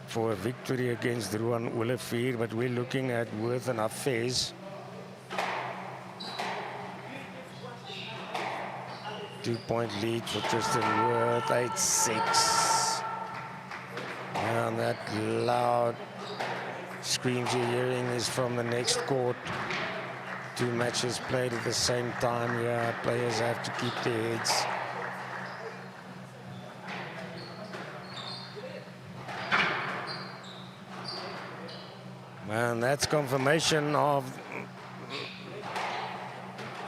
for a victory against Olivier, but we're looking at Wirth and Hafez. 2-point lead for Tristan Wirth, 8-6. And that loud screams you're hearing is from the next court. Two matches played at the same time. Yeah, players have to keep their heads. And that's confirmation of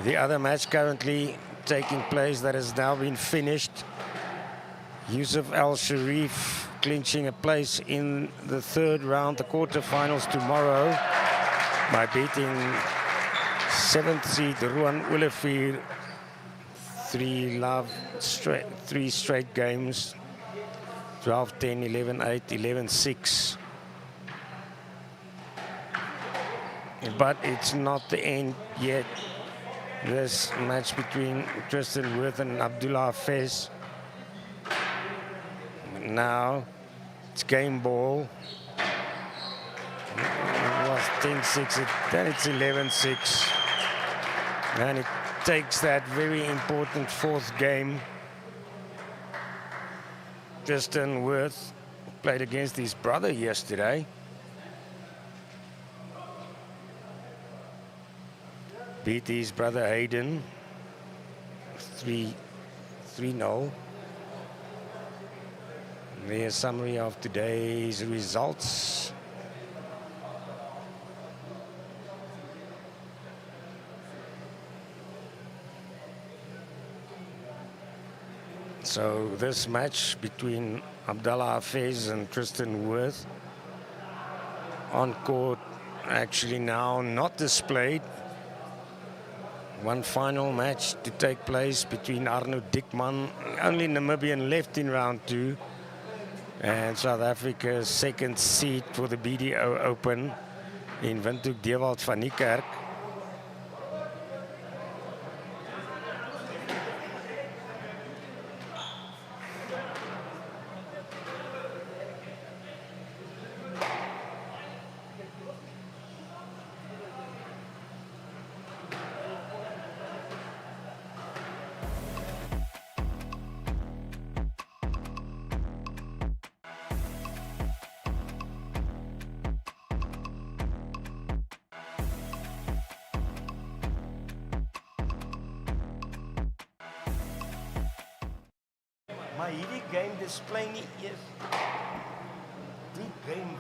the other match currently taking place that has now been finished. Yusuf Al Sharif clinching a place in the third round, the quarterfinals tomorrow, by beating 7th seed Olivier. Three straight games, 12-10, 11-8, 11-6. But it's not the end yet. This match between Tristan Wirth and Abdullah Hafez. Now it's game ball. It was 10-6, then it's 11-6. And it takes that very important fourth game. Tristan Wirth played against his brother yesterday. beat his brother Hayden 3-0. There's a summary of today's results. So this match between Abdallah Hafez and Tristan Worth on court actually now not displayed. One final match to take place between Arno Diekmann, only Namibian left in round 2, and South Africa's second seed for the BDO Open in Windhoek Dewald van Niekerk. Maar hierdie game display nie eers die game.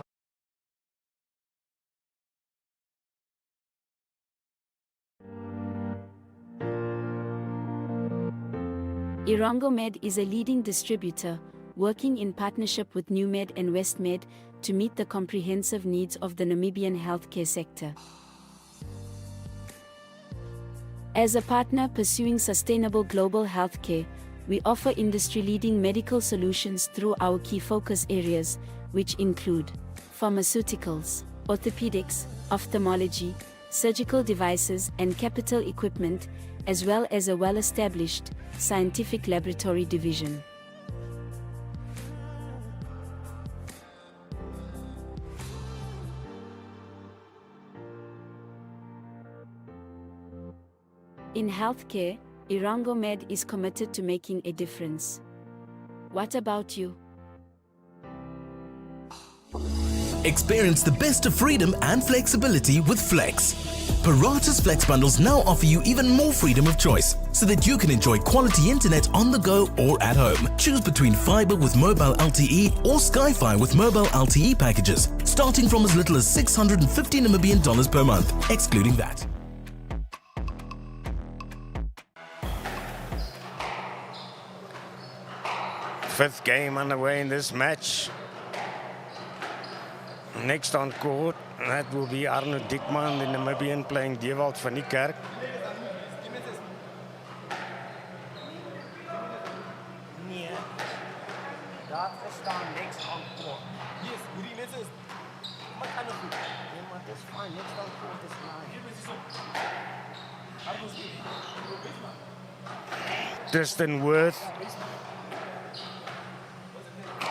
Irongomed is a leading distributor, working in partnership with NewMed and WestMed to meet the comprehensive needs of the Namibian healthcare sector. As a partner pursuing sustainable global healthcare, we offer industry-leading medical solutions through our key focus areas, which include pharmaceuticals, orthopedics, ophthalmology, surgical devices and capital equipment, as well as a well-established scientific laboratory division. In healthcare, Irongomed is committed to making a difference. What about you? Experience the best of freedom and flexibility with Flex. Parata's Flex bundles now offer you even more freedom of choice so that you can enjoy quality internet on the go or at home. Choose between fiber with mobile LTE or Sky-Fi with mobile LTE packages, starting from as little as 650 Namibian dollars per month, excluding that. Fifth game underway in this match. Next on court, that will be Arno Diekmann, the Namibian, playing Dewald van Niekerk. Nee, daar staan next on court. Yes, hierdie mense is maar kan nog goed. Nee, maar dit is fine. Next on court is fine. Tristan Worth,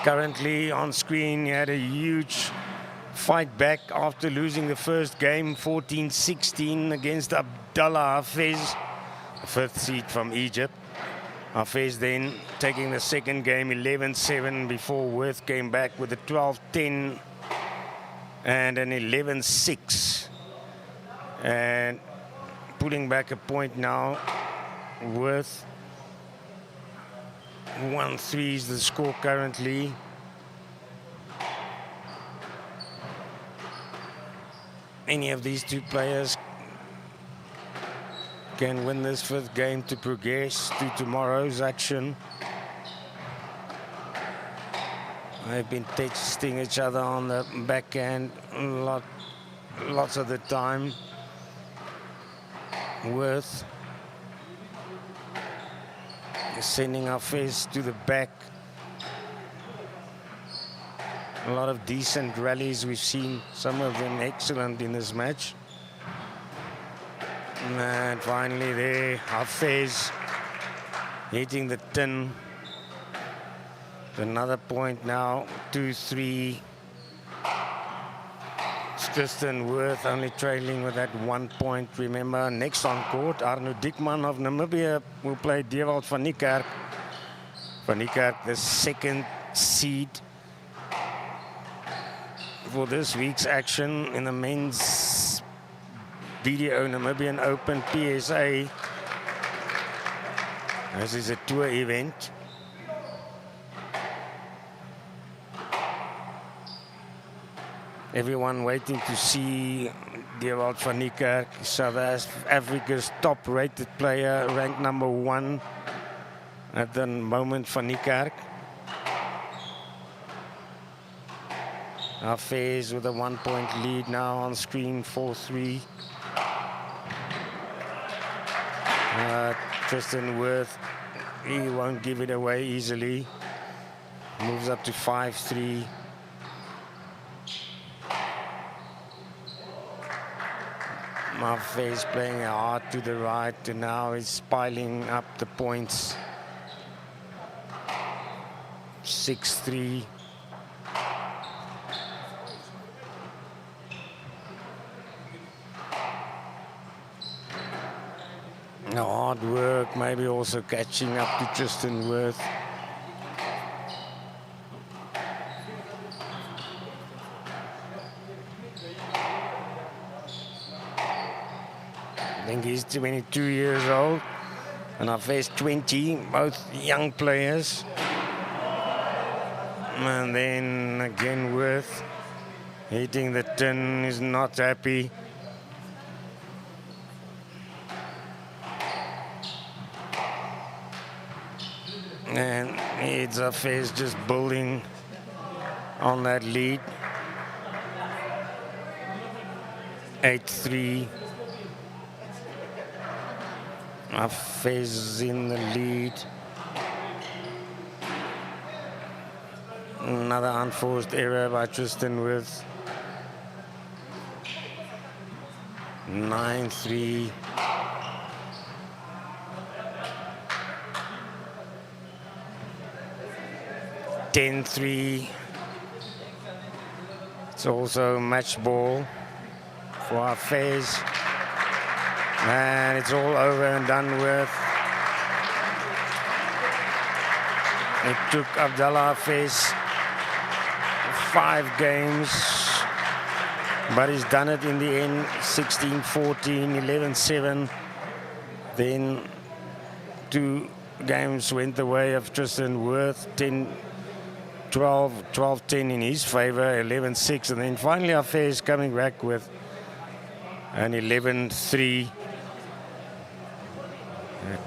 currently on screen, he had a huge fight back after losing the first game 14-16 against Abdallah Hafez, the fifth seed from Egypt. Hafez then taking the second game 11-7 before Worth came back with a 12-10 and an 11-6. And pulling back a point now, Worth 1-3 is the score currently. Any of these two players can win this fifth game to progress to tomorrow's action. They've been testing each other on the backhand lots of the time. Worth sending Hafez to the back. A lot of decent rallies. We've seen some of them excellent in this match. And finally there, Hafez hitting the tin. Another point now, 2-3. Tristan Worth only trailing with that 1 point. Remember, next on court, Arno Diekmann of Namibia will play Dewald van Niekerk. Van Niekerk, the second seed for this week's action in the men's BDO Namibian Open PSA. This is a tour event. Everyone waiting to see Niekerk, South Africa's top-rated player, ranked number 1 at the moment for Niekerk. Hafez with a 1-point lead now on screen, 4-3. Tristan Wirth, he won't give it away easily. Moves up to 5-3. Hafez playing hard to the right, and now he's piling up the points. 6-3. Hard work, maybe also catching up to Tristan Wirth. I think he's 22 years old, and I've faced 20, both young players. And then again Wirth hitting the tin, is not happy. And it's Hafez just building on that lead. 8-3. Hafez in the lead. Another unforced error by Tristan Wirth. 9-3. (10-3). It's also match ball for Hafez. And it's all over and done with. It took Abdallah Hafez 5 games, but he's done it in the end. 16-14, 11-7. Then 2 games went the way of Tristan Wirth. 12-10 in his favor, 11-6, and then finally Hafez coming back with an 11-3.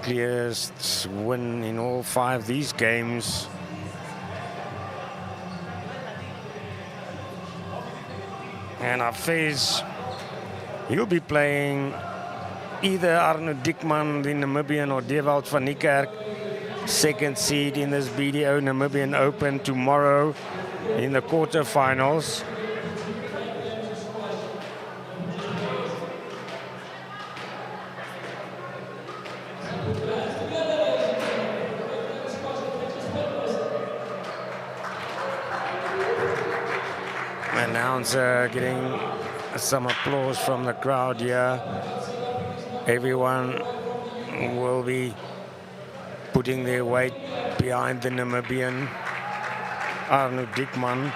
Clearest win in all 5 these games. And Hafez, he'll be playing either Arno Diekmann, the Namibian, or Dewald van Niekerk, second seed in this BDO Namibian Open tomorrow in the quarterfinals. Announcer getting some applause from the crowd here. Everyone will be putting their weight behind the Namibian Arno Diekmann,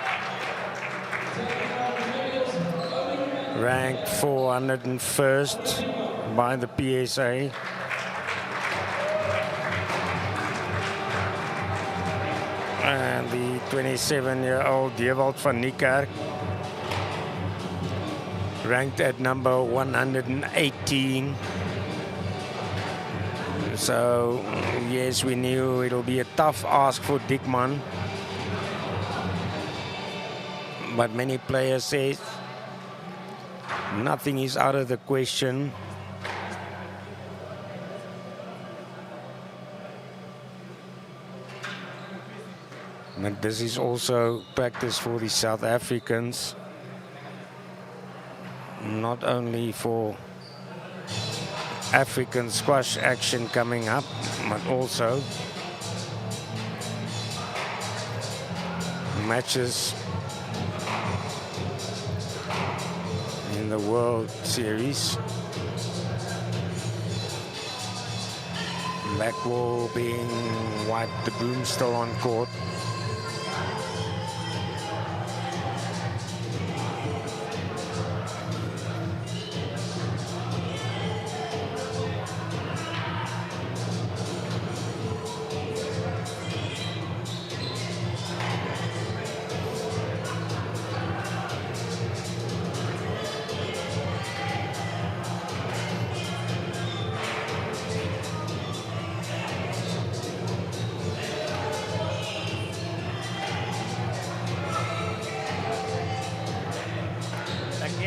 ranked 401st by the PSA. And the 27-year-old Dewald van Niekerk, ranked at number 118. So, yes, we knew it'll be a tough ask for Diekmann. But many players say nothing is out of the question. But this is also practice for the South Africans, not only for African squash action coming up, but also matches in the World Series. Black wall being wiped, the broom still on court.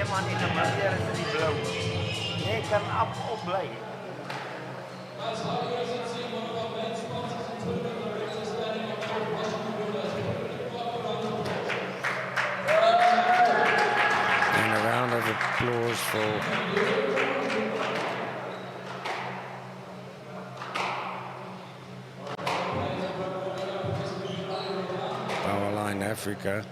Diekmann in Namibia is die blauw. Nee, kan opblijven. And a round of applause for Powerline Africa.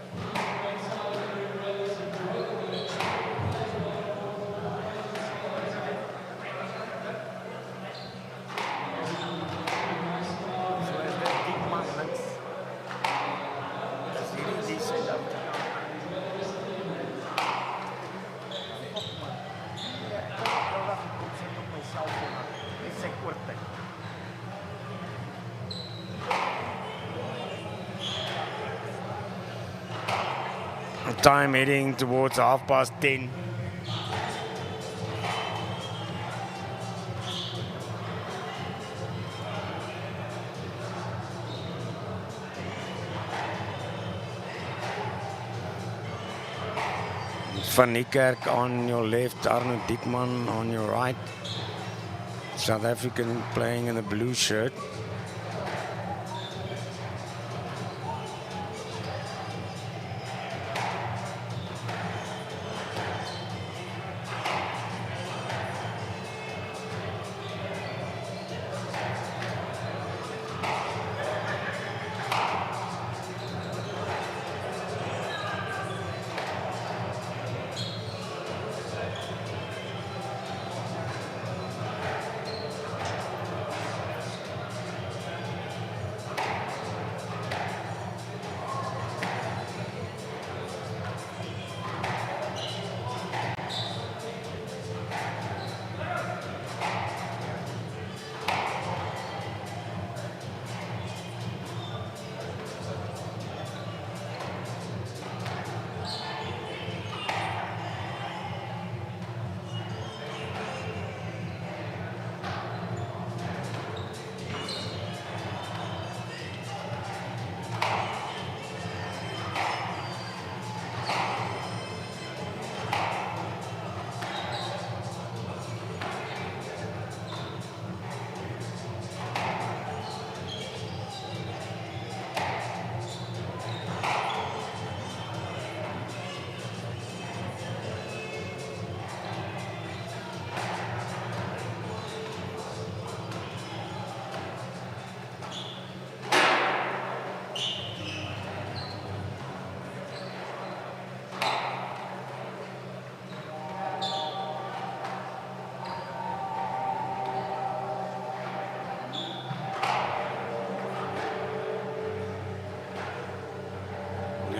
Time heading towards 10:30. Van Niekerk on your left, Arno Diekmann on your right. South African playing in the blue shirt.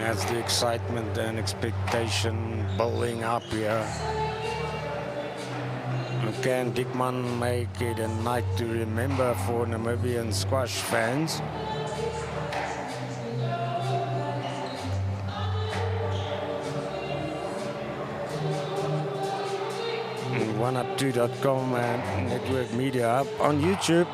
That's the excitement and expectation building up here. Can Diekmann make it a night to remember for Namibian squash fans? OneUp2.com and Network Media up on YouTube.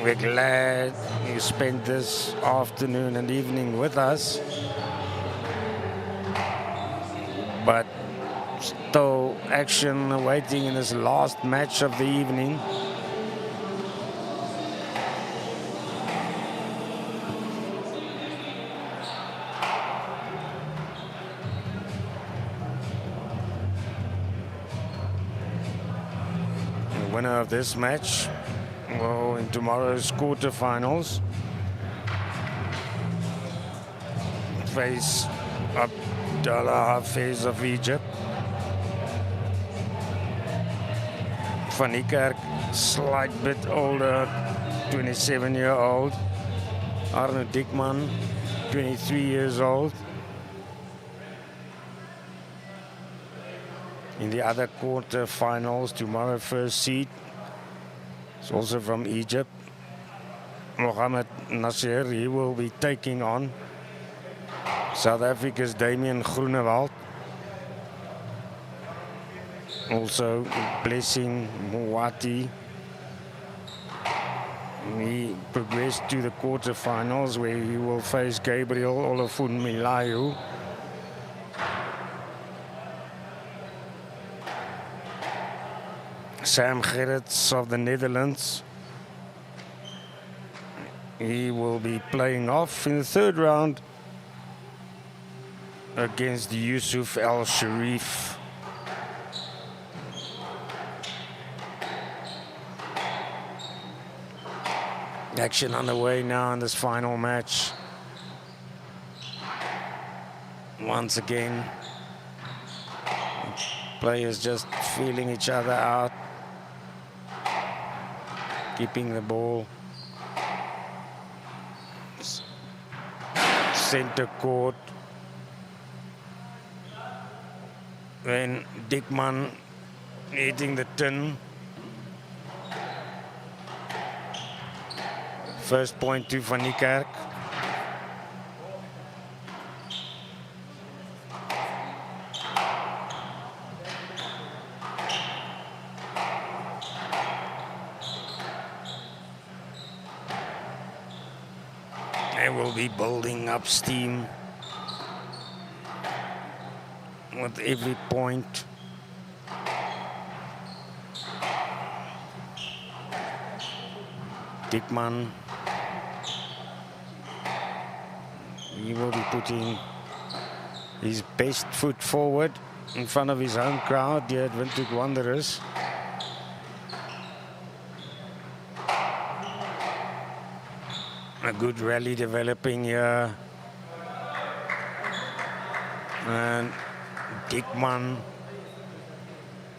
We're glad you spent this afternoon and evening with us. But still action awaiting in this last match of the evening. The winner of this match will in tomorrow's quarterfinals face Abdallah Hafez of Egypt. Van Niekerk, slight bit older, 27-year-old. Arno Diekmann, 23 years old. In the other quarterfinals, tomorrow first seed, it's also from Egypt. Mohamed Nasser, he will be taking on South Africa's Damian Groenewald. Also Blessing Muwati He progressed to the quarterfinals where he will face Gabriel Olufunmilayo. Sam Gerrits of the Netherlands. He will be playing off in the third round against Yusuf Al Sharif. Action underway now in this final match. Once again, players just feeling each other out, keeping the ball. Center court. Then Diekmann hitting the tin. First point to Van Niekerk. They will be building up steam with every point. Diekmann. He will be putting his best foot forward in front of his home crowd here at Windhoek Wanderers. A good rally developing here. And Diekmann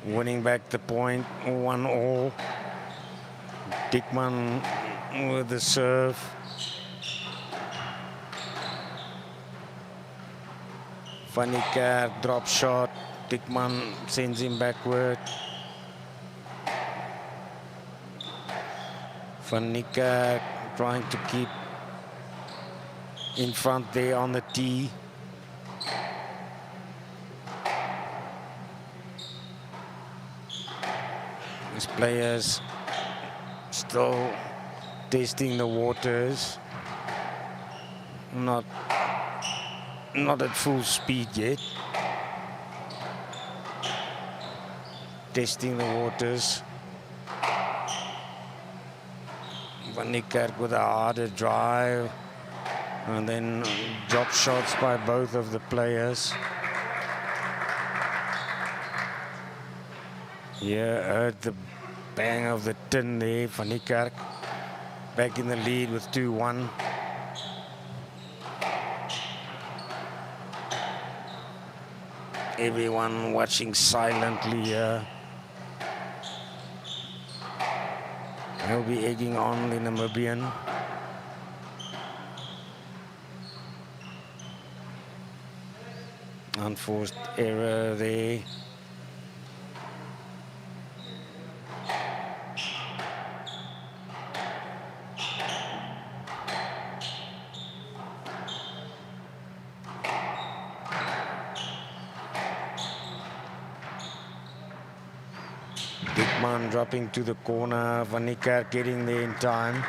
winning back the point, 1-1. Diekmann with the serve. Van Niekerk drop shot. Diekmann sends him backward. Van Niekerk trying to keep in front there on the tee. These players still testing the waters. Not at full speed yet. Testing the waters. Van Niekerk with a harder drive. And then drop shots by both of the players. Yeah, heard the bang of the tin there. Van Niekerk back in the lead with 2-1. Everyone watching silently here. He'll be egging on the Namibian. Unforced error there. Diekmann dropping to the corner. Van Niekerk getting there in time.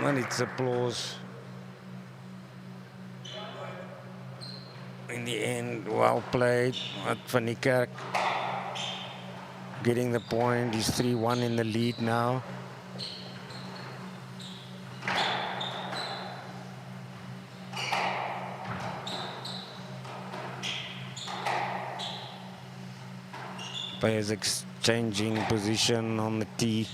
And it's applause. In the end, well played. Van Niekerk getting the point. He's 3-1 in the lead now. Players exchanging position on the tee.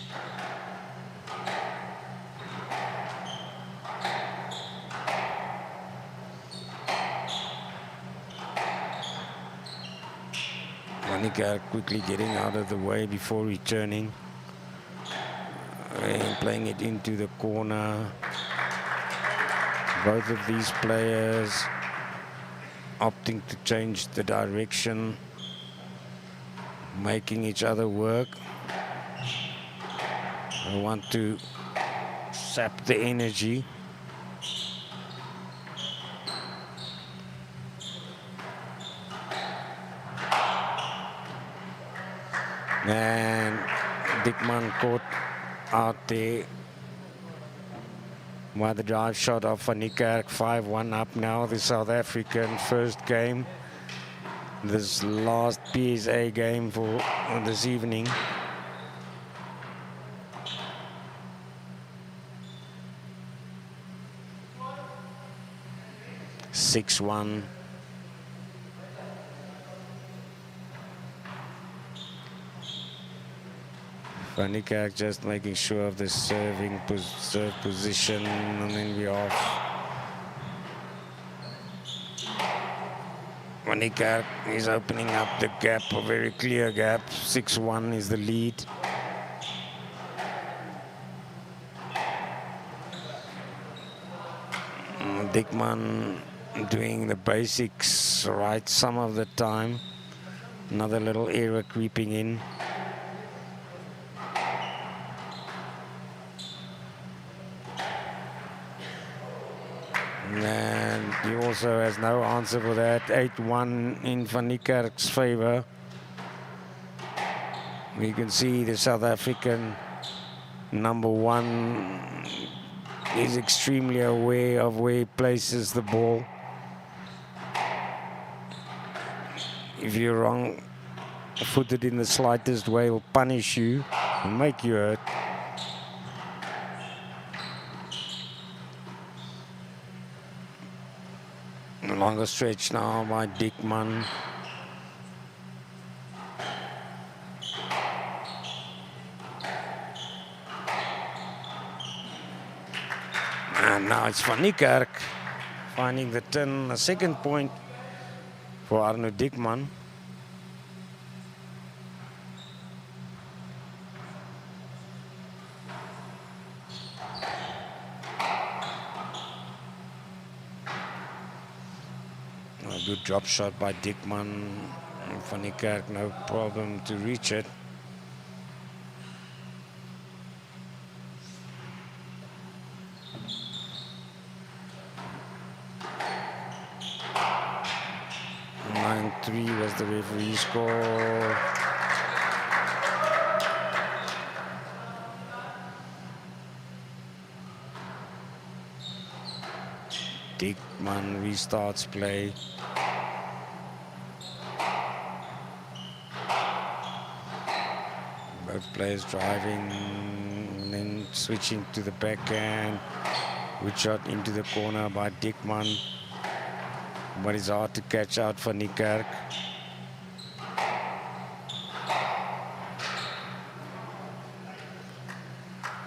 Niekerk quickly getting out of the way before returning. And playing it into the corner. Both of these players opting to change the direction, making each other work. I want to sap the energy. And Diekmann caught out there. By the drive shot of Van Niekerk, 5-1 up now, the South African first game. This last PSA game for this evening. (6-1). Van Niekerk just making sure of the serve position, and then we're off. Van Niekerk is opening up the gap, a very clear gap. 6-1 is the lead. Diekmann doing the basics right some of the time. Another little error creeping in. And he also has no answer for that. 8-1 in Van Niekerk's favor. We can see the South African number one is extremely aware of where he places the ball. If you're wrong footed in the slightest way, he'll punish you and make you hurt. A longer stretch now by Diekmann. And now it's Van Niekerk finding the turn, a second point for Arno Diekmann. A good drop shot by Diekmann. Van Niekerk, no problem to reach it. Three was the referee score. Diekmann restarts play. Both players driving, and then switching to the backhand. Good shot into the corner by Diekmann. But it's hard to catch out for Niekerk.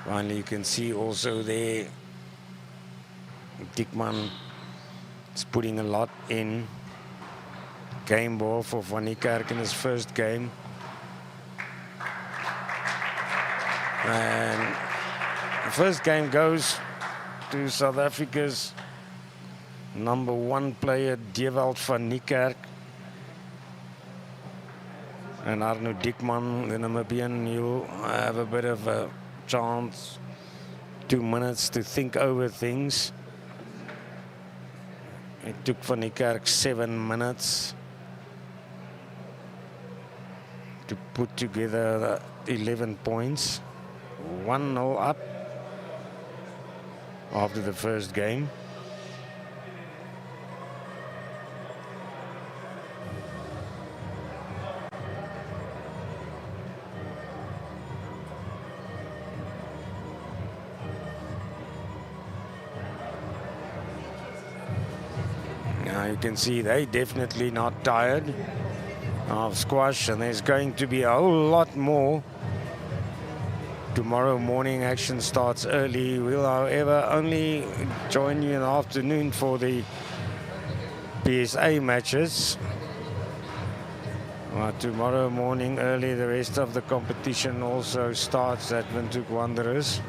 Finally, you can see also there, Diekmann is putting a lot in. Game ball for Van Niekerk in his first game. And the first game goes to South Africa's number one player, Van Niekerk. And Arno Diekmann, the Namibian, he'll have a bit of a chance, 2 minutes to think over things. It took Van Niekerk 7 minutes to put together 11 points. 1-0 up after the first game. You can see they definitely not tired of squash, and there's going to be a whole lot more. Tomorrow morning action starts early. We'll, however, only join you in the afternoon for the PSA matches. Tomorrow morning early, the rest of the competition also starts at Windhoek Wanderers.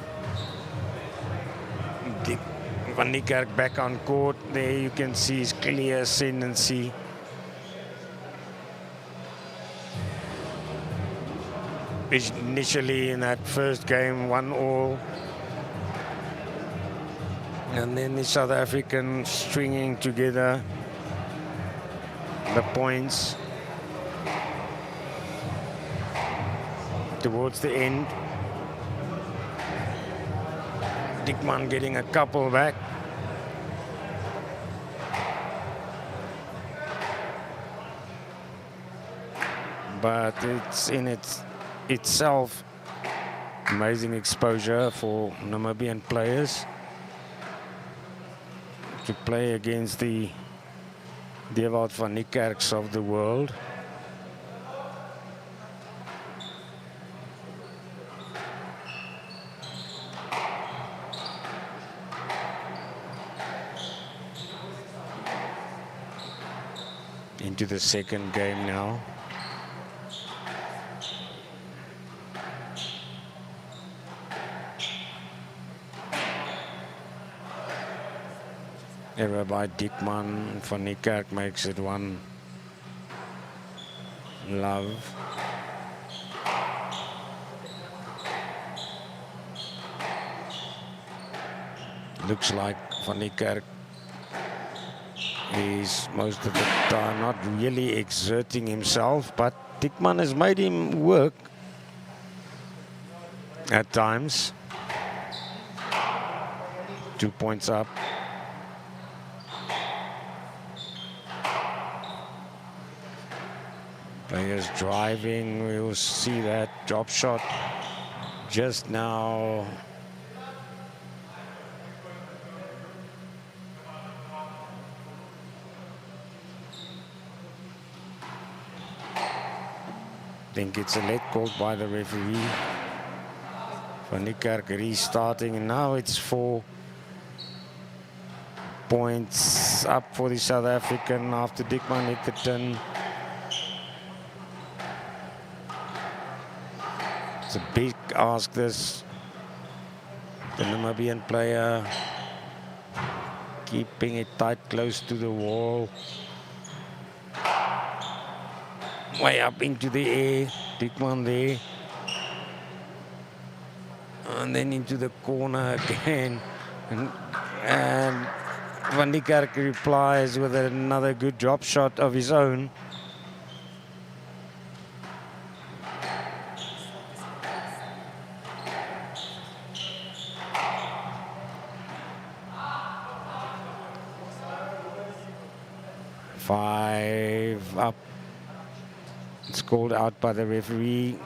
Van Niekerk back on court. There you can see his clear ascendancy. Initially in that first game, 1-1. And then the South African stringing together the points towards the end. Diekmann getting a couple back. But it's in itself amazing exposure for Namibian players to play against the Ewald van Niekerks of the world. Into the second game now. Error by Diekmann. Van Niekerk makes it 1 love. Looks like Van Niekerk is most of the time not really exerting himself, but Diekmann has made him work at times. 2 points up. Players driving, we'll see that drop shot just now. I think it's a late called by the referee. Van Niekerk restarting, and now it's 4 points up for the South African after Diekmann hit the tin. It's a big ask, this. The Namibian player keeping it tight, close to the wall. Way up into the air, Diekmann there. And then into the corner again. And Van Niekerk replies with another good drop shot of his own. Five up. It's called out by the referee.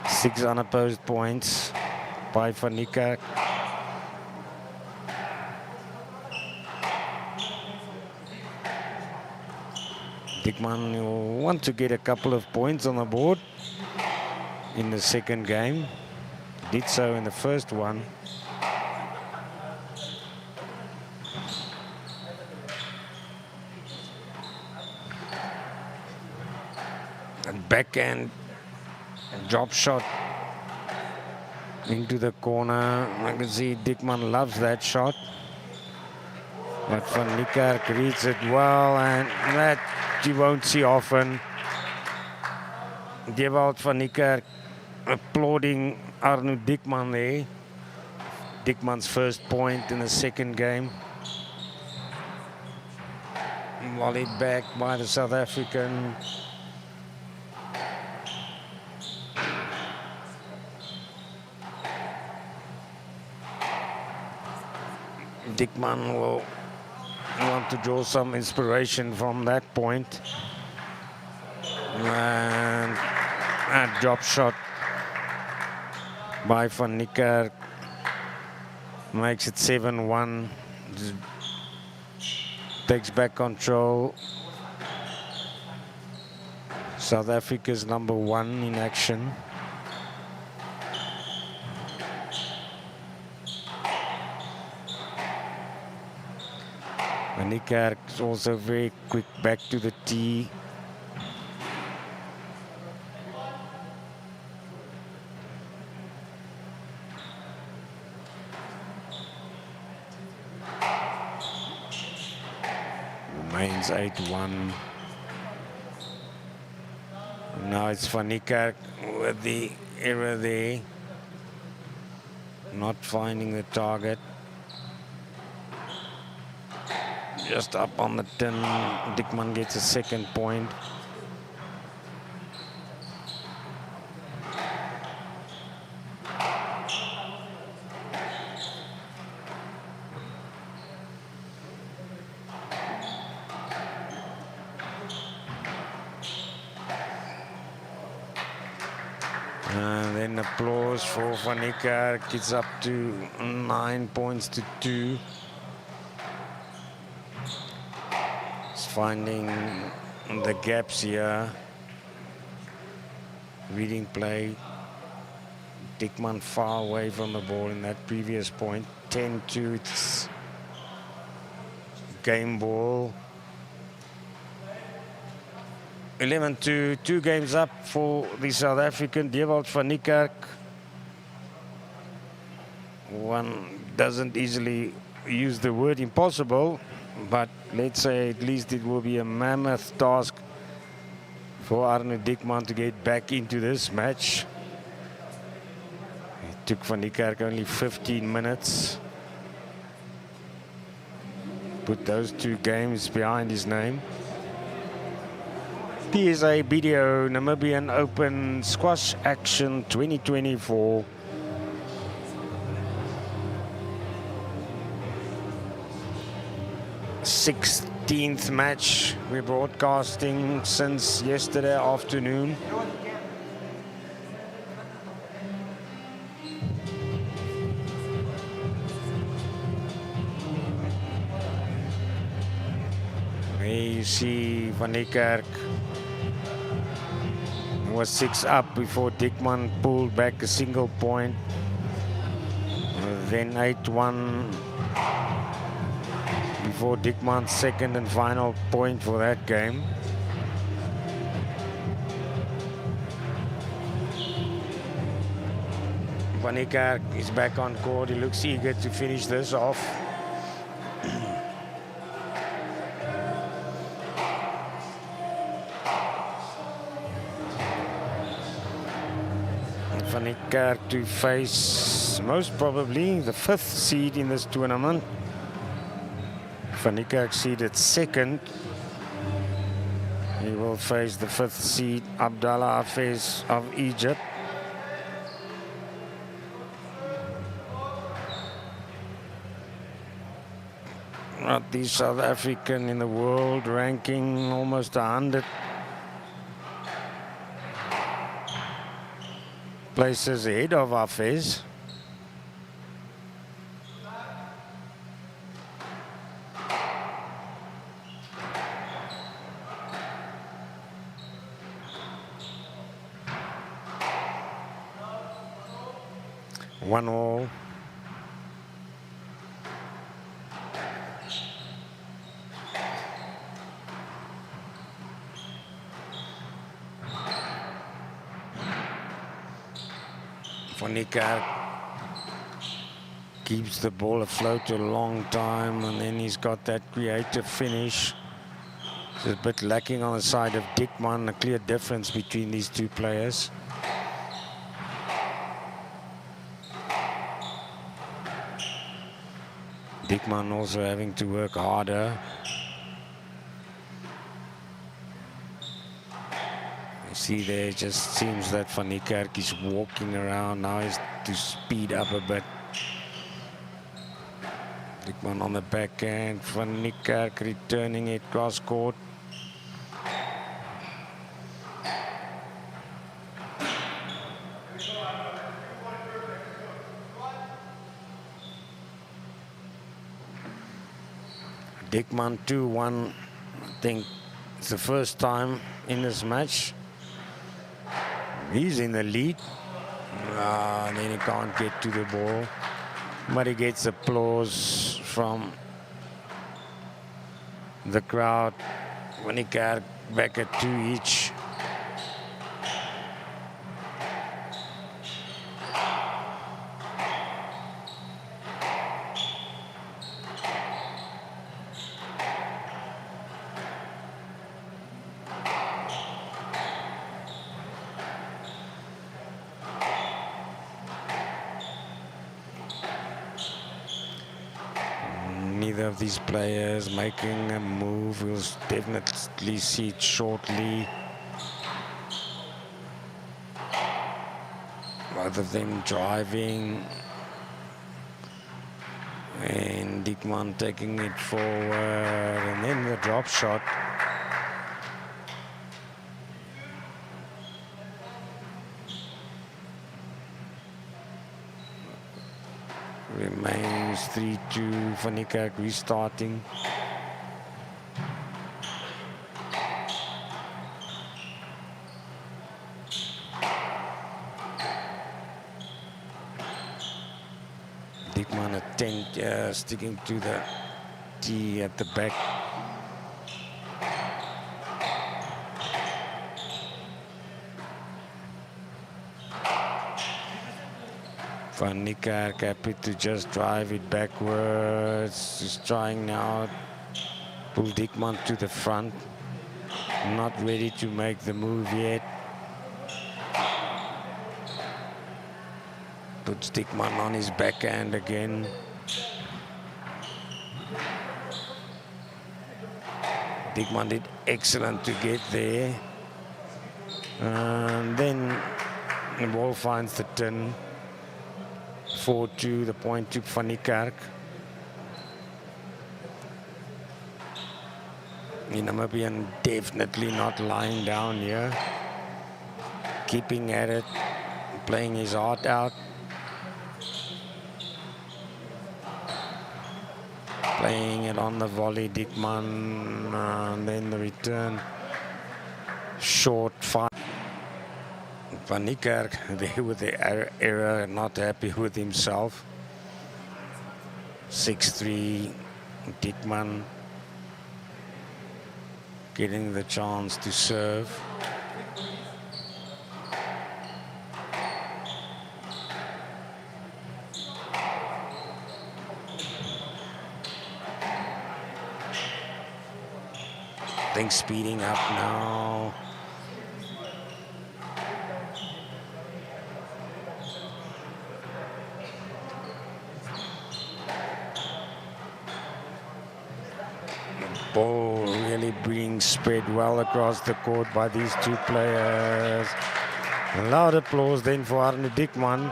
6 unopposed points by Van Niekerk. Diekmann will want to get a couple of points on the board in the second game. Did so in the first one. And backhand drop shot into the corner. I can see Diekmann loves that shot. But Van Niekerk reads it well, and that you won't see often. Ewald van Niekerk applauding Arno Diekmann there. Diekmann's first point in the second game. Volleyed back by the South African. Diekmann will want to draw some inspiration from that point. And a drop shot by Van Niekerk makes it 7-1. Takes back control. South Africa's number 1 in action. Niekerk is also very quick back to the tee. Remains 8-1. Now it's Van Niekerk with the error there. Not finding the target. Just up on the tin. Diekmann gets a second point. then applause for Van Niekerk. It's up to 9 points to 2. He's finding the gaps here. Reading play. Diekmann far away from the ball in that previous point. 10-2, it's game ball. 11-2, 2 games up for the South African. Dewald van Niekerk. One doesn't easily use the word impossible, but let's say at least it will be a mammoth task for Arno Diekmann to get back into this match. It took Van Niekerk only 15 minutes. Put those 2 games behind his name. PSA BDO Namibian Open Squash Action 2024. Sixteenth match we're broadcasting since yesterday afternoon. There you see Van Niekerk was 6 up before Diekmann pulled back a single point. Then 8-1 before Diekmann's second and final point for that game. Van Niekerk is back on court. He looks eager to finish this off. Van Niekerk to face most probably the 5th seed in this tournament. Van Niekerk seeded 2nd. He will face the 5th seed Abdallah Hafez of Egypt. Not the South African in the world ranking almost 100 places ahead of Hafez. One all. Van Niekerk keeps the ball afloat a long time, and then he's got that creative finish. It's a bit lacking on the side of Diekmann, a clear difference between these 2 players. Diekmann also having to work harder. You see there, it just seems that Van Niekerk is walking around. Now he's to speed up a bit. Diekmann on the backhand. Van Niekerk returning it cross court. Diekmann 2-1. I think it's the first time in this match. He's in the lead. Then he can't get to the ball. But he gets applause from the crowd. Van Niekerk back at 2 each. Neither of these players making a move. We'll definitely see it shortly. Both of them driving. And Diekmann taking it forward. And then the drop shot. Remains 3-2 for Niekerk restarting. Diekmann sticking to the tee at the back. Van Niekerk happy to just drive it backwards. He's trying now pull Diekmann to the front. Not ready to make the move yet. Puts Diekmann on his backhand again. Diekmann did excellent to get there. And then the ball finds the tin. 4-2, the point to Van Niekerk. The Namibian definitely not lying down here. Keeping at it, playing his heart out. Playing it on the volley, Diekmann, and then the return. Short fire. Van Niekerk there with the error, not happy with himself. 6-3, Diekmann getting the chance to serve. Things speeding up now. Ball really being spread well across the court by these two players. A loud applause then for Arno Diekmann.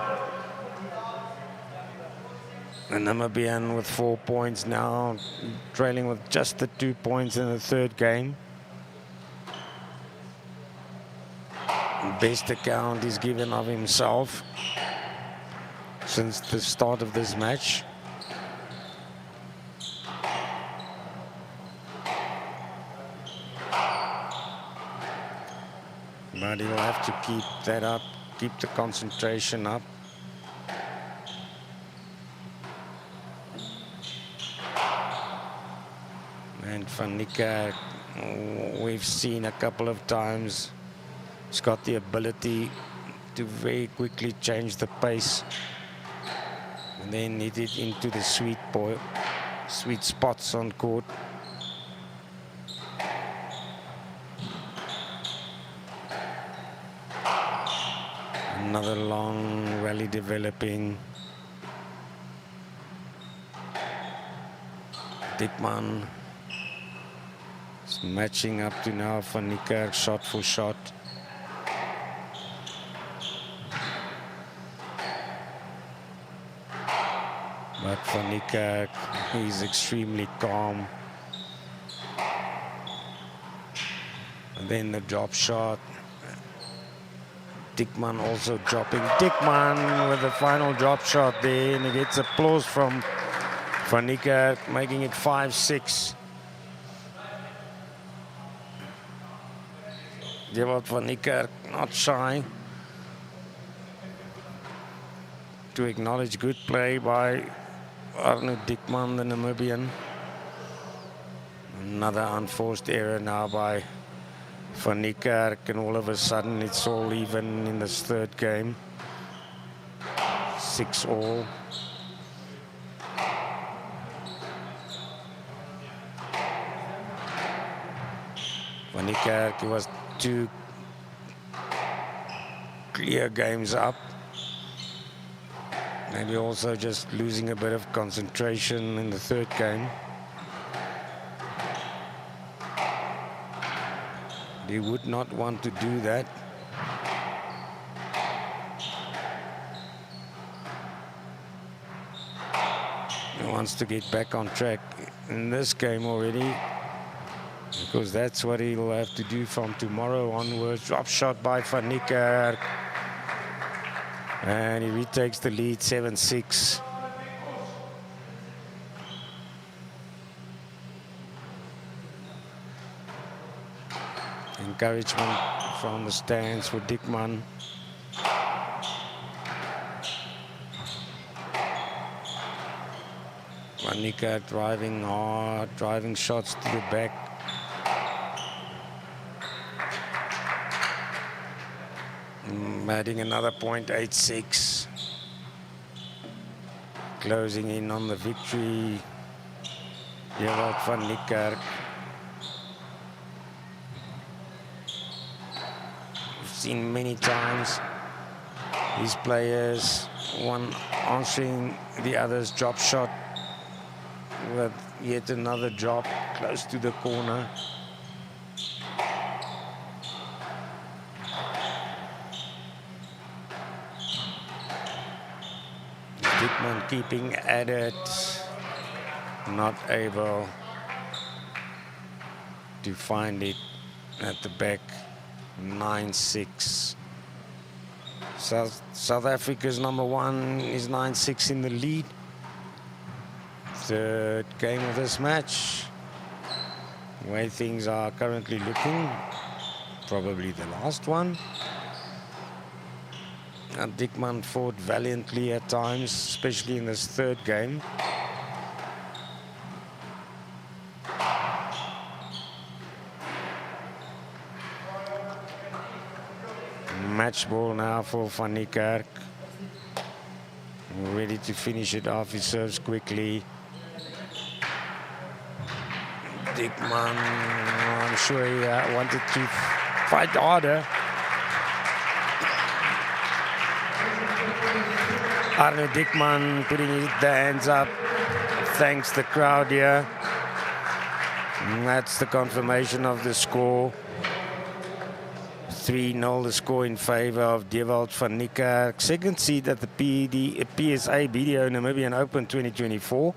The Namibian with 4 points now, trailing with just the 2 points in the third game. Best account he's given of himself since the start of this match. But he'll have to keep that up, keep the concentration up. And Van Niekerk, we've seen a couple of times, he's got the ability to very quickly change the pace and then hit it into the sweet spots on court. Another long rally developing. Diekmann is matching up to now for Niekerk, shot for shot. But for Niekerk, he's extremely calm. And then the drop shot. Diekmann also dropping. Diekmann with the final drop shot there, and he gets applause from Van Niekerk, making it 5-6. Gerrits Van Niekerk not shy to acknowledge good play by Arno Diekmann, the Namibian. Another unforced error now by Van Niekerk, and all of a sudden it's all even in this third game. 6-all. Van Niekerk was 2 clear games up. Maybe also just losing a bit of concentration in the third game. He would not want to do that. He wants to get back on track in this game already, because that's what he'll have to do from tomorrow onwards. Drop shot by Van Niekerk. And he retakes the lead, 7-6. Encouragement from the stands for Diekmann. Niekerk driving hard, driving shots to the back. Adding another point, 8-6. Closing in on the victory. Gerrits van Niekerk. We've seen many times these players, one answering the other's drop shot with yet another drop close to the corner. Diekmann keeping at it, not able to find it at the back. 9-6. South Africa's number one is 9-6 in the lead. Third game of this match. The way things are currently looking, probably the last one. And Diekmann fought valiantly at times, especially in this third game. Match ball now for Van Niekerk. Ready to finish it off. He serves quickly. Diekmann, I'm sure he wanted to fight harder. Arno Diekmann putting the hands up. Thanks the crowd here. And that's the confirmation of the score. 3-0 the score in favor of Gerrits van Niekerk. Second seed at the PSA BDO Namibian Open 2024.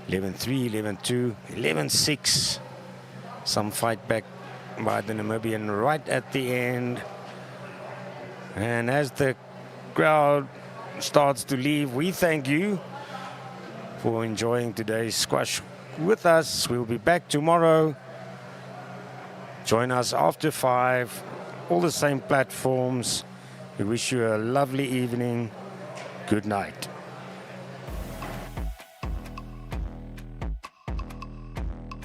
11-3, 11-2, 11-6. Some fight back by the Namibian right at the end. And as the crowd starts to leave, we thank you for enjoying today's squash with us. We'll be back tomorrow. Join us after 5. All the same platforms. We wish you a lovely evening. Good night.